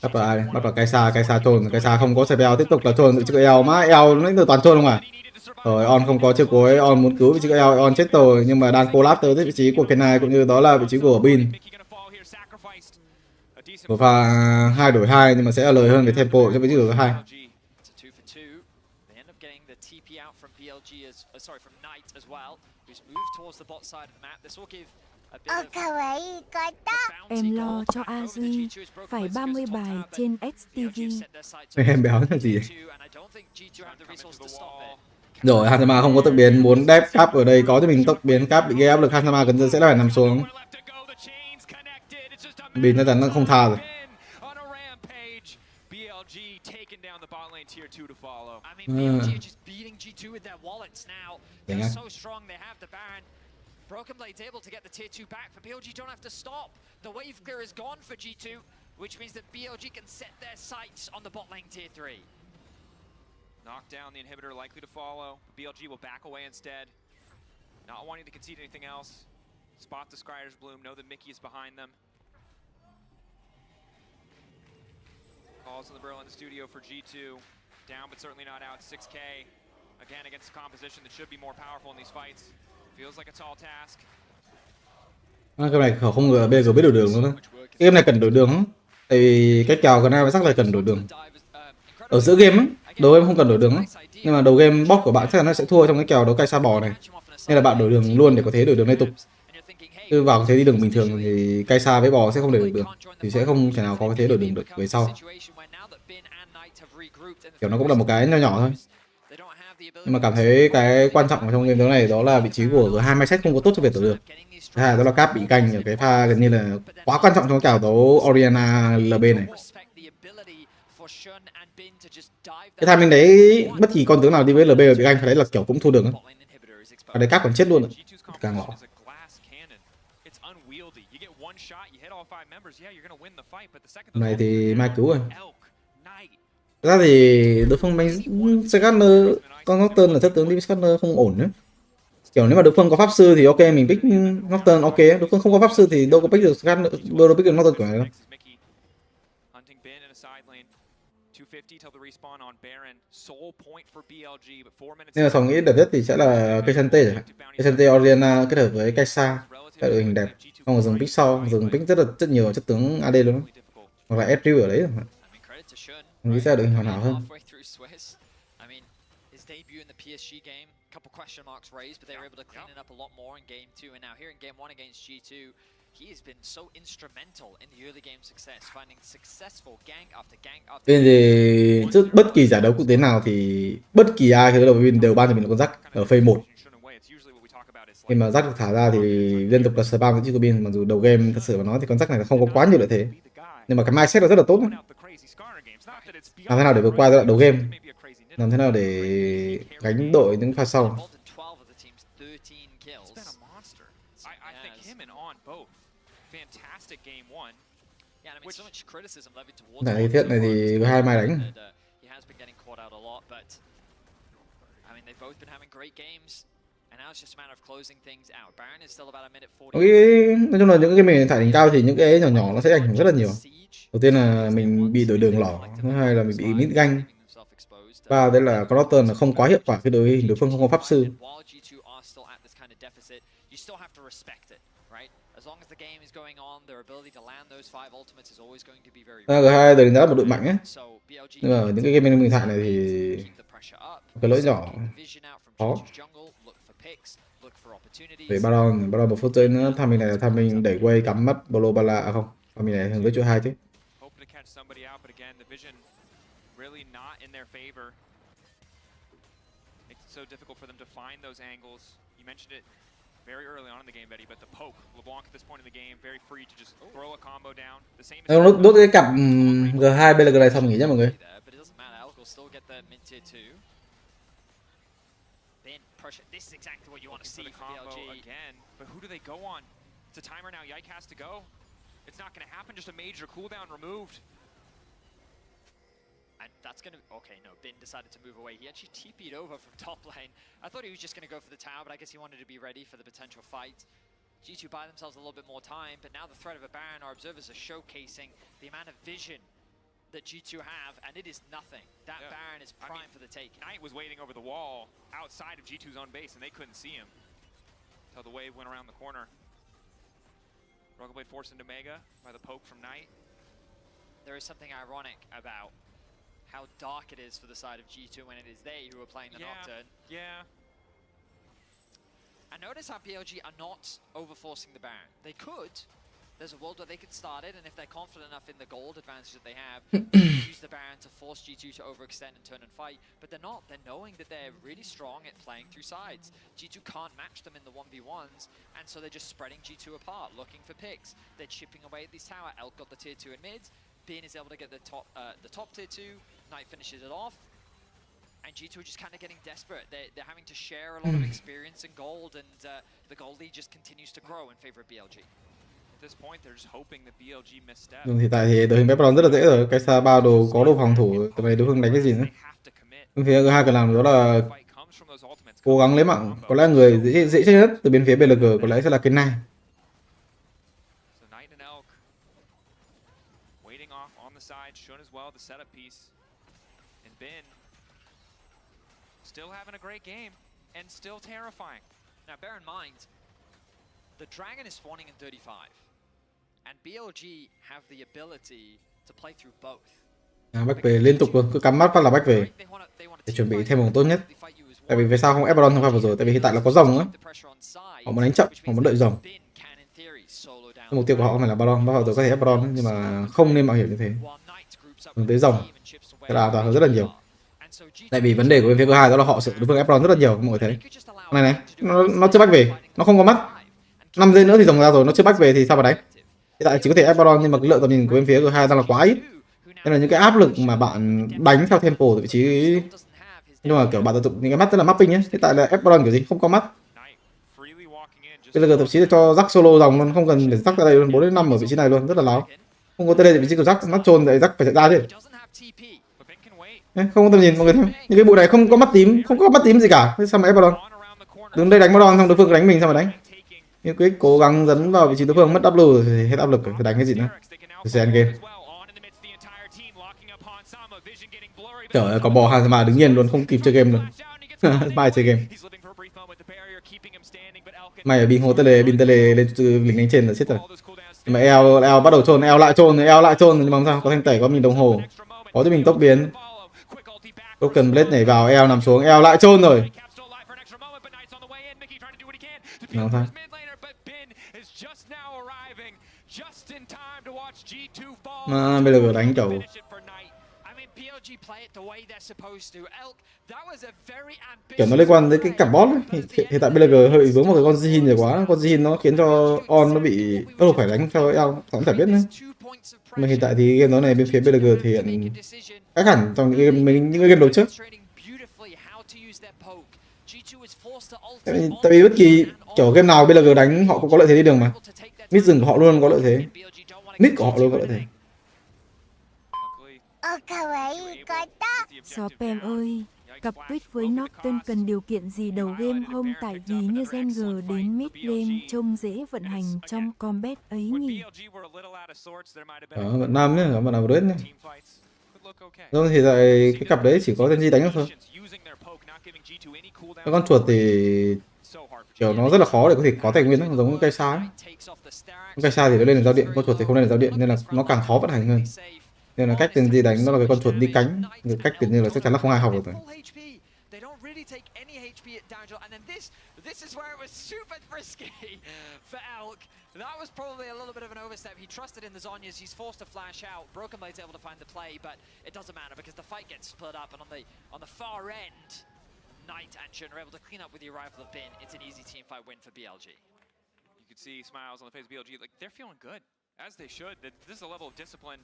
Bắt vào ai đây? Bắt vào Kaisa trôn, Kaisa không có CPL tiếp tục là trôn vị trí của EL má, EL nó từ toàn trôn không à? Rồi on không có chiêu cuối, on muốn cứu vị trí của EL, on chết rồi nhưng mà đang collapse tới vị trí của cái này cũng như đó là vị trí của Bin. Một pha 2 đổi 2 nhưng mà sẽ là lời hơn về tempo cho vị trí của 2. Em lo cho Azi phải 30 bài trên XTV. Em béo là gì vậy? Rồi Hansama không có tốc biến, muốn đép cap ở đây có cho mình tốc biến cap bị gây áp lực, Hansama gần như sẽ phải nằm xuống. Bin chắc chắn là không tha rồi. Broken Blade's able to get the tier 2 back, but BLG don't have to stop. The wave clear is gone for G2, which means that BLG can set their sights on the bot lane tier 3. Knock down the inhibitor, likely to follow. BLG will back away instead. Not wanting to concede anything else. Spot the Scryder's Bloom, know that Mickey is behind them. Calls on the barrel in the studio for G2. Down, but certainly not out. 6K. Again, against a composition that should be more powerful in these fights. Feels like a tall task. Cái này không ngờ BG biết đổi đường luôn đó. Cái game này cần đổi đường không? Tại vì cách chào cái này chắc là cần đổi đường. Ở giữa game á, đầu game không cần đổi đường á. Nhưng mà đầu game bot của bạn chắc là nó sẽ thua trong cái kèo đấu cay sa bò này. Nên là bạn đổi đường luôn để có thể đổi đường liên tục. Cứ vào thế đi đường bình thường thì cay sa với bò sẽ không để được đường. Thì sẽ không thể nào có thế đổi đường được về sau. Kiểu nó cũng là một cái nhỏ nhỏ thôi. Nhưng mà cảm thấy cái quan trọng ở trong game đấu này đó là vị trí của G2 mindset không có tốt cho việc đổi đường. Thứ hai đó là Cap bị canh ở cái pha gần như là quá quan trọng trong kèo đấu Oriana LB này. Cái timing đấy bất kỳ con tướng nào đi với LB bị canh phải đấy là kiểu cũng thua đường á. Ở đấy Cap còn chết luôn rồi. Càng lọ. Hôm nay thì Mai cứu rồi. Thật ra thì đối phương đánh Skarner con Nocturne là chất tướng đi Skarner không ổn nữa. Kiểu nếu mà đối phương có pháp sư thì ok mình pick Nocturne ok, đối phương không có pháp sư thì đâu có pick được Skarner, đâu pick được Nocturne của này đâu. Nên là Sòng nghĩ đẹp nhất thì sẽ là cây Sante chẳng hạn. Cây Sante Oriana kết hợp với Kai'Sa, cái đội hình đẹp. Xong rồi dừng pick sau, dừng pick rất nhiều chất tướng AD luôn. Hoặc là Ezreal ở đấy chẳng hạn. Mình nghĩ sẽ đội hình hoàn hảo hơn. PSG game, a couple question marks raised, but they were able to clean it up a lot more in game 2. And now here in game 1 against G2, he has been so instrumental in the early game success, finding successful gank after gank after. Bên thì bất kỳ giải đấu quốc tế nào thì bất kỳ ai khi đầu viên đều ban cho mình là con rắc ở phase 1. Khi mà rắc được thả ra thì liên tục là spam với Jacobin, mặc dù đầu game thật sự mà nói thì con rắc này không có quá nhiều lợi thế. Nhưng mà cái mindset nó rất là tốt. Làm thế nào để vượt qua giai đoạn đầu game? Làm thế nào để gánh đội những pha sau? Tại thiết này thì có 2 mai đánh. Nói chung là những cái mình thải đỉnh cao thì những cái nhỏ nhỏ nó sẽ ảnh hưởng rất là nhiều. Đầu tiên là mình bị đổi đường lỏ, thứ hai là mình bị mid ganh. Và đây là con Nocturne là không quá hiệu quả khi đối phương không có pháp sư. G2 được đánh giá là một đội mạnh ấy. Nhưng mà ở những cái game mình thải này thì cái lỗi nhỏ khó. Về Baron một phút giây nữa, tham mình này là tham mình đẩy quay cắm mất BO3 à không, tham mình này hướng tới chỗ 2 chứ. So difficult for them to find those angles. You mentioned it very early on in the game, Betty, but the poke, LeBlanc at this point in the game, very free to just throw a combo down. The same as đốt cái cặp G2 BLG này xong nghỉ nhá mọi người. This is exactly what you want to see for BLG again. But who do they go on? It's a timer now. Yike has to go. It's not going to happen. Just a major cooldown removed. And that's going to... Okay, no, Bin decided to move away. He actually TP'd over from top lane. I thought he was just going to go for the tower, but I guess he wanted to be ready for the potential fight. G2 buy themselves a little bit more time, but now the threat of a Baron, our observers are showcasing the amount of vision that G2 have, and it is nothing. That Baron is prime for the take. Knight was waiting over the wall outside of G2's own base, and they couldn't see him until the wave went around the corner. Rogue Blade forced into Mega by the poke from Knight. There is something ironic about how dark it is for the side of G2 when it is they who are playing the Nocturne. Yeah. And notice how BLG are not overforcing the Baron. They could. There's a world where they could start it, and if they're confident enough in the gold advantage that they have, use the Baron to force G2 to overextend and turn and fight. But they're not. They're knowing that they're really strong at playing through sides. G2 can't match them in the 1v1s, and so they're just spreading G2 apart, looking for picks. They're chipping away at this tower. Elk got the tier 2 in mids. Bin is able to get the top tier 2. Knight finishes it off. And G2 are just kind of getting desperate. They're having to share a lot of experience and gold, and the gold lead just continues to grow in favor of BLG. At this point, they're just hoping that BLG misstep. Hiện tại thì đội hình Baron rất là dễ rồi. Kai'Sa bao đồ có đồ phòng thủ, tụi này đối phương đánh cái gì nữa. Bên phía G2 cần làm đó là cố gắng lấy mạng. Có lẽ người dễ chết nhất từ bên phía BLG có lẽ sẽ là cái này. Still having a great game and still terrifying. Now bear in mind, the dragon is spawning in 35, and BLG have the ability to play through both. Back về liên tục luôn, cứ cắm mắt phát là back về để chuẩn bị thêm vòng tốt nhất. Tại vì về sau không ép Baron trong pha vừa rồi, tại vì hiện tại là có rồng á, họ muốn đánh chậm, họ muốn đợi rồng. Mục tiêu của họ không phải là Baron, pha vừa rồi có thể ép Baron nhưng mà không nên mạo hiểm như thế. Hướng tới rồng, cái là an toàn hơn rất là nhiều. Tại vì vấn đề của bên phía G2 đó là họ sợ đối phương ép Baron rất là nhiều, mọi người thấy. Này nó chưa back về, nó không có mắt. 5 giây nữa thì rồng ra rồi, nó chưa back về thì sao mà đánh? Hiện tại chỉ có thể ép Baron nhưng mà cái lượng tầm nhìn của bên phía G2 đang là quá ít. Nên là những cái áp lực mà bạn đánh theo tempo từ vị trí, nhưng mà kiểu bạn tận dụng những cái mắt rất là mapping nhé. Hiện tại là ép Baron kiểu gì không có mắt. Bây giờ thậm chí là cho rắc solo dòng luôn, không cần để rắc ra đây luôn, 4 đến 5 ở vị trí này luôn, rất là láo. Không có TD tại vị trí của rắc, mắt trôn tại rắc phải chạy ra chứ. Không có tầm nhìn mọi người thấy không? Những cái bộ này không có mắt tím, không có mắt tím gì cả. Thế sao mà ép Baron? Đứng đây đánh Baron xong đối phương đánh mình sao mà đánh? Nhưng quyết cố gắng dấn vào vị trí đối phương mất W rồi thì hết áp lực rồi, phải đánh cái gì nữa? Sẽ end game. Trời ơi, có bò hàng mà đứng nhìn luôn, không kịp chơi game luôn. Mai chơi game. Mày ở bin hồ tele lên lính đánh trên là chết rồi. Nhưng mà eo bắt đầu trôn, eo lại trôn nhưng mà không sao, có thanh tẩy, có mình đồng hồ, có cho mình tốc biến. Broken Blade nhảy vào, eo nằm xuống, eo lại trôn rồi. Không sao. Mà bây giờ đánh kiểu nó liên quan đến cái cặp boss ấy. Hiện tại BLG hơi vướng một cái con Jin nhiều quá, con Jin nó khiến cho on nó bị bắt đầu phải đánh theo eo, không thể biết nữa. Mà hiện tại thì game đó này bên phía BLG thì hiện khác hẳn trong những cái game đấu trước. Tại vì bất kỳ kiểu game nào BLG đánh họ cũng có lợi thế đi đường mà. Mid rừng của họ luôn có lợi thế, mid của họ luôn có lợi thế. SofM ơi, cặp Twitch với Norton cần điều kiện gì đầu game không? Tại vì như Gen G đến mid game trông dễ vận hành trong combat ấy nhỉ? Bạn Nam nhé, bạn nào đấy nhé. Rồi thì tại cái cặp đấy chỉ có Gen G đánh thôi. Các con chuột thì kiểu nó rất là khó để có thể có tài nguyên, nó giống cái cây sa ấy. Cây sa thì nó lên là giao điện, con chuột thì không lên là giao điện nên là nó càng khó vận hành hơn. Nên là cách Gen G đánh nó là cái con chuột đi cánh, cách kiểu như là chắc chắn là không ai học được rồi. That was probably a little bit of an overstep. He trusted in the Zhonyas. He's forced to flash out. Broken Blade's able to find the play, but it doesn't matter because the fight gets split up. And on the far end, Knight and Jhin are able to clean up with the arrival of Bin. It's an easy team fight win for BLG. You could see smiles on the face of BLG. Like they're feeling good, as they should. This is a level of discipline.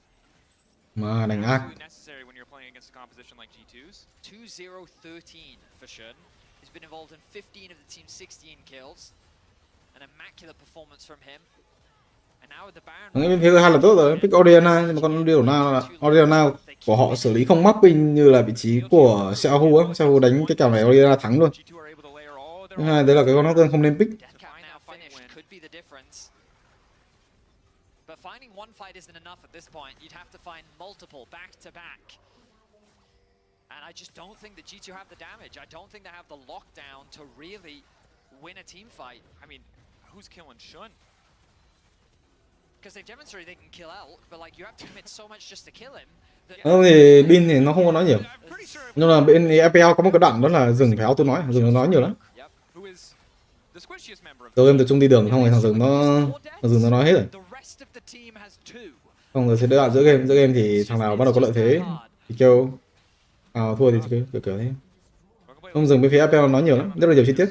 Mà đánh ác. Necessary when you're playing against a composition like G2's. 2-0-13 for Jhin. He's been involved in 15 of the team's 16 kills. An immaculate performance from him. And now with the Baron. Bên phía G2 là tốt rồi, pick Oriana nhưng mà con điều nào là Oriana của họ xử lý không mapping như là vị trí của Xiaohu á, Xiaohu đánh cái kèo này Oriana thắng luôn. Thứ hai đấy là cái con Norton không nên pick. But finding one fight isn't enough at this point. You'd have to find multiple back to back. And I just don't think that G2 have the damage. I don't think they have the lockdown to really win a team fight. I mean, who's killing Shun? Because they've demonstrated they can kill Elk, but like you have to commit so much just to kill him. Không thì Bin thì nó không có nói nhiều. Nhưng mà bên FPL có một cái đoạn đó là rừng phải auto nói, rừng nó nói nhiều lắm. Rồi em tập trung đi đường không, thằng rừng nó nói hết rồi. Không rồi sẽ đợi giữa game thì thằng nào bắt đầu có lợi thế thì kêu thua thì kiểu thế. Không, rừng bên phía FPL nói nhiều lắm, rất là nhiều chi tiết.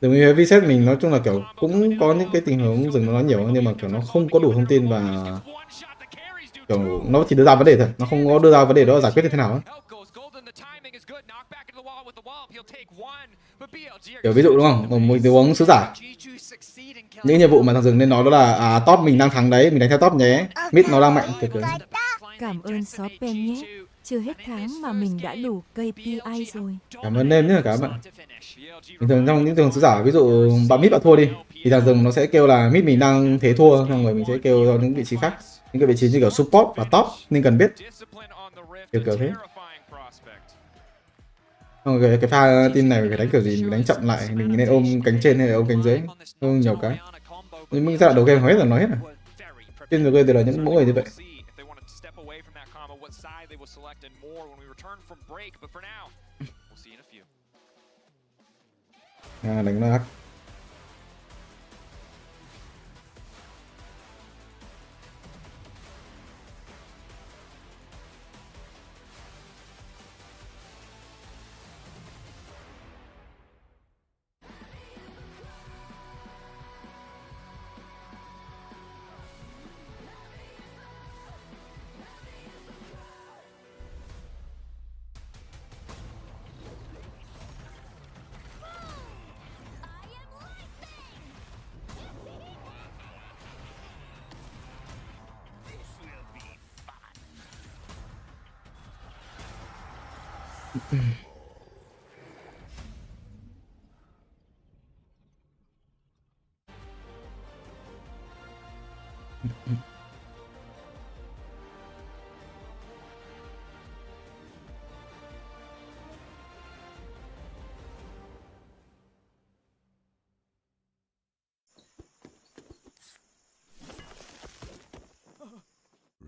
Rừng bên phía VSET mình nói chung là kiểu cũng có những cái tình huống rừng nó nói nhiều nhưng mà kiểu nó không có đủ thông tin và kiểu nó chỉ đưa ra vấn đề thôi, nó không có đưa ra vấn đề đó giải quyết như thế nào ấy. Kiểu ví dụ đúng không, một tình huống sứ giả, những nhiệm vụ mà thằng rừng nên nói đó là top mình đang thắng đấy, mình đánh theo top nhé, mid nó đang mạnh kiểu. Cảm ơn SofM nhé. Chưa hết tháng mà mình đã đủ KPI rồi. Cảm ơn em nhé, cảm ơn bạn. Bình thường trong những trường sứ giả, ví dụ bạn mid bạn thua đi, thì thằng rừng nó sẽ kêu là mid mình đang thế thua, xong rồi mình sẽ kêu cho những vị trí khác, những cái vị trí như kiểu support và top nên cần biết, kiểu thế. Xong rồi cái pha team này phải đánh kiểu gì, mình đánh chậm lại, mình nên ôm cánh trên hay là ôm cánh dưới, không nhiều cái. Nhưng mình ra đầu game hết rồi, nói hết rồi. Trên người từ là những mỗi người như vậy. Đánh nó hắc.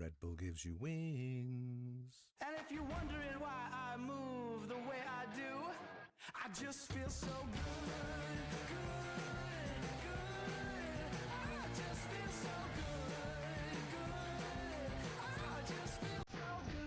Red Bull gives you wings. And if you're wondering why I move the way I do, I just feel so good, good, good. I just feel so good, good. I just feel so good.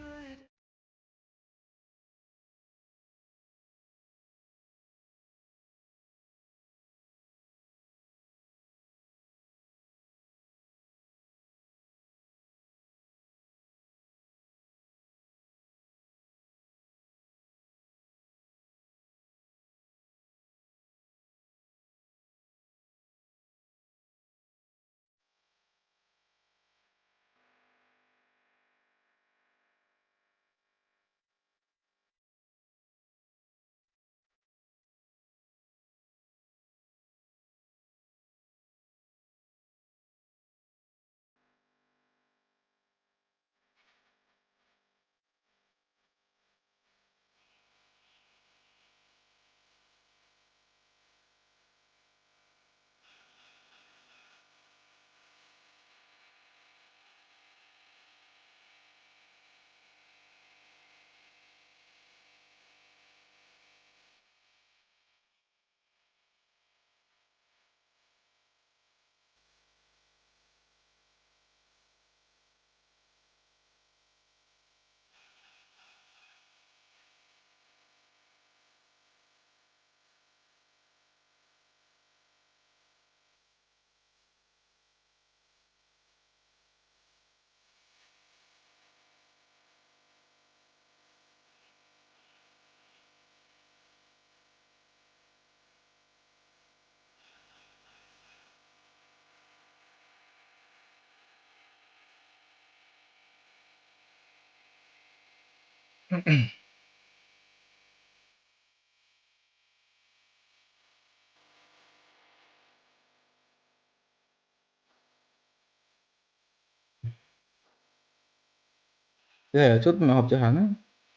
Thế này là chút mà học chữ Hán á.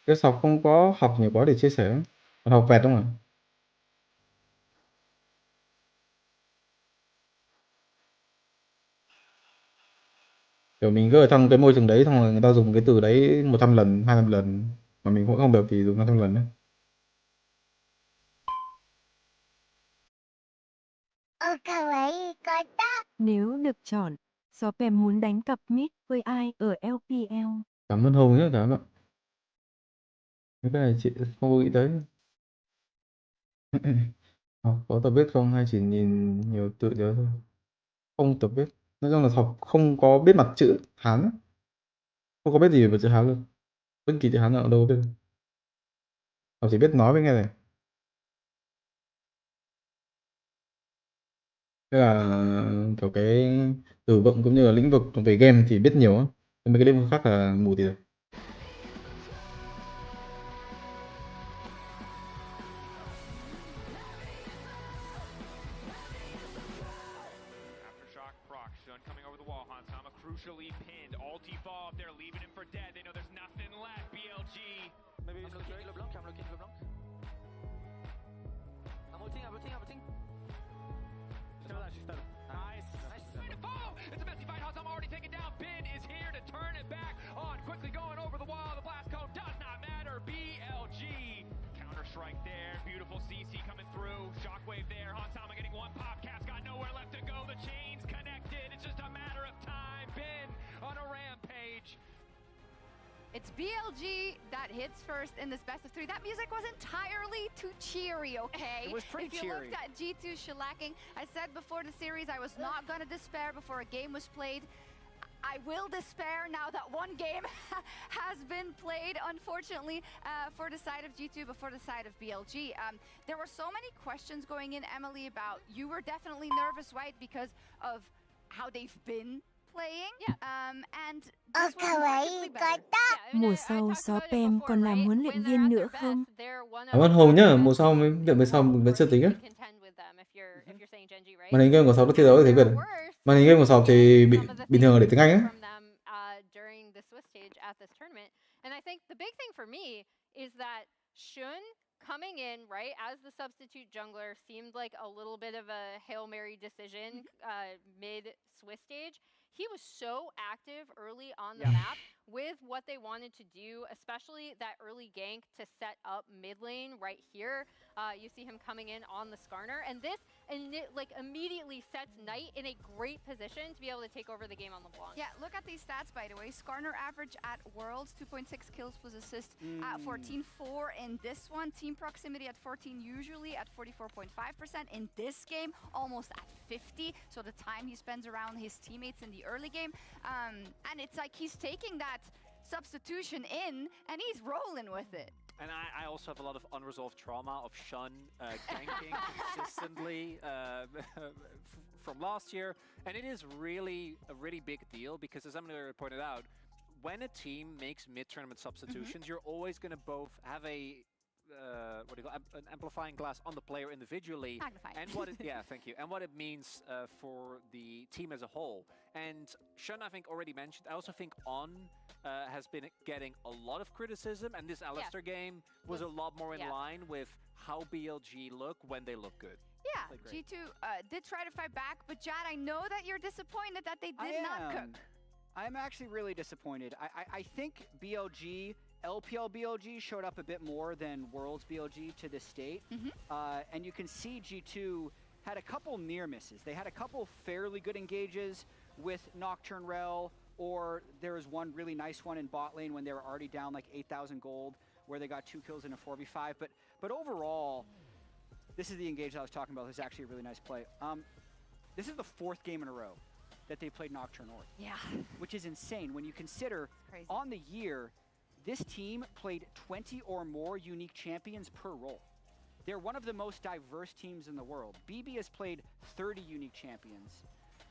Cái sọc không có học nhiều quá để chia sẻ. Còn học vẹt không à? Kiểu mình cứ ở trong cái môi trường đấy, xong rồi người ta dùng cái từ đấy 100 lần, 200 lần, mà mình cũng không được thì dùng 500 lần đấy. Nếu được chọn, SofM muốn đánh cặp mid với ai ở LPL? Cảm ơn Hồng nhé, cảm ơn bạn. Cái này chị không có nghĩ tới. Học có tập viết không hay chỉ nhìn nhiều tự nhớ thôi? Không tập viết. Nói chung là học không có biết mặt chữ Hán á. Không có biết gì về chữ Hán luôn. Bất kỳ chữ Hán nào đâu có biết. Học chỉ biết nói với nghe này. Thế là kiểu cái từ vựng cũng như là lĩnh vực về game thì biết nhiều á. Mấy cái đêm khác là mù thì crucially pinned. Ulti fall, they're leaving him for dead. They know there's nothing left. BLG. Maybe I'm looking le blanc. I'm looking le blanc. I'm ulting. Nice. Oh, it's a messy fight. Hansam already taken down. Bin is here to turn it back on. Quickly going over the wall. The blast cone does not matter. BLG. Counter strike there. Beautiful CC coming through. Shockwave there. Hansama getting one pop. Cap's got nowhere left to go. The chain's connected. It's just a matter of time. Bin on a rampage. It's BLG that hits first in this best of 3. That music was entirely too cheery, okay? It was pretty cheery. If you looked at G2 shellacking, I said before the series I was not going to despair before a game was played. I will despair now that one game has been played, unfortunately, for the side of G2, but for the side of BLG. There were so many questions going in, Emily, about you were definitely nervous, right? Because of how they've been playing. And this was markedly better. Mùa sau SofM còn làm huấn luyện viên nữa không? Cảm ơn Hồng nhá, mùa sau mình vẫn chưa tính á. Màn hình game của Sof nó thi đấu tiếng Việt. Màn hình game của Sof thì bình thường là để tiếng Anh á. During the Swiss stage at this tournament. And I think the big thing for me is that Shun coming in, right, as the substitute jungler seemed like a little bit of a Hail Mary decision mid-Swiss stage. He was so active early on the map with what they wanted to do, especially that early gank to set up mid lane right here. You see him coming in on the Skarner, and this like immediately sets Knight in a great position to be able to take over the game on LeBlanc. Yeah, look at these stats, by the way. Skarner average at Worlds, 2.6 kills plus assist at 14.4 in this one. Team proximity at 14, usually at 44.5%. In this game, almost at 50. So the time he spends around his teammates in the early game. And it's like he's taking that substitution in and he's rolling with it. And I also have a lot of unresolved trauma of Shun ganking consistently from last year. And it is really a really big deal because, as Emily pointed out, when a team makes mid-tournament substitutions, you're always going to both have a an amplifying glass on the player individually, and what it, thank you, and what it means for the team as a whole. And Shun, I think, already mentioned. I also think On has been getting a lot of criticism, and this Alistair game was a lot more in line with how BLG look when they look good. Yeah, G2 did try to fight back, but Jad, I know that you're disappointed that they did not cook. I'm actually really disappointed. I think BLG, LPL BLG showed up a bit more than Worlds BLG to this state. And you can see G2 had a couple near misses. They had a couple fairly good engages with Nocturne Rel, or there was one really nice one in bot lane when they were already down like 8,000 gold, where they got 2 kills in a 4v5. But overall, this is the engage I was talking about. This is actually a really nice play. This is the 4th game in a row that they played Nocturne North. Yeah. Which is insane when you consider on the year, this team played 20 or more unique champions per role. They're one of the most diverse teams in the world. BB has played 30 unique champions.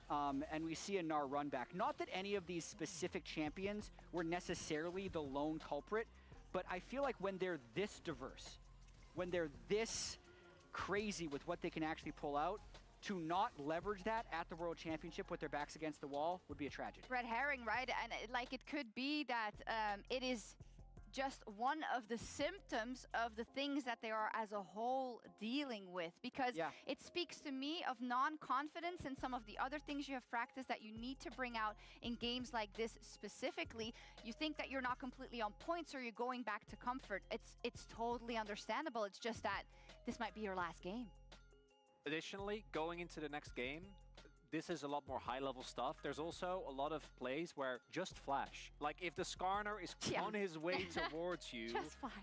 And we see a Gnar run back. Not that any of these specific champions were necessarily the lone culprit, but I feel like when they're this diverse, when they're this crazy with what they can actually pull out, to not leverage that at the World Championship with their backs against the wall would be a tragedy. Red herring, right? And like it could be that it is just one of the symptoms of the things that they are as a whole dealing with, because it speaks to me of non-confidence in some of the other things you have practiced that you need to bring out in games like this specifically. You think that you're not completely on point, so you're going back to comfort. It's totally understandable. It's just that this might be your last game. Additionally, going into the next game, this is a lot more high-level stuff. There's also a lot of plays where just flash. Like if the Skarner is on his way towards you,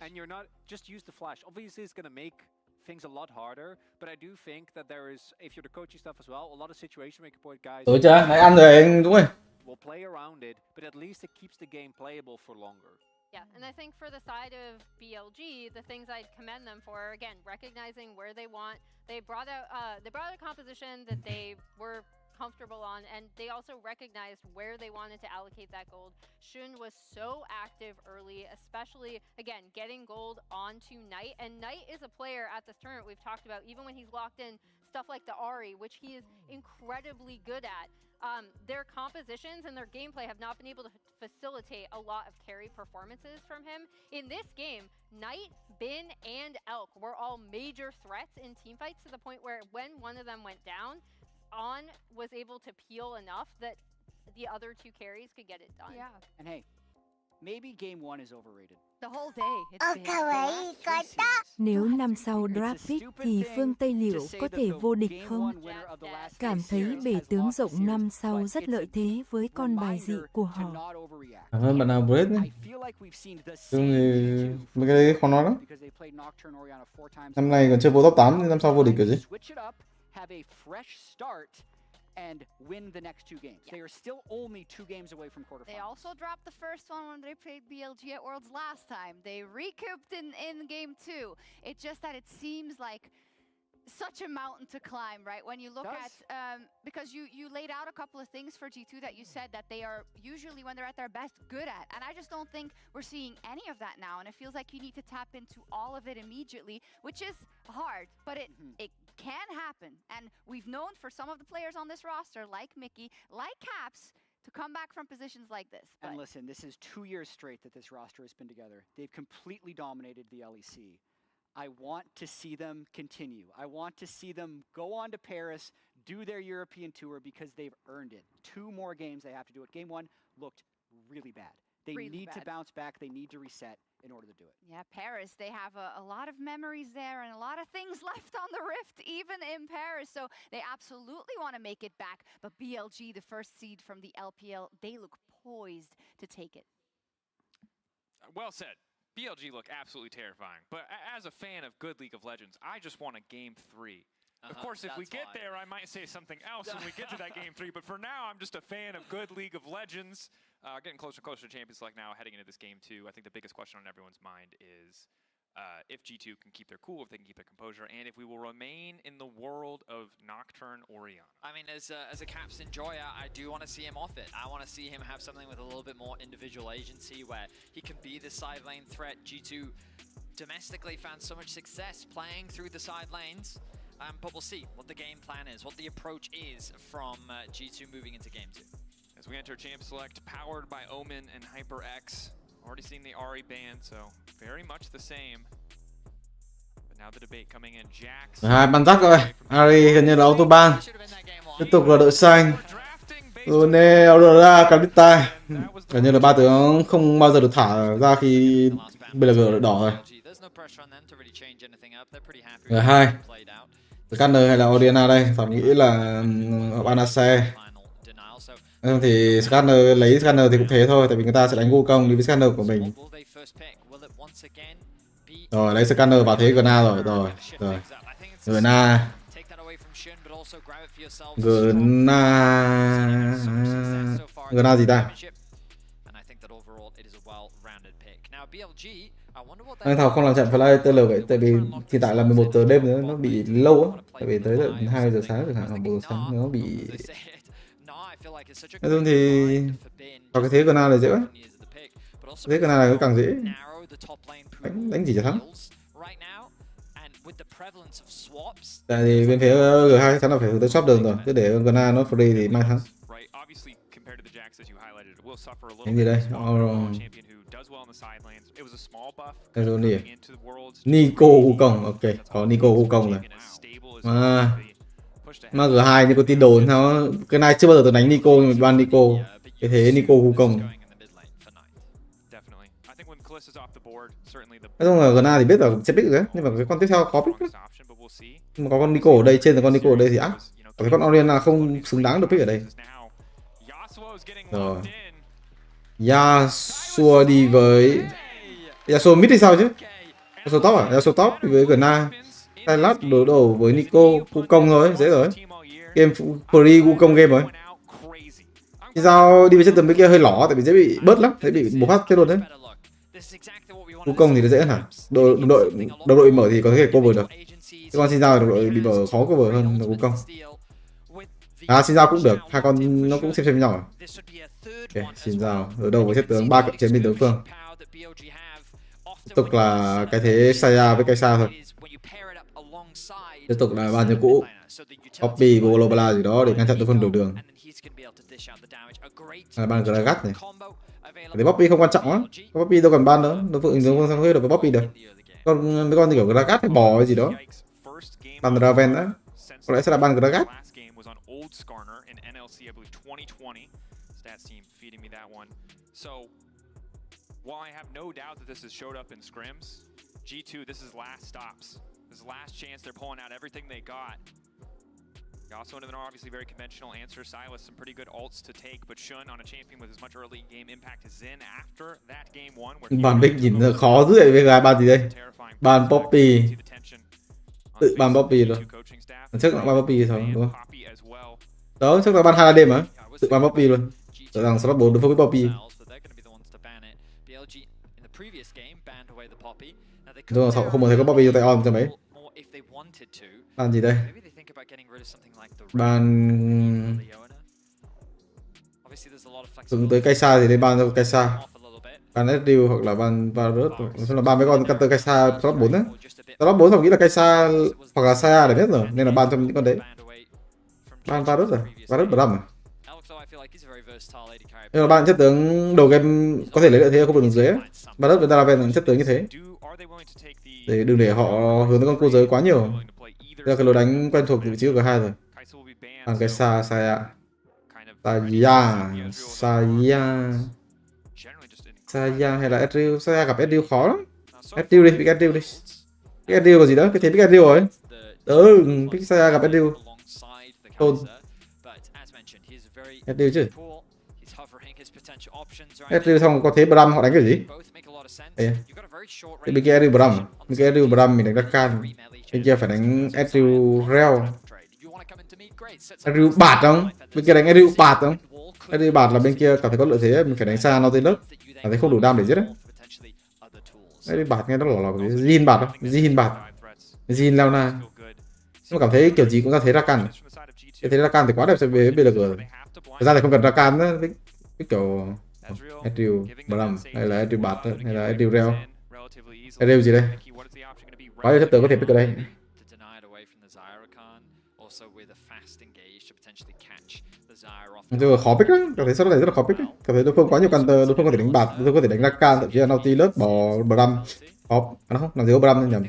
and you're not, just use the flash. Obviously, it's going to make things a lot harder, but I do think that there is, if you're the coaching stuff as well, a lot of situations where you can point guys. We'll play around it, but at least it keeps the game playable for longer. Yeah, and I think for the side of BLG, the things I'd commend them for, again, recognizing where they want. They brought out a composition that they were comfortable on, and they also recognized where they wanted to allocate that gold. Shun was so active early, especially, again, getting gold onto Knight, and Knight is a player at this tournament we've talked about, even when he's locked in stuff like the Ahri, which he is incredibly good at. Their compositions and their gameplay have not been able to facilitate a lot of carry performances from him. In this game, Knight, Bin, and Elk were all major threats in teamfights to the point where when one of them went down, On was able to peel enough that the other two carries could get it done. Yeah. And hey, maybe game 1 is overrated. The whole day. It's Nếu năm sau draft pick thì phương Tây liệu có thể vô địch không? Cảm thấy bể tướng rộng năm sau rất lợi thế với con bài dị của họ. Cảm ơn bạn nào Brett nhé. Chung thì mấy cái đấy khó nói lắm. Năm nay còn chưa vô top 8 năm sau vô địch kiểu gì? And win the next 2 games. They are still only 2 games away from quarterfinals. They also dropped the first one when they played BLG at Worlds last time. They recouped in game 2. It's just that it seems like such a mountain to climb, right? When you look at, because you laid out a couple of things for G2 that you said that they are usually, when they're at their best, good at. And I just don't think we're seeing any of that now. And it feels like you need to tap into all of it immediately, which is hard, but it can happen. And we've known for some of the players on this roster, like Mickey, like Caps, to come back from positions like this. And listen, this is 2 years straight that this roster has been together. They've completely dominated the LEC. I want to see them continue. I want to see them go on to Paris, do their European tour because they've earned it. 2 more games they have to do it. Game 1 looked really bad. They need to bounce back. They need to reset in order to do it. Yeah, Paris, they have a lot of memories there and a lot of things left on the Rift, even in Paris. So they absolutely want to make it back. But BLG, the first seed from the LPL, they look poised to take it. Well said. BLG look absolutely terrifying, but as a fan of good League of Legends, I just want a game 3. Of course, if we get there, I might say something else when we get to that game 3, but for now, I'm just a fan of good League of Legends. Getting closer and closer to Champions League now, heading into this game 2. I think the biggest question on everyone's mind is if G2 can keep their cool, if they can keep their composure, and if we will remain in the world of Nocturne Orion. I mean, as a Caps enjoyer, I do want to see him off it. I want to see him have something with a little bit more individual agency where he can be the side lane threat. G2 domestically found so much success playing through the side lanes, but we'll see what the game plan is, what the approach is from G2 moving into game 2. As we enter Champ Select, powered by Omen and HyperX. Already seen the Ahri ban, so very much the same. But now the debate coming in. Jax. Hai ban tắc rồi. Ahri gần như là auto ban. Tiếp tục là đội xanh. Rune, Aurora, Kalista. Gần như là 3 tướng không bao giờ được thả ra khi BLG đội đỏ rồi. R2. Scanner hay là Oriana đây? Phạm nghĩ là Banase. Thì Scanner lấy Scanner thì cũng thế thôi, tại vì người ta sẽ đánh vô công đi với Scanner của mình. Rồi lấy Scanner vào thế Gna rồi, rồi. Gna gì ta? Anh Thảo không làm chậm fly TL vậy, tại vì hiện tại là 11 giờ đêm nữa nó bị lâu á, tại vì tới tận 2 giờ sáng chẳng hạn, hoặc 1 giờ sáng nó bị. Nói chung thì vào cái thế Gna này dễ quá. Thế Gna này nó càng dễ. Đánh chỉ cho thắng. Tại vì bên phía G2 chắc chắn là phải hướng tới swap đường rồi, cứ để Gna nó free thì mai thắng. Đánh gì đây? Nico Wukong, ok, có Nico Wukong rồi. Mà G2 như có tin đồn sao cái này chưa bao giờ tôi đánh Nico nhưng mà ban Nico cái thế Nico Wukong. Nói chung là Gna thì biết là sẽ pick rồi đấy, nhưng mà cái con tiếp theo khó pick lắm. Nhưng mà có con Nico ở đây, trên là con Nico ở đây thì ác. Cái con Oriana không xứng đáng được pick ở đây. Rồi. Yasuo đi với Yasuo mid thì sao chứ? Yasuo top à? Yasuo top đi với Gna. Silas đối đầu với Nico, Wukong thôi, dễ rồi. Game free Wukong game rồi. Thì sao đi với chất tầm bên kia hơi lỏ, tại vì dễ bị bớt lắm, dễ bị bộc phát chết luôn đấy. Wukong thì nó dễ hơn hẳn. Đồng đội mở thì có thể cover được. Thế còn xin ra đồng đội bị mở khó cover hơn là Wukong. À xin giao cũng được, hai con nó cũng xem nhau à? Ok, xin giao. Ở đầu với chất tướng 3 cộng chiến binh đối phương. Tiếp tục là cái thế Saya với cây sa thôi. Tiếp tục là bàn như cũ, Poppy, BO3 gì đó để ngăn chặn đối phương đổi đường. Ban Gragas này. Cái Poppy không quan trọng á, Poppy đâu cần ban nữa, đối phương sang huyết được với Poppy được. Còn mấy con như kiểu Gragas hay bò hay gì đó, ban Raven á, có lẽ sẽ là ban Gragas. While I have no doubt that this has showed up in scrims, G2, this is last stops. This is last chance. They're pulling out everything they got. Also, into the obviously very conventional answer. Silas, some pretty good ults to take, but Shun on a champion with as much early game impact as Zen after that game one. Bàn Big nhìn khó dữ vậy, với gái ban gì đây? Ban Poppy. Tự ban Poppy rồi. Trước là ban Poppy thôi, đúng không? Đó, trước là ban 2 đêm mà. Tự ban Poppy luôn. Tự rằng slot 4 đối phương với Poppy. Rồi họ không muốn thấy có Poppy tay on cho mấy. Ban gì đây? Ban hướng tới cây sa thì đây ban cho cây sa. Ban SDU hoặc là ban Varus, là ban mấy con cutter cây sa slot 4 đấy. Slot 4 tôi nghĩ là cây sa hoặc là Saya để biết rồi, nên là ban cho những con đấy. Ban Varus rồi, Varus Bram à? Nhưng mà ban chất tướng đầu game có thể lấy lợi thế không được dưới. Varus với Daraven là chất tướng như thế. Để đừng để họ hướng tới con cô giới quá nhiều. Đây là cái lối đánh quen thuộc vị trí của G2 rồi. Ban cái Saya hay là Ezreal. Saya gặp Ezreal khó lắm. Ezreal đi, pick Ezreal đi. Pick Ezreal còn gì đó, cái thế pick Ezreal rồi. Pick Saya gặp Ezreal. Tôn Ezreal chứ. Ezreal xong có thế Bram họ đánh cái gì? Đây. Bên kia Ezreal Bram. Bên kia Ezreal Bram mình đánh Rakan. Bên kia phải đánh Ezreal Rel. Ezreal bạt không? Bên kia đánh Ezreal bạt không? Ezreal bạt là bên kia cảm thấy có lợi thế, mình phải đánh xa Nautilus. Cảm thấy không đủ đam để giết đấy. Ezreal bạt nghe nó lỏ cái Jhin bạt không? Jhin bạt. Jhin Leona. Nhưng mà cảm thấy kiểu gì cũng ra thế Rakan. Cái thế Rakan thì quá đẹp so với BLG rồi. Thực ra thì không cần Rakan nữa, cái kiểu Ezreal Bram hay là Ezreal bạt hay là Ezreal Rel. Ezreal gì đây? Quá nhiều chất tướng có thể pick ở đây. Rồi khó pick á, cảm thấy sắp này rất là khó pick á. Cảm thấy đối phương quá nhiều counter, đối phương có thể đánh bạt, đối phương có thể đánh Rakan, thậm chí là Nautilus, bỏ Bram. Khó, không, làm gì có Bram nhầm.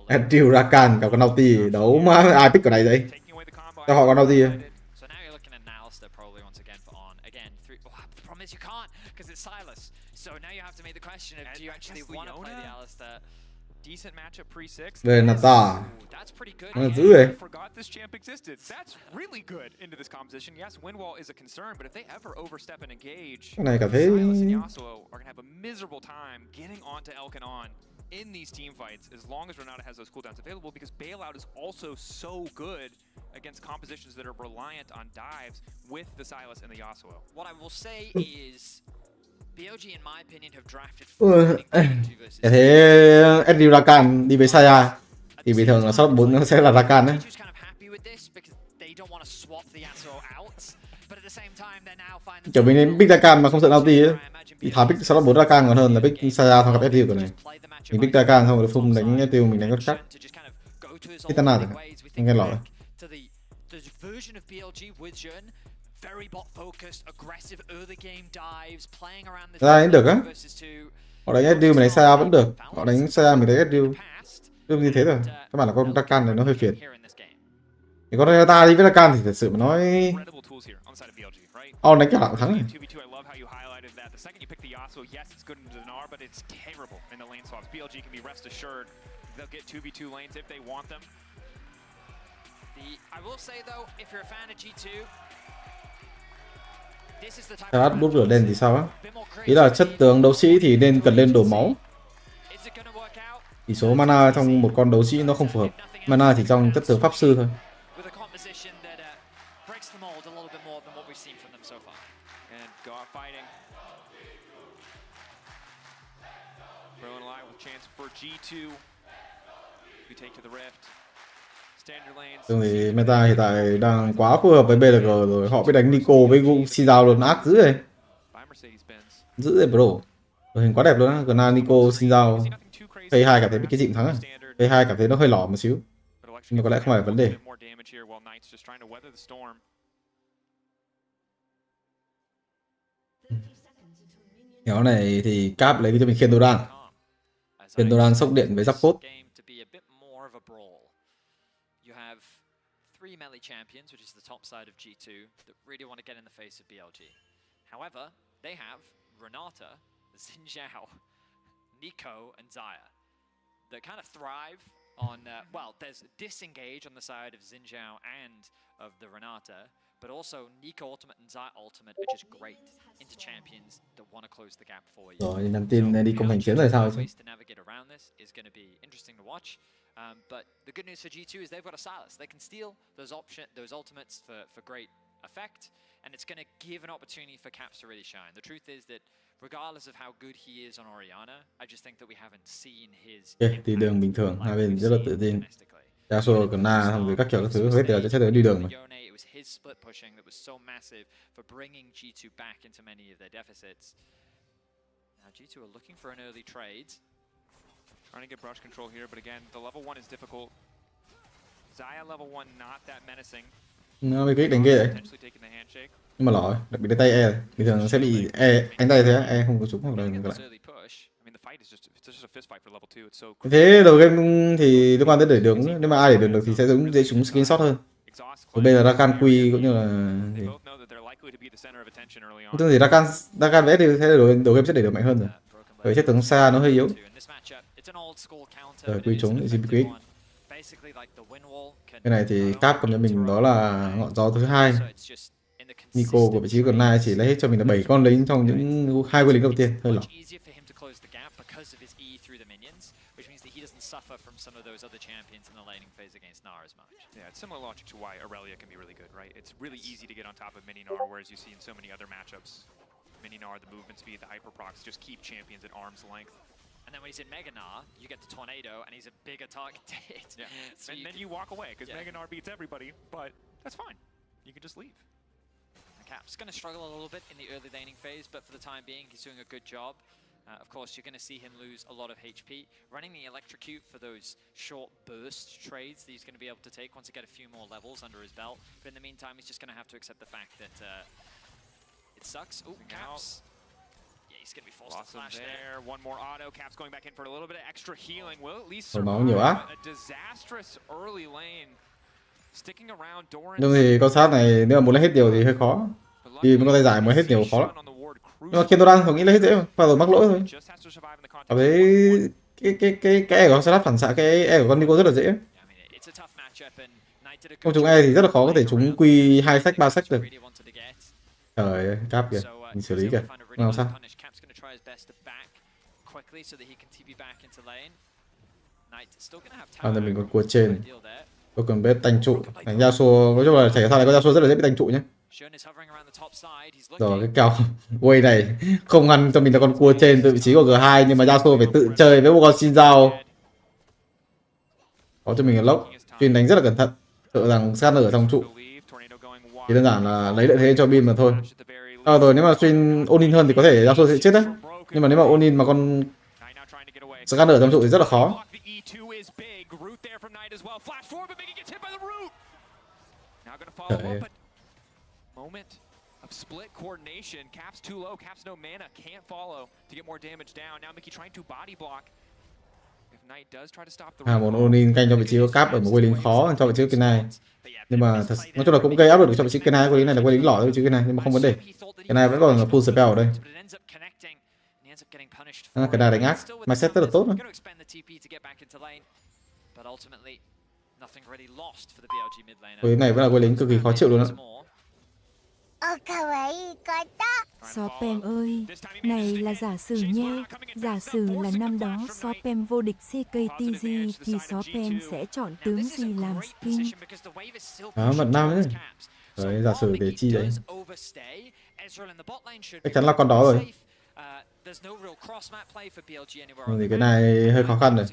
Ezreal Rakan gặp con Nauti, đấu mà ai pick ở này vậy? Cho họ con Nauti. Về Nata. Nó dữ vậy. Cái này cảm thấy in these team fights as long as Renata has those cooldowns available, because Bailout is also so good against compositions that are reliant on dives with the Sylas and the Yasuo. What I will say is BLG in my opinion have drafted thế Ezreal Rakan đi với Saya thì bình thường là shot 4 nó sẽ là Rakan đấy. Kiểu mình đến pick Rakan mà không sợ Nauti ấy thì thả pick shot 4 Rakan còn hơn là pick Saya thằng gặp Ezreal của này. Mình pick Rakan xong rồi phun đánh Ezreal, mình đánh con khác. Kitana rồi, không nghe lọt rồi. Ra đánh được á. Họ đánh Ezreal mình đánh Saya vẫn được. Họ đánh Saya mình đánh Ezreal. Đương như thế rồi. Các bạn là con Rakan này nó hơi phiền. Thì con Renata đi với Rakan thì thật sự mà nói đánh cả đạo thắng này. Card bút rửa đen thì sao á? Ý là chất tướng đấu sĩ thì nên cần lên đổ máu. Tỷ số mana trong một con đấu sĩ nó không phù hợp. Mana chỉ trong chất tướng pháp sư thôi. Thường thì meta hiện tại đang quá phù hợp với BLG rồi, họ biết đánh Nico với Xin Giao luôn, ác dữ này. Dữ rồi bro. Đội hình quá đẹp luôn á, Gna Nico Xin Giao. P2 cảm thấy cái gì cũng thắng à. P2 cảm thấy nó hơi lỏ một xíu. Nhưng mà có lẽ không phải vấn đề. Nhóm này thì Cap lấy cho mình khiên Doran. Khiên Doran sốc điện với giáp cốt. Three melee champions, which is the top side of G2, that really want to get in the face of BLG. However, they have Renata, Xin Zhao, Nico, and Xayah that kind of thrive on, well, there's disengage on the side of Xin Zhao and of the Renata, but also Nico Ultimate and Xayah Ultimate are just great into champions that want to close the gap for you. Rồi, nhắn tin đi cùng hành chiến rồi sao chứ? Ways to navigate around this is going to be interesting to watch. But the good news for G2 is they've got a Silas. They can steal those ultimates for great effect, and it's going to give an opportunity for Caps to really shine. The truth is that regardless of how good he is on Orianna, I just think that we haven't seen his. Đi đường bình thường, hai bên rất là tự tin. Yasuo, Gna, xong rồi các kiểu các thứ hết đều cho chắc đi đường mà. It was his split pushing that was so massive for bringing G2 back into many of their deficits. Now G2 are looking for an early trade. Trying to get brush control here, but again, the level 1 is difficult. Xayah level 1 not that menacing. Nó mới kích đánh ghê đấy. Nhưng mà lỏ, đặc biệt cái tay E, bình thường nó sẽ bị E, anh tay thế, E không có súng hoặc là ngược lại. Thế đầu game thì liên quan tới để đường, nếu mà ai để đường được thì sẽ giống dễ súng skin shot hơn. Còn bây giờ Rakan Quy cũng như là gì? Không tưởng gì Rakan vẽ thì thế đầu game sẽ để được mạnh hơn rồi. Bởi chắc tướng xa nó hơi yếu. Rồi quy trúng GP Quick. Cái này thì Cap cầm cho mình đó là ngọn gió thứ hai. Nico của vị trí còn lại chỉ lấy hết cho mình là 7 con lính trong những 2 con lính đầu tiên, hơi lỏng. Yeah, it's similar logic to why Aurelia can be really good, right? It's really easy to get on top of Mininar, whereas you see in so many other matchups, Mininar, the movement speed, the hyper procs just keep champions at arm's length. And then when he's in Meganar, you get the Tornado, and he's a bigger target. Yeah. So and then you walk away, because Meganar beats everybody, but that's fine. You can just leave. Cap's going to struggle a little bit in the early laning phase, but for the time being, he's doing a good job. Of course, you're going to see him lose a lot of HP. Running the Electrocute for those short burst trades that he's going to be able to take once he get a few more levels under his belt. But in the meantime, he's just going to have to accept the fact that it sucks. Oh, Caps. Yeah, he's going to be forced to flash there. One more auto. Caps going back in for a little bit of extra healing. Will at least survive a disastrous early lane. Sticking around Doran. Nhưng thì con sát này nếu mà muốn lấy hết điều thì hơi khó. Vì mới có tay giải muốn hết điều khó lắm. Nhưng mà Kiên Doran tôi nghĩ lấy hết dễ mà, bao giờ mắc lỗi thôi. Cảm thấy cái E của con Slap phản xạ cái E của con Nico rất là dễ. Không trúng E thì rất là khó có thể trúng Q 2 sách 3 sách được. Trời ơi, Cap kìa, mình xử lý kìa. Không làm sao. Thì mình còn cua trên. Tôi cần biết tanh trụ. Đánh Yasuo, nói chung là chảy thang này con Yasuo rất là dễ bị tanh trụ nhé. Rồi cái kèo quay này không ngăn cho mình là con cua trên từ vị trí của G2, nhưng mà Yasuo phải tự chơi với một con Xin Giao. Có cho mình là lốc, chuyên đánh rất là cẩn thận, sợ rằng scanner ở trong trụ. Thì đơn giản là lấy lợi thế cho Bin mà thôi. Rồi nếu mà xuyên Onin hơn thì có thể Yasuo sẽ chết đấy. Nhưng mà nếu mà Onin mà con scanner ở trong trụ thì rất là khó. Moment of split coordination. Cap's too low. Cap's no mana. Can't follow to get more damage down. Now Mickey trying to body block. If Knight does try to stop the một Onin canh cho vị trí của Cap ở một quay lính khó cho vị trí cái này. Nhưng mà nói chung là cũng gây áp lực cho vị trí cái này. Quay lính này là quay lính lỏ vị trí cái này, nhưng mà không vấn đề. Cái này vẫn còn full spell ở đây. Cái này đánh ác. Mindset rất là tốt nữa. Quay lính này vẫn là quay lính cực kỳ khó chịu luôn á. SofM ơi, này là giả sử nhé. Giả sử là năm đó SofM vô địch CKTG thì SofM sẽ chọn tướng gì làm skin? Đó, mật nam đấy. Đấy, giả sử để chi đấy. Chắc chắn là con đó rồi. There's no real cross map play for BLG anywhere. Thì cái này hơi khó khăn rồi.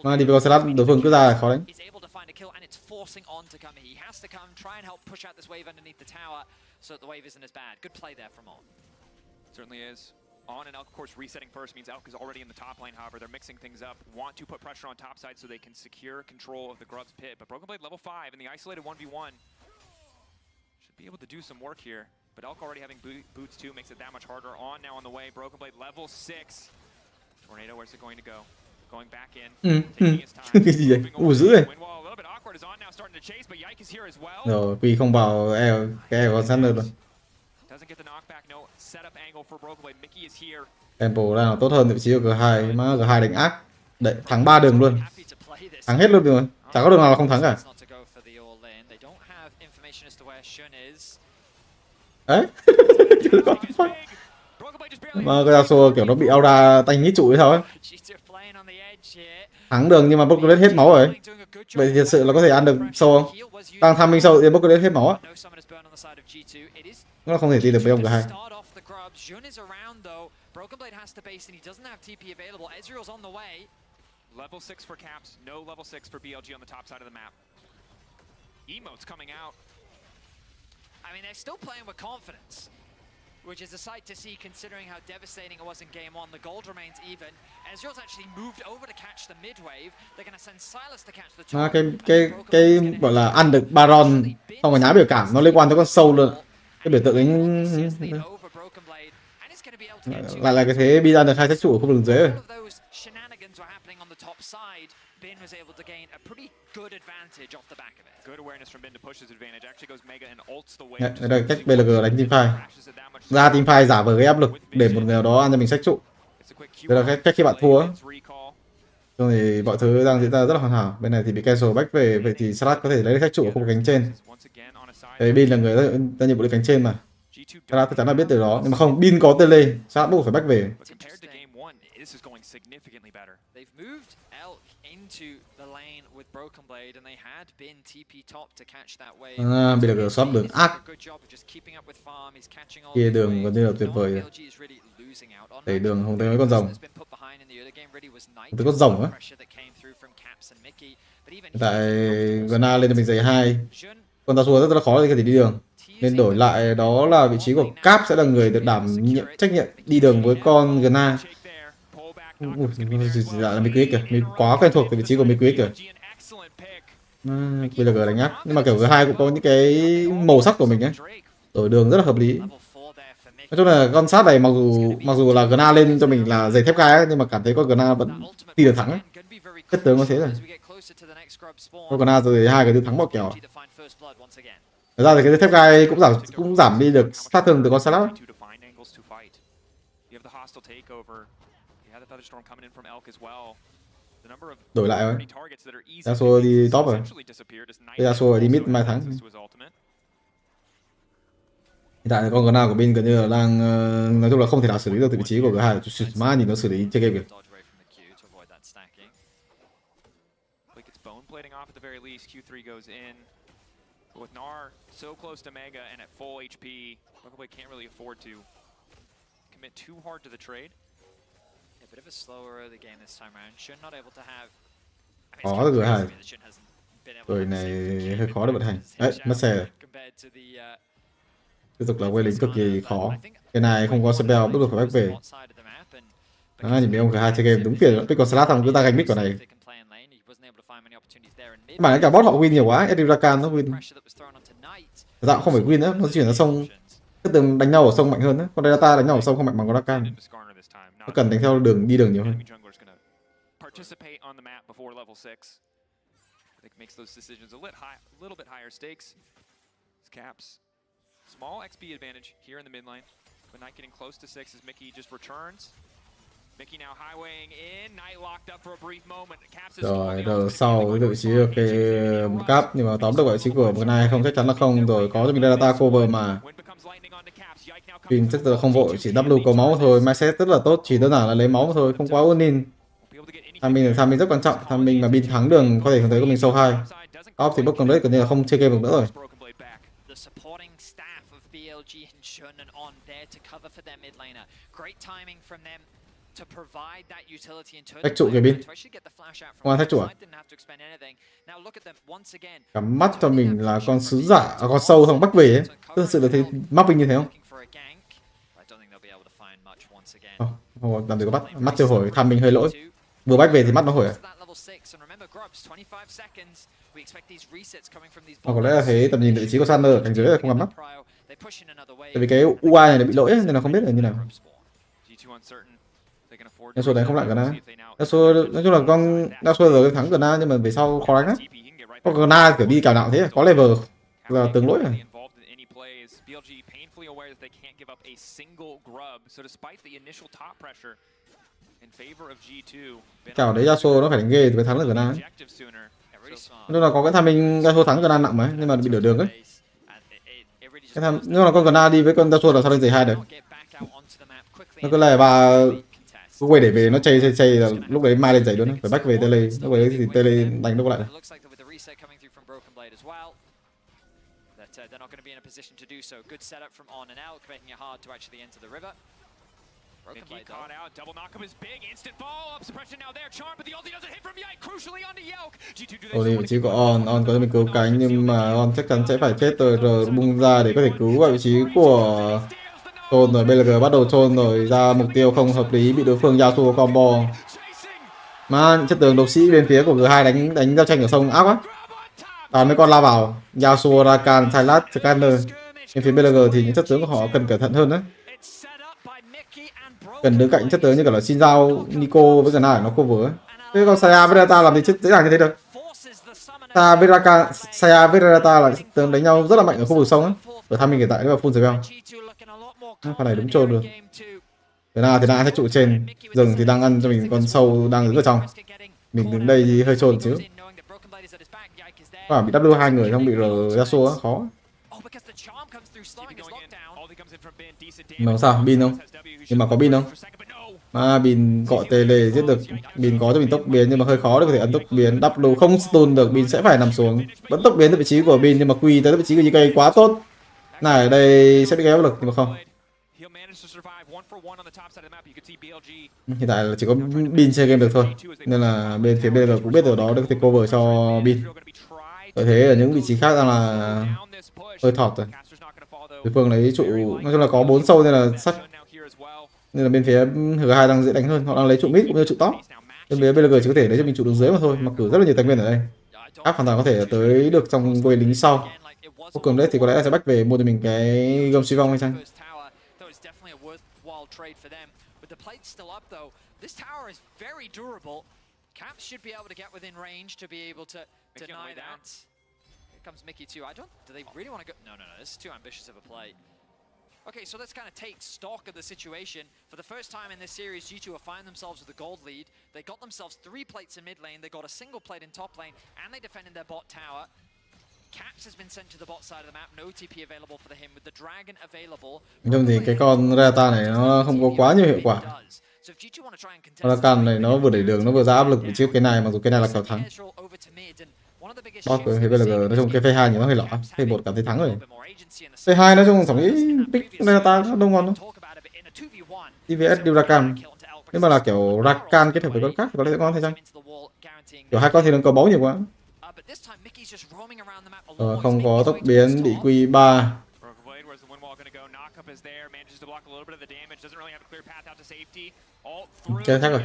Mà đi vào slot đối phương cứ ra là khó đánh. He's able to find a kill and it's forcing on to come. He has to come try and help push out this wave underneath the tower so that the wave isn't as bad. Good play there from On. Certainly is. On and Elk, of course, resetting first means Elk is already in the top lane. However, they're mixing things up. Want to put pressure on top side so they can secure control of the Grub's pit. But Broken Blade level 5 in the isolated 1v1 should be able to do some work here. But Elk already having boots too makes it that much harder. On now on the way. Broken Blade level 6. Tornado, where's it going to go? Going back in. Taking his time. Cái gì vậy? Dữ vậy. Windwall a little bit awkward is On now starting to chase, but Yike is here as well. Rồi, Quy không vào cái còn sẵn được rồi. Doesn't get the knockback. No setup angle for Broken Blade. Mickey is here. Tempo đang tốt hơn vị trí của G2, mà G2 đánh ác. Đấy, thắng 3 đường luôn. Thắng hết luôn rồi. Chẳng có đường nào là không thắng cả. Đấy. Mà cái Yasuo kiểu nó bị Aura tanh nhít trụ hay sao ấy. Thắng đường nhưng mà Broken hết máu rồi. Vậy thì thật sự là có thể ăn được sâu không? Đang tham minh sâu thì Broken hết máu á. Nó không thể tin được với ông G2. Broken Blade has to base and he doesn't have TP available. Ezreal's on the way. Level 6 for Caps, no level 6 for BLG on the top side of the map. Emotes coming out. I mean, they're still playing with confidence, which is a sight to see considering how devastating it was in game 1. The gold remains even. Ezreal's actually moved over to catch the mid wave. They're going to send Silas to catch the top. Cái gọi là ăn được Baron xong rồi nhá biểu cảm nó liên quan tới con sâu luôn. Cái biểu tượng ấy lại là cái thế bi ăn được 2 sát trụ không đường dưới rồi. Đây cách BLG đánh teamfight. Ra teamfight giả vờ gây áp lực để một người nào đó ăn cho mình sách trụ. Đây là cách khi bạn thua. Rồi thì mọi thứ đang diễn ra rất là hoàn hảo. Bên này thì bị cancel back về, vậy thì Salat có thể lấy sách trụ ở khu vực cánh trên. Đấy, Bin là người ra nhiệm vụ đi cánh trên mà. Salat chắc chắn là biết từ đó, nhưng mà không, Bin có tele, Salat buộc phải back về. They've moved Elk into the lane with Broken Blade and they had been TP top to catch that wave. BLG shop đường ác. Kia đường gần như là tuyệt vời rồi. Đẩy đường không thấy mấy con rồng. Không thấy con rồng á. Hiện tại Gana lên cho mình giày 2. Con Yasuo rất là khó để có thể đi đường. Nên đổi lại đó là vị trí của Cap sẽ là người được đảm nhiệm trách nhiệm đi đường với con Gana. Là Miquick kìa, mình quá quen thuộc từ vị trí của Miquick kìa. BLG đánh ác, nhưng mà kiểu G2 cũng có những cái màu sắc của mình ấy. Đổi đường rất là hợp lý. Nói chung là con sát này mặc dù là Gna lên cho mình là giày thép gai ấy, nhưng mà cảm thấy con Gna vẫn đi được thắng ấy. Chất tướng nó thế rồi. Con Gna rồi 2 cái thứ thắng bọc kèo. Thật ra thì cái thép gai cũng giảm đi được sát thương từ con Salat. Đổi lại rồi. Yasuo đi top rồi. Yasuo đi mid mai thắng. Hiện tại con Gna của Bin gần như là đang nói chung là không thể nào xử lý được từ vị trí của G2. Má nhìn nó xử lý chơi game kìa. Khó được G2. Rồi này hơi khó để vận hành. Đấy, mất xe rồi. Tiếp tục là quay lính cực kỳ khó. Cái này không có spell, bước được phải back về. Đó, nhìn mấy ông G2 chơi game đúng kiểu pick con Salat xong cứ ra gánh mic của này. Mà cả bot họ win nhiều quá, Edirakan nó win. Dạ không phải win nữa, nó chuyển ra sông. Cái đường đánh nhau ở sông mạnh hơn đấy. Con Data đánh nhau ở sông không mạnh bằng con Rakan. Nó cần đánh theo đường đi đường nhiều hơn. Small XP advantage here in the mid lane, but Knight getting close to 6 as Mickey just returns. Mickey now highwaying in, Knight locked up for a brief moment. Rồi, đầu sau cái vị trí của cái Cap, nhưng mà tóm được vị trí của một này không chắc chắn là không. Rồi có cho mình data cover mà. Pin chắc là không vội, chỉ W có máu thôi. Mindset rất là tốt, chỉ đơn giản là lấy máu thôi, không quá ôn-in. Tham minh rất quan trọng, tham minh mà Bin thắng đường có thể thấy của mình sâu 2. Top thì Broken Blade gần như là không chơi game được nữa rồi. staff of BLG and Shunan on there to cover for their mid laner. Great timing from them to provide that utility and turn Thách trụ kìa Bin. Ngoài thách trụ à? Now look at them once again. Cắm mắt cho mình là con sứ giả, con sâu không bắt về ấy. Thực sự là thấy mapping như thế không? Không, làm gì có bắt, mắt chưa hồi, Tham mình hơi lỗi. Vừa bách về thì mắt nó hồi à? Có lẽ là thấy tầm nhìn vị trí của Sander ở cánh dưới là không ngắm mắt. Tại vì cái UI này nó bị lỗi nên là không biết là như nào. Yasuo đánh không lại Gna. Yasuo nói chung là con Yasuo rồi thắng Gna nhưng mà về sau khó đánh lắm. Con Gna kiểu đi cào nào thế, có level là tướng lỗi rồi. Cào đấy Yasuo nó phải đánh ghê thì mới thắng được Gna. Nên là có cái timing Yasuo thắng Gna nặng mà nhưng mà bị nửa đường ấy. Nhưng mà con Gna đi với con Yasuo là sao lên giày 2 được. Nó cứ lè và cứ quay để về nó chay là lúc đấy mai lên giày luôn, phải back về tele, lúc đấy thì tele đánh nó lại. Ôi vị trí của On có cho mình cứu cánh nhưng mà On chắc chắn sẽ phải chết rồi bung ra để có thể cứu vào vị trí của Trôn rồi. BLG bắt đầu trôn rồi, ra mục tiêu không hợp lý bị đối phương Yasuo combo. Mà chất tường độc sĩ bên phía của G2 đánh giao tranh ở sông ác quá. Toàn mấy con lao vào Yasuo, Rakan, Sylas, Scanner. Bên phía BLG thì những chất tướng của họ cần cẩn thận hơn đấy. Cần đứng cạnh chất tướng như cả là Xin Giao, Nico với cả nào nó cover ấy. Thế còn Saya với Rata làm gì dễ dàng như thế được. Saya với Rata là chất tướng đánh nhau rất là mạnh ở khu vực sông ấy. Ở Tham mình hiện tại nó là full spell. Con này đúng trôn được. Thế nào thì đang thách trụ trên, rừng thì đang ăn cho mình con sâu đang đứng ở trong. Mình đứng đây thì hơi trôn chứ. Bị W 2 người không bị Yasuo á, khó. Mà sao, Bin không? Nhưng mà có Bin không? Mà Bin gọi tele giết được, Bin có cho mình tốc biến nhưng mà hơi khó để có thể ấn tốc biến. W không stun được, Bin sẽ phải nằm xuống. Vẫn tốc biến tới vị trí của Bin nhưng mà quy tới vị trí của GK quá tốt. Này ở đây sẽ bị kéo lực nhưng mà không. Hiện tại là chỉ có Bin chơi game được thôi. Nên là bên phía BLG cũng biết điều đó để có thể cover cho Bin. Tôi thấy ở những vị trí khác đang là hơi thọt rồi. Đối phương lấy trụ, nói chung là có 4 sâu nên là sắt. Nên là bên phía G2 đang dễ đánh hơn, họ đang lấy trụ mid cũng như trụ top. Bên phía BLG chỉ có thể lấy cho mình trụ đường dưới mà thôi, mặc dù rất là nhiều tài nguyên ở đây. Áp hoàn toàn có thể tới được trong quầy lính sau. Vô cường đấy thì có lẽ là sẽ back về mua cho mình cái gươm suy vong hay chăng? Caps should be able to get within range to be able to deny that. Here comes Mickey too. Do they really want to go? No, this is too ambitious of a play. Okay, so let's kind of take stock of the situation. For the first time in this series, G2 have found themselves with a gold lead. They got themselves 3 plates in mid lane, they got a single plate in top lane, and they defended their bot tower. Caps has been sent to the bot side of the map, no TP available for him with the dragon available. Nhưng thì cái con Rata này nó không có quá nhiều hiệu quả. Rakan này nó vừa đẩy đường, nó vừa ra áp lực vị trí cái này, mặc dù cái này là kèo thắng. Bot của BLG nói chung cái phase 2 nó hơi lọ, phase 1 cảm thấy thắng rồi. Phase 2 nói chung tổng nghĩ pick Rata đông ngon thôi. TVS đi Rakan. Nếu mà là kiểu Rakan kết hợp với con khác thì có lẽ sẽ ngon hay chăng? Kiểu hai con thì đừng có máu nhiều quá. Không có tốc biến, bị quy 3. Chơi chắc rồi.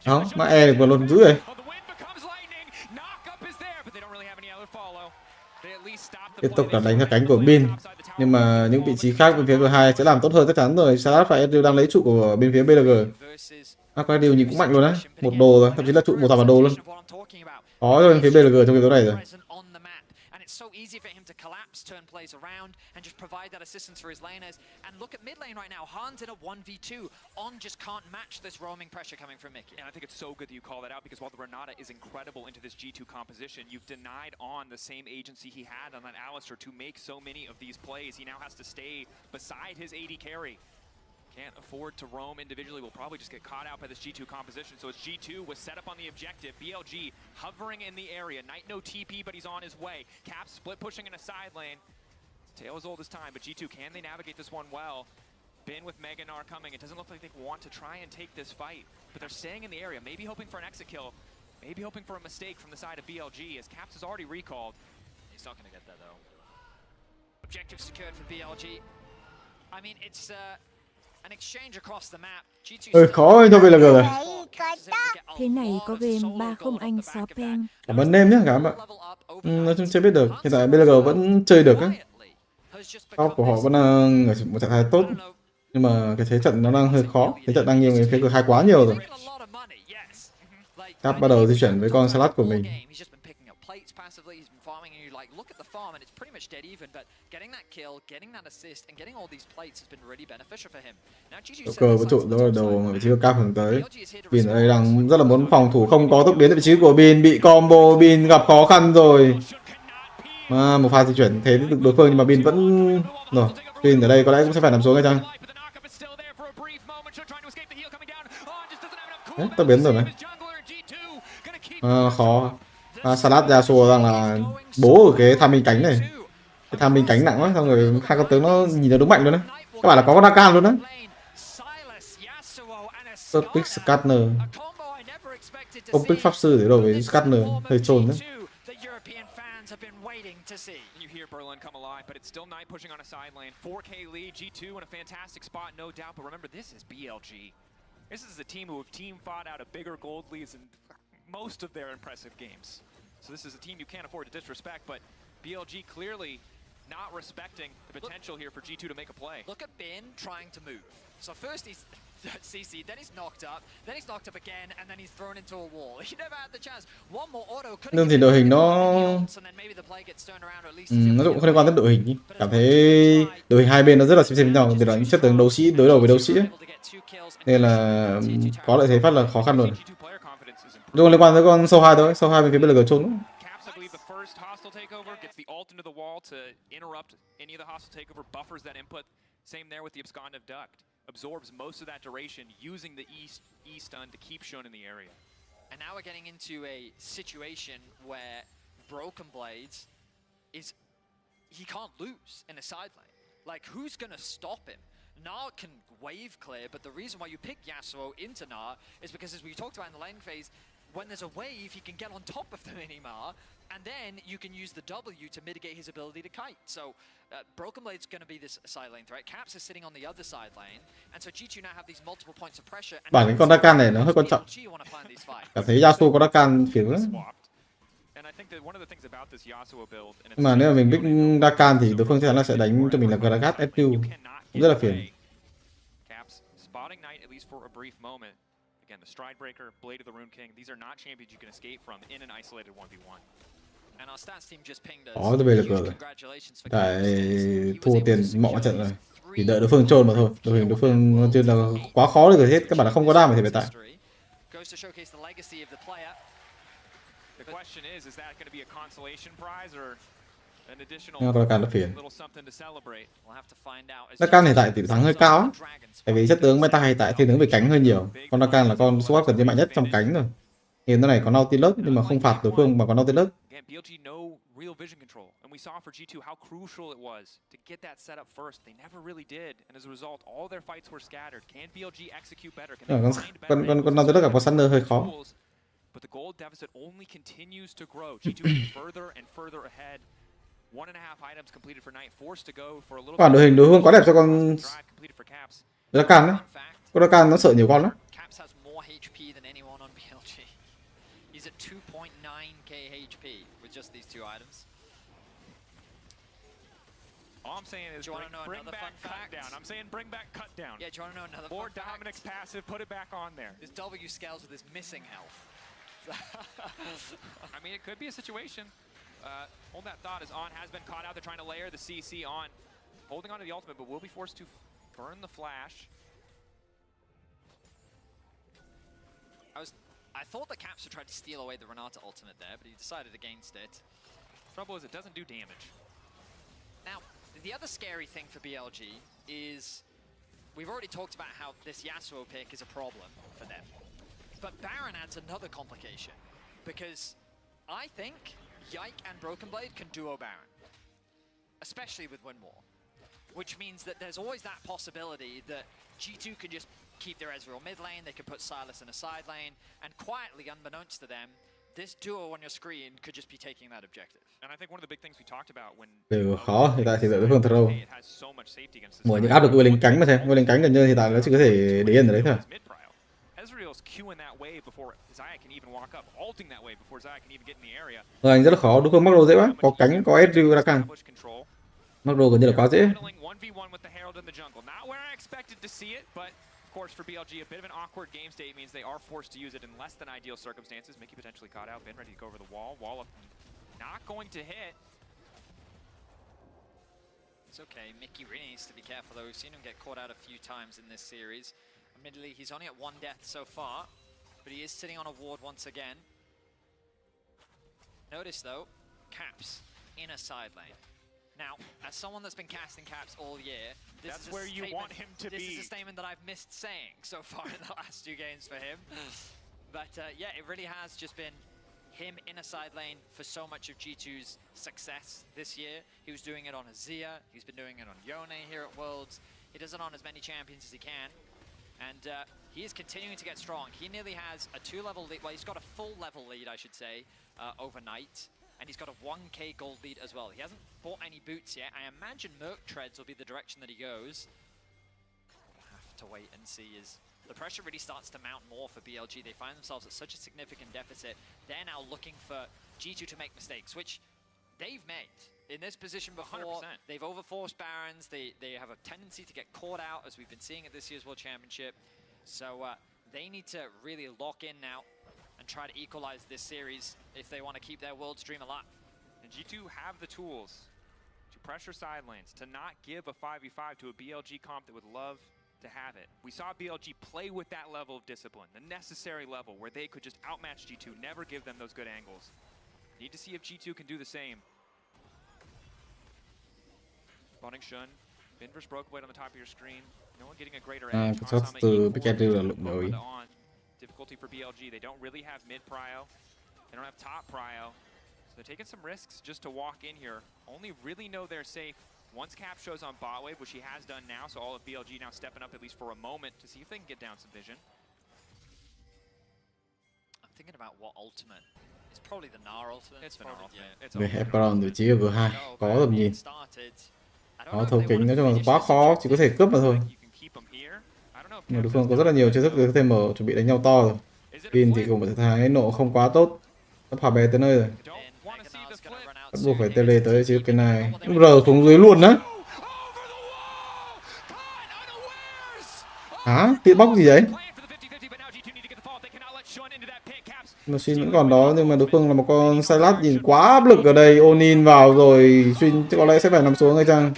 Không, mà E vừa luôn giữ rồi. Tiếp tục là đánh theo cánh của Bin. Nhưng mà những vị trí khác bên phía G2 sẽ làm tốt hơn chắc chắn rồi. Salat phải đều đang lấy trụ của bên phía BLG. Các điều nhìn cũng mạnh luôn á. Một đồ rồi, thậm chí là trụ một thằng vào đồ luôn. Khó cho bên phía BLG trong cái đấu này rồi. It's so easy for him to collapse, turn plays around, and just provide that assistance for his laners. And look at mid lane right now. Han's in a 1v2. On just can't match this roaming pressure coming from Mickey. And I think it's so good that you call that out because while the Renata is incredible into this G2 composition, you've denied On the same agency he had on that Alistar to make so many of these plays. He now has to stay beside his AD carry. Can't afford to roam individually, will probably just get caught out by this G2 composition. So it's G2 was set up on the objective. BLG hovering in the area. Knight no TP, but he's on his way. Cap split pushing in a side lane. Tail is old as time, but G2, can they navigate this one well? Bin with Meganar coming. It doesn't look like they want to try and take this fight, but they're staying in the area, maybe hoping for an exit kill, maybe hoping for a mistake from the side of BLG, as Caps is already recalled. He's not going to get that, though. Objective secured for BLG. I mean, it's an exchange across the map. Khó cho BLG rồi. Thế này có game 3 không anh SofM? Cảm ơn em nhé, cảm ơn. Nói chung chưa biết được. Hiện tại BLG vẫn chơi được á. Top của họ vẫn đang ở một trạng thái tốt. Nhưng mà cái thế trận nó đang hơi khó. Thế trận đang nhiều người phía cửa hai quá nhiều rồi. Cap bắt đầu di chuyển với con salad của mình. Cờ vũ trụ đó là đầu mà vị trí của Cap hướng tới. Bin ở đây đang rất là muốn phòng thủ, không có tốc biến tại vị trí của Bin, bị combo. Bin gặp khó khăn rồi. Mà một pha di chuyển thế được đối phương nhưng mà Bin vẫn rồi. Bin ở đây có lẽ cũng sẽ phải nằm xuống hay chăng? Đấy, tốc biến rồi này. Khó. Salad Yasuo đang là bố ở cái tham minh cánh này. Cái tham minh cánh nặng quá, xong rồi hai con tướng nó nhìn nó đúng mạnh luôn đấy. Các bạn là có con Rakan luôn đấy. Pick Scanner. Không pick pháp sư để đổi với Scanner, hơi trồn đấy. You hear Berlin come alive, but it's still Knight pushing on a side lane. 4K lead, G2 in a fantastic spot, no doubt. But remember, this is BLG. This is a team who have team fought out of bigger gold leads in most of their impressive games. So this is a team you can't afford to disrespect, but BLG clearly not respecting the potential here for G2 to make a play. Look at Bin trying to move. So first he's CC, then he's knocked up, then he's knocked up again, and then he's thrown into a wall. He never had the chance. One more auto could Nhưng thì đội hình nó cũng không liên quan đến đội hình. Cảm thấy đội hình hai bên nó rất là xem với nhau. Từ đó chất tướng đấu sĩ đối đầu với đấu sĩ ấy. Nên là có lợi thế phát là khó khăn luôn. Không liên quan tới con sâu 2 thôi, sâu 2 bên phía BLG trốn. Same there with the Abscond of Duct. Absorbs most of that duration, using the E stun to keep Shun in the area. And now we're getting into a situation where Broken Blades he can't lose in a side lane. Like, who's gonna stop him? Gnar can wave clear, but the reason why you pick Yasuo into Gnar is because, as we talked about in the lane phase, when there's a wave, he can get on top of the Minimar, and then you can use the W to mitigate his ability to kite. So Broken Blade's going to be this side lane threat. Caps is sitting on the other side lane, and so G2 now have these multiple points of pressure. Bản cái con Rakan này nó hơi quan trọng. Cảm thấy Yasuo có Rakan phiền lắm. Nhưng mà nếu mà mình pick Rakan thì đối phương chắc chắn là sẽ đánh cho mình là Gragas SQ, rất là phiền. Again, the Stride Breaker, Blade of the Rune King, these are not champions you can escape from in an isolated 1v1. And our stats team just pinged us. Có BLG rồi. Tại thua tiền mọi trận rồi. Chỉ đợi đối phương trôn mà thôi. Đội hình đối phương nói chung là quá khó để hết. Các bạn là không có đam thì hiện tại. Nhưng mà Rakan nó phiền. Rakan hiện tại tỷ thắng hơi cao á. Tại vì chất tướng meta hiện tại thiên hướng về cánh hơi nhiều. Con Rakan là con swap gần như mạnh nhất trong cánh rồi. Hiện cái này có Nautilus nhưng mà không phạt đối phương mà có Nautilus. Con Nautilus gặp con Sunner hơi khó. But the gold deficit only continues to grow. G2 further and further ahead. 1.5 items completed for Knight, forced to go for a little. Bản đội hình đối phương quá đẹp cho con Rakan đấy. Con Rakan nó sợ nhiều con lắm. Caps has more HP than anyone on BLG. He's at 2.9k HP with just these two items. All I'm saying is bring back cut down. I'm saying bring back cut down. Yeah, do you want to know another or Dominic's passive, put it back on there. His W scales with his missing health. I mean, it could be a situation. Hold that thought as On has been caught out. They're trying to layer the CC on. Holding on to the ultimate, but will be forced to burn the flash. I thought the Caps would try to steal away the Renata ultimate there, but he decided against it. Trouble is it doesn't do damage. Now, the other scary thing for BLG is we've already talked about how this Yasuo pick is a problem for them. But Baron adds another complication, because I think Yike and Broken Blade can duo Baron. especially with one more. Which means that there's always that possibility that G2 can just keep their Ezreal mid lane, they could put Sylas in a side lane, and quietly, unbeknownst to them, this duo on your screen could just be taking that objective. And I think one of the big things we talked about when Điều khó hiện tại thì đợi đối phương throw. Mỗi những áp được với lính cánh mà xem, với lính cánh gần như hiện tại nó chỉ có thể để yên ở đấy thôi. Ezreal's queuing that wave before Zaya can even walk up, ulting that wave before Zaya can even get in the area. Anh rất là khó, đối phương mắc đồ dễ quá, có cánh, có Ezreal ra càng. Mắc đồ gần như là quá dễ. 1v1 with the Herald in the jungle. Not where I expected to see it, but of course for BLG a bit of an awkward game state means they are forced to use it in less than ideal circumstances. Mickey potentially caught out, Ben ready to go over the wall. Wall up, not going to hit. It's okay, Mickey really needs to be careful though. We've seen him get caught out a few times in this series. Admittedly, he's only at 1 death so far, but he is sitting on a ward once again. Notice though, Caps in a side lane. Now, as someone that's been casting Caps all year, that's where you want him to be. This is a statement that I've missed saying so far in the last 2 games for him. But yeah, it really has just been him in a side lane for so much of G2's success this year. He was doing it on Azia, he's been doing it on Yone here at Worlds. He does it on as many champions as he can. And he is continuing to get strong. He nearly has a 2-level lead, well, he's got a full level lead, I should say, overnight. And he's got a 1k gold lead as well. He hasn't bought any boots yet. I imagine Merc Treads will be the direction that he goes. We'll have to wait and see as the pressure really starts to mount more for BLG. They find themselves at such a significant deficit. They're now looking for G2 to make mistakes, which they've made. In this position before, 100%. They've overforced Barons. They have a tendency to get caught out, as we've been seeing at this year's World Championship. So they need to really lock in now and try to equalize this series if they want to keep their world stream alive. And G2 have the tools to pressure side lanes, to not give a 5v5 to a BLG comp that would love to have it. We saw BLG play with that level of discipline, the necessary level where they could just outmatch G2, never give them those good angles. Need to see if G2 can do the same. Spawning Shun, Bin vs Broke Blade on the top of your screen. No one getting a greater edge. Cái shot từ BKT là lụng rồi. Difficulty for BLG. They don't really have mid prio. They don't have top prio. So they're taking some risks just to walk in here. Only really know they're safe once Cap shows on bot wave, which he has done now. So all of BLG now stepping up at least for a moment to see if they can get down some vision. I'm thinking about what ultimate. It's probably the Gnar ultimate. It's the Gnar ultimate. Về Hebron vị trí ở V2 có tầm nhìn. Có thấu kính, nói chung là quá khó, chỉ có thể cướp mà thôi. Nhưng đối phương có rất là nhiều chiêu thức để có thể mở, chuẩn bị đánh nhau to rồi. Pin thì cùng một thái nộ không quá tốt, sắp hòa bé tới nơi rồi. Bắt buộc phải tele tới chứ cái này R xuống dưới luôn á. Hả? Tiện bóc gì đấy? Machine vẫn còn đó nhưng mà đối phương là một con Sylas nhìn quá áp lực ở đây. Onin vào rồi Xuyên có lẽ sẽ phải nằm xuống hay chăng?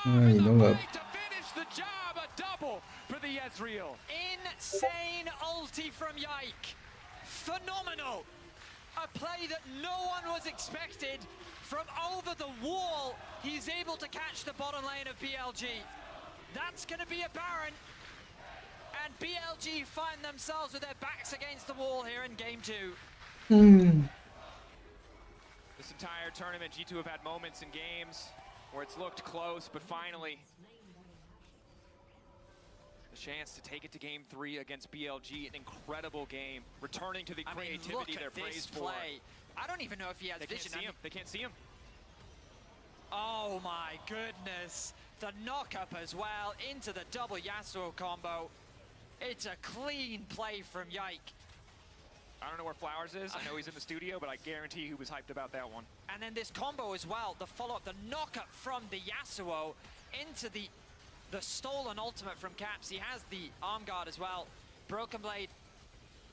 Nhìn nó ngợp. Insane ulti from Yike. Phenomenal. A play that no one was expected. From over the wall, he's able to catch the bottom lane of BLG. That's going to be a Baron. And BLG find themselves with their backs against the wall here in game 2. This entire tournament, G2 have had moments in games where it's looked close, but finally the chance to take it to game 3 against BLG, an incredible game, returning to the creativity they're praised for. I don't even know if he has vision. They can't see him. Oh my goodness. The knock-up as well into the double Yasuo combo. It's a clean play from Yike. I don't know where Flowers is. I know he's in the studio, but I guarantee he was hyped about that one. And then this combo as well, the follow-up, the knock-up from the Yasuo into the stolen ultimate from Caps. He has the arm guard as well. Broken Blade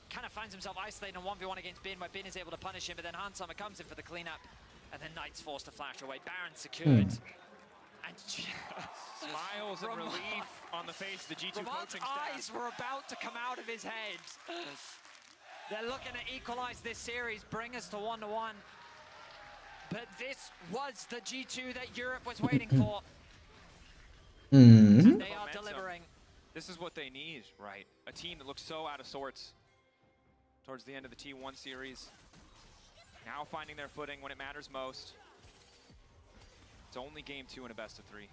kind of finds himself isolated in 1v1 against Bin, where Bin is able to punish him, but then Hansama comes in for the cleanup, and then Knight's forced to flash away. Baron secured. And smiles and relief on the face of the G2 coaching staff. Eyes were about to come out of his head. They're looking to equalize this series, bring us to 1-1. But this was the G2 that Europe was waiting for. They are delivering. This is what they need, right? A team that looks so out of sorts towards the end of the T1 series. Now finding their footing when it matters most. It's only game 2 in a best of 3.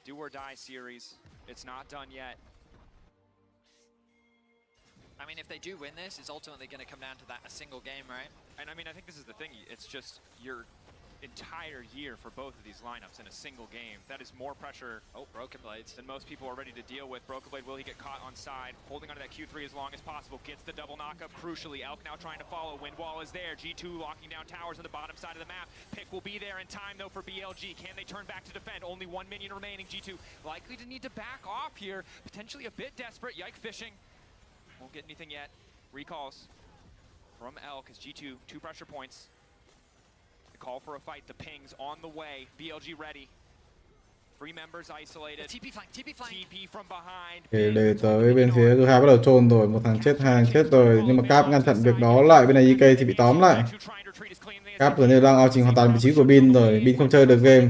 Do or die series. It's not done yet. I mean, if they do win this, it's ultimately going to come down to a single game, right? And I mean, I think this is the thing. It's just your entire year for both of these lineups in a single game. That is more pressure Broken Blades than most people are ready to deal with. Broken Blade, will he get caught on side? Holding onto that Q3 as long as possible. Gets the double knockup. Crucially, Elk now trying to follow. Windwall is there. G2 locking down towers on the bottom side of the map. Pick will be there in time, though, for BLG. Can they turn back to defend? Only 1 minion remaining. G2 likely to need to back off here. Potentially a bit desperate. Yike fishing. Won't get anything yet. Recalls from Elk as G2, 2 pressure points. The call for a fight, the pings on the way. BLG ready. 3 members isolated. TP flank, TP flank. TP from behind. Để tới bên phía G2 bắt đầu trôn rồi, một thằng chết, hai thằng chết rồi, nhưng mà Cap ngăn chặn việc đó lại. Bên này EK thì bị tóm lại. Cap gần như đang ao trình hoàn toàn vị trí của Bin rồi, Bin không chơi được game.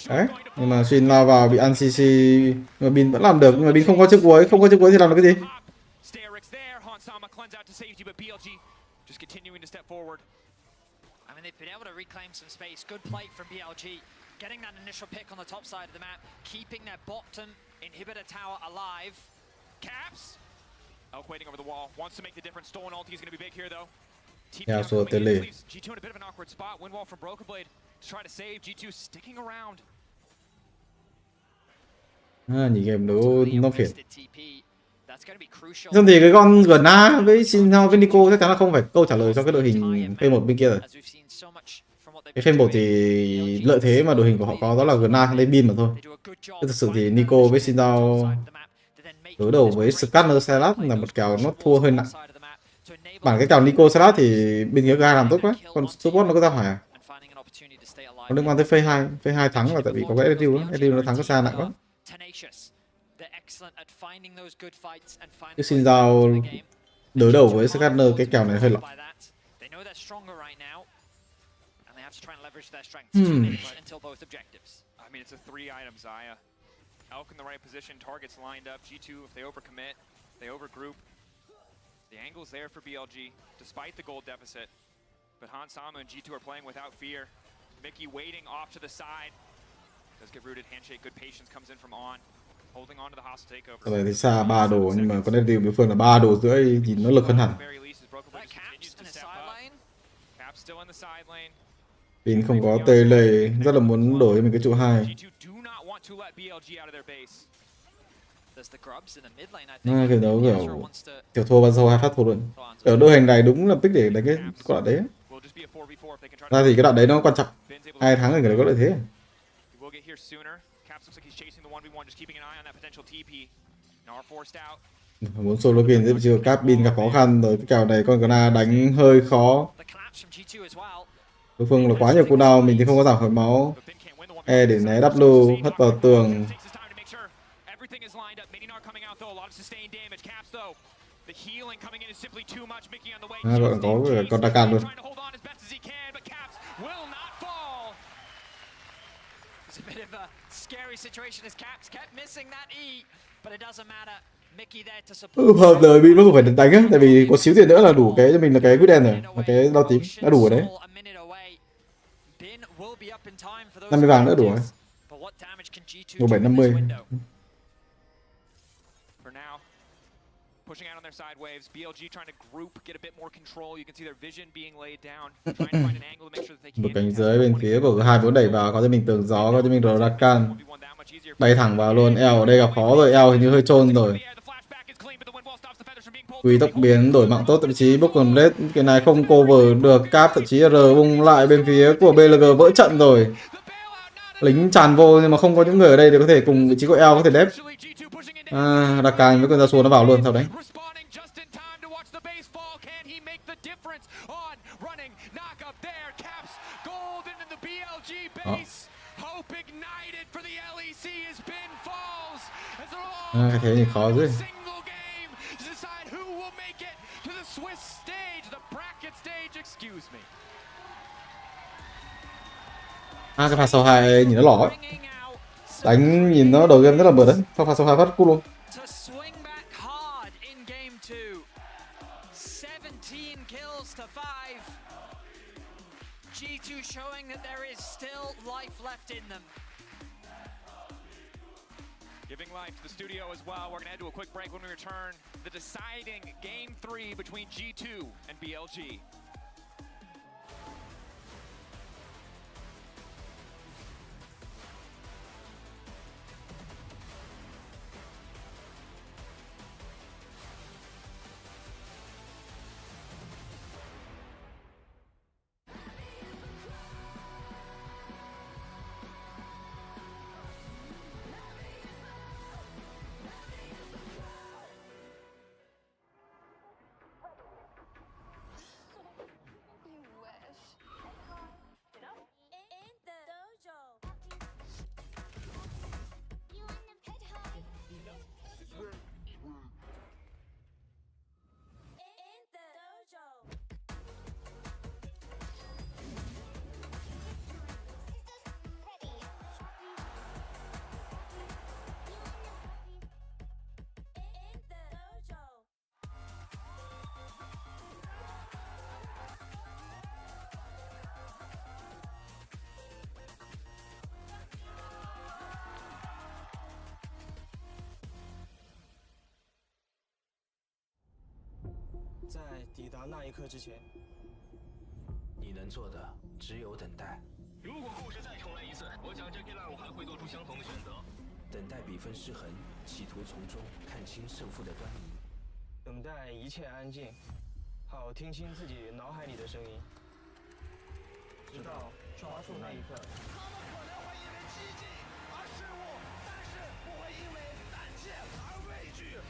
Đấy, nhưng mà Shin lao vào bị ăn CC, nhưng mà Bin vẫn làm được, nhưng mà Bin không có chiếc cuối, thì làm được cái gì? I mean, they've been able to reclaim some space. Good play from BLG. Getting that initial pick on the top side of the map. Keeping their bottom inhibitor tower alive. Caps. Elk waiting over the wall. Wants to make the difference. Stolen ulti is going to be big here, though. Yeah, so G2 in a bit of an awkward spot. Windwall from Broken Blade to try to save. G2 sticking around. Nhìn game đấu nó phiền. Xong thì cái con Gna với Shinhao với Nico chắc chắn là không phải câu trả lời cho cái đội hình P1 bên kia rồi. Cái P1 thì lợi thế mà đội hình của họ có đó là Gna lấy Bin mà thôi. Thực sự thì Nico với Shinhao đối đầu với Scanner Salad là một kèo nó thua hơi nặng. Bản cái kèo Nico Salad thì bên phía Gai làm tốt quá, còn support nó có ra hỏi à? Có liên quan tới phase 2 thắng là tại vì có cái Edu nó thắng có xa nặng quá. Cái xin giao đối đầu với Scanner cái kèo này hơi lọ. It's a 3-item Xayah. Elk in the right position, targets lined up. G2, if they overcommit, they overgroup. The angle's there for BLG, despite the gold deficit. But Han Sama and G2 are playing without fear. Mickey waiting off to the side. Does get rooted, handshake, good patience comes in from On. Holding on to the hostile takeover. Cái này thì xa 3 đồ, nhưng mà con Edu đối phương là 3 đồ rưỡi, nhìn nó lực hơn hẳn. Bin không có tê lề, rất là muốn đổi cho mình cái trụ 2. Cái đấu kiểu thua bao giờ 2 phát thua luôn. Ở đội hình này đúng là pick để đánh cái đoạn đấy. Ra thì cái đoạn đấy nó quan trọng. 2 tháng thì người đấy có lợi thế. Muốn solo kill tiếp chưa? Cap Bin gặp khó khăn rồi, cái kèo này con Gna đánh hơi khó. Đối phương là quá nhiều cooldown, mình thì không có giảm khỏi máu. E để né W, hất vào tường. Vẫn có con Dakan luôn. Hợp đời Bin nó cũng phải đánh á, tại vì có xíu tiền nữa là đủ cái cho mình là cái Good End rồi, là cái đao tím đã đủ rồi đấy. 50 vàng nữa đủ rồi. 1750. Pushing out on their side waves, BLG trying to group, get a bit more control. You can see their vision being laid down, trying to find an angle to make sure that they can. Một cánh dưới bên phía của hai muốn đẩy vào, có cho mình tường gió, có cho mình đồ Dakan. Bay thẳng vào luôn. Eo ở đây gặp khó rồi, Eo hình như hơi trôn rồi. Quy tốc biến đổi mạng tốt, thậm chí Broken Blade cái này không cover được. Cap thậm chí R bung lại bên phía của BLG vỡ trận rồi. Lính tràn vô nhưng mà không có những người ở đây để có thể cùng vị trí của Eo có thể đép. Dakan với con ra xuống nó vào luôn sau đấy. Cái thế thì khó dữ. Cái pha sau 2 nhìn nó lỏ ấy. Đánh nhìn nó đầu game rất là mượt đấy. Sau pha phát cút luôn. To swing back hard in game 2. 17 kills to 5. G2 showing that there is still life left in them. Giving life to the studio as well. We're going to head to a quick break. When we return, the deciding game 3 between G2 and BLG.在抵达那一刻之前，你能做的只有等待。如果故事再重来一次，我想 Jackie Lau 还会做出相同的选择。等待比分失衡，企图从中看清胜负的端倪。等待一切安静，好听清自己脑海里的声音，直到抓住那一刻。他们可能会因为激进而失误，但是不会因为胆怯而畏惧。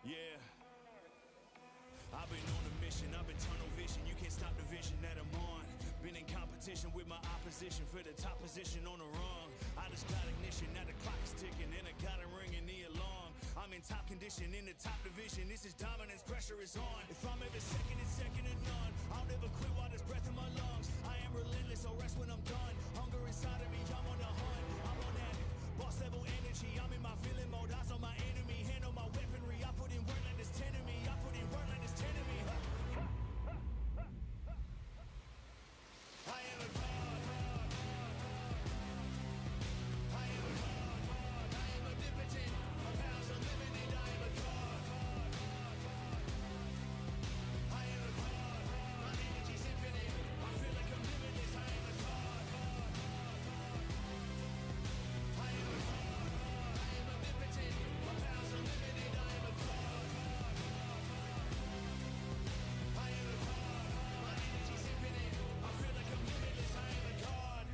Yeah. I've been on a mission, I've been tunnel vision. You can't stop the vision that I'm on. Been in competition with my opposition for the top position on the rung. I just got ignition, now the clock is ticking, and I got it ringing the alarm. I'm in top condition, in the top division. This is dominance, pressure is on. If I'm ever second, it's second to none. I'll never quit while there's breath in my lungs. I am relentless, so rest when I'm done. Hunger inside of me, I'm on the hunt. I'm on that boss level energy. I'm in my villain mode, eyes on my enemy, hand on my weaponry. I put in work like there's 10 of me. I put in work like there's 10 of me. I am a god. I am a god. I am omnipotent. My powers unlimited. I am a god. I am a god. My energy's infinite. I feel like I'm limitless. I am a god. I am a god. I am omnipotent. My powers unlimited. I am a god. I am a god. My energy's infinite. I feel like I'm limitless. I am a god.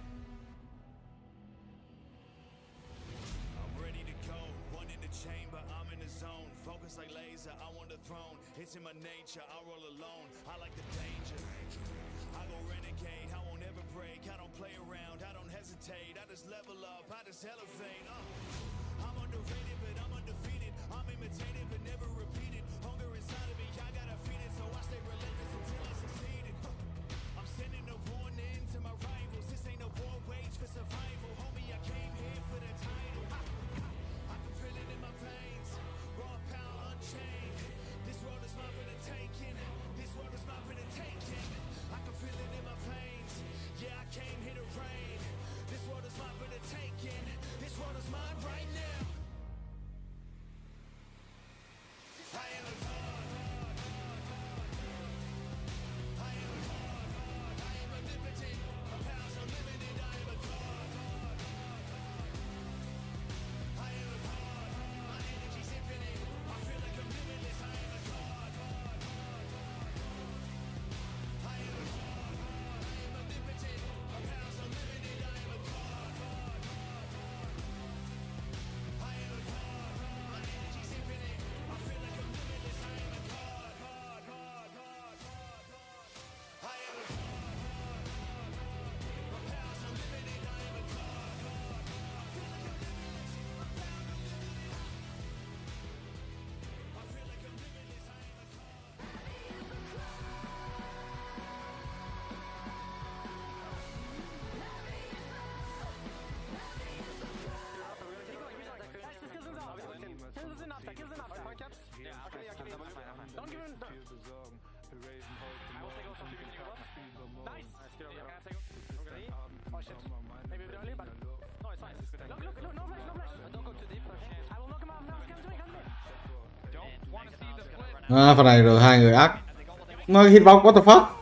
I'm ready to go. One in the chamber. I'm in the zone. Focus like laser. I want the throne. It's in my nature. I roll alone. I like the danger. I go renegade. I won't ever break. I don't play around. I don't hesitate. I just level up. I just elevate. I'm underrated, but I'm undefeated. I'm imitated, but never repeated. Hunger inside of me. I gotta feed it, so I stay relentless until I succeeded. I'm sending a warning to my rivals. This ain't a war wage for survival. Homie, I came here for the title. I can feel it in my veins. Raw power unchained. This world is mine for the taking. This world is mine for the taking. I can feel it in my veins. Yeah, I came here to reign. This world is mine for the taking. This world is mine right now. I am a god. I Phần này rồi hai người ác. Nó hitbox, what the fuck?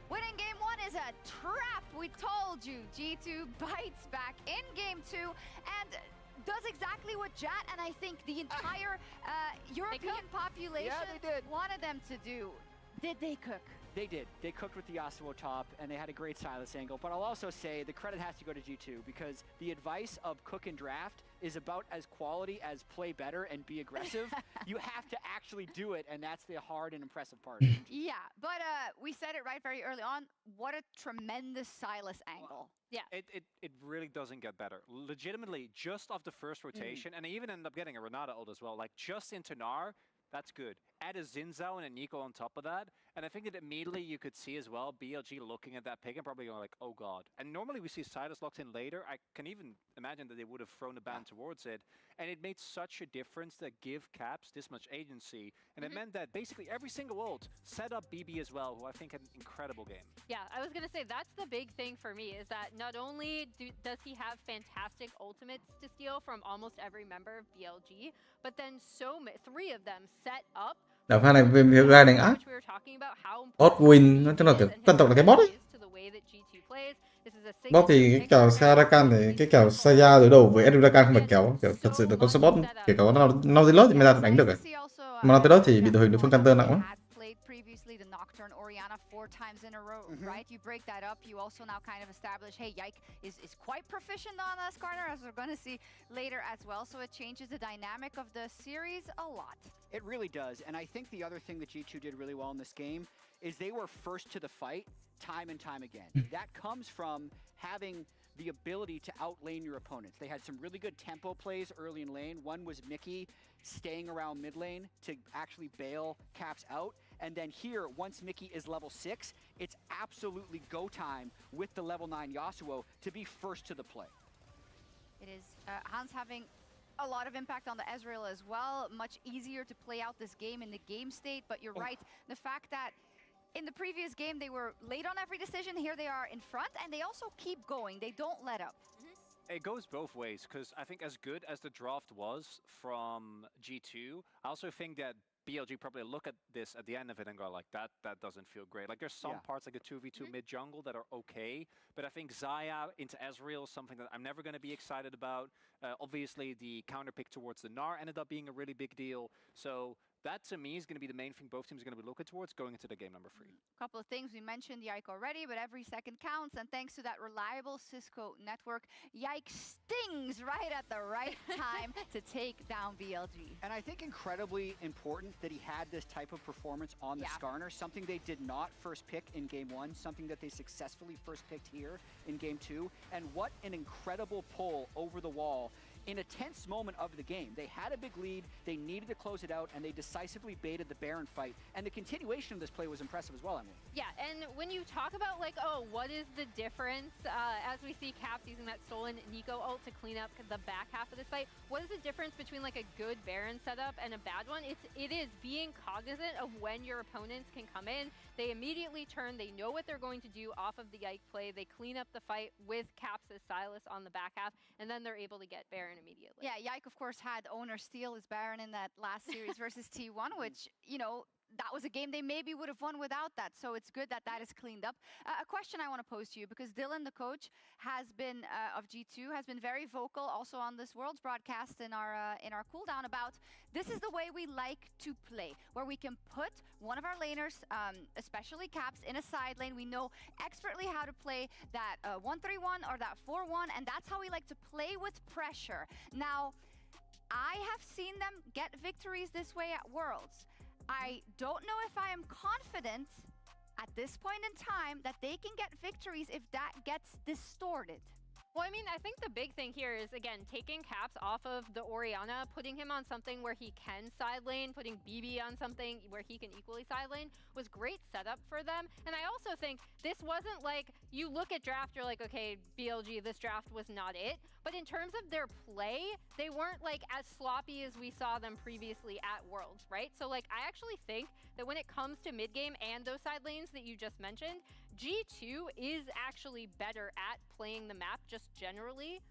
Winning game 1 is a trap, we told you. G2 bites back in game 2 and does exactly what Jat and I think the entire European population wanted them to do. Did they cook? They did. They cooked with the Yasuo top, and they had a great Silas angle. But I'll also say the credit has to go to G2 because the advice of cook and draft is about as quality as play better and be aggressive. You have to actually do it, and that's the hard and impressive part. Yeah, but we said it right very early on. What a tremendous Silas angle. Yeah. It really doesn't get better. Legitimately, just off the first rotation, and they even ended up getting a Renata ult as well. Like, just into Gnar, that's good. Add a Zinzao and a Nico on top of that, and I think that immediately you could see as well BLG looking at that pick and probably going like, oh god. And normally we see Silas locked in later. I can even imagine that they would have thrown a ban towards it, and it made such a difference to give Caps this much agency, and it meant that basically every single ult set up BB as well, who I think had an incredible game. Yeah, I was gonna say that's the big thing for me is that not only does he have fantastic ultimates to steal from almost every member of BLG, but then three of them set up. Đảo pha này về ra đánh ác. Bot win, nó cho là kiểu tân tộc là cái bot ấy. Bot thì cái kèo Sarakan thì cái kèo Saya đối đầu với Edurakan không phải kéo, kiểu thật sự là con support kể cả có Nautilus thì mới ra đánh được rồi. Mà Nautilus thì bị đội hình đối phương counter nặng quá. Previously the Nocturne Orianna 4 times in a row, right? You break that up, you also now kind of establish, hey, Yike is quite proficient on Skarner, as we're going to see later as well, so it changes the dynamic of the series a lot. It really does, and I think the other thing that G2 did really well in this game is they were first to the fight time and time again. That comes from having the ability to outlane your opponents. They had some really good tempo plays early in lane. One was Mickey staying around mid lane to actually bail Caps out. And then here, once Mickey is level 6, it's absolutely go time with the level 9 Yasuo to be first to the play. It is Hans having a lot of impact on the Ezreal as well. Much easier to play out this game in the game state, but you're right. The fact that in the previous game, they were late on every decision. Here they are in front, and they also keep going. They don't let up. It goes both ways, because I think as good as the draft was from G2, I also think that BLG probably look at this at the end of it and go like, that doesn't feel great. Like, there's some parts like a 2v2 mid-jungle that are okay, but I think Xayah into Ezreal is something that I'm never going to be excited about. Obviously, the counter pick towards the Gnar ended up being a really big deal, so that, to me, is going to be the main thing both teams are going to be looking towards going into the game number 3. A couple of things. We mentioned Yike already, but every second counts. And thanks to that reliable Cisco network, Yike stings right at the right time to take down BLG. And I think incredibly important that he had this type of performance on the Skarner, something they did not first pick in game 1, something that they successfully first picked here in game 2. And what an incredible pull over the wall in a tense moment of the game. They had a big lead, they needed to close it out, and they decisively baited the Baron fight. And the continuation of this play was impressive as well, Emily. Yeah, and when you talk about like, oh, what is the difference as we see Caps using that stolen Nico ult to clean up the back half of this fight, what is the difference between like a good Baron setup and a bad one? It is being cognizant of when your opponents can come in. They immediately turn, they know what they're going to do off of the Yike play, they clean up the fight with Caps as Silas on the back half, and then they're able to get Baron immediately. Yeah, Yike, of course, had owner steal his Baron in that last series versus T1, which, you know, that was a game they maybe would have won without that. So it's good that that is cleaned up. A question I want to pose to you, because Dylan, the coach, has been of G2, has been very vocal also on this Worlds broadcast in our cooldown about this is the way we like to play, where we can put one of our laners, especially Caps, in a side lane. We know expertly how to play that 1-3-1 or that 4-1, and that's how we like to play with pressure. Now, I have seen them get victories this way at Worlds. I don't know if I am confident at this point in time that they can get victories if that gets distorted. Well, I mean, I think the big thing here is, again, taking Caps off of the Orianna, putting him on something where he can side lane, putting BB on something where he can equally side lane was great setup for them. And I also think this wasn't like, you look at draft, you're like, okay, BLG, this draft was not it. But in terms of their play, they weren't like as sloppy as we saw them previously at Worlds, right? So like, I actually think that when it comes to mid game and those side lanes that you just mentioned, G2 is actually better at playing the map just generally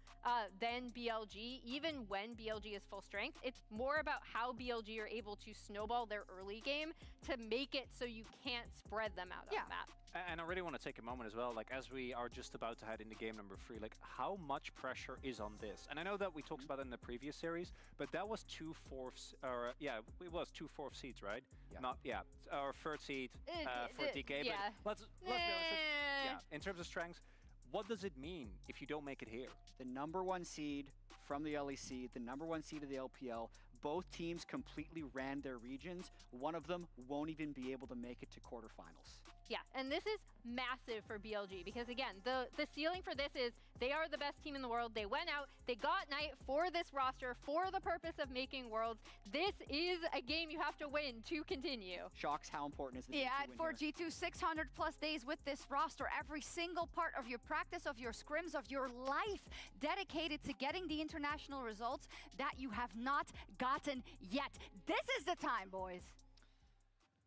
than BLG, even when BLG is full strength. It's more about how BLG are able to snowball their early game to make it so you can't spread them out on the map. And I really want to take a moment as well, like as we are just about to head into game number 3, like how much pressure is on this? And I know that we talked about it in the previous series, but that was 2/4, or yeah, it was 2/4 seeds, right? Yeah. Not, yeah, or third seed for DK. yeah. But let's be honest. Yeah, in terms of strengths, what does it mean if you don't make it here? The #1 seed from the LEC, the #1 seed of the LPL, both teams completely ran their regions. One of them won't even be able to make it to quarterfinals. Yeah, and this is massive for BLG because, again, the ceiling for this is they are the best team in the world. They went out, they got Knight for this roster for the purpose of making Worlds. This is a game you have to win to continue. Shocks, how important is the Yeah, G2 win for here? G2, 600 plus days with this roster. Every single part of your practice, of your scrims, of your life dedicated to getting the international results that you have not gotten yet. This is the time, boys.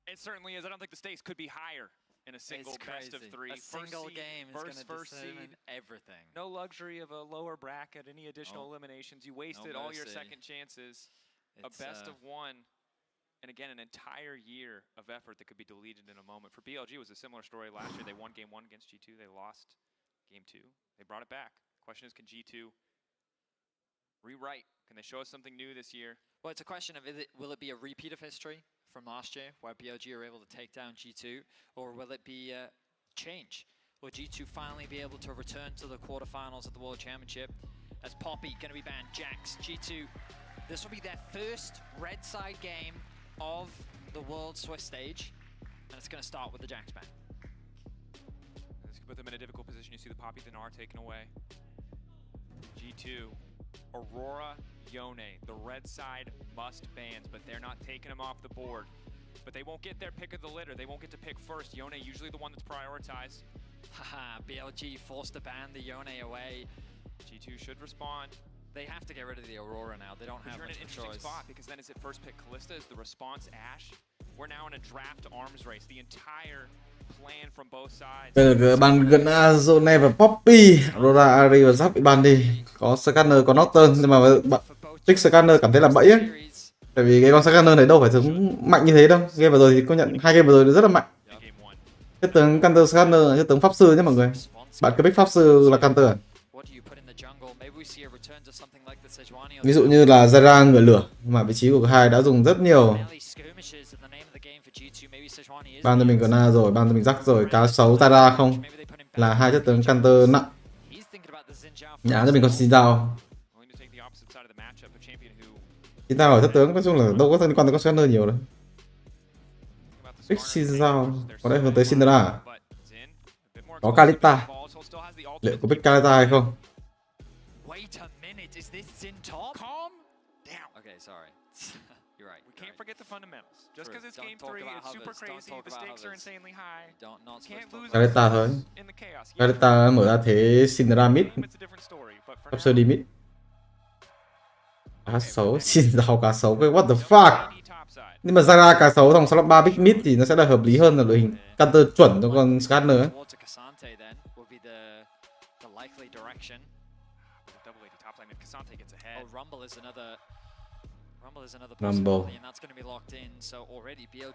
It certainly is. I don't think the stakes could be higher in a single best of 3. A single game is going to determine everything. No luxury of a lower bracket, any additional eliminations. You wasted all your second chances. A best of 1. And again, an entire year of effort that could be deleted in a moment. For BLG, it was a similar story last year. They won game 1 against G2. They lost game 2. They brought it back. Question is, can G2 rewrite? Can they show us something new this year? Well, it's a question of, will it be a repeat of history from last year, where BLG are able to take down G2, or will it be change? Will G2 finally be able to return to the quarterfinals of the World Championship? As Poppy going to be banned, Jax, G2, this will be their first red side game of the World Swiss stage, and it's going to start with the Jax ban. This could put them in a difficult position. You see the Poppy Dinar taken away. G2, Aurora, Yone, the red side must bans, but they're not taking them off the board. But they won't get their pick of the litter. They won't get to pick first. Yone usually the one that's prioritized. Haha, BLG forced to ban the Yone away. G2 should respond. They have to get rid of the Aurora now. They don't have You're in much an of a interesting choice. spot because then is it first pick Callista? Is the response Ashe? We're now in a draft arms race. The entire plan from both sides. BLG ban gần Azone và Poppy. Aurora, Ari và Giáp bị ban đi. Có Scanner, có Nocturne, nhưng mà Pick Scanner cảm thấy là bẫy ấy. Tại vì cái con Scanner này đâu phải tướng mạnh như thế đâu. Game vừa rồi thì công nhận 2 game vừa rồi rất là mạnh. Cái tướng Counter Scanner là cái tướng pháp sư nhé mọi người. Bạn cứ pick pháp sư là Counter à? Ví dụ như là Zara người lửa, mà vị trí của hai đã dùng rất nhiều. Ban cho mình Gna rồi, ban cho mình rắc rồi, cá sấu Zara không là 2 chất tướng Counter nặng. Nhá cho mình con xin dao. Xin dao ở chất tướng nói chung là đâu có liên quan tới con Scanner nhiều đâu. Pick xin dao, có lẽ hướng tới Syndra à? Có Kalista. Liệu có pick Kalista hay không? Wait a minute, is this Zin top? Calm down. Okay, sorry. You're right. We can't forget the fundamentals. Just because it's Don't game talk 3, about it's super Hovers. crazy, Don't the talk stakes about are Hovers. insanely high. Not Can't lose Kalista thôi. in the chaos. Kalista mở ra thế Syndra mid. Pháp sư đi mid. Cá sấu, xin dao cá sấu, cái what the fuck. Nhưng mà Zara cá sấu trong slot 3 big mid thì nó sẽ là hợp lý hơn là đội hình Counter chuẩn cho con Scanner ấy. Rumble.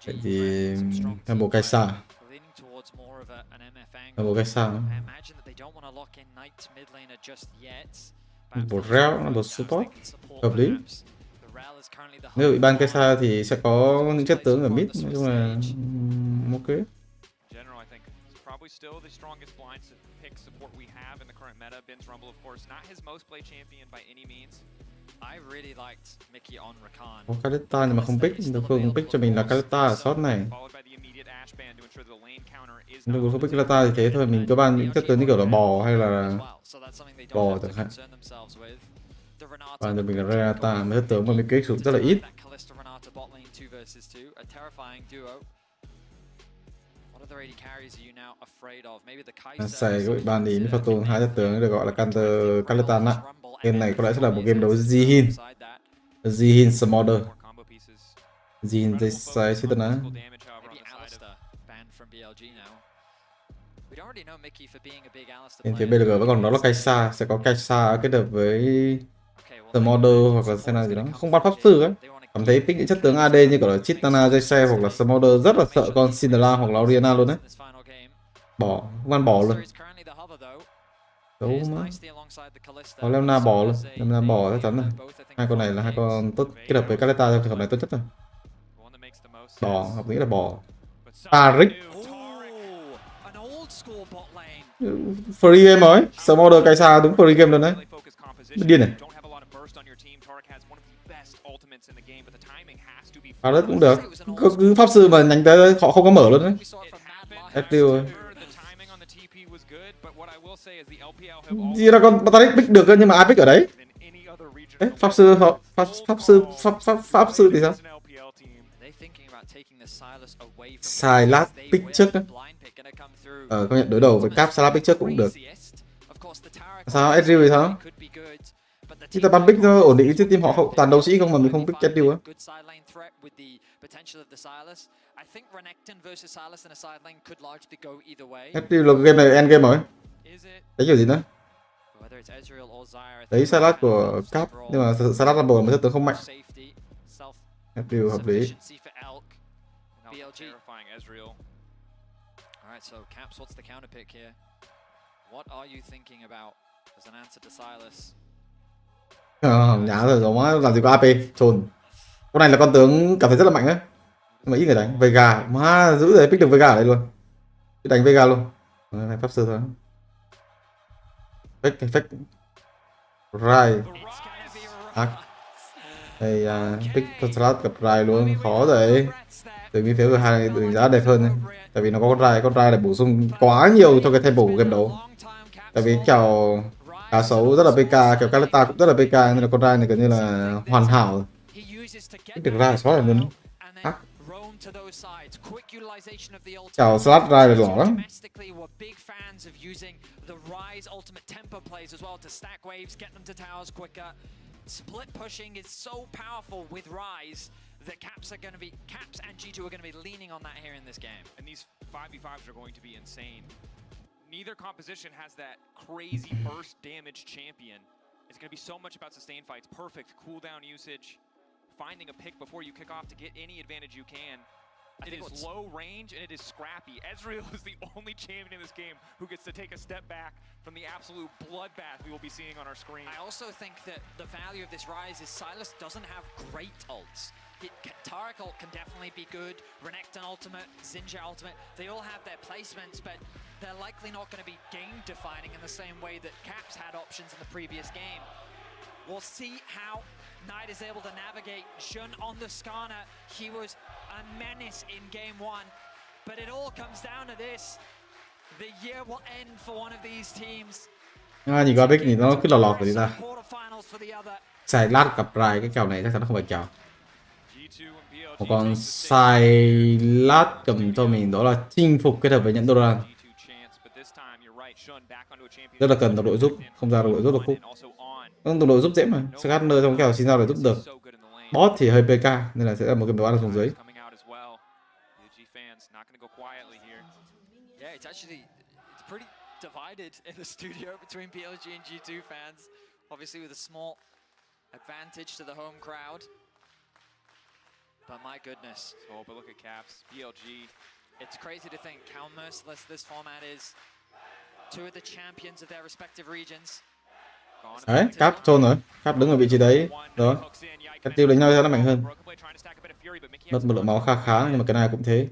Vậy thì Rumble cái sao? Rumble cái sao? Một reo, một support hợp lý. Nếu bị ban Kaisa thì sẽ có những chất tướng ở mid, nói chung là ok. Probably still the strongest blind pick support we have in the current meta. Ben's Rumble, of course, not his most played champion by any means. I really liked Mickey on Rakan. Có Kalista nhưng mà không pick, đối phương pick cho mình là Kalista ở shot này. Nếu không pick Kalista thì thế thôi, mình cơ bản những chất tướng như kiểu là bò hay là bò chẳng hạn. Và giờ mình là Renata, mấy chất tướng mà mình kích sử dụng rất là ít. Xài các bạn đi Pha Tôn hai chất tướng được gọi là counter Kalista nặng. Game này có lẽ sẽ là một game đấu Jihin. Jihin Smolder. Jihin dây sai xí tân á. Bên phía BLG vẫn còn đó là Kaisa, sẽ có Kaisa kết hợp với Smolder hoặc là Senna gì đó. Không bắt pháp sư ấy. Cảm thấy pick những chất tướng AD như kiểu là Chitana, Jayce hoặc là Smolder rất là sợ con Cinderella hoặc là Oriana luôn đấy. Bỏ, không ăn bỏ luôn. Đấu mà. Có Leona bỏ luôn, Leona bỏ chắc chắn rồi. Hai con này là hai con tốt kết hợp với Kalista trong trường hợp này tốt nhất rồi. Bỏ, hợp lý là bỏ. Parik. Free game rồi, Smolder Kaisa đúng free game luôn đấy. Điên này. Parik cũng được. Cứ pháp sư mà nhánh tới họ không có mở luôn đấy. FTO. Gì là con Patrick pick được nhưng mà ai pick ở đấy? Ê, pháp sư thì sao? Silas pick trước á. Công nhận đối đầu với Cap Silas pick trước cũng được. Sao Ezreal thì sao? Chúng ta bắn pick nó ổn định chứ team họ không toàn đấu sĩ không mà mình không pick Ezreal á. Ezreal là game này end game rồi. Đấy kiểu gì nữa? Đấy Silas của Cap nhưng mà Silas Rumble là một chất tướng không mạnh. Ezreal hợp lý. So Caps, what's the counter pick here? What are you thinking about as an answer to Silas? Nhá rồi giống quá, làm gì có AP, trồn. Con này là con tướng cảm thấy rất là mạnh á. Nhưng mà ít người đánh. Vega, má giữ rồi pick được Vega ở đây luôn. Đánh Vega luôn. Này pháp sư thôi. Fake. Rai. Đây pick Contrast gặp Rai luôn, khó rồi. Từ bên phía của hai đánh giá đẹp hơn đấy. Tại vì nó có con Rai để bổ sung quá nhiều cho cái tempo của game đấu. Tại vì kèo cá sấu rất là PK, kèo Kalista cũng rất là PK nên là con Rai này gần như là hoàn hảo. Được Rai xóa rồi luôn. Kèo slot Rai là lỏ lắm. Split pushing is so powerful with Rise that Caps and G2 are going to be leaning on that here in this game. And these 5v5s are going to be insane. Neither composition has that crazy burst damage champion. It's going to be so much about sustain fights, perfect cooldown usage, finding a pick before you kick off to get any advantage you can. It is low range and it is scrappy. Ezreal is the only champion in this game who gets to take a step back from the absolute bloodbath we will be seeing on our screen. I also think that the value of this Rise is Silas doesn't have great ults. Taric ult can definitely be good, Renekton ultimate, Xingqiu ultimate, they all have their placements, but they're likely not going to be game defining in the same way that Caps had options in the previous game. We'll see how Knight is able to navigate. Jun on the Skarner, he was a menace in game one, but it all comes down to this. The year will end for one of these teams. Nhìn qua pick thì nó cứ lọt của chúng ta. Xài lát gặp Rai cái kèo này chắc chắn nó không phải kèo. Một con sai lát cầm cho mình đó là chinh phục kết hợp với nhận Doran. Rất là cần đồng đội giúp, không ra đồng đội giúp được khúc. Đồng đội giúp dễ mà, Skarner trong kèo xin ra để giúp được. Bot thì hơi PK nên là sẽ là một cái đồ ăn xuống dưới. Yeah, it's pretty divided in the studio between BLG and G2 fans. Obviously with a small advantage to the home crowd. But my goodness. Oh, but look at Caps, BLG. It's crazy to think how merciless this format is. Two of the champions of their respective regions. Đấy, Cap trôn rồi. Cap đứng ở vị trí đấy. Đó. Các tiêu đánh nhau cho nó mạnh hơn. Mất một lượng máu khá nhưng mà cái này cũng thế.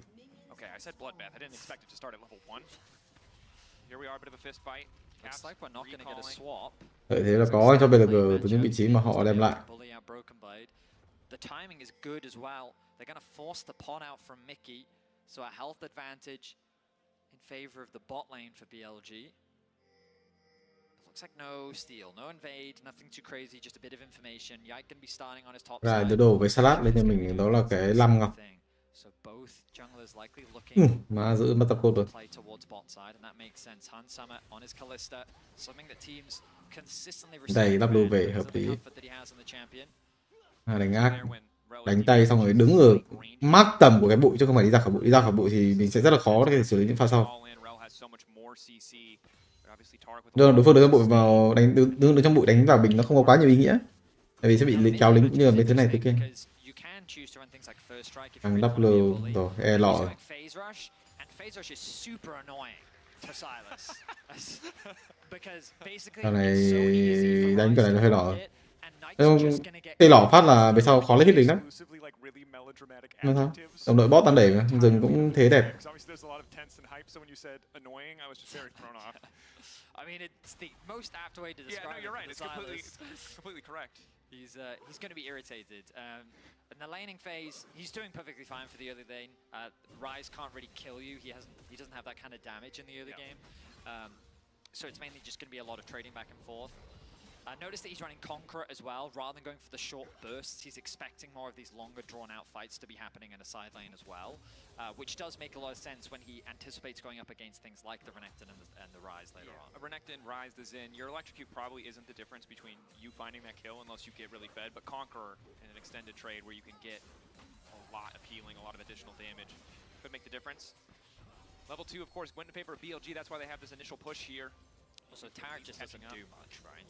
Lợi thế là có cho BLG từ những vị trí mà họ đem lại. The timing is good as well. They're going to force the pot out from Mickey, so a health advantage in favor of the bot lane for BLG. Looks like no steal, no invade, nothing too crazy, just a bit of information. Yike can be starting on his top Ra side. đồ với salad lên cho mình, đó là cái 5 ngọc. Mà giữ mất tập code rồi. Đây W về hợp lý. Đánh ác, đánh tay xong rồi đứng ở mắc tầm của cái bụi chứ không phải đi ra khỏi bụi. Đi ra khỏi bụi thì mình sẽ rất là khó để xử lý những pha sau. Do đối phương đứng trong bụi vào đánh đứng trong bụi đánh vào bình nó không có quá nhiều ý nghĩa. Tại vì sẽ bị kéo lính cũng như là mấy thứ này thế kia. Thằng W rồi e lọ rồi. Thằng này đánh cái này nó hơi lọ. Cây lỏ phát là về sau khó lấy hit lính lắm. Nó sao? Đồng đội bot tan để mà rừng cũng thế đẹp. I mean, it's the most apt way to describe it. Yeah, no, you're right. It's completely correct. He's going to be irritated. In the laning phase, he's doing perfectly fine for the early lane. Ryze can't really kill you. He doesn't have that kind of damage in the early game. So it's mainly just going to be a lot of trading back and forth. Notice that he's running Conqueror as well, rather than going for the short bursts. He's expecting more of these longer drawn-out fights to be happening in a side lane as well, which does make a lot of sense when he anticipates going up against things like the Renekton and the Ryze later on. A Renekton, Ryze, the Xin, your electrocute probably isn't the difference between you finding that kill unless you get really fed, but Conqueror in an extended trade where you can get a lot of healing, a lot of additional damage could make the difference. Level 2, of course, went in favor of BLG, that's why they have this initial push here. Also, Tarek just doesn't do much, right?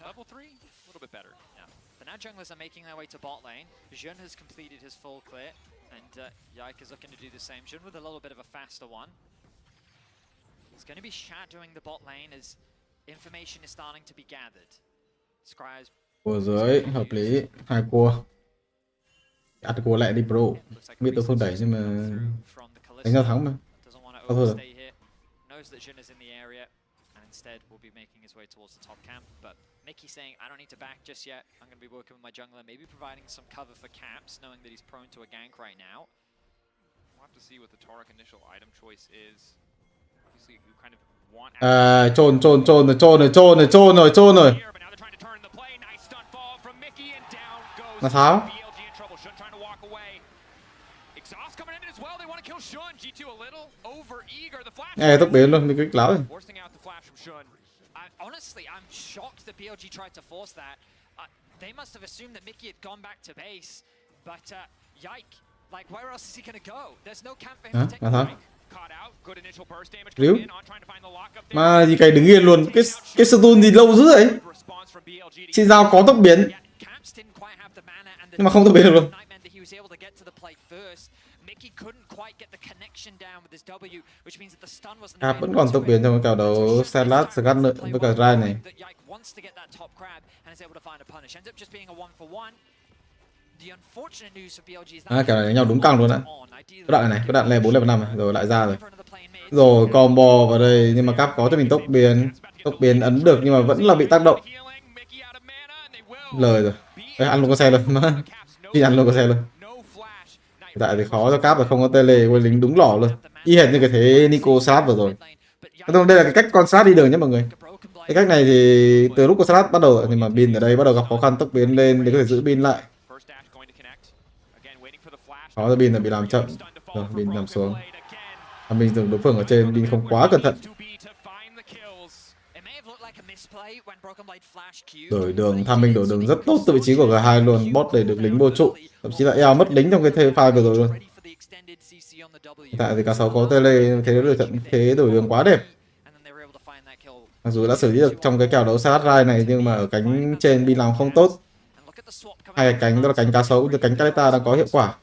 Level 3, a little bit better. Yeah. But now junglers are making their way to bot lane. Jun has completed his full clear, and Yike is looking to do the same. Jun with a little bit of a faster one. He's going to be shadowing the bot lane as information is starting to be gathered. Scribes. Cua dưới, hợp lý. 2 cua. Ăn cua lại đi bro. Biết đối phương đẩy nhưng mà đánh ra thắng mà. Thôi rồi. Knows that Jun is in the area and instead will be making his way towards the top camp, but Mickey saying, I don't need to back just yet. I'm going to be working with my jungler, maybe providing some cover for Caps, knowing that he's prone to a gank right now. We'll have to see what the Taric initial item choice is. Obviously, you kind of want... Trôn rồi. Là sao? Nghe tốc biến luôn, mình kích láo rồi. Honestly, I'm shocked that BLG tried to force that. They must have assumed that Mickey had gone back to base, but Yike, like where else is he gonna go? There's no camp for him to take the break. Ríu. Mà gì cái đứng yên luôn, cái stun gì lâu dữ vậy? Xin giao có tốc biến. Nhưng mà không tốc biến được luôn. Vẫn còn tốc biến trong cái kèo đấu Salad, Scarlet với cả Rai này. Kèo này đánh nhau đúng căng luôn á. Cái đoạn này, cái đoạn level 4 level 5 này, rồi lại ra rồi. Rồi combo vào đây nhưng mà Cap có cho mình tốc biến ấn được nhưng mà vẫn là bị tác động. Lời rồi. Đấy, ăn luôn con xe luôn. Đi ăn luôn con xe luôn. Hiện tại thì khó cho Cap là không có tele quay lính đúng lỏ luôn. Y hệt như cái thế Nico sát vừa rồi. Đây là cái cách quan sát đi đường nhé mọi người. Cái cách này thì từ lúc con sát bắt đầu nhưng mà bin ở đây bắt đầu gặp khó khăn, tốc biến lên để có thể giữ bin lại. Khó cho bin là bị làm chậm. Rồi bin nằm xuống. Mình dùng đối phương ở trên, bin không quá cẩn thận. Đổi đường, Tham mình đổi đường rất tốt từ vị trí của G2 luôn, bot để được lính vô trụ, thậm chí là eo mất lính trong cái pha vừa rồi luôn. Hiện tại thì cả 6 có tele, thế đổi đường quá đẹp. Mặc dù đã xử lý được trong cái kèo đấu Salad Rai này nhưng mà ở cánh trên bin làm không tốt. Hai cái cánh đó là cánh cá sấu cũng như cánh Caleta đang có hiệu quả.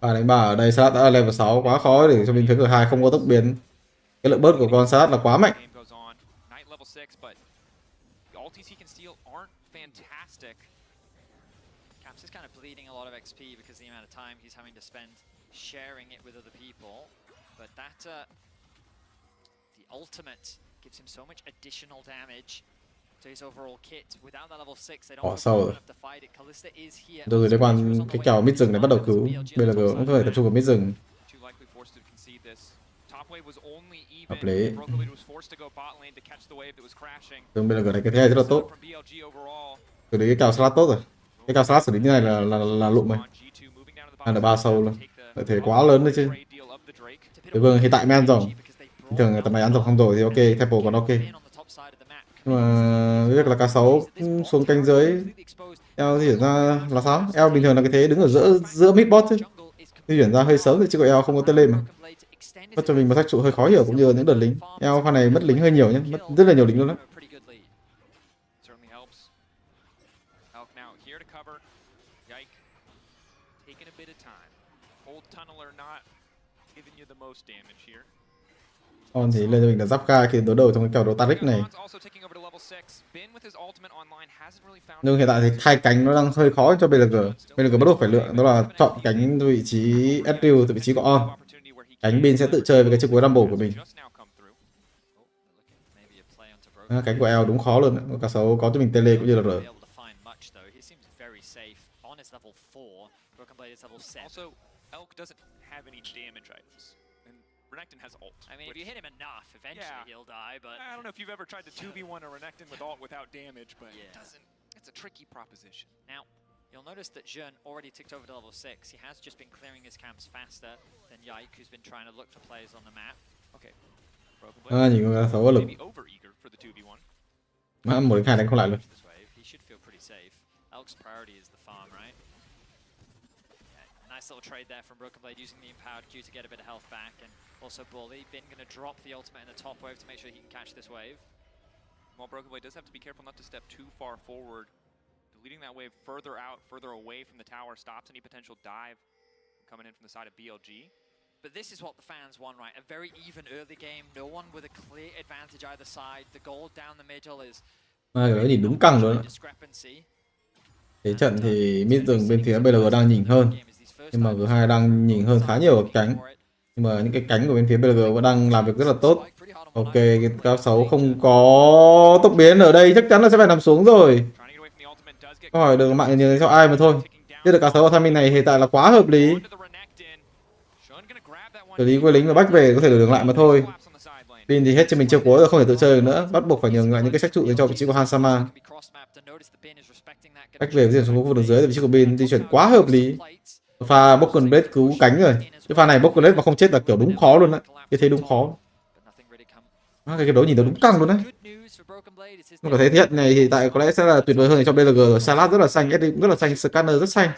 Đánh 3 ở đây Salad đã là level 6 quá khó để cho mình thấy G2 không có tốc biến. Cái lượng bớt của con Salad là quá mạnh. ultis he can steal aren't fantastic. Caps is kind of bleeding a lot of XP because the amount of time he's having to spend sharing it with other people. But that, the ultimate gives him so much additional damage to his overall kit. Without that level 6, they don't have enough to fight it. Kalista is here. Rồi liên quan cái kèo mid rừng này bắt đầu cứu. BLG cũng phải tập trung vào mid rừng. Hợp lý. Tương BLG này cái thế rất là tốt. Xử lý cái kèo slot tốt rồi. Cái kèo slot xử lý như này là lụm rồi. Ăn được 3 sâu luôn. Lợi thế quá lớn đấy chứ. Đối vương hiện tại men rồng. Bình thường tầm này ăn rồng không rồi thì ok, tempo còn ok. Nhưng mà việc là cá 6 xuống canh dưới eo di chuyển ra là sao? Eo bình thường là cái thế đứng ở giữa mid bot chứ. Di chuyển ra hơi sớm thì chứ có eo không có tên lên mà. Mất cho mình một thách trụ hơi khó hiểu cũng như những đợt lính. Eo pha này mất lính hơi nhiều nhé, mất rất là nhiều lính luôn đó. Còn thì lên cho mình là giáp ga khi đối đầu trong cái kèo đấu Taric này. Nhưng hiện tại thì hai cánh nó đang hơi khó cho BLG. BLG bắt buộc phải lựa, đó là chọn cánh vị trí SW từ vị trí của on. Cánh bin sẽ tự chơi với cái chiếc cuối Rumble của mình. Cánh của L đúng khó luôn. Cá 6 có cho mình tele cũng như là R. Renekton has ult. I mean, if you hit him enough, eventually he'll die, but... I don't know if you've ever tried to 2v1 a Renekton with ult without damage, but it doesn't... It's a tricky proposition. Now, you'll notice that Jeune already ticked over to level 6. He has just been clearing his camps faster than Yike, who's been trying to look for players on the map. Okay. Nhìn con cá 6 có lực. Mà 1-2 đánh không lại luôn. He should feel pretty safe. Elk's priority is the farm, right? Nice little trade there from Broken Blade using the empowered Q to get a bit of health back, and also Bully. Bin going to drop the ultimate in the top wave to make sure he can catch this wave. While Broken Blade does have to be careful not to step too far forward. Deleting that wave further out, further away from the tower stops any potential dive coming in from the side of BLG. But this is what the fans want, right? A very even early game, no one with a clear advantage either side. The goal down the middle is... Cái đó nhìn đúng căng luôn. Thế trận thì mid rừng bên phía BLG đang nhỉnh hơn. Nhưng mà G2 đang nhỉnh hơn khá nhiều ở cánh. Nhưng mà những cái cánh của bên phía BLG vẫn đang làm việc rất là tốt. Ok, cái cá 6 không có tốc biến ở đây chắc chắn là sẽ phải nằm xuống rồi. Câu hỏi được mạng như cho ai mà thôi. Biết được cá 6 ở timing này hiện tại là quá hợp lý. Xử lý quay lính và bách về có thể được đường lại mà thôi. Pin thì hết cho mình chiêu cuối rồi, không thể tự chơi được nữa. Bắt buộc phải nhường lại những cái sách trụ dành cho vị trí của Hansama. Bách về di chuyển xuống khu vực đường dưới, vị trí của Pin di chuyển quá hợp lý. Pha Broken Blade cứu cánh rồi. Cái pha này Broken Blade mà không chết là kiểu đúng khó luôn á. Cái thế đúng khó. Cái đấu nhìn nó đúng căng luôn đấy. Nhưng mà thấy thế trận này thì tại có lẽ sẽ là tuyệt vời hơn cho BLG rồi. Salad rất là xanh, SD cũng rất là xanh, Scanner rất xanh.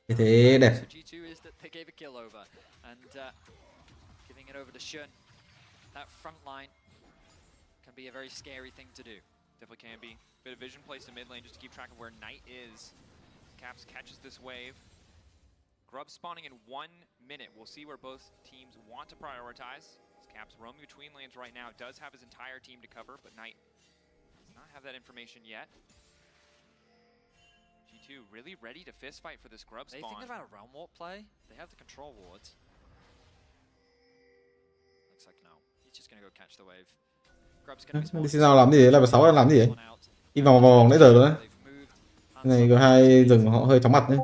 Cái thế đẹp. That front line can be a very scary thing to do. Definitely can be. Bit of vision placed in mid lane just to keep track of where Knight is. Caps catches this wave. Grub spawning in 1 minute. We'll see where both teams want to prioritize. Caps roaming between lanes right now. Does have his entire team to cover, but Knight does not have that information yet. G2 really ready to fist fight for this Grub spawn. They thinking about a realm warp play? They have the control wards. Looks like no. He's just gonna go catch the wave. Grub's gonna be Đi xin nào làm gì đấy, level 6 đang làm gì đấy. Đi vào vòng nãy giờ rồi đấy. Cái này G2 dừng họ hơi chóng mặt nhé.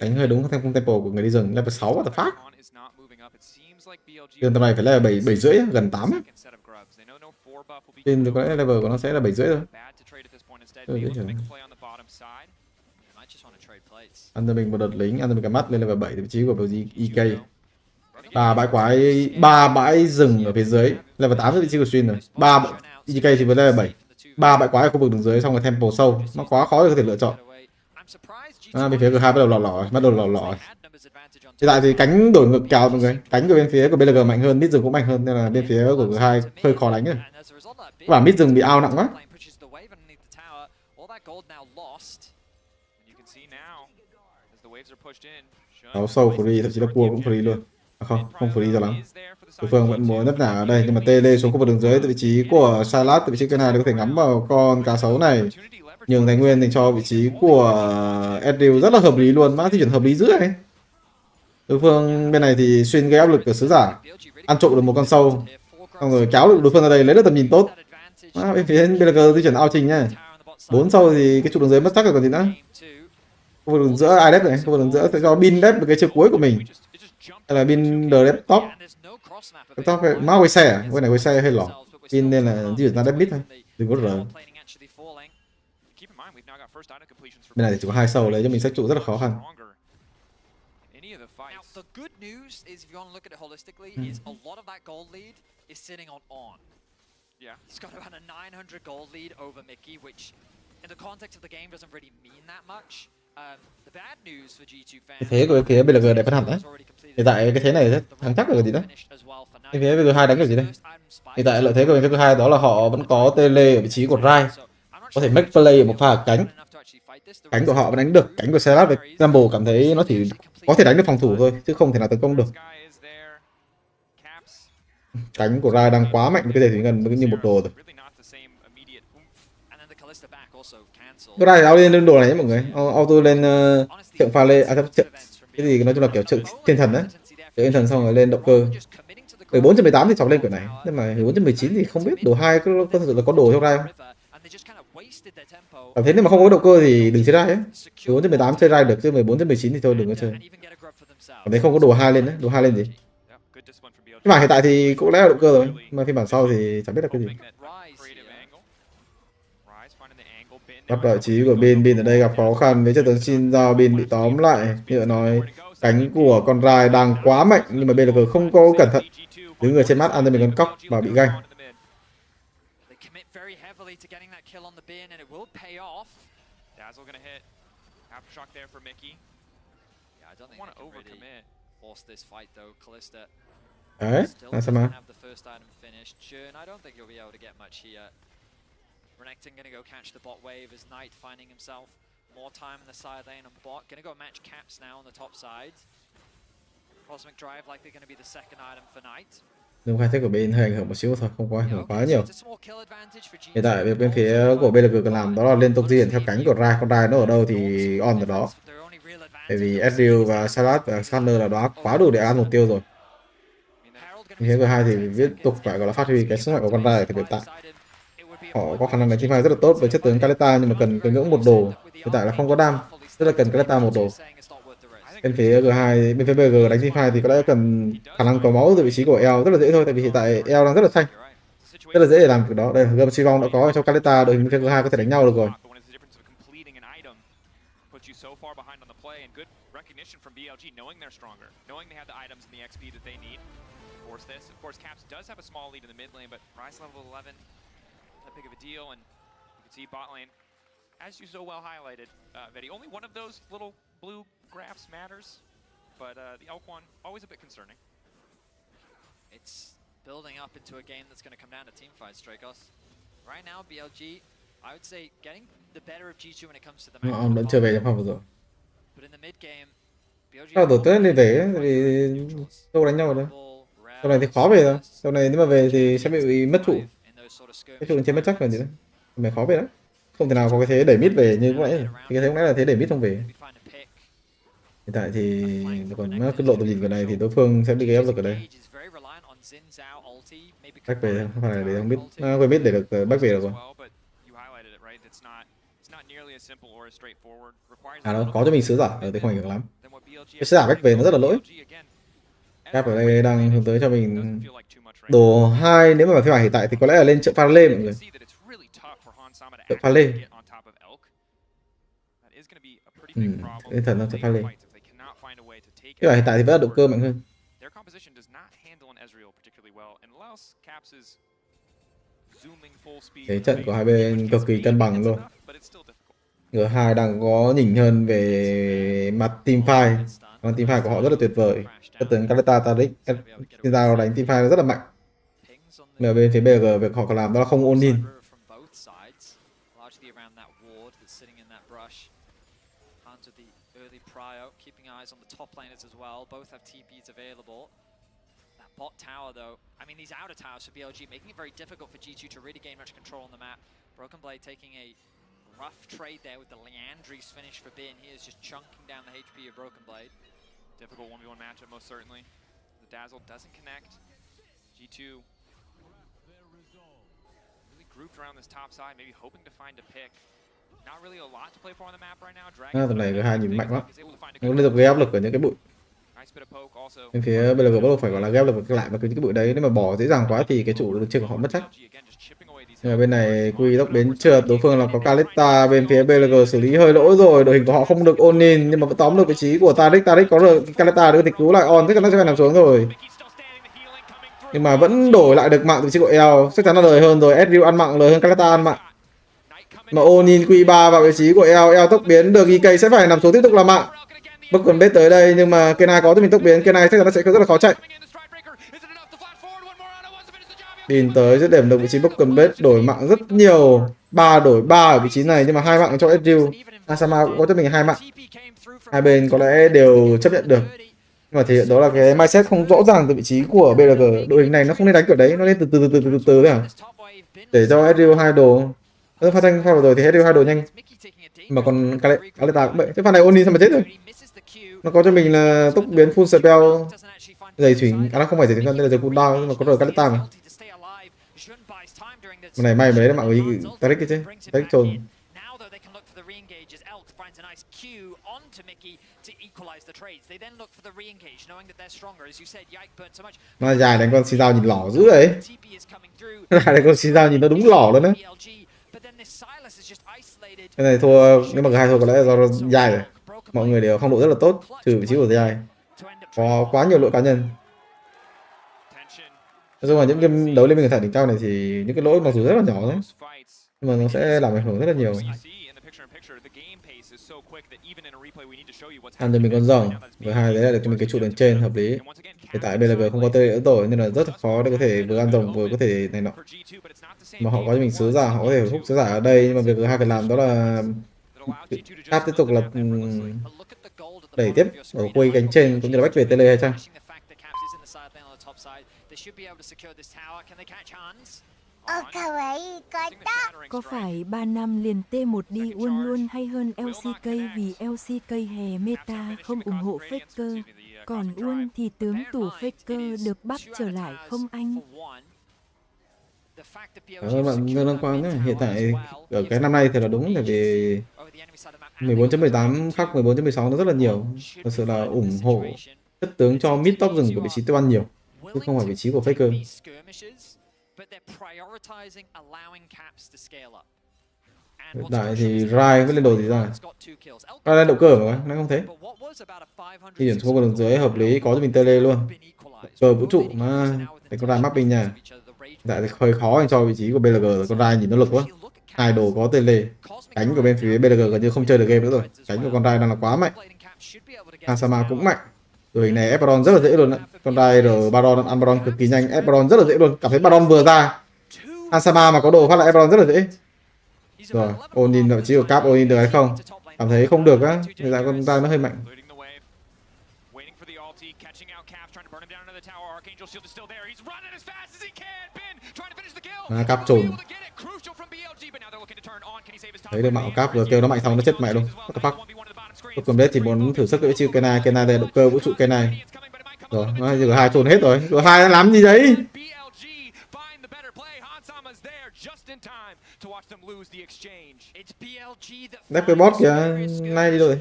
Đánh hơi đúng theo tempo của người đi rừng. Level 6 what the fuck. Gần tầm này phải level 7 rưỡi, gần 8 á. Trên thì có lẽ level của nó sẽ là 7 rưỡi thôi. Ăn cho mình một đợt lính, ăn cho mình cả mắt lên level 7 vị trí của BLG EK. 3 bãi rừng ở phía dưới, level 8 vị trí của Xuyên rồi. 3 EK thì với level 7. 3 bãi quái ở khu vực đường dưới xong rồi tempo sâu, nó quá khó để có thể lựa chọn. Bên phía G2 bắt đầu lỏ lỏ. Hiện tại thì cánh đổi ngược kèo mọi người, cánh của bên phía của BLG mạnh hơn, mid rừng cũng mạnh hơn nên là bên phía của G2 hơi khó đánh rồi. Và mid rừng bị ao nặng quá. Đấu sâu free, thậm chí là cua cũng free luôn. Không free cho lắm. Đối phương vẫn muốn nấp nả ở đây nhưng mà tele xuống khu vực đường dưới từ vị trí của Salat, từ vị trí kênh này để có thể ngắm vào con cá sấu này. Nhường tài nguyên dành cho vị trí của Edrill rất là hợp lý luôn, mã di chuyển hợp lý dữ ấy. Đối phương bên này thì xuyên gây áp lực ở sứ giả, ăn trộm được một con sâu, xong rồi kéo được đối phương ra đây lấy được tầm nhìn tốt. Bên phía BLG di chuyển ao trình nha. 4 sâu thì cái trụ đường dưới mất chắc rồi còn gì nữa. Khu vực đường giữa ai đép này, khu vực đường giữa sẽ cho bin đép với cái chiều cuối của mình. Hay là bin đờ đép top. Top má quay xe à? Quay này quay xe hơi lỏ. Bin nên là di chuyển ra đép mid thôi, đừng có rờ. Bên này thì chỉ có 2 sâu lấy cho mình sách trụ rất là khó khăn. The good news is, if you want to look at it holistically, is a lot of that gold lead is sitting on. Yeah, he's got about a 900 gold lead over Mickey, which, in the context of the game, doesn't really mean that much. The bad news for G2 fans. Cái thế của phía BLG đẹp hơn hẳn đấy. Hiện tại cái thế này rất thắng chắc rồi gì đó. Cái phía BLG2 đánh được gì đây? Hiện tại lợi thế của bên phía BLG2 đó là họ vẫn có tele ở vị trí của Rai, có thể make play ở một pha cánh. Cánh của họ vẫn đánh được, cánh của Salat với Gamble cảm thấy nó chỉ có thể đánh được phòng thủ thôi chứ không thể nào tấn công được. Cánh của Rai đang quá mạnh với cái thể thủy ngân như một đồ rồi. Cái Rai auto lên đồ này mọi người, auto lên trượng pha lê, cái gì nói chung là kiểu trượng thiên thần đấy, thiên thần xong rồi lên động cơ. 14/18 thì chọc lên kiểu này, nhưng mà 14/19 thì không biết đồ 2 có thực sự là có đồ trong Rai không? Cảm thấy nếu mà không có động cơ thì đừng chơi Rai ấy. 14/18 chơi Rai được chứ 14/19 thì thôi đừng có chơi. Cảm thấy không có đồ 2 lên đấy, đồ 2 lên gì? Phiên bản hiện tại thì cũng lẽ là động cơ rồi, mà phiên bản sau thì chẳng biết là cái gì. Bắt vị trí của Bin ở đây gặp khó khăn với trận tấn xin giao Bin bị tóm lại. Như đã nói, cánh của con Rai đang quá mạnh nhưng mà BLG không có cẩn thận. Đứng ở trên mắt ăn cho mình con cóc và bị ganh. Đấy, là sao mà? Renekton gonna go catch the bot wave as Knight finding himself more time in the side lane on bot. Gonna go match caps now on the top side. Cosmic Drive likely gonna be the second item for Knight. Đúng khai thác của bên hơi ảnh hưởng một xíu thôi, không có ảnh hưởng quá nhiều. Hiện tại việc bên phía của BLG cần làm đó là liên tục di chuyển theo cánh của Rai, con Rai nó ở đâu thì on ở đó. Bởi vì Ezreal và Salat và Summer là đó quá đủ để ăn mục tiêu rồi. Phía của hai thì tiếp tục phải gọi là phát huy cái sức mạnh của con Rai ở thời điểm tại. Họ có khả năng đánh teamfight rất là tốt với chất tướng Kaleta nhưng mà cần ngưỡng một đồ. Hiện tại là không có đam, rất là cần Kaleta một đồ. Bên phía G2, bên phía BG đánh teamfight thì có lẽ cần khả năng có máu từ vị trí của eo rất là dễ thôi, tại vì hiện tại eo đang rất là xanh, rất là dễ để làm việc đó. Đây gươm suy vong đã có cho Kaleta, đội hình bên phía G2 có thể đánh nhau được rồi. Big of a deal, and you can see bot lane, as you so well highlighted, Vedi, only one of those little blue graphs matters, but the elk one, always a bit concerning. It's building up into a game that's going to come down to teamfights, Dragos. Right now, BLG, I would say, getting the better of G2 when it comes to the Ông vẫn chưa về trong phòng vừa rồi. But in the mid game, BLG đầu Tết nên về vì đâu đánh nhau rồi. Sau này thì khó về rồi. Sau này nếu mà về thì sẽ bị mất trụ. Cái trụ trên mất chắc là gì đấy. Mày khó về lắm. Không thể nào có cái thế đẩy mid về như lúc nãy. Thì cái thế lúc nãy là thế đẩy mid không về. Hiện tại thì còn nó cứ lộ tầm nhìn của này thì đối phương sẽ bị gây áp lực ở đây. Back về không phải là để mid, quay mid để được back về được rồi. À đâu, có cho mình sứ giả ở đây không ảnh hưởng lắm. Cái sứ giả back về nó rất là lỗi. Cap ở đây đang hướng tới cho mình đồ 2, nếu mà phiên bản hiện tại thì có lẽ là lên chợ pha lê mọi người. Chợ pha lê. Lên thần là chợ pha lê. Phiên bản hiện tại thì vẫn là động cơ mạnh hơn. Thế trận của hai bên cực kỳ cân bằng luôn. G2 đang có nhỉnh hơn về mặt teamfight. Còn teamfight của họ rất là tuyệt vời. Chất tướng Kaleta Taric, Tinzao đánh teamfight rất là mạnh. Mà bên phía BLG việc họ cần làm đó là không ôn in. bot tower though. I mean, these outer towers for BLG making it very difficult for G2 to really gain much control on the map. Broken Blade taking a rough trade there with the Leandry's finish for Bin. He is just chunking down the HP of Broken Blade. Difficult 1v1 matchup, most certainly. The Dazzle doesn't connect. G2 really grouped around this top side, maybe hoping to find a pick. Not really a lot to play for on the map right now. Tầm này G2 nhìn mạnh lắm. Nó liên tục gây áp lực ở những cái bụi. Bên phía BLG bắt buộc phải gọi là gây áp lực lại vào những cái bụi đấy. Nếu mà bỏ dễ dàng quá thì cái trụ được trên của họ mất chắc. Nhưng mà bên này quy tốc biến trượt, đối phương là có Kalista, bên phía BLG xử lý hơi lỗi rồi, đội hình của họ không được ôn in nhưng mà vẫn tóm được vị trí của Taric. Taric có được Kalista được thì cứu lại on, chắc chắn nó sẽ phải nằm xuống rồi. Nhưng mà vẫn đổi lại được mạng từ vị trí của El, chắc chắn là lời hơn rồi. Ezreal ăn mạng lời hơn Kalista ăn mạng. Mà Onin Q3 vào vị trí của El tốc biến được, EK sẽ phải nằm xuống tiếp tục làm mạng. Bất còn biết tới đây nhưng mà Kenai có cho mình tốc biến, Kenai chắc chắn nó sẽ rất là khó chạy. Bin tới dứt điểm được vị trí Broken Blade, đổi mạng rất nhiều, 3 đổi 3 ở vị trí này nhưng mà 2 mạng cho Ezreal. Asama cũng có cho mình 2 mạng. Hai bên có lẽ đều chấp nhận được. Nhưng mà thì đó là cái mindset không rõ ràng từ vị trí của BLG. Đội hình này nó không nên đánh kiểu đấy, nó nên từ từ đấy à. Để cho Ezreal 2 đồ. Nó phát thanh pha vào rồi thì Ezreal 2 đồ nhanh. Mà còn Kaleta cũng vậy. Cái pha này Oni sao mà chết rồi. Nó có cho mình là tốc biến full spell. Giày thủy, nó không phải giày thủy ngân, đây là giày cooldown nhưng mà có rồi Kaleta mà. Cái này may mà đấy là mạng với Taric kia chứ. Taric trồn. Nó dài đánh con xì dao nhìn lỏ dữ đấy. Dài đánh con xì dao nhìn nó đúng lỏ luôn đấy. Cái này thua, nếu mà G2 thua có lẽ là do dài rồi. Mọi người đều phong độ rất là tốt, trừ vị trí của dài. Có quá nhiều lỗi cá nhân. Nói chung là những game đấu lên bên thẳng đỉnh cao này thì những cái lỗi mặc dù rất là nhỏ đấy, nhưng mà nó sẽ làm ảnh hưởng rất là nhiều. Tham cho mình con rồng, với hai đấy là được cho mình cái trụ đường trên hợp lý. Hiện tại BLG không có tê nữa rồi nên là rất là khó để có thể vừa ăn rồng vừa có thể này nọ. Mà họ có cho mình sứ giả, họ có thể hút sứ giả ở đây, nhưng mà việc hai phải làm đó là Áp tiếp tục là đẩy tiếp ở quay cánh trên cũng như là bách về tele hay chăng? Có phải 3 năm liền T1 đi Uôn luôn hay hơn LCK vì LCK hè meta không ủng hộ faker, còn Uôn thì tướng tủ faker được bắp trở lại không anh? Cảm ơn bạn Ngân Đăng Quang nhé. Hiện tại ở cái năm nay thì là đúng, tại vì 14.18 khác 14.16 nó rất là nhiều. Thật sự là ủng hộ chất tướng cho mid top rừng của vị trí tiêu ăn nhiều, chứ không phải vị trí của faker. Hiện tại thì Rai mới lên đồ gì ra? Rai lên động cơ mà nó không thế. Đi điểm xuống đường dưới hợp lý, có cho mình tele luôn. Cờ vũ trụ mà để con Rai mapping nha. Hiện tại thì hơi khó anh cho vị trí của BLG rồi, con Rai nhìn nó lực quá. Hai đồ có tele. Cánh của bên phía BLG gần như không chơi được game nữa rồi. Cánh của con Rai đang là quá mạnh. Asama cũng mạnh. Đội hình này ép Baron rất là dễ luôn đấy. Con Rai rồi Baron ăn Baron cực kỳ nhanh, ép Baron rất là dễ luôn. Cảm thấy Baron vừa ra, Asama mà có đồ phát là ép Baron rất là dễ. Rồi, Onin vị trí của Cap Onin được hay không? Cảm thấy không được á, hiện tại con Rai nó hơi mạnh. Cap trồn. Thấy được mạng Cap vừa kêu nó mạnh xong nó chết mẹ luôn. What the fuck? Còn biết thì muốn thử sức với chiêu Kenai, Kenai đây động cơ vũ trụ Kenai. Rồi, nó G2 trồn hết rồi. G2 làm gì đấy? Đép cái bot kìa, nay đi rồi.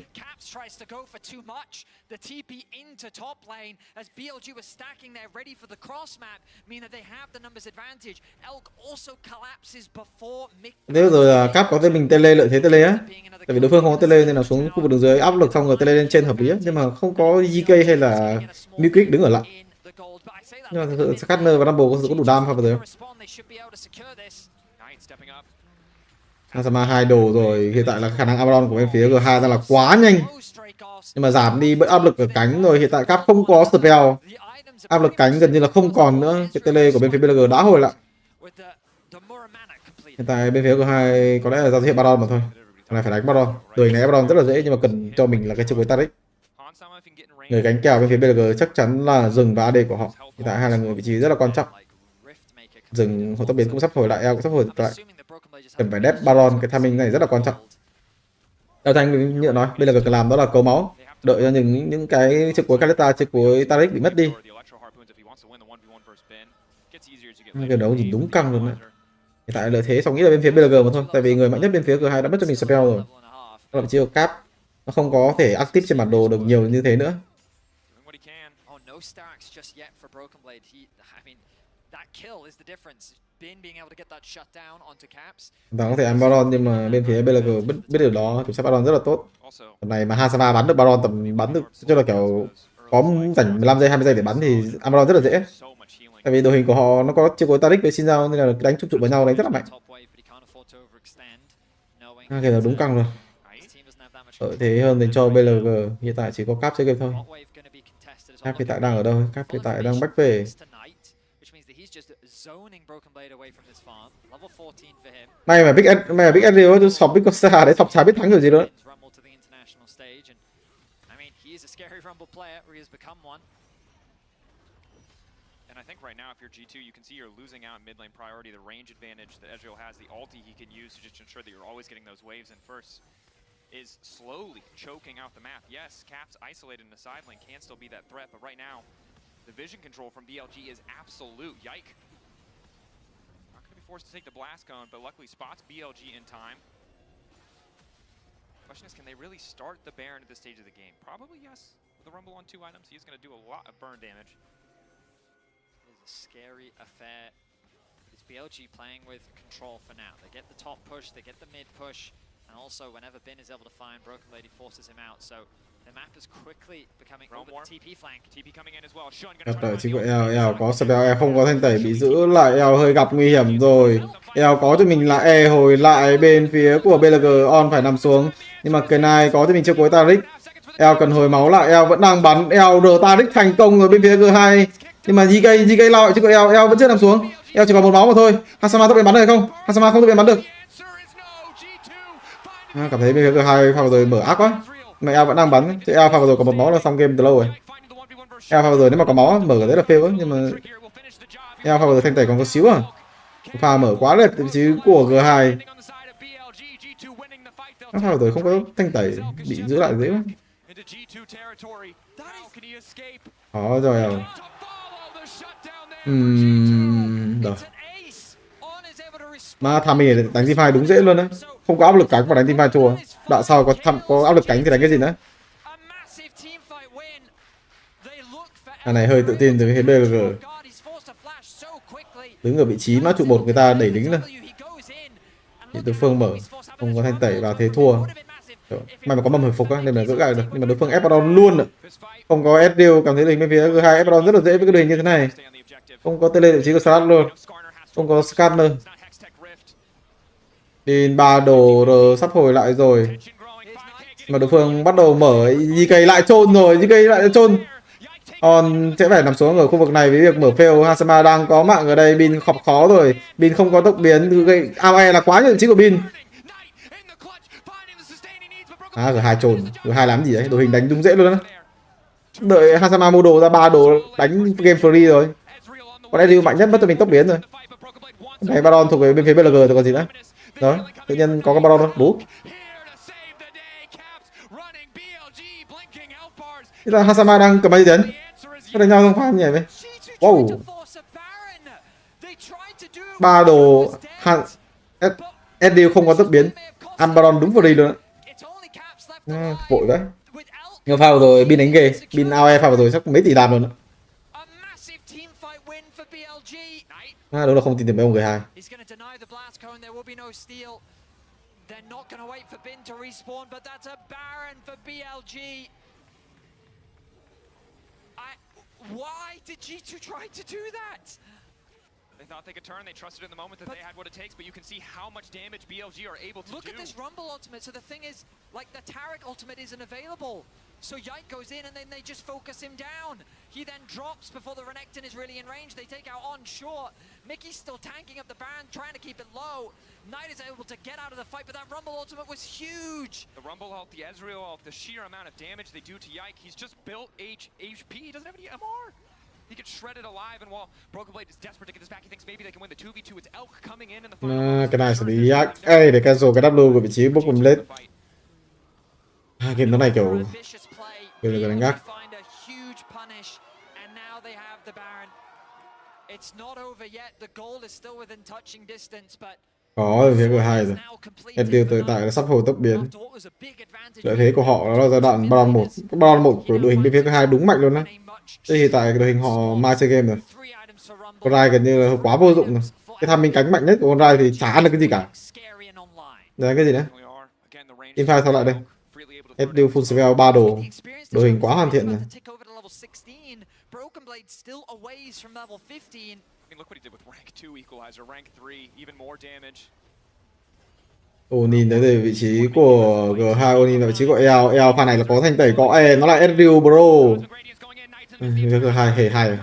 The TP into top lane as BLG was stacking there ready for the cross map, mean that they have the numbers advantage. Elk also collapses before Mick. Nếu rồi là Cap có tên mình tele lợi thế tele á. Tại vì đối phương không có tele nên là xuống khu vực đường dưới áp lực xong rồi tele lên trên hợp lý á, nhưng mà không có GK hay là Mick đứng ở lại. Nhưng mà thực sự Skarner và Rumble có đủ đam không bây giờ? Asama 2 đồ rồi, hiện tại là khả năng Abaddon của bên phía G2 đang là quá nhanh. Nhưng mà giảm đi bớt áp lực ở cánh rồi, hiện tại Cap không có spell. Áp lực cánh gần như là không còn nữa, cái tele của bên phía BLG đã hồi lại. Hiện tại bên phía G2 có lẽ là giao diện Baron mà thôi. Cái này phải đánh Baron. Đội này Baron rất là dễ nhưng mà cần cho mình là cái chiêu với Taric. Người cánh kèo bên phía BLG chắc chắn là rừng và AD của họ. Hiện tại hai là người vị trí rất là quan trọng. Dừng hồi tốc biến cũng sắp hồi lại, eo cũng sắp hồi lại. Cần phải đép Baron, cái timing này rất là quan trọng. Đầu Thanh nhựa nói, bây giờ cần làm đó là cấu máu, đợi cho những cái chiếc cuối Kalista, chiếc cuối Taric bị mất đi. Cái đấu nhìn đúng căng luôn đấy. Hiện tại lợi thế xong nghĩ là bên phía BLG mà thôi, tại vì người mạnh nhất bên phía G2 đã mất cho mình spell rồi. Thậm chí cap nó không có thể active trên bản đồ được nhiều như thế nữa. Và có thể ăn Baron nhưng mà bên phía BLG biết điều đó, kiểm soát Baron rất là tốt. Tầm này mà Hasama bắn được Baron, tầm bắn được cho là kiểu có rảnh 15 giây 20 giây để bắn thì ăn Baron rất là dễ. Tại vì đội hình của họ nó có chiếc cuối Taric với Shinzao nên là đánh chụp vào nhau đánh rất là mạnh. Kìa là đúng căng rồi. Lợi thế hơn dành cho BLG, hiện tại chỉ có cap chơi game thôi. Cap hiện tại đang ở đâu? Cap hiện tại đang back về. May mà Big Adrio chứ sọc Big Costa đấy, sọc chả biết thắng kiểu gì nữa. And I think right now, if you're G2, you can see you're losing out in mid lane priority, the range advantage that Ezreal has, the ulti he can use to just ensure that you're always getting those waves in first, is slowly choking out the map. Yes, Cap's isolated in the side lane can still be that threat, but right now, the vision control from BLG is absolute. Yike. Not going to be forced to take the blast cone, but luckily spots BLG in time. Question is, can they really start the Baron at this stage of the game? Probably yes. With the Rumble on 2 items, he's going to do a lot of burn damage. Scary affair. It's BLG playing with control for now. They get the top push, they get the mid push, and also whenever Bin is able to find, Broken Lady forces him out. So the map is quickly becoming over the TP flank. TP coming in as well. Đợi chỉ có eo có spell, không có thanh tẩy bị giữ lại, eo hơi gặp nguy hiểm rồi. Eo có cho mình là hồi lại bên phía của BLG, on phải nằm xuống. Nhưng mà cái này có cho mình chiếc cuối Taric. Eo cần hồi máu lại, eo vẫn đang bắn, eo đỡ Taric thành công rồi bên phía G2. Nhưng mà GK lao chứ eo vẫn chưa nằm xuống. Eo chỉ còn một máu mà thôi. Hasama tốc biến bắn được hay không? Hasama không tốc biến bắn được. Cảm thấy bên phía G2 pha vào rồi mở ác quá. Mà eo vẫn đang bắn, chứ eo pha vào rồi còn một máu là xong game từ lâu rồi. Eo pha vào rồi nếu mà có máu mở cái đấy là fail ấy, nhưng mà eo pha vào rồi thanh tẩy còn có xíu à. Pha mở quá đẹp vị trí của G2. Pha vào rồi không có thanh tẩy, bị giữ lại dễ quá. Đó rồi. Rồi. Mà Tham mình đánh teamfight đúng dễ luôn đấy, không có áp lực cánh mà đánh teamfight chua. Đoạn sau có áp lực cánh thì đánh cái gì nữa. Này hơi tự tin từ cái BLG. Đứng ở vị trí mã trụ 1 người ta đẩy lính lên. Thì đối phương mở, không có thanh tẩy vào thế thua. May mà có mầm hồi phục á nên là gỡ gạc được, nhưng mà đối phương ép Baron luôn ạ. Không có Ezreal, cảm thấy đội hình bên phía G2 ép Baron rất là dễ với cái đội hình như thế này. Không có tele vị trí của Strat luôn, không có Scanner. Nhìn 3 đồ R sắp hồi lại rồi. Mà đối phương bắt đầu mở GK lại chôn rồi, GK lại chôn. On sẽ phải nằm xuống ở khu vực này với việc mở fail. Hasama đang có mạng ở đây, Bin khọc khó rồi. Bin không có tốc biến, AOE là quá nhiều vị trí của Bin. G2 trồn, G2 làm gì đấy, đội hình đánh đúng dễ luôn á. Đợi Hasama mua đồ ra 3 đồ đánh game free rồi. Con Ezreal mạnh nhất mất cho mình tốc biến rồi. Này Baron thuộc về bên phía BLG rồi còn gì nữa. Đó, tự nhiên có con Baron đó, bú. Thế là Hasama đang cầm bao nhiêu tiền? Có đánh nhau không pha nhảy vậy? Wow. 3 đồ Ezreal không có tốc biến. Ăn Baron đúng free luôn á. Vội đấy. Nhưng pha vào rồi Bin đánh ghê, Bin AOE pha vào rồi chắc mấy tỷ đam luôn. Đúng là không tin tưởng mấy ông G2. Why did G2 try to do that? They thought they could turn, they trusted in the moment that they had what it takes, but you can see how much damage BLG are able to do. Look at this Rumble ultimate, so the thing is, like the Taric ultimate isn't available. So Yike goes in and then they just focus him down. He then drops before the Renekton is really in range. They take out on short. Mickey's still tanking up the Baron, trying to keep it low. Knight is able to get out of the fight, but that Rumble ultimate was huge. The Rumble ult, the Ezreal ult, the sheer amount of damage they do to Yike. He's just built HP. He doesn't have any MR. Cái này xử lý ác. Ê, để cancel cái W của vị trí bottom lane. Game này kiểu là đánh gác. Có phía của hai rồi. Em tiêu tới tại là sắp hồi tốc biến. Lợi thế của họ đó là giai đoạn Baron 1. Cái Baron 1 của đội hình bên phía thứ hai đúng mạnh luôn á. Thế thì tại đội hình họ mai chơi game rồi. Con Rai gần như là quá vô dụng rồi. Cái tham minh cánh mạnh nhất của con Rai thì chả ăn được cái gì cả. Đấy cái gì nữa? Teamfight sao lại đây? SDU full spell 3 đồ. Đội hình quá hoàn thiện rồi. Onin tới từ vị trí của G2, Onin là vị trí của EL pha này là có thanh tẩy có nó là SDU bro. G2 hề hay rồi.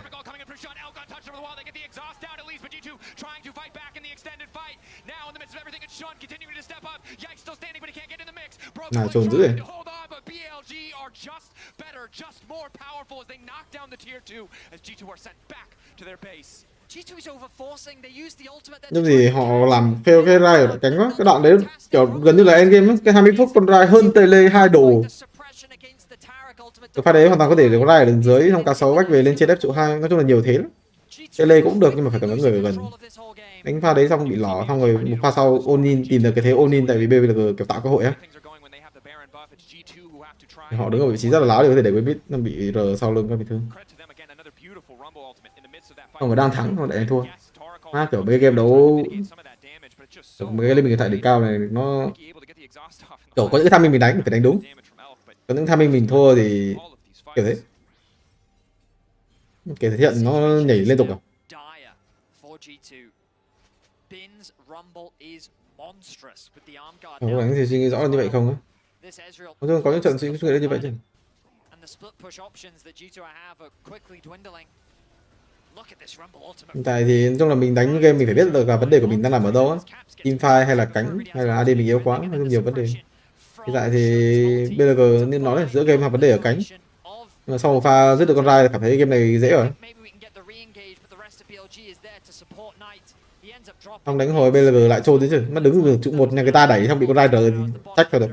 Nào trồn dữ vậy. Nhưng gì họ làm fail cái Rai ở cánh quá. Cái đoạn đấy kiểu gần như là endgame á. Cái 20 phút con Rai hơn Tele 2 đồ. Cái pha đấy hoàn toàn có thể để con Rai ở đường dưới, xong cá sấu bách về lên trên đếp trụ 2. Nói chung là nhiều thế lắm. Tele cũng được nhưng mà phải cần có người ở gần. Đánh pha đấy xong bị lỏ, xong rồi một pha sau Onin tìm được cái thế Onin tại vì BLG kiểu tạo cơ hội á. Họ đứng ở vị trí rất là láo để có thể đẩy với bit, nó bị R sau lưng các bị thương. Không phải đang thắng không để anh thua. Kiểu mấy cái game đấu mấy cái lên mình tại đỉnh cao này nó kiểu có những cái tham minh mình đánh phải đánh đúng, có những tham minh mình thua thì kiểu thế. Cái thể hiện nó nhảy liên tục à? Không có đánh gì suy nghĩ rõ là như vậy không á? Có những trận suy nghĩ như vậy chứ. Hiện tại thì nói chung là mình đánh game mình phải biết được là vấn đề của mình đang nằm ở đâu á. Teamfight hay là cánh hay là AD mình yếu quá, rất nhiều vấn đề. Hiện tại thì BLG nên nói là giữa game hoặc vấn đề ở cánh. Nhưng mà sau một pha giết được con Rai cảm thấy game này dễ rồi. Xong đánh hồi BLG lại trôn đấy chứ, nó đứng ở trụ 1 nhà người ta đẩy xong bị con Rai thì trách vào được.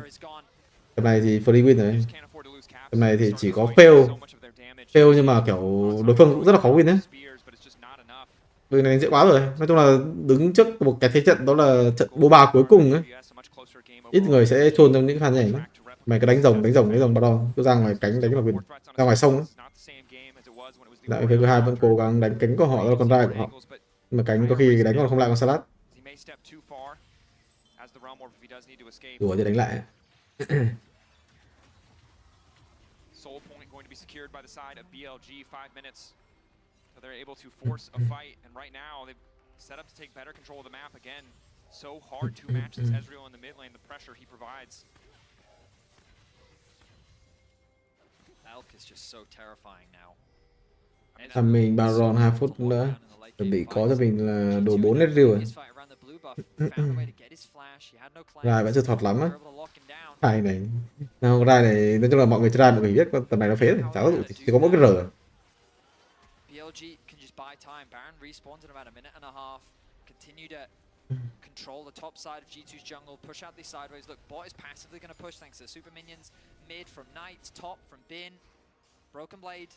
Tầm này thì free win rồi. Tầm này thì chỉ có fail nhưng mà kiểu đối phương cũng rất là khó win đấy. Đội này dễ quá rồi. Nói chung là đứng trước một cái thế trận đó là trận BO3 cuối cùng ấy. Ít người sẽ chôn trong những pha này nữa. Mày cứ đánh rồng Baron, cứ ra ngoài cánh đánh là win. Ra ngoài sông ấy. Đại phía hai vẫn cố gắng đánh cánh của họ là con Rai của họ. Mà cánh có khi đánh còn không lại con Salad. Đùa chứ đánh lại. Secured by the side of BLG, 5 minutes. So they're able to force a fight, and right now they've set up to take better control of the map again. So hard to match this Ezreal in the mid lane, the pressure he provides. Elk is just so terrifying now. Thằng mình Baron 2 phút nữa. Chuẩn bị có cho mình là đồ 4 lết rìu rồi. Rai vẫn chưa thuật lắm á. Rai này. Nào Rai này, nói chung là mọi người chơi Rai mọi người biết tầm này nó phế rồi, chả có chỉ có mỗi cái R. BLG can just buy time. Baron respawns in about a minute and a half. Continue to control the top side of G2's jungle, push out these sideways. Look, bot is passively going to push thanks to the super minions. Mid from Knight, top from Bin. Broken Blade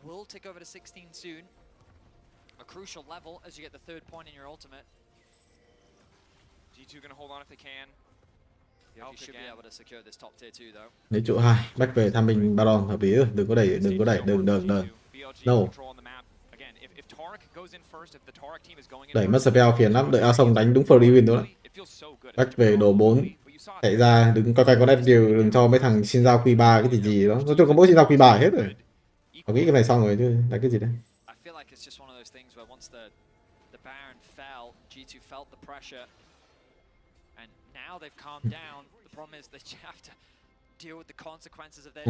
will take over to 16 soon. A crucial level as you get the third point in your ultimate. G2 going to hold on if they can. BLG should be able to secure this top tier 2 though. Lấy chỗ 2, back về tham minh Baron hợp lý rồi, đừng có đẩy, đừng. No. Đẩy mất spell phiền lắm, đợi Asong đánh đúng free win đó. Back về đồ 4, chạy ra đứng coi con Ezreal, đừng cho mấy thằng xin giao Q3 cái gì đó. Nói chung có mỗi xin giao Q3 hết rồi. Có nghĩ cái này xong rồi chứ, đánh cái gì đấy.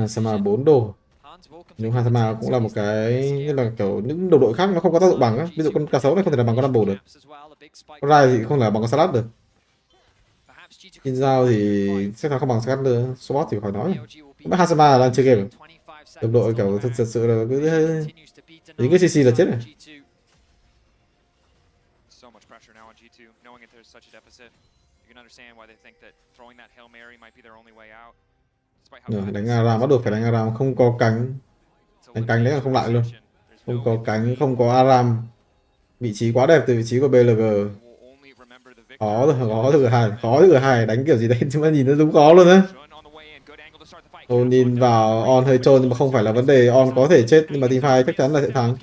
Sama 4 đồ. Nhưng Hansama cũng là một cái như là kiểu những đồng đội khác nó không có tác dụng bằng á. Ví dụ con cá sấu này không thể là bằng con Rumble được. Con Rai thì không là bằng con Salad được. In giao thì chắc là không bằng Salad nữa. Sword thì khỏi nói. Hansama là đang chơi game. Đồng đội kiểu thực sự là cứ Thì cái CC là chết rồi. So much pressure now on G2, knowing that there's such a deficit. You can understand why they think that throwing that Hail Mary might be their only way out. Rồi, đánh ARAM bắt buộc phải đánh ARAM, không có cánh. Đánh cánh đấy là không lại luôn. Không có cánh, không có ARAM. Vị trí quá đẹp từ vị trí của BLG. Khó rồi, khó rồi hai, đánh kiểu gì đấy chúng ta nhìn nó đúng khó luôn á. Tôi nhìn vào on hơi trôn nhưng mà không phải là vấn đề, on có thể chết nhưng mà teamfight chắc chắn là sẽ thắng.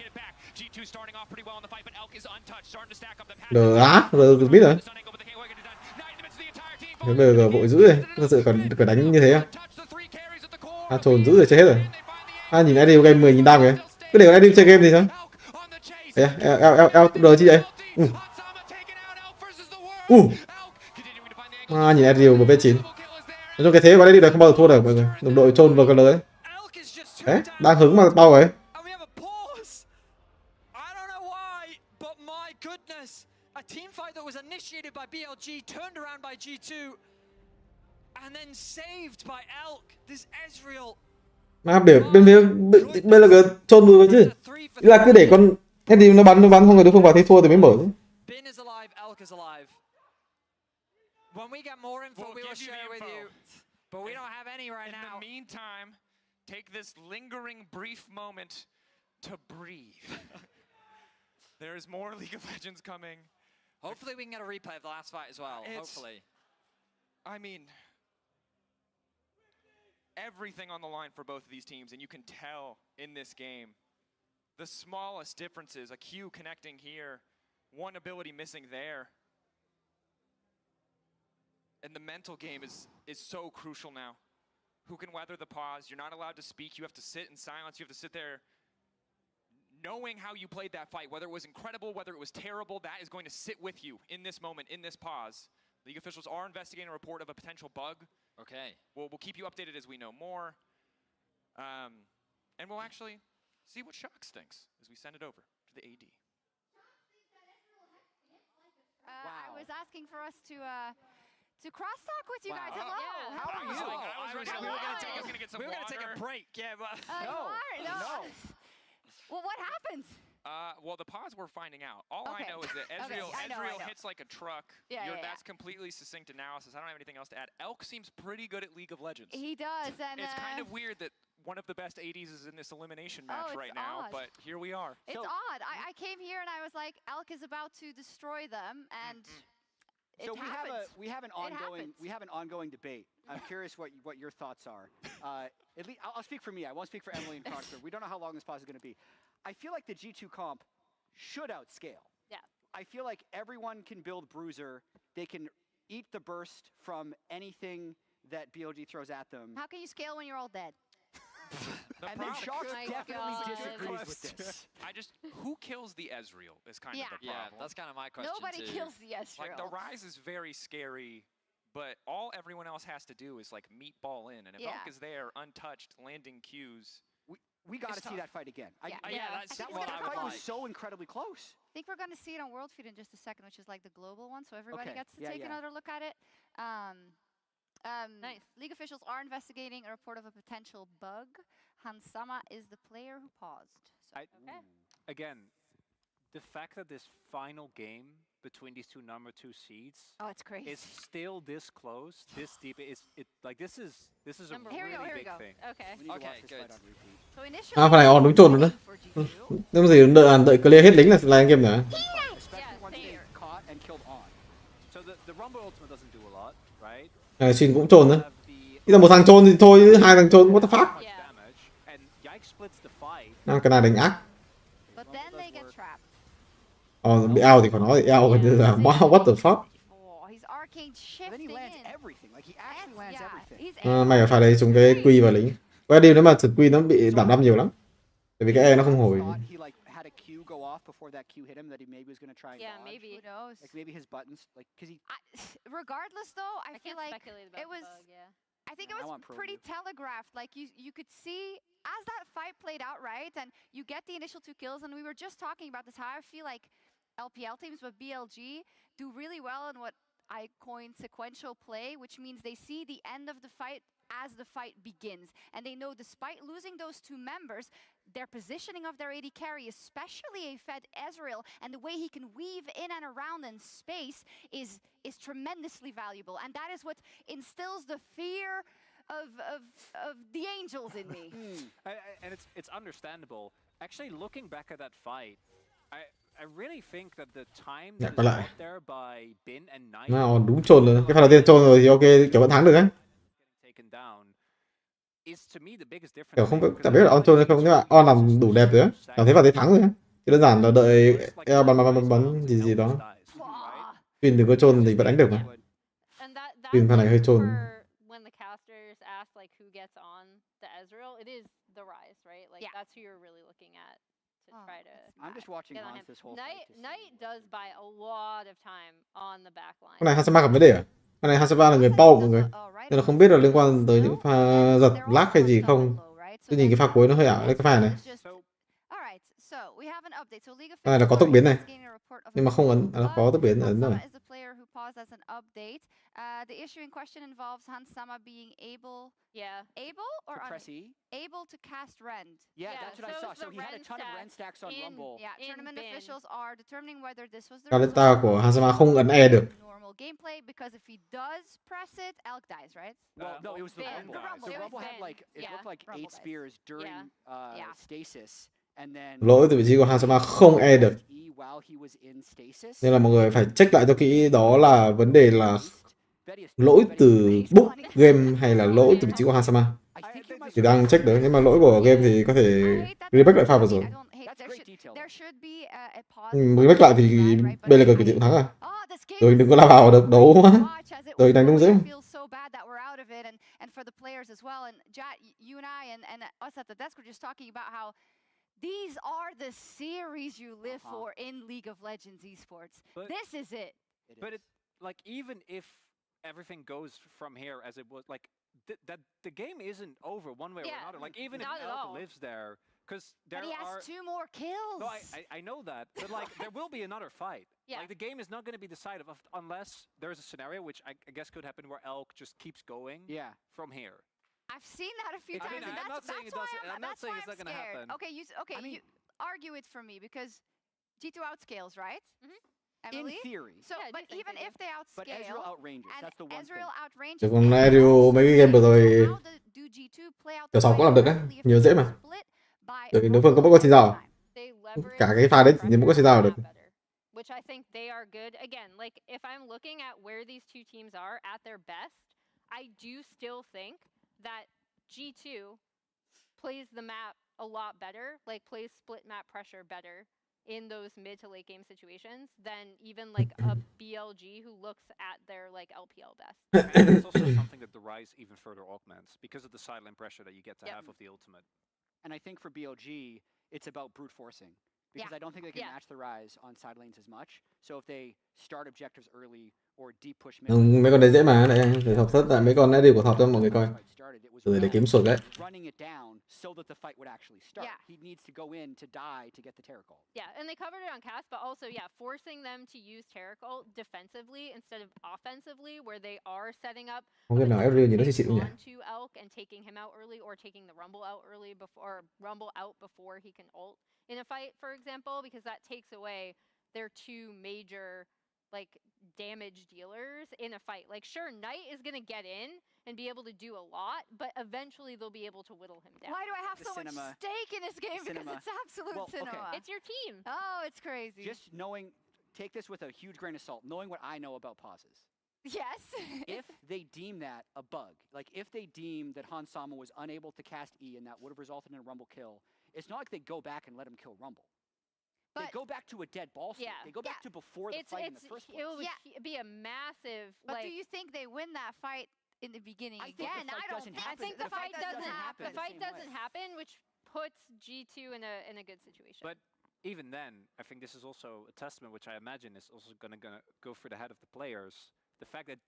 Rồi biết rồi. Cái BLG vội dữ rồi, thật sự phải đánh như thế à? Trồn dữ rồi, chơi hết rồi. Nhìn Eddie game 10.000 đam kìa. Cứ để Eddie chơi game thì sao? Đời chi vậy? Nhìn Eddie 1v9. Nói chung cái thế của Eddie là không bao giờ thua được mọi người. Đồng đội trôn vào con lớn. Đấy, đang hứng mà bao rồi. A team fight that was initiated by BLG, turned around by G2, and then saved by Elk. This Ezreal. Mà bên BLG trôn vừa chứ. Là cứ để con Eddie nó bắn không người đối phương vào thế thua thì mới mở. Bin is alive, Elk is alive. When we get more info, we will share with you. But we don't have any right now. In the meantime, take this lingering brief moment to breathe. There's more League of Legends coming. Hopefully we can get a replay of the last fight as well. Hopefully. I mean, everything on the line for both of these teams, and you can tell in this game, the smallest differences, a Q connecting here, one ability missing there. And the mental game is so crucial now. Who can weather the pause? You're not allowed to speak. You have to sit in silence. You have to sit there knowing how you played that fight, whether it was incredible, whether it was terrible, that is going to sit with you in this moment, in this pause. League officials are investigating a report of a potential bug. Okay. We'll keep you updated as we know more. And we'll actually see what Shox thinks as we send it over to the AD. I was asking for us to crosstalk with you guys. Hello. Yeah. How are you? I was ready. We were going to get some water. We were going to take a break. Yeah, but no. Well, what happened? Well, the pause we're finding out. All I know is that Ezreal hits like a truck. That's completely succinct analysis. I don't have anything else to add. Elk seems pretty good at League of Legends. He does, and it's kind of weird that one of the best ADs is in this elimination match right now, but here we are. It's odd. I came here and I was like, Elk is about to destroy them, and so we have an ongoing debate. I'm curious what your thoughts are. At least I'll speak for me. I won't speak for Emily and Crossford. We don't know how long this pause is going to be. I feel like the G2 comp should outscale. Yeah. I feel like everyone can build Bruiser. They can eat the burst from anything that BLG throws at them. How can you scale when you're all dead? And then Shox definitely disagrees with this. Who kills the Ezreal is kind of the problem. Yeah, that's kind of my question. Nobody kills the Ezreal. Like the Rise is very scary, but all everyone else has to do is like meatball in, and if Elk is there, untouched, landing Qs. We got to see that fight again. That's that what I would fight like. was so incredibly close. I think we're going to see it on World Feed in just a second, which is like the global one, so everybody gets to take another look at it. Nice. League officials are investigating a report of a potential bug. Hansama is the player who paused. So. Again, the fact that this final game between these two number 2 seeds it's crazy. Is still this close, this deep. This is a really big thing. Okay, good. So initially, phải này on đúng trồn rồi đó. Nếu gì đợi clear hết lính là game nữa. So the Rumble ultimate doesn't do a lot, right? Xin cũng trồn nữa. Bây giờ một thằng trồn thì thôi, hai thằng trồn what the fuck? Cái này đánh ác. But then they get trapped. Bị out thì còn nói thì out như là what the fuck. He's arcane shifting in. Mày phải đây chúng cái quy vào lính. Quay đi nếu mà thực quy nó bị giảm đam nhiều lắm. Tại vì cái E nó không hồi. Yeah, maybe. Who knows? Like maybe his buttons, like because he. Regardless, though, I feel like it was. I think it was pretty telegraphed. Like you could see as that fight played out, right? And you get the initial 2 kills, and we were just talking about this. How I feel like LPL teams, but BLG do really well in what I coined sequential play, which means they see the end of the fight as the fight begins. And they know despite losing those two members, their positioning of their AD carry, especially a fed Ezreal, and the way he can weave in and around in space is tremendously valuable. And that is what instills the fear of the angels in me. And it's understandable. Actually, looking back at that fight, I really think that the time that is brought there by Bin and Knight đúng chôn rồi. Cái pha đầu tiên chôn rồi thì ok, kiểu vẫn thắng được ấy. taken down is to me the biggest difference. Kiểu không cảm biết là on chôn hay không, nhưng mà on làm đủ đẹp rồi á. Cảm thấy vào thấy thắng rồi á. Chỉ đơn giản là đợi bắn gì đó. Quyền đừng có chôn thì vẫn đánh được mà. Quyền pha này hơi chôn. When the casters ask like who gets on the Ezreal, it is the Rise, right? Like that's who you're really looking at to try to. I'm just watching Hans this whole fight. Knight does buy a lot of time on the back line. Cái này Hasama gặp vấn đề à? Cái này Hasama là người bao mọi người. Nên là không biết là liên quan tới những pha giật lag hay gì không. Tôi nhìn cái pha cuối nó hơi ảo đấy, cái pha này. Cái này là có tốc biến này. Nhưng mà không ấn, nó có tốc biến ấn rồi. The issue in question involves Hansama being able or able to cast Rend. Yeah, that's what I saw. So he had a ton of Rend stacks on Rumble. Yeah, tournament officials are determining whether this was the Kaleta của Hansama không ấn E được. normal gameplay, because if he does press it, Elk dies, right? Well, no, it was the Rumble. The Rumble had like, it looked like 8 spears during stasis. Lỗi từ vị trí của Hansama không E được. Nên là mọi người phải check lại cho kỹ, đó là vấn đề là lỗi từ book game hay là lỗi từ vị trí của Hansama. Thì đang check đấy, nếu mà lỗi của game thì có thể reback lại pha vừa rồi. Reback lại thì BLG có chịu thắng à? Rồi đừng có lao vào được đấu quá. Rồi đánh đúng dễ. These are the series you live for in League of Legends esports. This is it. But it, like, even if everything goes from here as it was, like, the game isn't over one way or another. Like, even if Elk lives there, because there he has 2 more kills. No, I know that, but like there will be another fight. Like the game is not going to be decided unless there's a scenario which I guess could happen where Elk just keeps going. From here. I've seen that a few times. I'm not saying it doesn't. I'm not saying it's not going to happen. Okay, you argue it for me, because G2 outscales, right? Emily? In theory. So, but even if they outscale, but Ezreal outranges. That's the one Ezreal thing. outranges. Chứ còn Ezreal mấy cái game vừa rồi kiểu 6 cũng làm được á, nhiều dễ mà. Bởi đối phương có có xin rào. Cả cái pha đấy chỉ nên có xin rào được. Which I think they are good. Again, like if I'm looking at where these two teams are at their best, I do still think that G2 plays the map a lot better, like plays split map pressure better in those mid to late game situations than even like a BLG who looks at their like LPL best. And it's also something that the Rise even further augments because of the sideline pressure that you get to have of the ultimate. And I think for BLG, it's about brute forcing. Because I don't think they can match the Rise on side lanes as much. So if they start objectives early or deep push mid. Mấy con đấy dễ mà, này, để học tất lại mấy con đấy đều của học cho mọi người coi. Rồi để kiếm sụt đấy. Running it down so that the fight would actually start. He needs to go in to die to get the Terracol. Yeah, and they covered it on cast, but also forcing them to use Terracol defensively instead of offensively, where they are setting up Không game nào Ezreal nhìn nó xịn nhỉ. onto Elk and taking him out early, or taking the Rumble out early before Rumble out before he can ult in a fight, for example, because that takes away their 2 major like damage dealers in a fight. Like sure, Knight is gonna get in and be able to do a lot, but eventually they'll be able to whittle him down. Why do I have so much stake in this game? Because it's absolute cinema. It's your team. Oh, it's crazy. Just knowing, take this with a huge grain of salt, knowing what I know about pauses. Yes. If they deem that a bug, like if they deem that Hansama was unable to cast E and that would have resulted in a Rumble kill, it's not like they go back and let him kill Rumble. They go back to a dead ball state. They go back to before the fight in the first place. It would be a massive. But do you think they win that fight in the beginning again? I don't think. I think the fight doesn't happen. The fight doesn't happen, which puts G2 in a good situation. But even then, I think this is also a testament, which I imagine is also going to go through the head of the players. The fact that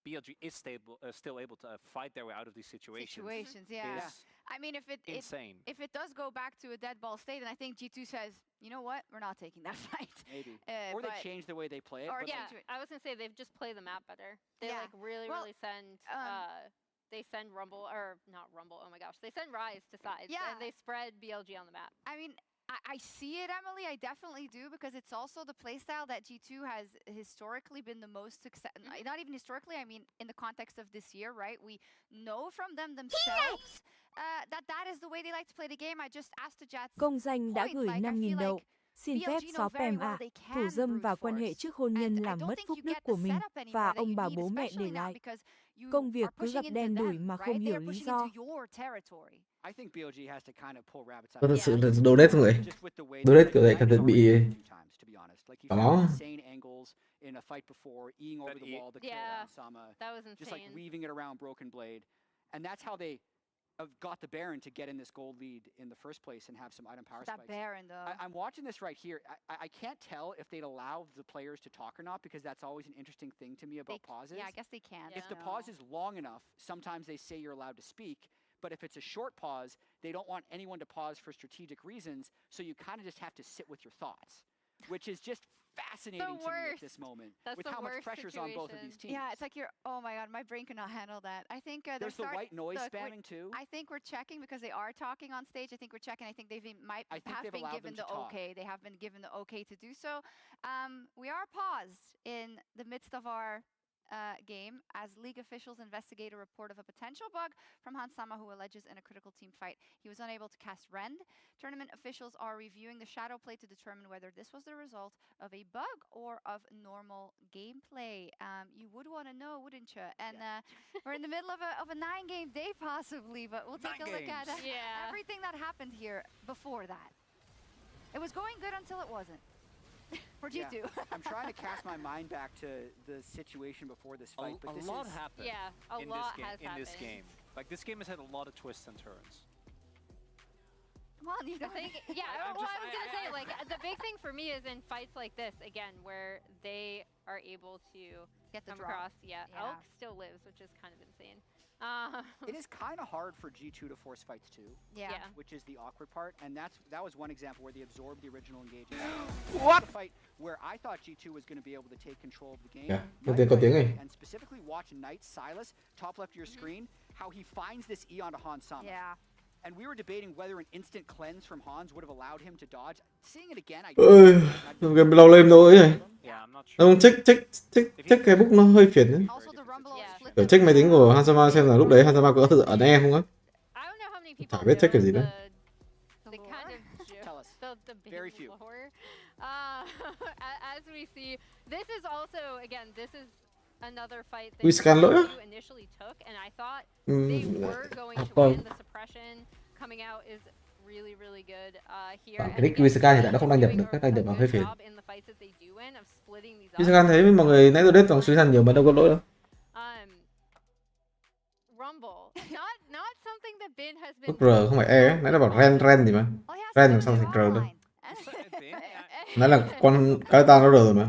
BLG is still able to fight their way out of these situations. Yeah. I mean, if it does go back to a dead ball state, then I think G2 says, you know what, we're not taking that fight. Maybe. Or they change the way they play it. Or I was gonna say they've just played the map better. They like really send. They send Rumble, or not Rumble, oh my gosh. They send Rise to sides, and they spread BLG on the map. I mean, I see it, Emily. I definitely do, because it's also the playstyle that G2 has historically been the most successful. Not even historically, I mean, in the context of this year, right? We know from them themselves that is the way they like to play the game. I just asked the Jets. Công danh đã gửi 5.000 đậu. Xin phép SofM ạ, thủ dâm và quan hệ trước hôn nhân làm mất phúc đức của mình và ông bà bố mẹ để lại. Công việc cứ gặp đen đủi mà không hiểu lý do. I think BLG has to kind of pull rabbits out. Thật sự là donate không vậy? Donate kiểu này cảm thấy bị có. In a fight before, eating over the wall, the kill on Sama, that was insane. Just like weaving it around Broken Blade, and that's how they got the Baron to get in this gold lead in the first place and have some item power spikes. That Baron though. I'm watching this right here. I can't tell if they'd allow the players to talk or not, because that's always an interesting thing to me about pauses. Yeah, I guess they can. If the pause is long enough, sometimes they say you're allowed to speak. But if it's a short pause, they don't want anyone to pause for strategic reasons, so you kind of just have to sit with your thoughts, which is just fascinating to me at this moment. with how much pressure's on both of these teams. Yeah, it's like oh my god, my brain cannot handle that. I think there's the white noise spamming too. I think we're checking because they are talking on stage. I think we're checking. I think they have been given the okay. They have been given the okay to do so. We are paused in the midst of our game as league officials investigate a report of a potential bug from Hansama, who alleges in a critical team fight he was unable to cast Rend. Tournament officials are reviewing the shadow play to determine whether this was the result of a bug or of normal gameplay. You would want to know, wouldn't you? And we're in the middle of a 9-game day possibly, but we'll take a look at everything that happened here before that. It was going good until it wasn't. For G2. I'm trying to cast my mind back to the situation before this fight, but a lot happened. Yeah, a lot has happened in this game. Like, this game has had a lot of twists and turns. Come on, you don't think. Yeah, I was gonna say, like, the big thing for me is in fights like this, again, where they are able to get the come across. Yeah, Elk still lives, which is kind of insane. It is kind of hard for G2 to force fights too. Yeah. Which is the awkward part, and that was one example where they absorbed the original engagement. What? The fight where I thought G2 was going to be able to take control of the game. And specifically watch Knight Silas, top left of your screen, how he finds this E onto Hans Sama. Yeah. And we were debating whether an instant cleanse from Hans would have allowed him to dodge. Seeing it again, game lâu lên thôi ấy. Ông check cái book nó hơi phiền đấy. Kiểu check máy tính của Hansama xem là lúc đấy Hansama có thực ở E không á. Chả biết check kiểu gì nữa. Very few. As we see, this is also, again, this is another fight that you initially took, and I thought they were going to win. The suppression coming out is really, really good here. Cái nick Wiscan thì đã không đăng nhập được, các đăng nhập vào hơi phiền. Wiscan thấy mọi người nãy tôi đết bằng Wiscan nhiều mà đâu có lỗi đâu. Bước R không phải E, nãy nó bảo Ren gì mà. Ren làm sao thành R đâu. Nãy là con cái ta nó R rồi mà.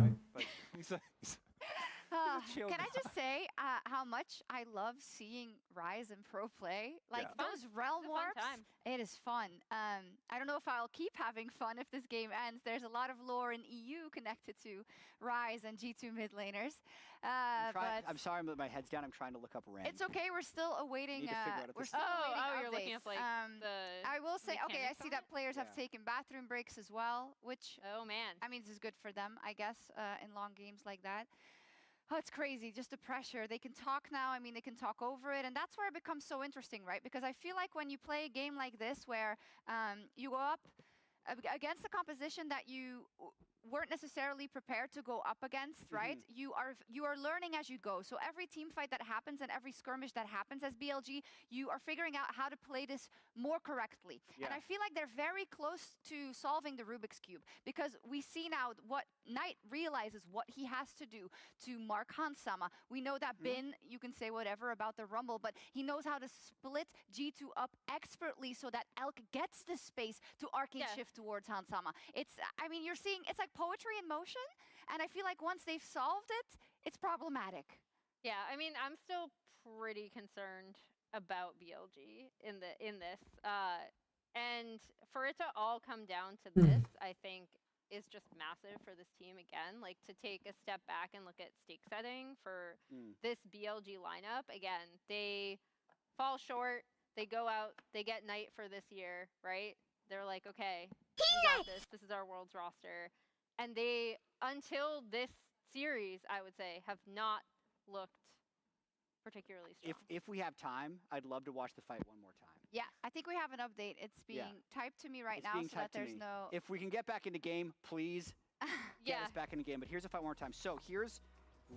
Can I just say how much I love seeing Rise and Pro play? Like those realm warps, it is fun. I don't know if I'll keep having fun if this game ends. There's a lot of lore in EU connected to Rise and G2 mid laners. I'm sorry, but my head's down. I'm trying to look up Rend. It's okay. We're still awaiting. We're still awaiting you're looking up like I will say, okay, I see that players have taken bathroom breaks as well, which I mean, this is good for them, I guess, in long games like that. Oh, it's crazy, just the pressure. They can talk now, I mean, they can talk over it, and that's where it becomes so interesting, right? Because I feel like when you play a game like this where you go up against a composition that you weren't necessarily prepared to go up against, right? You are learning as you go. So every team fight that happens and every skirmish that happens as BLG, you are figuring out how to play this more correctly. And I feel like they're very close to solving the Rubik's Cube, because we see now what Knight realizes what he has to do to mark Hansama. We know that Bin, you can say whatever about the Rumble, but he knows how to split G2 up expertly so that Elk gets the space to arcade shift towards Hansama. I mean, you're seeing, it's like poetry in motion, and I feel like once they've solved it, it's problematic. Yeah, I mean, I'm still pretty concerned about BLG in this. And for it to all come down to this, I think is just massive for this team again. Like to take a step back and look at stake setting for this BLG lineup. Again, they fall short, they go out, they get Knight for this year, right? They're like, okay, we got this. This is our world's roster. And they, until this series, I would say, have not looked particularly strong. If we have time, I'd love to watch the fight one more time. Yeah, I think we have an update. It's being typed to me right now so that there's no... If we can get back into game, please get us back into game. But here's a fight one more time. So here's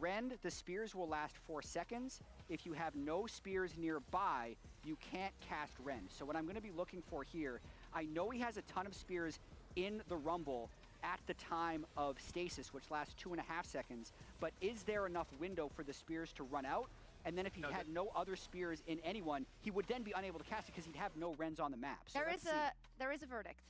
Rend. The spears will last 4 seconds. If you have no spears nearby, you can't cast Rend. So what I'm going to be looking for here, I know he has a ton of spears in the Rumble at the time of stasis, which lasts 2.5 seconds. But is there enough window for the spears to run out? And then if he had no other spears in anyone, he would then be unable to cast it because he'd have no Rens on the map. So there is a verdict.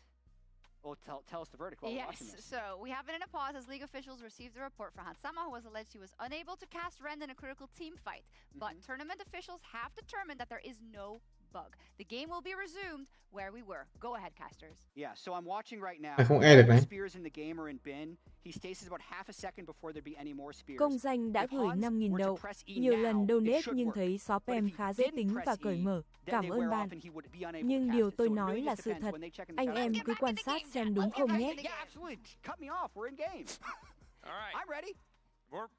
Well, tell us the verdict while we're watching this. So we have it in a pause as league officials received a report for Hansama, who was alleged he was unable to cast Rend in a critical team fight. But tournament officials have determined that there is no bug. The game will be resumed where we were. Go ahead, casters. Yeah, so I'm watching right now. Không e được này. Spears in the game are in bin. He stays about half a second before there be any more spears. Công danh đã gửi 5.000 đậu. Nhiều lần donate nhưng thấy SofM khá dễ tính và cởi mở. Cảm ơn bạn. Nhưng điều tôi nói là sự thật. Anh em cứ quan sát xem đúng không nhé. Yeah, absolutely. Cut me off. We're in game. All right. I'm ready.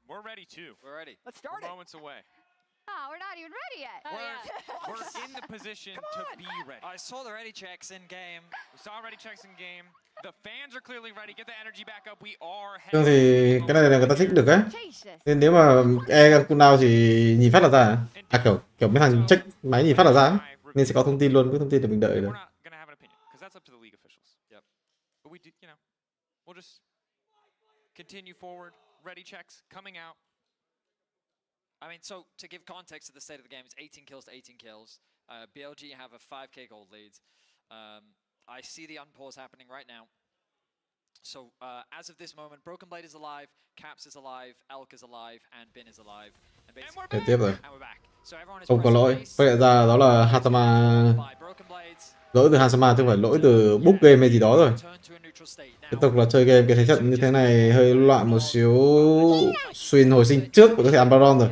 We're ready too. We're ready. Let's start it. Moments away. Oh, we're not even ready yet. We're in the position to be ready. I saw the ready checks in game. We saw ready checks in game. The fans are clearly ready. Get the energy back up. We are. Thường thì cái này là người ta thích được á. Nên nếu mà e cooldown thì nhìn phát là ra. À kiểu mấy thằng check máy nhìn phát là ra. Nên sẽ có thông tin luôn, có thông tin để mình đợi được. We're not gonna have an opinion because that's up to the league officials. Yep. But we did, we'll just continue forward. Ready checks coming out. I mean, so to give context to the state of the game, it's 18 kills to 18 kills. BLG have a 5k gold lead. I see the unpause happening right now. So as of this moment, Broken Blade is alive, Caps is alive, Elk is alive, and Bin is alive. Để tiếp rồi. And we're back. So everyone is Không có lỗi. Vậy ra đó là Hansama. Lỗi từ Hansama chứ không phải lỗi từ book game hay gì đó rồi. Tiếp tục là chơi game cái thế trận như thế này hơi loạn một xíu. Xuyên hồi sinh trước và có thể ăn Baron rồi.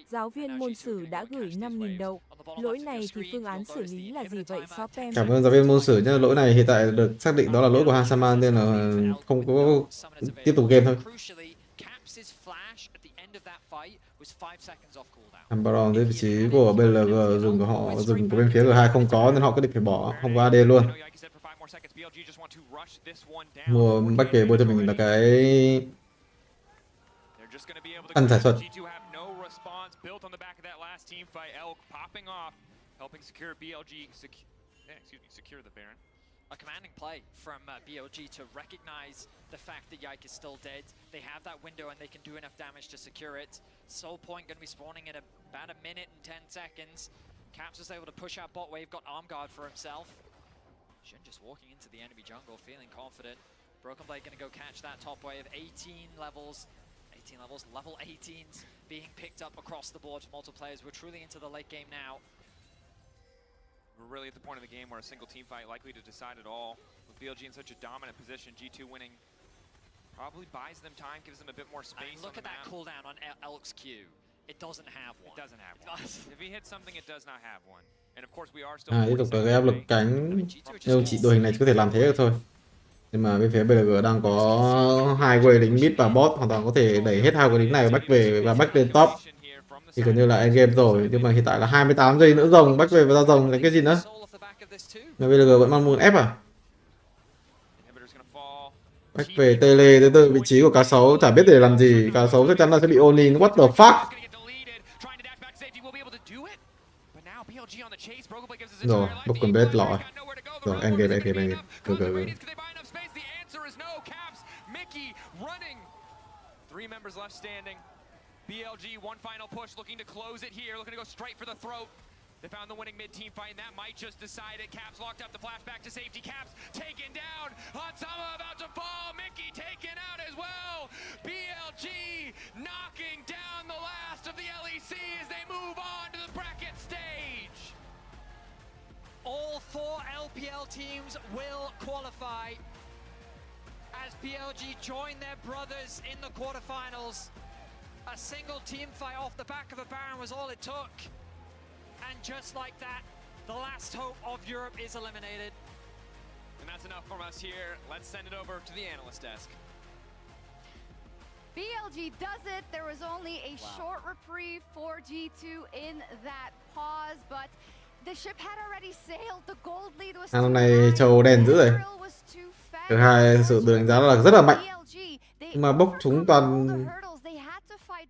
Giáo viên môn sử đã gửi 5.000 đậu. Lỗi này thì phương án xử lý là gì vậy SofM? Cảm ơn giáo viên môn sử nhé. Lỗi này hiện tại được xác định đó là lỗi của Hansama nên là không có tiếp tục game thôi. Ăn Baron dưới vị trí của BLG dùng của họ, dùng của bên phía G2 không có nên họ quyết định phải bỏ, không có AD luôn. Mua bắt về bôi cho mình là cái ăn giải thuật. A commanding play from BLG to recognize the fact that Yike is still dead. They have that window and they can do enough damage to secure it. Soul Point going to be spawning in about a minute and 10 seconds. Caps was able to push out bot wave, got arm guard for himself. Shin just walking into the enemy jungle, feeling confident. Broken Blade going to go catch that top wave. 18 levels, level 18s being picked up across the board from multiple players. We're truly into the late game now. We're really at the point of the game where a single team fight likely to decide it all. With BLG in such a dominant position, G2 winning probably buys them time, gives them a bit more space. Look at that cooldown on Elk's Q. It doesn't have one. It doesn't have one. If he hits something, it does not have one. And of course we are still. Tiếp tục là cái áp lực cánh. Nhưng chỉ đội hình này chỉ có thể làm thế được thôi. Nhưng mà bên phía BLG đang có 2 quầy lính mid và bot, hoàn toàn có thể đẩy hết 2 quầy lính này back về và back lên top. Thì gần như là endgame rồi, nhưng mà hiện tại là 28 giây nữa rồng, back về và ra rồng, cái gì nữa? Mà BLG vẫn mong muốn ép à? Back về tele tới vị trí của cá sấu, chả biết để làm gì, cá sấu chắc chắn là sẽ bị all in, what the fuck? Rồi, broken blade lọ. Rồi, endgame. Good. 3 members left standing. BLG, one final push, looking to close it here, looking to go straight for the throat. They found the winning mid-team fight, and that might just decide it. Caps locked up the flashback to safety. Caps taken down. Hansama about to fall. Mickey taken out as well. BLG knocking down the last of the LEC as they move on to the bracket stage. All 4 LPL teams will qualify as BLG join their brothers in the quarterfinals. A single team fight off the back of a Baron was all it took. And just like that, the last hope of Europe is eliminated. And that's enough from us here. Let's send it over to the analyst desk. BLG does it. There was only a short reprieve for G2 in that pause, but the ship had already sailed. The gold lead was Năm nay châu đen dữ rồi. Thứ hai sự được đánh giá là rất là mạnh. Nhưng mà bốc chúng toàn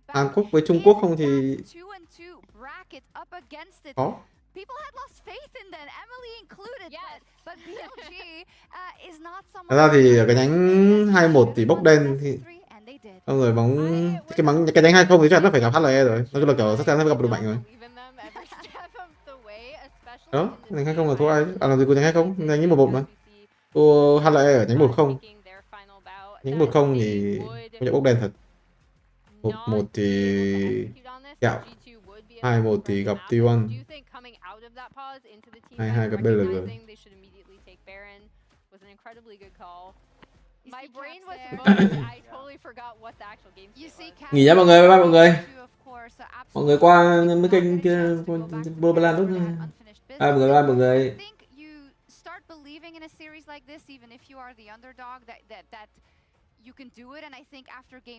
Hàn Quốc với Trung Quốc không thì khó. Thật ra thì ở cái nhánh 21 thì bốc đen thì xong rồi cái nhánh 20 thì chắc nó phải gặp HLE rồi. Nói chung là kiểu chắc chắn sẽ gặp đội mạnh rồi. Đó, nhánh 20 là thua ai? À làm gì có nhánh 20? Nhánh 11 mà. Thua HLE ở nhánh 10. Nhánh 10 thì không nhận bốc đen thật. 11 thì kẹo. 21 thì gặp T1. 22 gặp BLG. Nghỉ nhá mọi người, bye bye mọi người. Mọi người qua mấy kênh kia BO3 lúc mọi người, bye mọi người. Believing in a series like this, even if you are the underdog, that you can do it. And I think after game